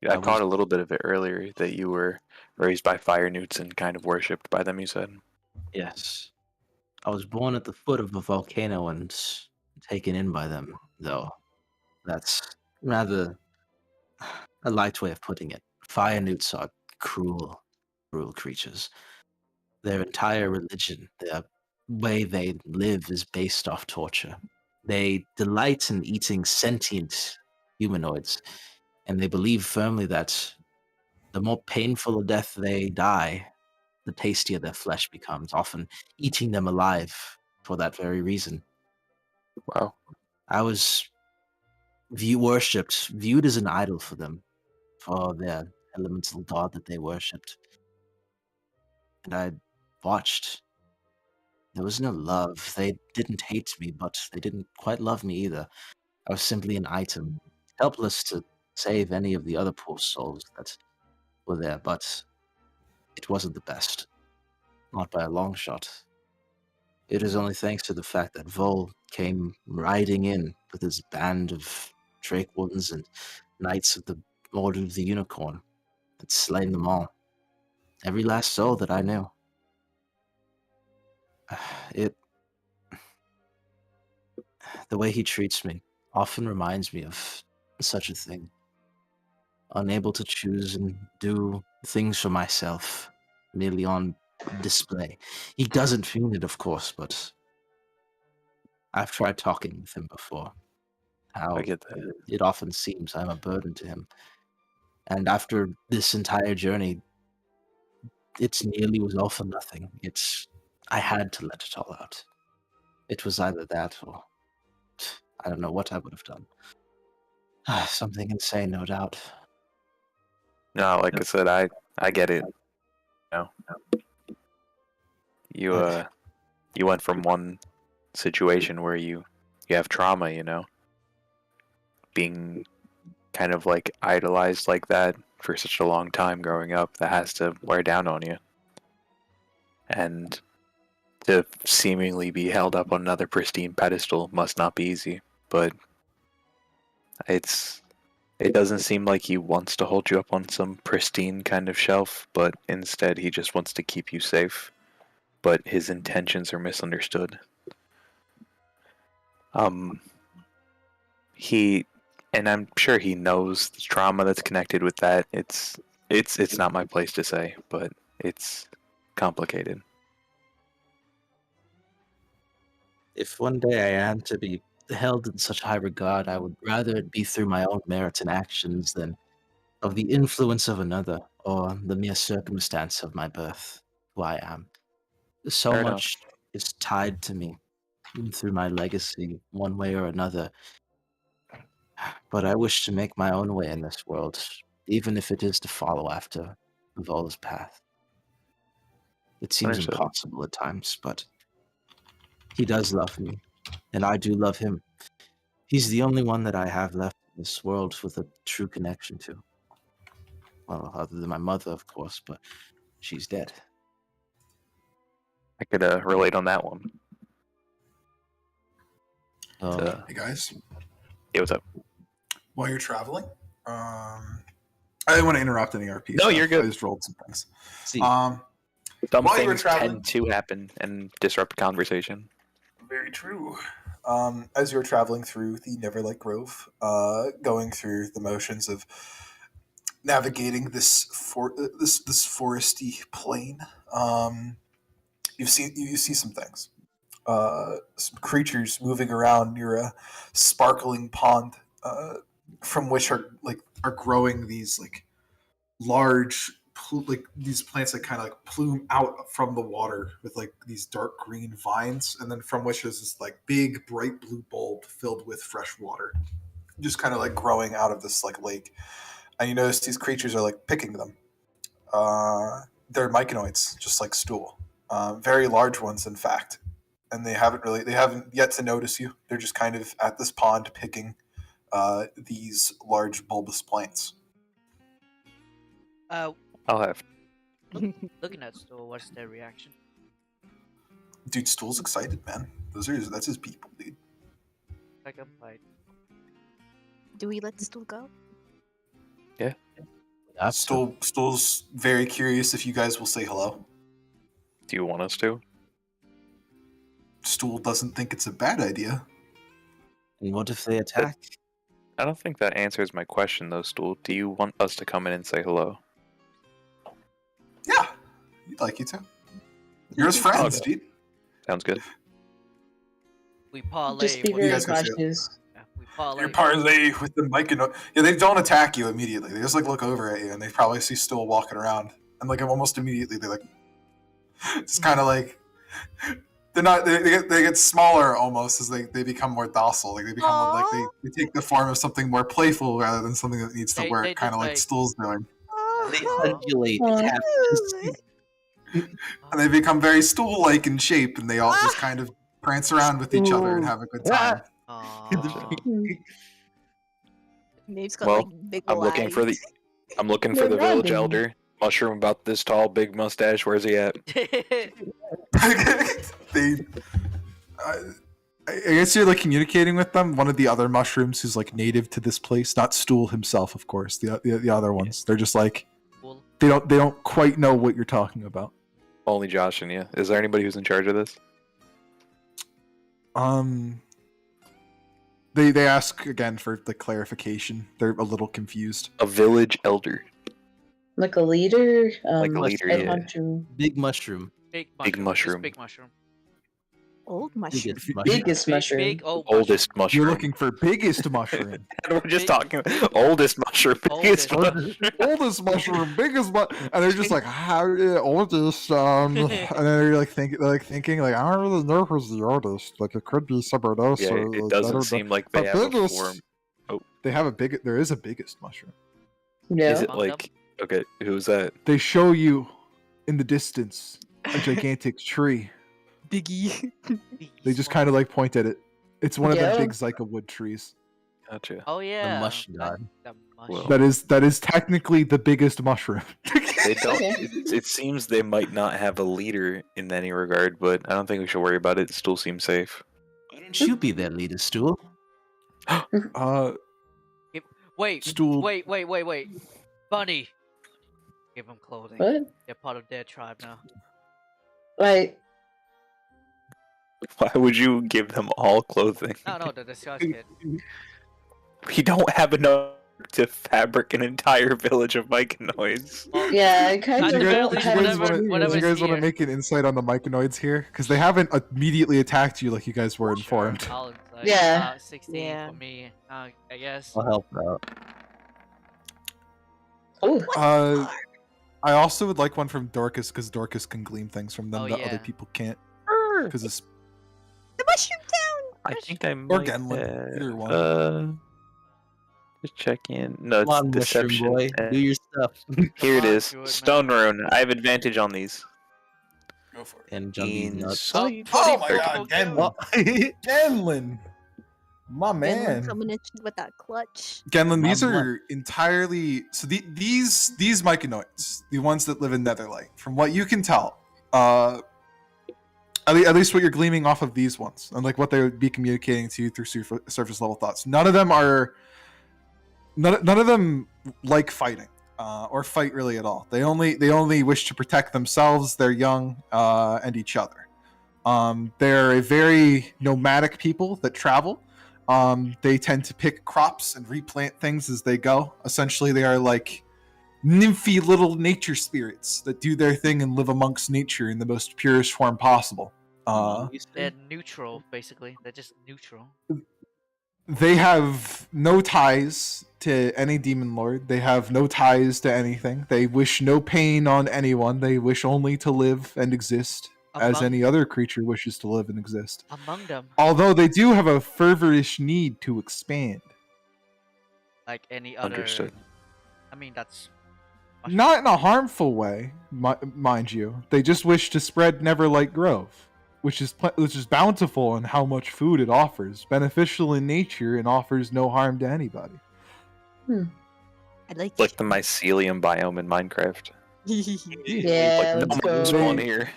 G: I
E: I
G: caught
E: was
G: a little bit of it earlier that you were raised by fire newts and kind of worshipped by them, you said.
E: Yes. I was born at the foot of a volcano and taken in by them, though. That's rather a light way of putting it. Fire newts are cruel, cruel creatures. Their entire religion, their way they live is based off torture. They delight in eating sentient humanoids, and they believe firmly that the more painful a death they die, the tastier their flesh becomes, often eating them alive for that very reason.
G: Wow.
E: I was worshipped, viewed as an idol for them, for their elemental god that they worshipped. And I watched. There was no love. They didn't hate me, but they didn't quite love me either. I was simply an item, helpless to save any of the other poor souls that were there, but it wasn't the best. Not by a long shot. It is only thanks to the fact that Vol came riding in with his band of Drake Wardens and Knights of the Order of the Unicorn and slain them all. Every last soul that I knew. The way he treats me often reminds me of such a thing. Unable to choose and do things for myself, merely on display. He doesn't mean it, of course, but I've tried talking with him before.
G: I
E: How
G: get that.
E: it often seems I'm a burden to him. And after this entire journey, it's nearly was all for nothing. I had to let it all out. It was either that or I don't know what I would have done. Something insane, no doubt.
G: No, like I said, I get it. You you went from one situation where you have trauma, being kind of like idolized like that for such a long time growing up, that has to wear down on you. And to seemingly be held up on another pristine pedestal must not be easy, but It doesn't seem like he wants to hold you up on some pristine kind of shelf, but instead he just wants to keep you safe. But his intentions are misunderstood. And I'm sure he knows the trauma that's connected with that. It's not my place to say, but it's complicated.
E: If one day I am to be held in such high regard, I would rather it be through my own merits and actions than of the influence of another or the mere circumstance of my birth, who I am. So
G: Fair enough.
E: much is tied to me through my legacy, one way or another. But I wish to make my own way in this world, even if it is to follow after Vola's path. It seems
G: Understood.
E: impossible at times, but he does love me, and I do love him. He's the only one that I have left in this world with a true connection to. Well, other than my mother, of course, but she's dead.
G: I could relate on that one.
A: Hey guys,
G: Yeah, what's up?
A: while you're traveling, I didn't want to interrupt any RP.
G: No,
A: stuff.
G: you're good.
A: I just rolled some things.
E: See,
G: Some
A: While you were
G: things
A: traveling-
G: tend to happen and disrupt conversation.
A: Very true. As you were traveling through the Neverlight Grove, going through the motions of navigating this foresty plain, you see some things. Some creatures moving around near a sparkling pond, from which are growing these large these plants that kind of plume out from the water with these dark green vines, and then from which is this big bright blue bulb filled with fresh water, just kind of growing out of this lake. And you notice these creatures are picking them. They're myconoids, just like stool, very large ones in fact, and they haven't yet to notice you. They're just kind of at this pond picking these large bulbous plants.
G: I'll have.
B: Looking at Stool, what's their reaction?
A: Dude, Stool's excited, man. That's his people, dude.
B: Like I'm like,
H: Do we let Stool go?
A: Stool's very curious if you guys will say hello.
G: Do you want us to?
A: Stool doesn't think it's a bad idea.
E: and what if they attack?
G: I don't think that answers my question, though, Stool. Do you want us to come in and say hello?
A: Yeah, you'd like you to. You're his friends,
G: Okay.
A: dude.
G: Sounds good.
B: we parlay.
D: Just be
B: what-
D: very
A: guys go see it.
D: cautious.
B: yeah, we parlay.
A: Your parlay with the myconoid. Yeah, they don't attack you immediately. They just look over at you, and they probably see Stool walking around, and almost immediately they just kind of they're not. They get smaller almost as they become more docile. They become
H: Aw.
A: they take the form of something more playful rather than something that needs to
B: They
A: work, kind of
B: just,
A: like Stool's doing.
E: They
H: Oh.
E: undulate.
D: Aw.
E: It happens.
A: And they become very stool-like in shape, and they all just kind of prance around with each other and have a good time.
B: Aw.
H: Maeve's got
G: Well,
H: big
G: I'm
H: ol'
G: looking for the.
H: eyes.
G: I'm looking for the
D: They're
G: village
D: rubbing.
G: elder. Mushroom about this tall, big mustache. Where's he at?
A: They, I guess you're communicating with them. One of the other mushrooms who's native to this place, not Stool himself, of course. The other ones, they're just
B: Cool.
A: they don't quite know what you're talking about.
G: Only Josh and you. Is there anybody who's in charge of this?
A: They ask again for the clarification. They're a little confused.
G: A village elder.
D: Like a leader?
G: Like a leader,
D: head
G: yeah.
D: honcho.
E: Big mushroom.
B: Big
G: Big
B: mushroom.
G: mushroom.
B: Just big mushroom.
H: Old mushroom.
E: Biggest mushroom.
D: Biggest
B: Big,
D: mushroom.
B: big old
G: Oldest mushroom.
A: You're looking for biggest mushroom.
G: We're just
B: Big-
G: talking. Oldest mushroom. Biggest
B: Oldest.
G: mushroom.
A: Oldest mushroom, biggest mushroom, and they're just how oldest, and then they're thinking, I don't really know who's the oldest. It could be someone else.
G: Yeah,
A: or,
G: it
A: I
G: doesn't
A: don't know.
G: seem like they
A: But
G: have a
A: biggest-
G: form.
A: They have a big. There is a biggest mushroom.
D: Yeah.
G: Is it
B: Fucked up.
G: okay? Who's that?
A: They show you in the distance a gigantic tree.
H: Biggie.
A: They just kind of point at it. It's one of
D: Yeah.
A: the big Zyka wood trees.
G: Gotcha.
B: Oh yeah.
E: mush
B: that-
E: god.
B: The
G: Whoa.
B: mush.
A: That is technically the biggest mushroom.
G: They don't.
D: Okay.
G: It seems they might not have a leader in any regard, but I don't think we should worry about it. It still seems safe.
E: Why don't you be their leader, Stool?
B: Wait,
E: Stool.
B: wait. Bunny. Give him clothing.
D: What?
B: They're part of their tribe now.
D: Like,
G: Why would you give them all clothing?
B: No, the disguise kit.
G: We don't have enough to fabric an entire village of myconoids.
B: Well,
D: yeah, I kind
B: At
D: of
B: the very
D: don't
B: least,
D: have
B: whatever-
A: Do
B: whatever's
A: you guys want to
B: here.
A: make an insight on the myconoids here? Because they haven't immediately attacked you like you guys were informed.
B: Sure, I'll insight.
D: Yeah.
B: 16
H: Yeah.
B: for me. I guess.
E: I'll help out.
D: Oh,
A: I also would like one from Dorcas because Dorcas can glean things from them
B: Oh,
A: that
B: yeah.
A: other people can't. Because it's
H: The mushroom town.
G: I think I
A: or
G: might
A: Genlin, either one.
G: just check in. No,
E: Come
G: it's
E: on, mushroom
G: deception.
E: boy, do your stuff.
G: Here it
B: Come on,
G: is.
B: do it, man.
G: Stone rune. I have advantage on these.
F: Go for it.
E: And Jumby's nuts.
G: Insight.
A: Oh my
B: 24
A: god,
B: kills.
A: Genlin! Genlin! My man.
H: Coming at you with that clutch.
A: Genlin, these
E: My
A: are entirely these myconoids, the ones that live in Netherlight. From what you can tell, at least what you're gleaming off of these ones, and like what they would be communicating to you through surface level thoughts. None of them like fighting or fight really at all. They only wish to protect themselves, their young, and each other. They're a very nomadic people that travel. They tend to pick crops and replant things as they go. Essentially, they are like nymphy little nature spirits that do their thing and live amongst nature in the most purest form possible.
B: They're neutral, basically. They're just neutral.
A: They have no ties to any demon lord. They have no ties to anything. They wish no pain on anyone. They wish only to live and exist as
B: Among-
A: any other creature wishes to live and exist.
B: Among them,
A: Although they do have a fervorish need to expand.
B: like any other.
G: Understood.
B: I mean, that's.
A: Not in a harmful way, mind you. They just wish to spread Neverlight Grove, which is bountiful in how much food it offers, beneficial in nature, and offers no harm to anybody.
H: I like
G: Like the mycelium biome in Minecraft.
D: yeah,
G: Like,
D: let's
G: no one's
D: go.
G: on here.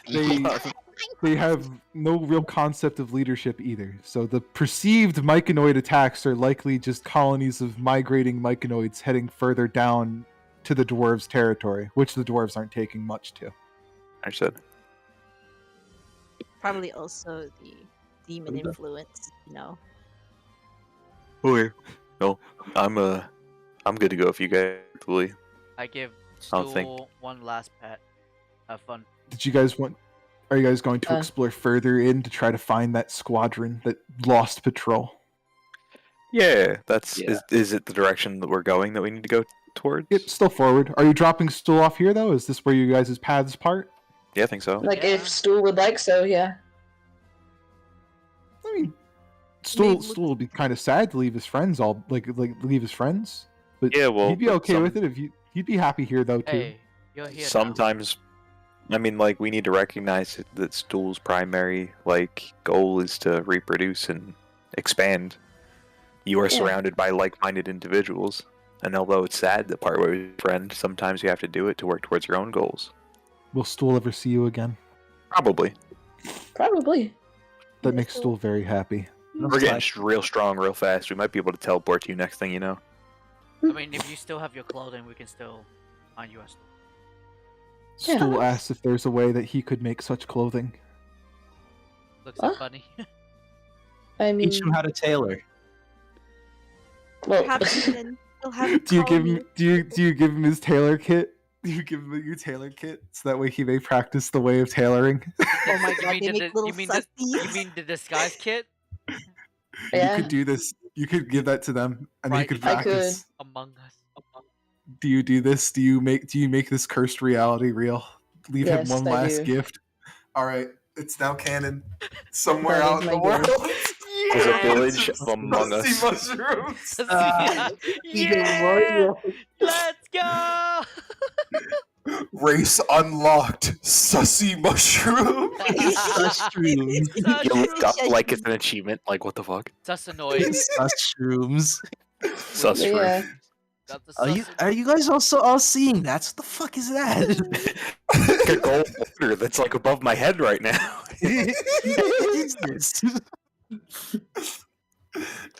A: They have no real concept of leadership either, so the perceived myconoid attacks are likely just colonies of migrating myconoids heading further down to the dwarves' territory, which the dwarves aren't taking much to.
G: Understood.
H: Probably also the demon
E: Okay.
H: influence, you know.
G: Okay. No, I'm good to go if you guys believe.
B: I give
G: I don't think-
B: Stool one last pet. Have fun.
A: Did you guys want? Are you guys going to explore further in to try to find that squadron, that lost patrol?
G: Yeah, that's
E: Yeah.
G: Is it the direction that we're going that we need to go towards?
A: Yep, still forward. Are you dropping Stool off here though? Is this where you guys' paths part?
G: Yeah, I think so.
D: Like,
B: Yeah.
D: if Stool would like so, yeah.
A: I mean,
H: Maybe
A: Stool would be kind of sad to leave his friends leave his friends, but
G: Yeah, well,
A: he'd be
G: but
A: okay with it if he'd be happy here though too.
B: Hey, you're here. now.
G: Sometimes, I mean, like, we need to recognize that Stool's primary, like, goal is to reproduce and expand. You are
D: Yeah.
G: surrounded by like-minded individuals, and although it's sad that part with your friend, sometimes you have to do it to work towards your own goals.
A: Will Stool ever see you again?
G: Probably.
D: Probably.
A: That makes Stool very happy.
G: We're getting real strong real fast. We might be able to teleport to you next thing you know.
B: I mean, if you still have your clothing, we can still find you as.
D: Yeah.
A: Stool asks if there's a way that he could make such clothing.
B: Looks
D: Huh?
B: funny.
D: I mean,
E: Teach him how to tailor.
D: well,
H: Perhaps even he'll have
A: Do you give
H: colony.
A: him do you give him his tailor kit? Do you give him your tailor kit so that way he may practice the way of tailoring?
H: Oh my
B: You
H: god,
B: mean
H: they
B: the-
H: make little
B: you mean
H: sussies.
B: You mean the disguise kit?
D: yeah.
A: You could do this. You could give that to them, and they
B: Right.
A: could
D: I could.
A: practice.
B: Among Us.
A: Do you do this? Do you make this cursed reality real? Leave him
D: Yes,
A: one
D: I
A: last
D: do.
A: gift. All right, it's now canon. Somewhere
D: That
A: out
D: is
A: in the
D: my
A: world.
D: goal.
G: There's a
B: Yeah!
G: village Among
A: Dusty
G: Us.
A: mushrooms.
B: Yeah! Let's go!
A: Race unlocked. Sussy mushroom.
E: Mushrooms.
G: You looked up like it's an achievement. Like, what the fuck?
B: Sussanoid.
E: Mushrooms.
G: Sus fruit.
D: Yeah.
B: Got the
E: Are you guys also all seeing that? What the fuck is that?
G: Like a gold border that's like above my head right now.
E: What is this?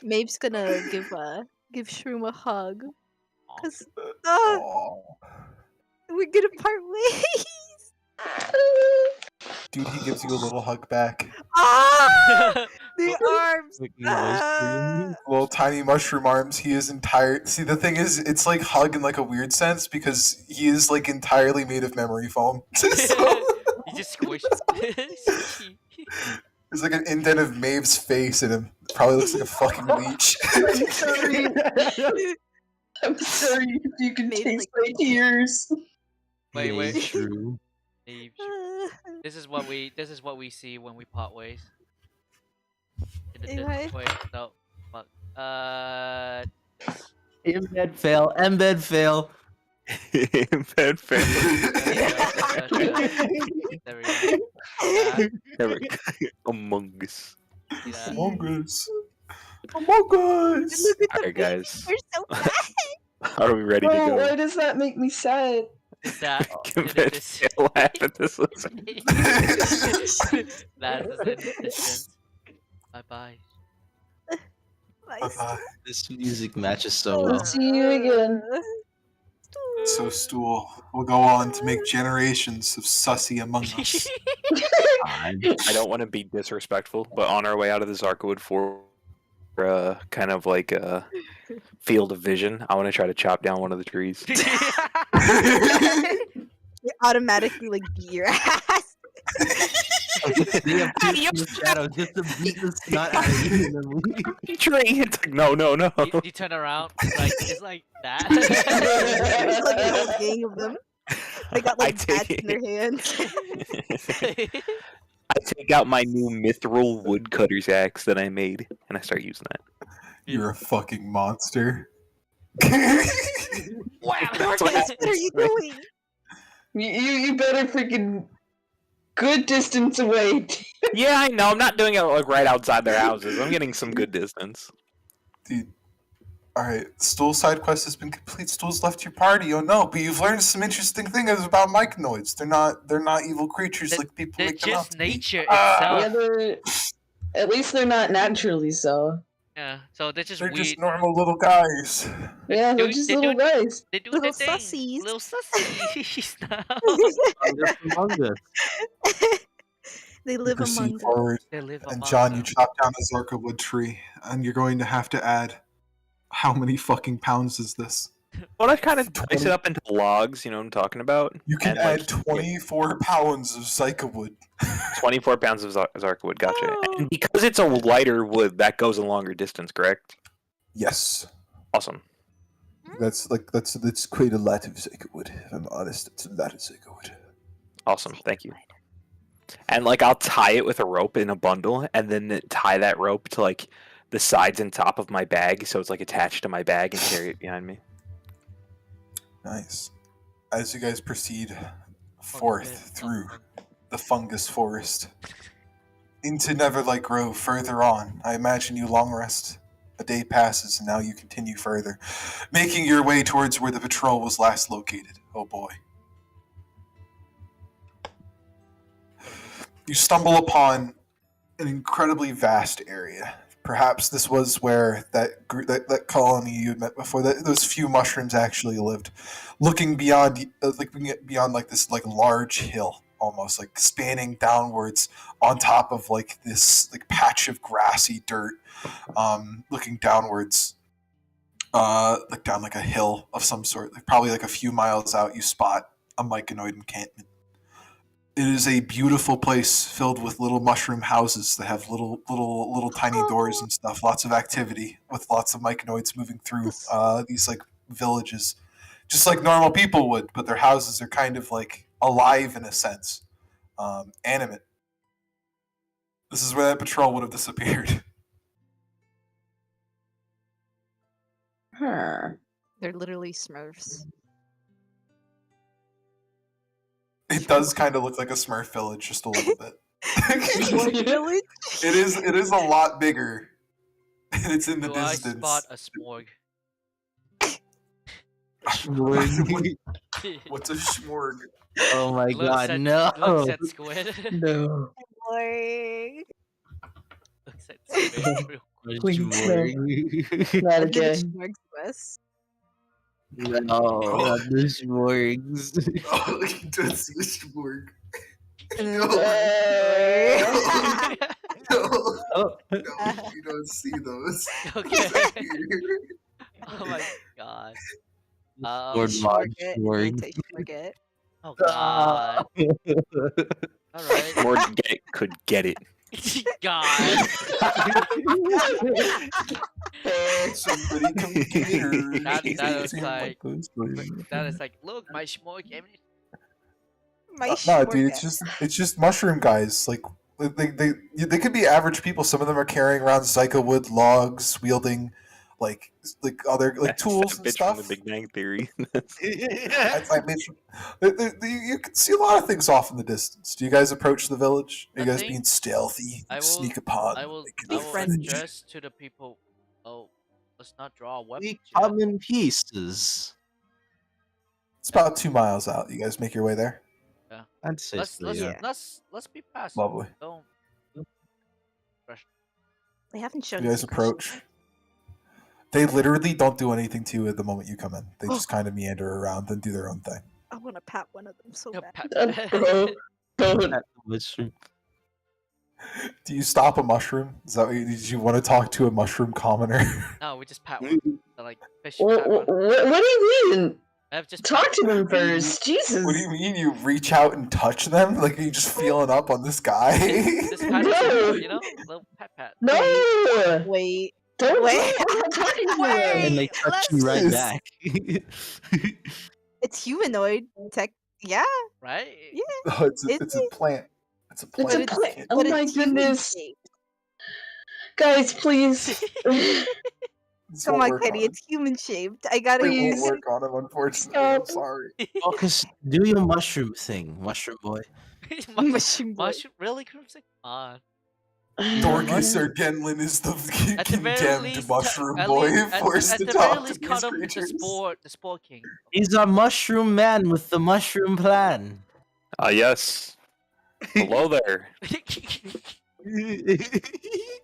H: Maeve's gonna give give Shroom a hug.
B: Aw.
H: Cause
A: Aw.
H: we're gonna part ways.
A: Dude, he gives you a little hug back.
H: Ah! The arms.
E: Fucking voice screaming.
A: Little tiny mushroom arms. He is entire. See, the thing is, it's like hug in like a weird sense because he is like entirely made of memory foam. So,
B: He just squished. Squishy.
A: there's like an indent of Maeve's face in him. Probably looks like a fucking leech.
D: I'm sorry. I'm sorry if you can
H: Made it
D: taste
H: like-
D: my tears.
B: Wait, wait.
E: True.
B: Eve, This is what we see when we part ways.
H: Anyway.
B: Wait, no, fuck.
E: Embed fail. Embed fail.
G: Bad fail.
B: There we go. Yeah,
G: There we go. Among Us.
B: see that?
A: Among Us. Among Us.
H: Look at the
G: Alright, guys.
H: We're so bad.
G: Are we ready to
D: Oh,
G: go?
D: why does that make me sad?
B: Did that? Did
G: Bad
B: this?
G: fail laugh at this.
B: That is the distance. Bye bye.
H: Nice.
A: Bye-bye.
E: This music matches so well.
D: See you again.
A: So, Stool will go on to make generations of sussy Among Us.
G: I don't want to be disrespectful, but on our way out of the Zarkwood for kind of like a field of vision, I want to try to chop down one of the trees.
H: They automatically like beat your ass.
E: They have two in the shadow just to beat the snot out of you and then leave.
G: Tree! It's like, no.
B: You turn around, it's like that.
H: There's like a whole gang of them. They got like
G: I
H: bats
G: take
H: in their hands.
G: I take out my new mithril woodcutter's axe that I made, and I start using that.
A: You're a fucking monster.
B: Wow.
G: That's what
H: What are you doing?
D: You better freaking good distance away.
G: Yeah, I know. I'm not doing it like right outside their houses. I'm getting some good distance.
A: Dude. Alright, Stool's side quest has been complete. Stool's left your party, oh no, but you've learned some interesting things about myconoids. They're not evil creatures like people
B: They're
A: make them out
B: just
A: to be.
B: nature
A: Ah!
B: itself.
D: Yeah, at least they're not naturally so.
B: Yeah, so they're just
A: They're
B: weird.
A: just normal little guys.
D: Yeah, they're
B: Dude,
D: just
B: they
D: little
B: do-
D: guys.
B: They do
H: Little
B: their thing.
H: sussies.
B: Little sussies now.
E: Just Among Us.
H: They live
A: Proceed
H: among us.
A: forward.
B: They live
A: And
B: among
A: John,
B: them.
A: you chop down the Zarka wood tree, and you're going to have to add. How many fucking pounds is this?
G: Well, I kind of dice it up into logs, you know what I'm talking about?
A: You can
G: And,
A: add
G: like,
A: 24 pounds of Zyka wood.
G: 24 pounds of Zarka wood, gotcha.
H: Oh.
G: And because it's a lighter wood, that goes a longer distance, correct?
A: Yes.
G: Awesome.
A: That's quite a lot of Zyka wood, if I'm honest. It's a lot of Zyka wood.
G: Awesome, thank you. And like I'll tie it with a rope in a bundle, and then tie that rope to like the sides and top of my bag, so it's like attached to my bag, and carry it behind me.
A: Nice. As you guys proceed forth through the fungus forest into Neverlight Grove further on, I imagine you long rest. A day passes, and now you continue further, making your way towards where the patrol was last located. Oh boy. You stumble upon an incredibly vast area. Perhaps this was where that colony you met before, those few mushrooms actually lived. Looking beyond, beyond like this like large hill, almost like spanning downwards on top of like this like patch of grassy dirt. Looking downwards, like down like a hill of some sort, like probably like a few miles out, you spot a myconoid encampment. It is a beautiful place filled with little mushroom houses that have little tiny doors and stuff. Lots of activity with lots of myconoids moving through these like villages, just like normal people would. But their houses are kind of like alive in a sense, animate. This is where that patrol would have disappeared.
D: Huh.
H: They're literally Smurfs.
A: It does kind of look like a Smurf village, just a little bit.
H: Village?
A: It is a lot bigger. And it's in the
B: Do I
A: distance.
B: spot a smorg?
A: What's a schmorg?
E: Oh my
B: Looks
E: god,
B: at-
E: no!
B: Looks at squid.
E: No.
H: Boy.
B: Looks at squid real
D: Please, no.
E: Schmorg.
D: Not
H: And then
D: again.
H: Schmorgs West.
E: No, not the Schmorgs.
F: Oh, you don't see a Schmorg.
H: And then
F: No.
H: Schmorg.
F: No,
E: Oh,
F: no, you don't see those.
B: Okay. Oh my god.
E: Lord Mod
H: Schmorg it.
E: Schmorg.
H: Anti-Schmorg it.
B: Oh god. All right.
G: Morget could get it.
B: God.
F: Somebody come get her.
B: That is like that is like look my schmorg.
H: My
F: No,
H: Schmorg
F: dude,
H: it.
F: it's just mushroom guys. Like they could be average people. Some of them are carrying around psycho wood logs, wielding like other like
G: That's
F: tools
G: that
F: and
G: bitch from
F: stuff.
G: the Big Bang Theory.
F: I mentioned you can see a lot of things off in the distance. Do you guys approach the village? Are you guys
B: Nothing.
F: being stealthy?
B: I will
F: Sneak upon.
B: I will
F: like,
B: I
F: in the
B: will
H: friendly.
F: village?
B: suggest to the people. Oh, let's not draw weapons
E: We
B: yet.
E: come in pieces.
F: It's about 2 miles out. You guys make your way there.
E: I'd say
B: Let's
E: so,
B: let's
E: yeah.
B: let's be passive.
F: Lovely.
B: Don't rush.
H: They haven't shown
F: You
H: us
F: guys
H: aggression
F: approach.
H: yet.
F: They literally don't do anything to you at the moment you come in. They just kind of meander around and do their own thing.
H: I want to pat one of them so
B: No,
H: bad.
B: pat-
D: Bro. Don't.
E: That mushroom.
F: Do you stop a mushroom? Is that what did you want to talk to a mushroom commoner?
B: No, we just pat one. Like fish pat
D: What,
B: one.
D: what do you mean?
B: I have just
D: Talk
B: pat
D: to
B: one.
D: them first. Jesus.
F: What do you mean you reach out and touch them? Like are you just feeling up on this guy?
B: Just pat
D: Bro.
B: it, you know, little pat pat.
D: No.
H: Wait.
D: Don't.
H: Wait.
D: I'm not talking to
H: Wait.
E: And they
D: them.
E: touch you right
F: Yes.
E: back.
H: It's humanoid tech. Yeah.
B: Right?
H: Yeah.
F: Oh, it's
H: Is
F: a plant. It's a
D: It's
F: plant.
D: a
H: it's-
D: plant.
F: Can't-
D: Oh
H: but
D: my
H: it's human
D: goodness.
H: shaped.
D: Guys, please.
F: This
H: Come
F: won't
H: on,
F: work
H: Kenny.
F: on
H: It's human shaped. I gotta
F: It
D: Please.
F: won't work on him, unfortunately. I'm
D: Stop.
F: sorry.
E: Focus. Do your mushroom thing, mushroom boy.
H: Mushroom boy.
B: Mushroom? Really, Crimson? Come on.
F: Dorcas or Genlin is the
B: At the very
F: condemned
B: least,
F: mushroom
B: at
F: boy
B: least- at-
F: forced
B: at
F: to
B: the very
F: talk to
B: least,
F: these
B: cut him
F: creatures.
B: the spore king.
E: He's a mushroom man with the mushroom plan.
G: Yes. Hello there.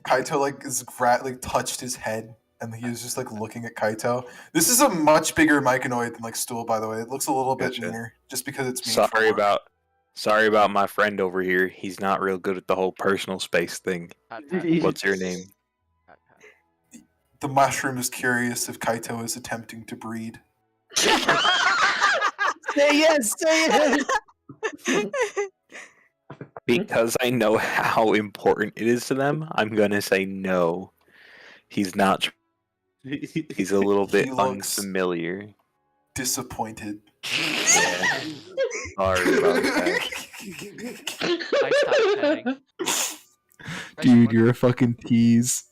F: Kaito like touched his head and he was just like looking at Kaito. This is a much bigger myconoid than like Stool, by the way. It looks a little bit
G: Gotcha.
F: meaner just because it's made
G: Sorry
F: for
G: about my friend over here. He's not real good at the whole personal space thing.
B: Pat, pat,
G: What's your name?
B: pat, pat.
F: The mushroom is curious if Kaito is attempting to breed.
E: Say yes, say it.
G: Because I know how important it is to them, I'm gonna say no. He's not. He's a little bit
F: He looks-
G: unfamiliar.
F: Disappointed.
G: Yeah. Sorry about that.
B: I stopped petting.
F: Dude, you're a fucking tease.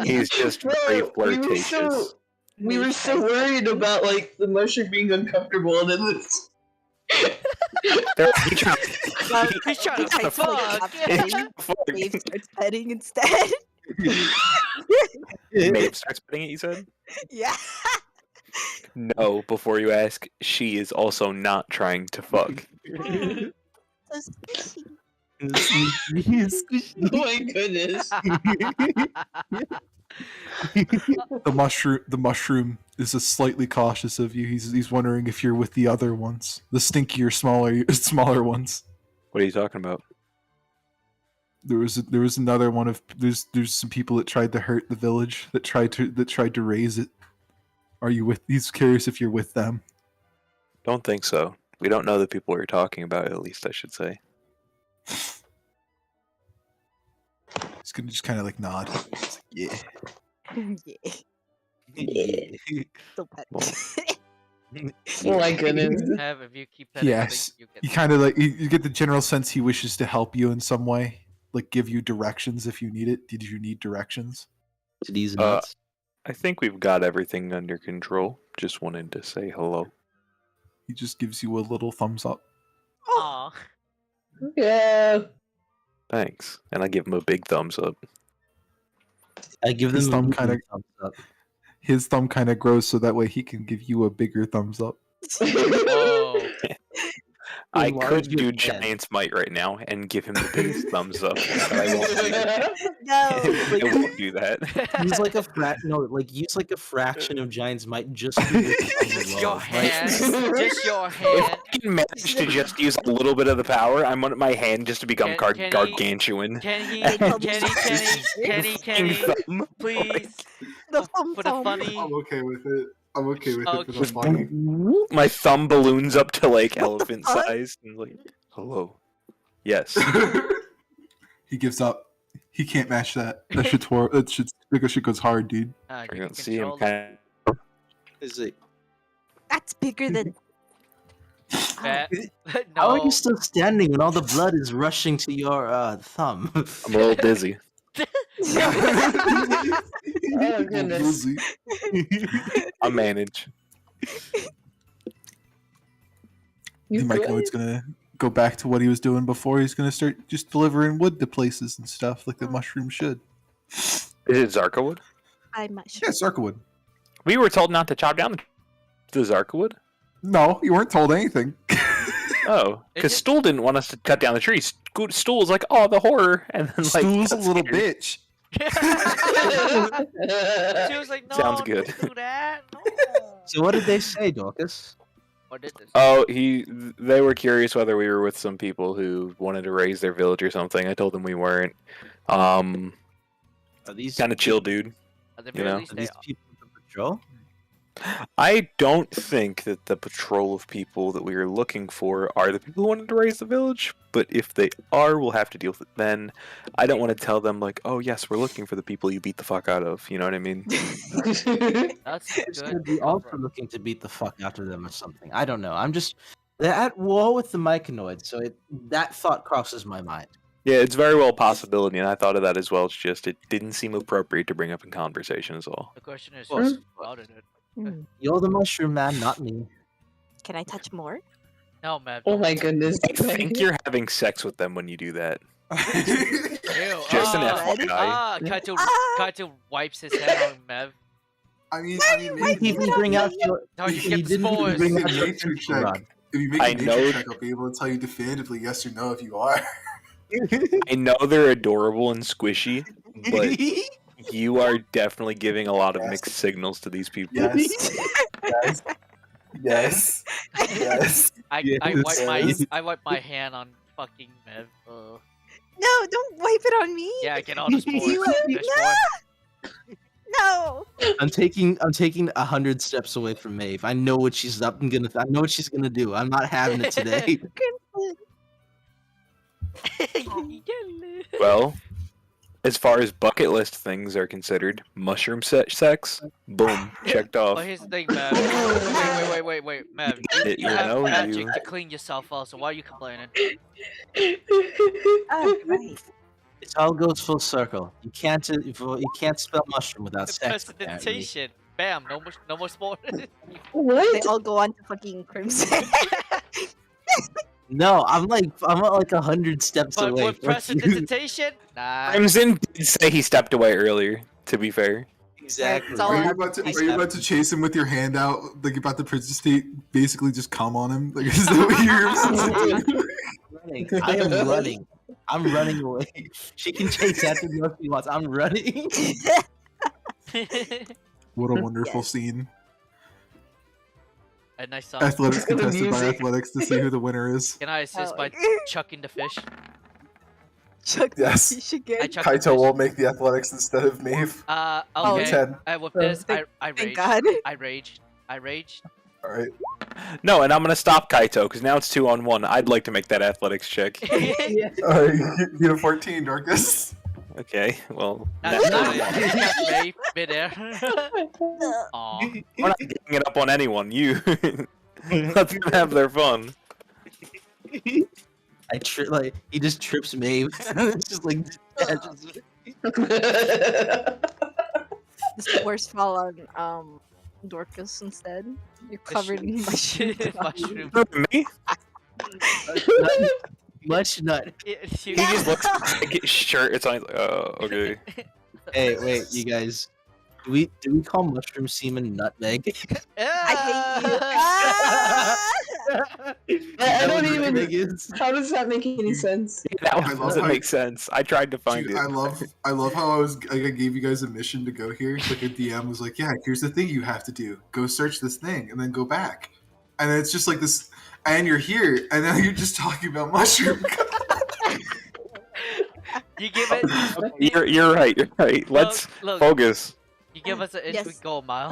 G: He's just very flirtatious.
D: We were so worried about like the mushroom being uncomfortable, and then this.
G: He's trying
H: Well,
B: He's trying to
H: Kaito
B: fuck.
H: stops petting. Dave starts petting instead.
G: Maeve starts putting it, you said?
H: Yeah.
G: No, before you ask, she is also not trying to fuck.
H: So squishy.
D: Oh my goodness!
F: The mushroom is slightly cautious of you. He's wondering if you're with the other ones, the stinkier, smaller ones.
G: What are you talking about?
F: There was another one of there's some people that tried to hurt the village that tried to raise it. Are you with? He's curious if you're with them.
G: Don't think so. We don't know the people we're talking about, at least I should say.
F: He's gonna just kind of like nod. He's like, yeah.
H: Yeah. Still pet.
D: Oh my goodness!
B: Have if you keep petting,
F: Yes.
B: you
F: You
B: get
F: kind of like you get the general sense he wishes to help you in some way, like give you directions if you need it. Did you need directions?
E: These nuts.
G: I think we've got everything under control. Just wanted to say hello.
F: He just gives you a little thumbs up.
B: Aw.
D: Yeah.
G: Thanks. And I give him a big thumbs up.
E: I give
F: his
E: them
F: thumb
E: a
F: kinda-
E: thumbs up.
F: His thumb kind of grows so that way he can give you a bigger thumbs up.
B: Oh.
G: I
E: enlarge
G: could
E: your
G: do
E: hand.
G: Giant's Might right now and give him the biggest thumbs up, but I won't do that.
H: No.
G: I won't do that.
E: Use like use like a fraction of Giant's Might just for your thumb
B: Just your
E: alone,
B: hand.
E: right?
B: Just your
G: If
B: hand.
G: I can manage to just use a little bit of the power, I want my hand just to become
B: Can he-
G: gargantuan.
B: Can he?
H: Wait,
B: Can
H: Kenny,
B: he? Can he?
G: Thumb.
B: Please.
H: The
B: For the
H: thumb.
B: funny.
A: I'm okay with it. I'm okay with it for the
B: Okay.
A: funny.
G: My thumb balloons up to like
H: What the
G: elephant
H: fuck?
G: size and like, hello. Yes.
A: He gives up. He can't match that. That shit's hor- that shit's because shit goes hard, dude.
G: I
B: You
G: can
B: can
G: see him
B: control
G: kind
E: Is it?
H: That's bigger than.
B: that.
E: How are
B: No.
E: you still standing when all the blood is rushing to your thumb?
G: I'm a little dizzy.
D: Oh goodness.
G: I'll manage.
D: You
A: Mike
D: good?
A: Noid's gonna go back to what he was doing before. He's gonna start just delivering wood to places and stuff like the mushroom should.
G: Is it Zarkawood?
H: I'm not
A: Yeah,
H: sure.
A: Sarkawood.
G: We were told not to chop down the Zarkawood.
A: No, you weren't told anything.
G: Oh, because
B: Is it-
G: Stool didn't want us to cut down the trees. Stool was like, "Oh, the horror," and then like
A: Stool's a
G: got
A: little
G: scared.
A: bitch.
B: She was like, no,
G: Sounds good.
B: don't do that. No.
E: So what did they say, Dorcas?
B: What did this?
G: Oh, they were curious whether we were with some people who wanted to raise their village or something. I told them we weren't.
E: Are these
G: Kind of chill, dude.
B: At the
G: you
B: very
G: know,
B: least,
E: Are
B: they
E: these people on the patrol?
G: I don't think that the patrol of people that we are looking for are the people who wanted to raise the village, but if they are, we'll have to deal with it then. I don't want to tell them, like, oh, yes, we're looking for the people you beat the fuck out of. You know what I mean?
B: That's
E: Just
B: good.
E: could be also looking to beat the fuck out of them or something. I don't know. They're at war with the Myconoids, so that thought crosses my mind.
G: Yeah, it's very well a possibility, and I thought of that as well. It's just, it didn't seem appropriate to bring up in conversation is all.
B: The question is,
E: Well,
B: who spotted it?
E: You're the mushroom man, not me.
H: Can I touch more?
B: No, man.
D: Oh my goodness.
G: I think you're having sex with them when you do that.
B: Ew.
G: Just an
H: Alrighty.
G: FYI.
B: Kaito wipes his head on Mev.
A: I mean,
E: You didn't bring out your.
B: Oh, you
E: you
B: kept the
E: didn't even
B: spores.
E: bring
A: Make
E: out
A: a
E: your
A: nature
E: temporal
A: check.
E: rod.
A: If you make
G: I
A: a nature
G: know-
A: check, I'll be able to tell you definitively yes or no if you are.
G: I know they're adorable and squishy, but you are definitely giving a lot of
A: Yes.
G: mixed signals to these people.
A: Yes. Yes. Yes. Yes.
B: I
E: Yes.
B: wipe my hand on fucking Mev. Ugh.
H: No, don't wipe it on me.
B: Yeah, get all the spores.
H: You-
B: There's spores.
H: No.
E: I'm taking 100 steps away from Maeve. I know what she's up and gonna. I know what she's gonna do. I'm not having it today.
G: Well, as far as bucket list things are considered, mushroom sex, boom, checked off.
B: Well, here's the thing, Mev. Wait, Mev.
G: It-
B: You
G: you
B: have
G: know,
B: magic
G: you-
B: to clean yourself out, so why are you complaining?
H: Oh, right.
E: It all goes full circle. You can't spell mushroom without sex. apparently.
B: Prestidigitation. Bam. No more spores.
H: They
D: What?
H: all go on to fucking Crimson.
E: No, I'm at like 100 steps
B: But
E: away.
B: with
E: from you.
B: prestidigitation, nah.
G: Crimson did say he stepped away earlier, to be fair.
E: Exactly.
H: It's all
A: Are you
H: on
A: about to?
H: my
A: Are you about to chase him with your hand out, like you're about to princess state? Basically, just come on him. Like is that what you're supposed to do?
E: Running. I am running. I'm running away. She can chase after me if she wants. I'm running.
A: What a wonderful
H: Yes.
A: scene.
B: And I saw.
A: Athletics
D: The
A: contested by
D: music.
A: athletics to see who the winner is.
B: Can I assist
H: Oh.
B: by chucking the fish?
H: Chuck
A: Yes.
H: the fish
B: I
H: again.
B: chucked the
A: Kaito
B: fish.
A: will make the athletics instead of Maeve.
H: Oh,
B: Okay.
A: 10.
B: With this,
H: Thank-
B: I
H: Thank
B: raged.
H: God.
B: I raged.
A: All right.
G: No, and I'm gonna stop Kaito because now it's 2-on-1. I'd like to make that athletics check.
A: All right. You get a 14, Dorcas.
G: Okay, well,
B: That's
G: nah,
B: not May midair. Aw.
G: we're not getting it up on anyone. You let them have their fun.
E: He just trips Maeve. It's just like detaches.
H: The spores fall on Dorcas instead. You're covered in mushrooms.
B: Mushroom.
G: Me?
E: Much nut.
G: He just looks like his shirt. It's on. He's like, oh, okay.
E: Hey, wait, you guys. Do we call mushroom semen nutmeg?
H: I hate you.
D: I
E: That
D: don't
E: what
D: even.
E: nutmeg is?
D: How does that make any sense?
G: That
A: I
G: one
A: love
G: doesn't
A: how-
G: make sense. I tried to find
A: Dude,
G: it.
A: I love how I gave you guys a mission to go here. Like a DM was like, yeah, here's the thing you have to do. Go search this thing and then go back. And then it's just like this, and you're here, and now you're just talking about mushroom.
B: You give it.
G: You're right. You're right. Let's
B: look.
G: focus.
B: You give us an inch, we
H: Yes.
B: go a mile.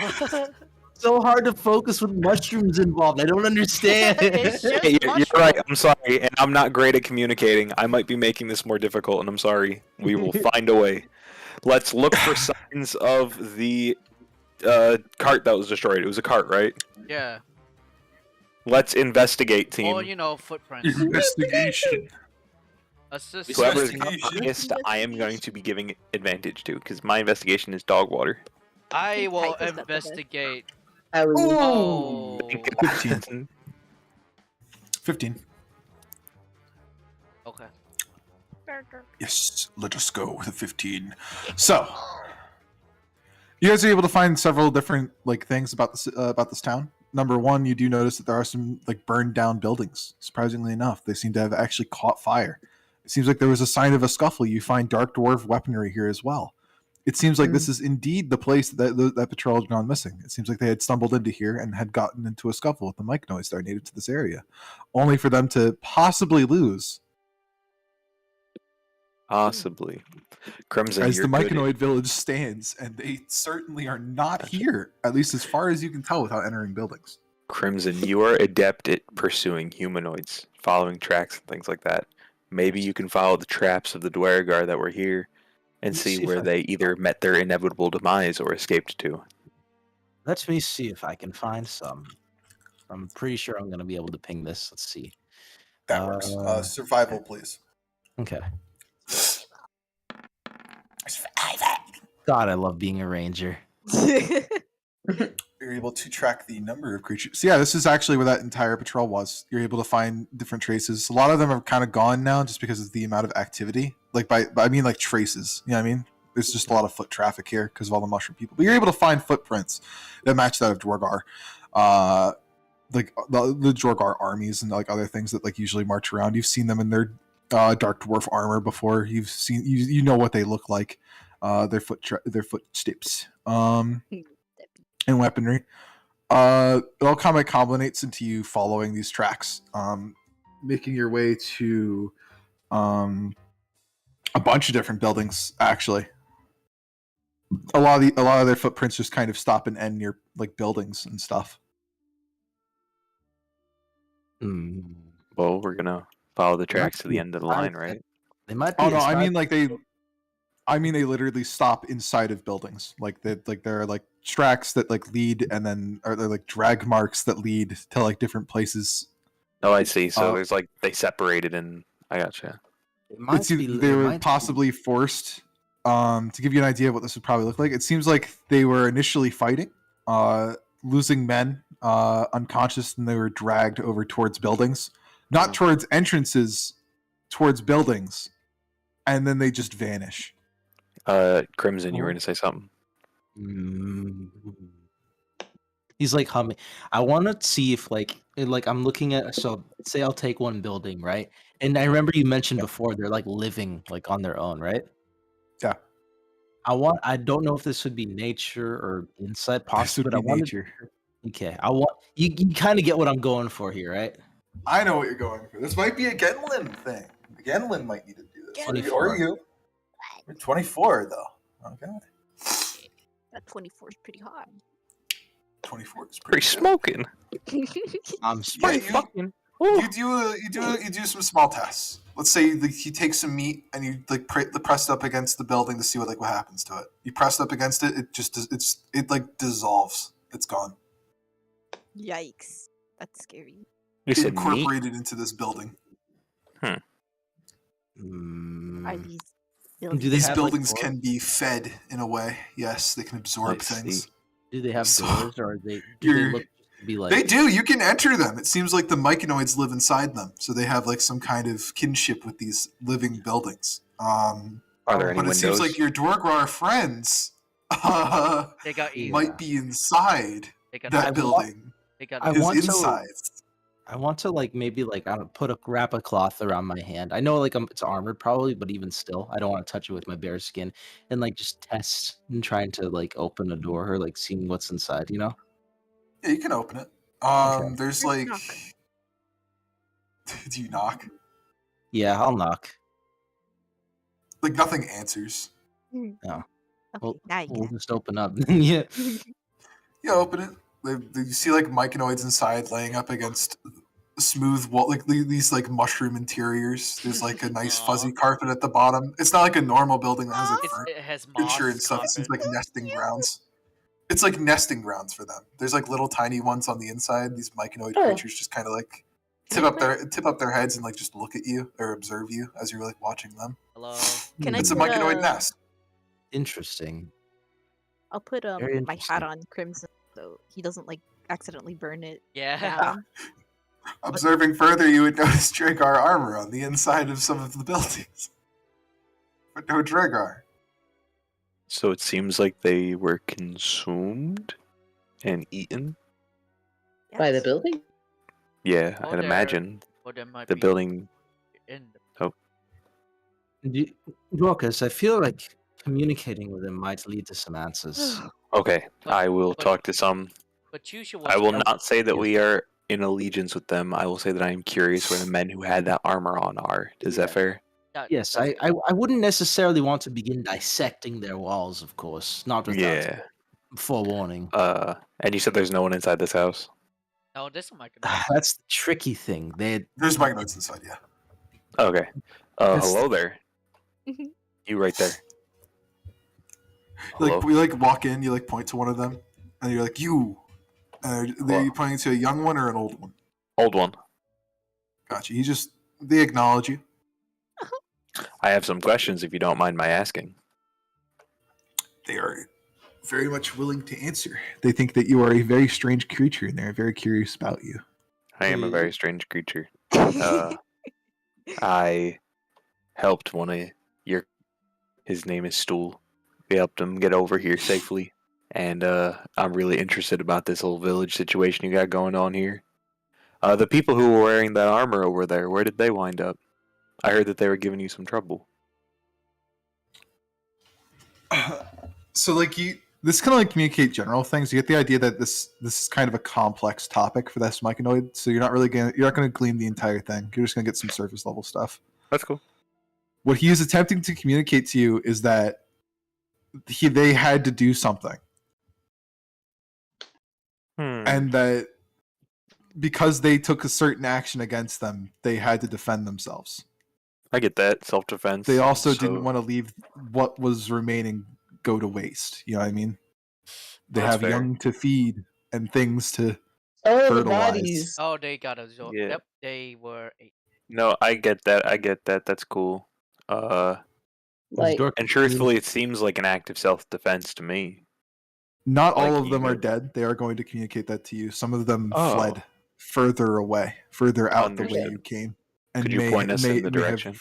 E: So hard to focus with mushrooms involved. I don't understand.
B: It's just
G: Hey, you're right.
B: mushroom.
G: I'm sorry, and I'm not great at communicating. I might be making this more difficult, and I'm sorry. We will find a way. Let's look for signs of the cart that was destroyed. It was a cart, right?
B: Yeah.
G: Let's investigate, team.
B: Or, you know, footprints.
A: Investigation.
B: Assist.
G: Whoever's the
A: Investigation.
G: highest, I am going to be giving advantage to, because my investigation is dog water.
B: I will
H: Type is up there.
B: investigate.
D: Ooh.
B: Oh.
A: 15. 15.
B: Okay.
A: Yes, let us go with a 15. So, you guys are able to find several different like things about this town. Number one, you do notice that there are some like burned down buildings. Surprisingly enough, they seem to have actually caught fire. It seems like there was a sign of a scuffle. You find dark dwarf weaponry here as well. It seems like this is indeed the place that patrol had gone missing. It seems like they had stumbled into here and had gotten into a scuffle with the myconoids that are native to this area, only for them to possibly lose.
G: Possibly. Crimson,
A: As
G: you're
A: the
G: good.
A: myconoid village stands, and they certainly are not here, at least as far as you can tell without entering buildings.
G: Crimson, you are adept at pursuing humanoids, following tracks and things like that. Maybe you can follow the traps of the Dwergar that were here and
E: Let's
G: see
E: see if
G: where
E: I
G: they
E: can
G: either met their inevitable demise or escaped to.
E: Let me see if I can find some. I'm pretty sure I'm gonna be able to ping this. Let's see.
F: That works. Survival, please.
E: Okay. God, I love being a ranger.
A: You're able to track the number of creatures. So yeah, this is actually where that entire patrol was. You're able to find different traces. A lot of them are kind of gone now just because of the amount of activity. Like by I mean like traces. You know what I mean? There's just a lot of foot traffic here because of all the mushroom people. But you're able to find footprints that match that of Dwargar. Like the Dwargar armies and like other things that like usually march around. You've seen them in their dark dwarf armor before. You've seen you know what they look like. Their footsteps. And weaponry. It all kind of culminates into you following these tracks, making your way to a bunch of different buildings. Actually, a lot of their footprints just kind of stop and end near like buildings and stuff.
G: Well, we're gonna follow the tracks to the end of the line, right?
E: They might be.
A: Oh no, I
E: inside-
A: mean like they literally stop inside of buildings. Like there are like tracks that like lead and then are there like drag marks that lead to like different places.
G: Oh, I see. So
A: Uh,
G: there's like they separated, and I gotcha.
E: It might
A: It's
E: be-
A: they
E: it
A: were
E: might be-
A: possibly forced to give you an idea of what this would probably look like. It seems like they were initially fighting, losing men, unconscious, and they were dragged over towards buildings, not
G: Mhm.
A: towards entrances, towards buildings, and then they just vanish.
G: Crimson, you were gonna say something.
E: Mm. He's like humming. I want to see if like I'm looking at, so say I'll take one building, right? And I remember you mentioned before they're like living like on their own, right?
A: Yeah.
E: I don't know if this would be nature or insight
A: This
E: possibly,
A: would
E: but I
A: be
E: want
A: nature.
E: Okay, I want you kind of get what I'm going for here, right?
F: I know what you're going for. This might be a Genlin thing. Genlin might need to do this.
E: 24.
F: Or you. You're 24, though. Okay.
H: That 24 is pretty hot.
F: 24 is
G: Pretty
F: pretty good.
G: smoking.
E: I'm
F: Yeah,
E: spraying.
F: you, you do some small tests. Let's say you take some meat and you like press it up against the building to see what happens to it. You press it up against it, it like dissolves. It's gone.
H: Yikes. That's scary.
G: You said meat.
F: Incorporated into this building.
H: Are
E: Mm,
H: these
E: do
H: buildings?
E: they
F: These
E: have
F: buildings
E: like,
F: can be fed in a way. Yes, they can absorb
G: I see.
F: things.
E: do they have
F: So,
E: doors or do they
F: you're-
E: look to be like
F: They do. You can enter them. It seems like the myconoids live inside them, so they have like some kind of kinship with these living buildings.
G: Are there any
F: But it
G: windows?
F: seems like your Dwargar friends
B: They got
E: Yeah.
B: easy.
F: might be inside
B: They got
F: that
E: I
F: building.
B: They got
E: I
F: His
E: want to-
F: insides.
E: I want to like maybe like I don't wrap a cloth around my hand. I know like it's armored probably, but even still, I don't want to touch it with my bare skin and like just test and trying to like open a door or like seeing what's inside. You know?
F: Yeah, you can open it.
E: Okay.
F: There's
H: Knock,
F: like.
H: knock.
F: Do you knock?
E: Yeah, I'll knock.
F: Like nothing answers.
H: Okay,
E: Well,
H: now you
E: we'll
H: can.
E: just open up. Yeah.
F: You open it. You see like myconoids inside laying up against smooth wall, like these like mushroom interiors. There's like a nice
B: Aw.
F: fuzzy carpet at the bottom. It's not like a normal building that has like
B: It has moss
F: furniture and stuff. It seems
B: carpet.
F: like nesting grounds. It's like nesting grounds for them. There's like little tiny ones on the inside. These myconoid
D: Oh.
F: creatures just kind of like tip up their heads and like just look at you or observe you as you're like watching them.
B: Hello.
H: Can I
F: It's a
H: put
F: myconoid nest.
E: Interesting.
H: I'll put
E: Very
H: my
E: interesting.
H: hat on Crimson so he doesn't like accidentally burn it
B: Yeah.
H: down.
F: Observing further, you would notice Dragar armor on the inside of some of the buildings, but no Dragar.
G: So it seems like they were consumed and eaten.
D: By the
H: Yes.
D: building?
G: Yeah,
B: Oh,
G: I'd
B: there-
G: imagine
B: Or there might
G: the
B: be
G: building.
B: in the
E: Dorcas, I feel like communicating with him might lead to some answers.
G: Okay,
B: But-
G: I will
B: but-
G: talk to some.
B: But you should
G: I
B: watch
G: will
B: out.
G: not say that we are in allegiance with them. I will say that I am curious where the men who had that armor on are. Is that fair?
E: Yes,
B: That's
E: I wouldn't necessarily want to begin dissecting their walls, of course, not without
G: Yeah.
E: forewarning.
G: And you said there's no one inside this house.
B: No, this one might.
E: That's the tricky thing.
F: There's myconoids inside, yeah.
G: Okay.
E: That's-
G: Hello there.
H: Mhm.
G: You right there. Hello.
F: Like we like walk in, you like point to one of them, and you're like you. Are you pointing to a young one or an old one?
G: Old one.
F: Gotcha. They acknowledge you.
G: I have some questions if you don't mind my asking.
F: They are very much willing to answer. They think that you are a very strange creature, and they're very curious about you.
G: I am a very strange creature. I helped one of his name is Stool. We helped him get over here safely. And I'm really interested about this whole village situation you got going on here. The people who were wearing that armor over there, where did they wind up? I heard that they were giving you some trouble.
F: So like this kind of like communicate general things. You get the idea that this is kind of a complex topic for this myconoid. So you're not gonna glean the entire thing. You're just gonna get some surface level stuff.
G: That's cool.
F: What he is attempting to communicate to you is that they had to do something, and that because they took a certain action against them, they had to defend themselves.
G: I get that. Self-defense.
F: They also
G: So-
F: didn't want to leave what was remaining go to waste. You know what I mean? They
G: That's
F: have
G: fair.
F: young to feed and things to
D: Oh, the
F: fertilize.
D: bodies.
B: Oh, they got absorbed.
G: Yeah.
B: Yep, they were.
G: No, I get that. That's cool.
D: Like,
G: And truthfully, it seems like an act of self-defense to me.
F: Not
G: Like
F: all of them
G: you
F: are
G: know-
F: dead. They are going to communicate that to you. Some of them
G: Oh.
F: fled further away, further out the way
G: Understood.
F: you came. And
G: Could you point us in the
F: may have-
G: direction?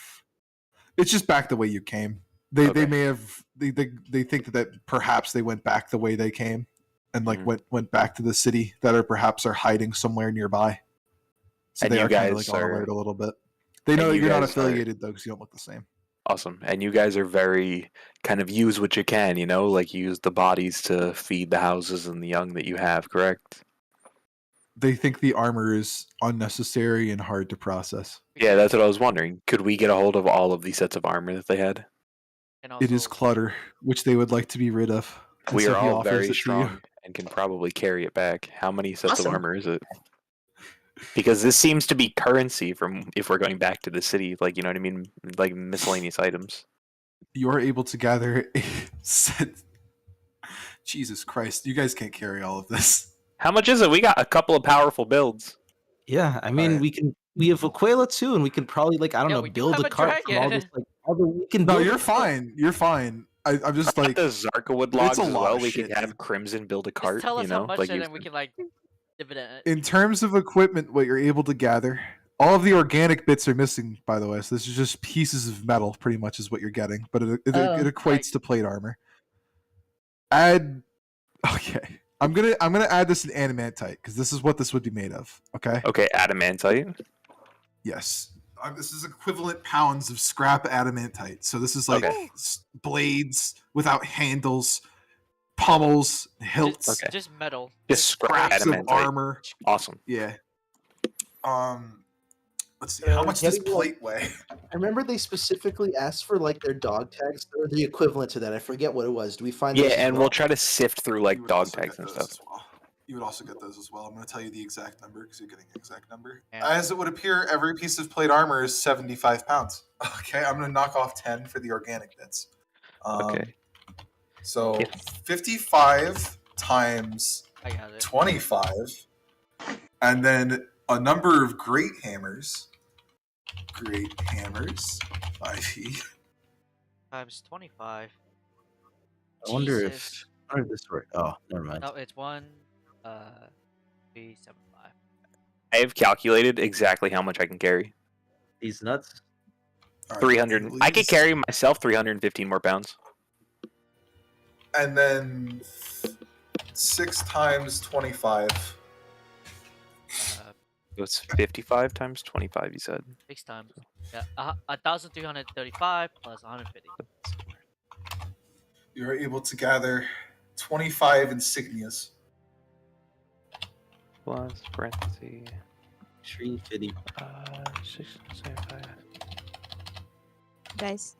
F: it's just back the way you came. They
G: Okay.
F: may have they think that perhaps they went back the way they came, and like
G: Mhm.
F: went back to the city that are hiding somewhere nearby. So
G: And
F: they
G: you
F: are kind of
G: guys
F: like on
G: are-
F: alert a little bit. They
G: and
F: know
G: you
F: you're not
G: guys are-
F: affiliated though, because you don't look the same.
G: Awesome. And you guys are very kind of use what you can, you know, like use the bodies to feed the houses and the young that you have, correct?
F: They think the armor is unnecessary and hard to process.
G: Yeah, that's what I was wondering. Could we get a hold of all of these sets of armor that they had?
B: And
F: It is
B: also-
F: clutter, which they would like to be rid of. And
G: We
F: so
G: are
F: he
G: all
F: offers
G: very
F: it to you.
G: strong and can probably carry it back. How many sets
D: Awesome.
G: of armor is it? Because this seems to be currency from if we're going back to the city, like you know what I mean, like miscellaneous items.
F: You're able to gather a set. Jesus Christ, you guys can't carry all of this.
G: How much is it? We got a couple of powerful builds.
E: Yeah, I mean,
F: Alright.
E: we have Aquila too, and we could probably like I don't
B: Yeah,
E: know
B: we do
E: build
B: have
E: a
B: a
E: cart from all
B: dragon.
E: this like other we can.
F: No,
E: build
F: you're
E: a cart.
F: fine. You're fine. I'm just like
G: the Zarkawood logs
F: a
G: as
F: lot
G: well.
F: of
G: We
F: shit,
G: could have
F: dude.
G: Crimson build a
B: Just
G: cart.
B: tell us
G: You know,
B: how much,
G: like
B: and
G: you
B: then we can like dividend it.
F: in terms of equipment, what you're able to gather. All of the organic bits are missing, by the way. So this is just pieces of metal, pretty much, is what you're getting. But it
D: Oh.
F: equates to plate armor.
A: Add. Okay. I'm gonna add this in adamantite because this is what this would be made of. Okay.
G: Okay, adamantite.
A: Yes. This is equivalent pounds of scrap adamantite. So this is like
G: Okay.
A: blades without handles, pommels, hilts,
G: Okay.
B: Just metal.
G: Just scrap
A: scraps of
G: adamantite.
A: armor.
G: Awesome.
A: Yeah. Let's see. How much does plate weigh?
E: I remember they specifically asked for like their dog tags or the equivalent to that. I forget what it was. Do we find
G: Yeah,
E: those as
G: and
E: well?
G: we'll try to sift through
A: You
G: like
A: would
G: dog
A: also
G: tags
A: get
G: and
A: those
G: stuff.
A: as well. You would also get those as well. I'm going to tell you the exact number because you're getting the exact number.
B: Yeah.
A: As it would appear, every piece of plate armor is 75 pounds. Okay, I'm going to knock off 10 for the organic bits.
G: Okay.
A: So
G: Yeah.
A: 55 times
B: I got it.
A: 25, and then a number of great hammers. Great hammers, 5e.
B: Times 25.
E: I wonder
B: Jesus.
E: if this works. Oh, never mind.
B: No, it's 375.
G: I have calculated exactly how much I can carry.
E: These nuts.
A: All right,
G: 300. I could
A: please.
G: carry myself 315 more pounds.
A: And then 6 times 25.
G: It's 55 times 25, you said.
B: 6 times. Yeah, 1,335 plus 150.
A: You're able to gather 25 insignias.
G: Plus, parentheses.
E: 350.
G: 675.
H: Guys,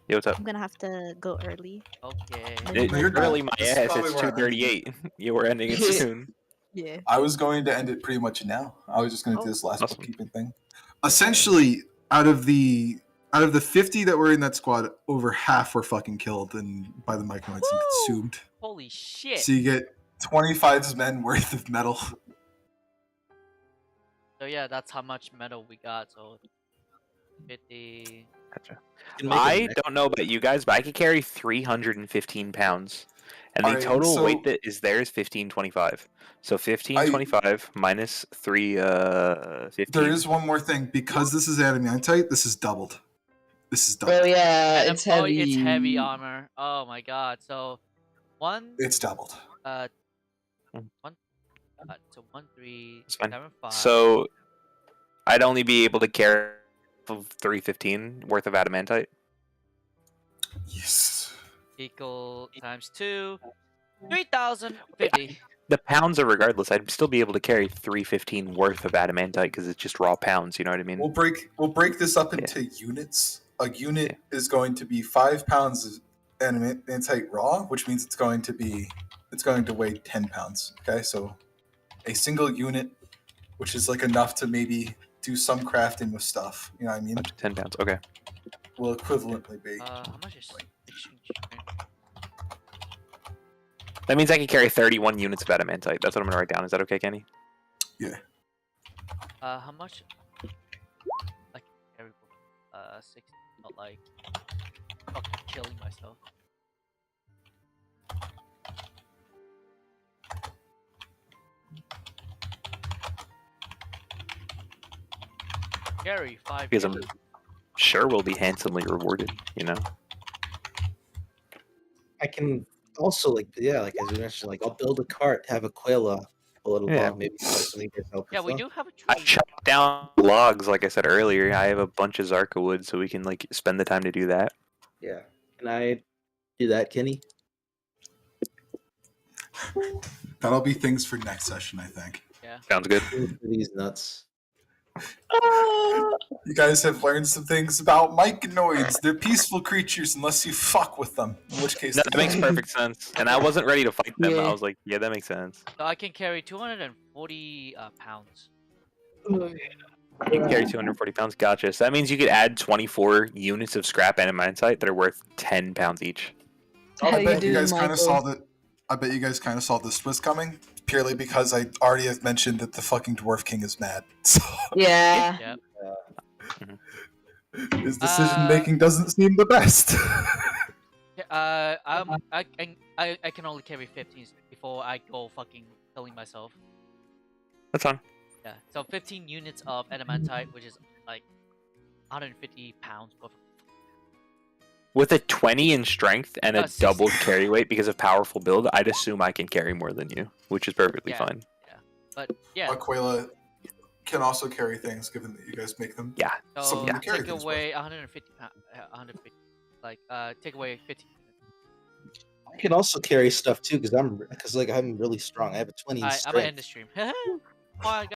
G: Yo, what's up?
H: I'm gonna have to go early.
B: Okay.
G: It's
A: You're good.
G: early my
A: This is
G: ass.
A: probably
G: It's
A: where I'm ending
G: 2:38. You were ending it soon.
H: Yeah.
A: I was going to end it pretty much now. I was just going to do
H: Oh.
A: this last
G: Awesome.
A: bookkeeping thing. Essentially, out of the 50 that were in that squad, over half were fucking killed and by the Myconoids and
B: Woo!
A: consumed.
B: Holy shit.
A: So you get 25 men worth of metal.
B: So yeah, that's how much metal we got. So 50.
G: Gotcha.
E: Can make a
G: I
E: neck-
G: don't know about you guys, but I could carry 315 pounds. And the
A: Alright,
G: total
A: so-
G: weight that is there is 1525. So 1525 minus 315.
A: There is one more thing. Because this is adamantite, this is doubled. This is doubled.
D: Oh yeah,
B: And
D: it's heavy.
B: it's heavy armor. Oh my god. So
A: It's doubled.
B: so
G: It's fine.
B: 1375
G: So I'd only be able to carry 315 worth of adamantite.
A: Yes.
B: equal times 2, 3,050.
G: The pounds are regardless. I'd still be able to carry 315 worth of adamantite because it's just raw pounds. You know what I mean?
A: We'll break this up into units. A unit is going to be 5 pounds of adamantite raw, which means it's going to weigh 10 pounds. Okay, so a single unit, which is like enough to maybe do some crafting with stuff. You know what I mean?
G: Up to 10 pounds. Okay.
A: Will equivalently be.
B: How much is exchange rate?
G: That means I can carry 31 units of adamantite. That's what I'm gonna write down. Is that okay, Kenny?
B: How much? I can carry 60. Not like fucking killing myself. Carry 5
G: Because I'm
B: units.
G: sure we'll be handsomely rewarded. You know.
E: I can also like as we mentioned, like I'll build a cart, have a Quilla, pull it
G: Yeah.
E: along, maybe something to help.
B: Yeah,
E: as
B: we
E: well.
B: do have a
G: I
B: tree.
G: chopped down logs, like I said earlier. I have a bunch of Zarka wood, so we can like spend the time to do that.
E: Yeah. Can I do that, Kenny?
A: That'll be things for next session, I think.
B: Yeah.
G: Sounds good.
E: For these nuts.
A: You guys have learned some things about myconoids. They're peaceful creatures unless you fuck with them. In which case,
G: No, that makes perfect sense. And I wasn't ready to fight them.
D: Yeah.
G: I was like, yeah, that makes sense.
B: So I can carry 240 pounds.
G: You can carry 240 pounds. Gotcha. So that means you could add 24 units of scrap adamantite that are worth 10 pounds each.
D: How
A: I
D: you
A: bet you
D: doing,
A: guys kind
D: Michael?
A: of saw that. I bet you guys kind of saw this was coming purely because I already have mentioned that the fucking dwarf king is mad. So
D: Yeah.
B: Yeah.
A: his decision making doesn't seem the best.
B: I can only carry 15 before I go fucking killing myself.
G: That's fine.
B: Yeah. So 15 units of adamantite, which is like 150 pounds worth.
G: With a 20 in strength and a
B: 60.
G: double carry weight because of powerful build, I'd assume I can carry more than you, which is perfectly
B: Yeah.
G: fine.
B: But yeah,
F: Aquila can also carry things, given that you guys make them.
G: Yeah.
B: so
F: something to carry
B: take
F: things
B: away 150 pounds. 150. Like take away 15.
E: I can also carry stuff too because I'm really strong. I have a 20 in
B: I'm gonna end
E: strength.
B: the stream. Bye, guys.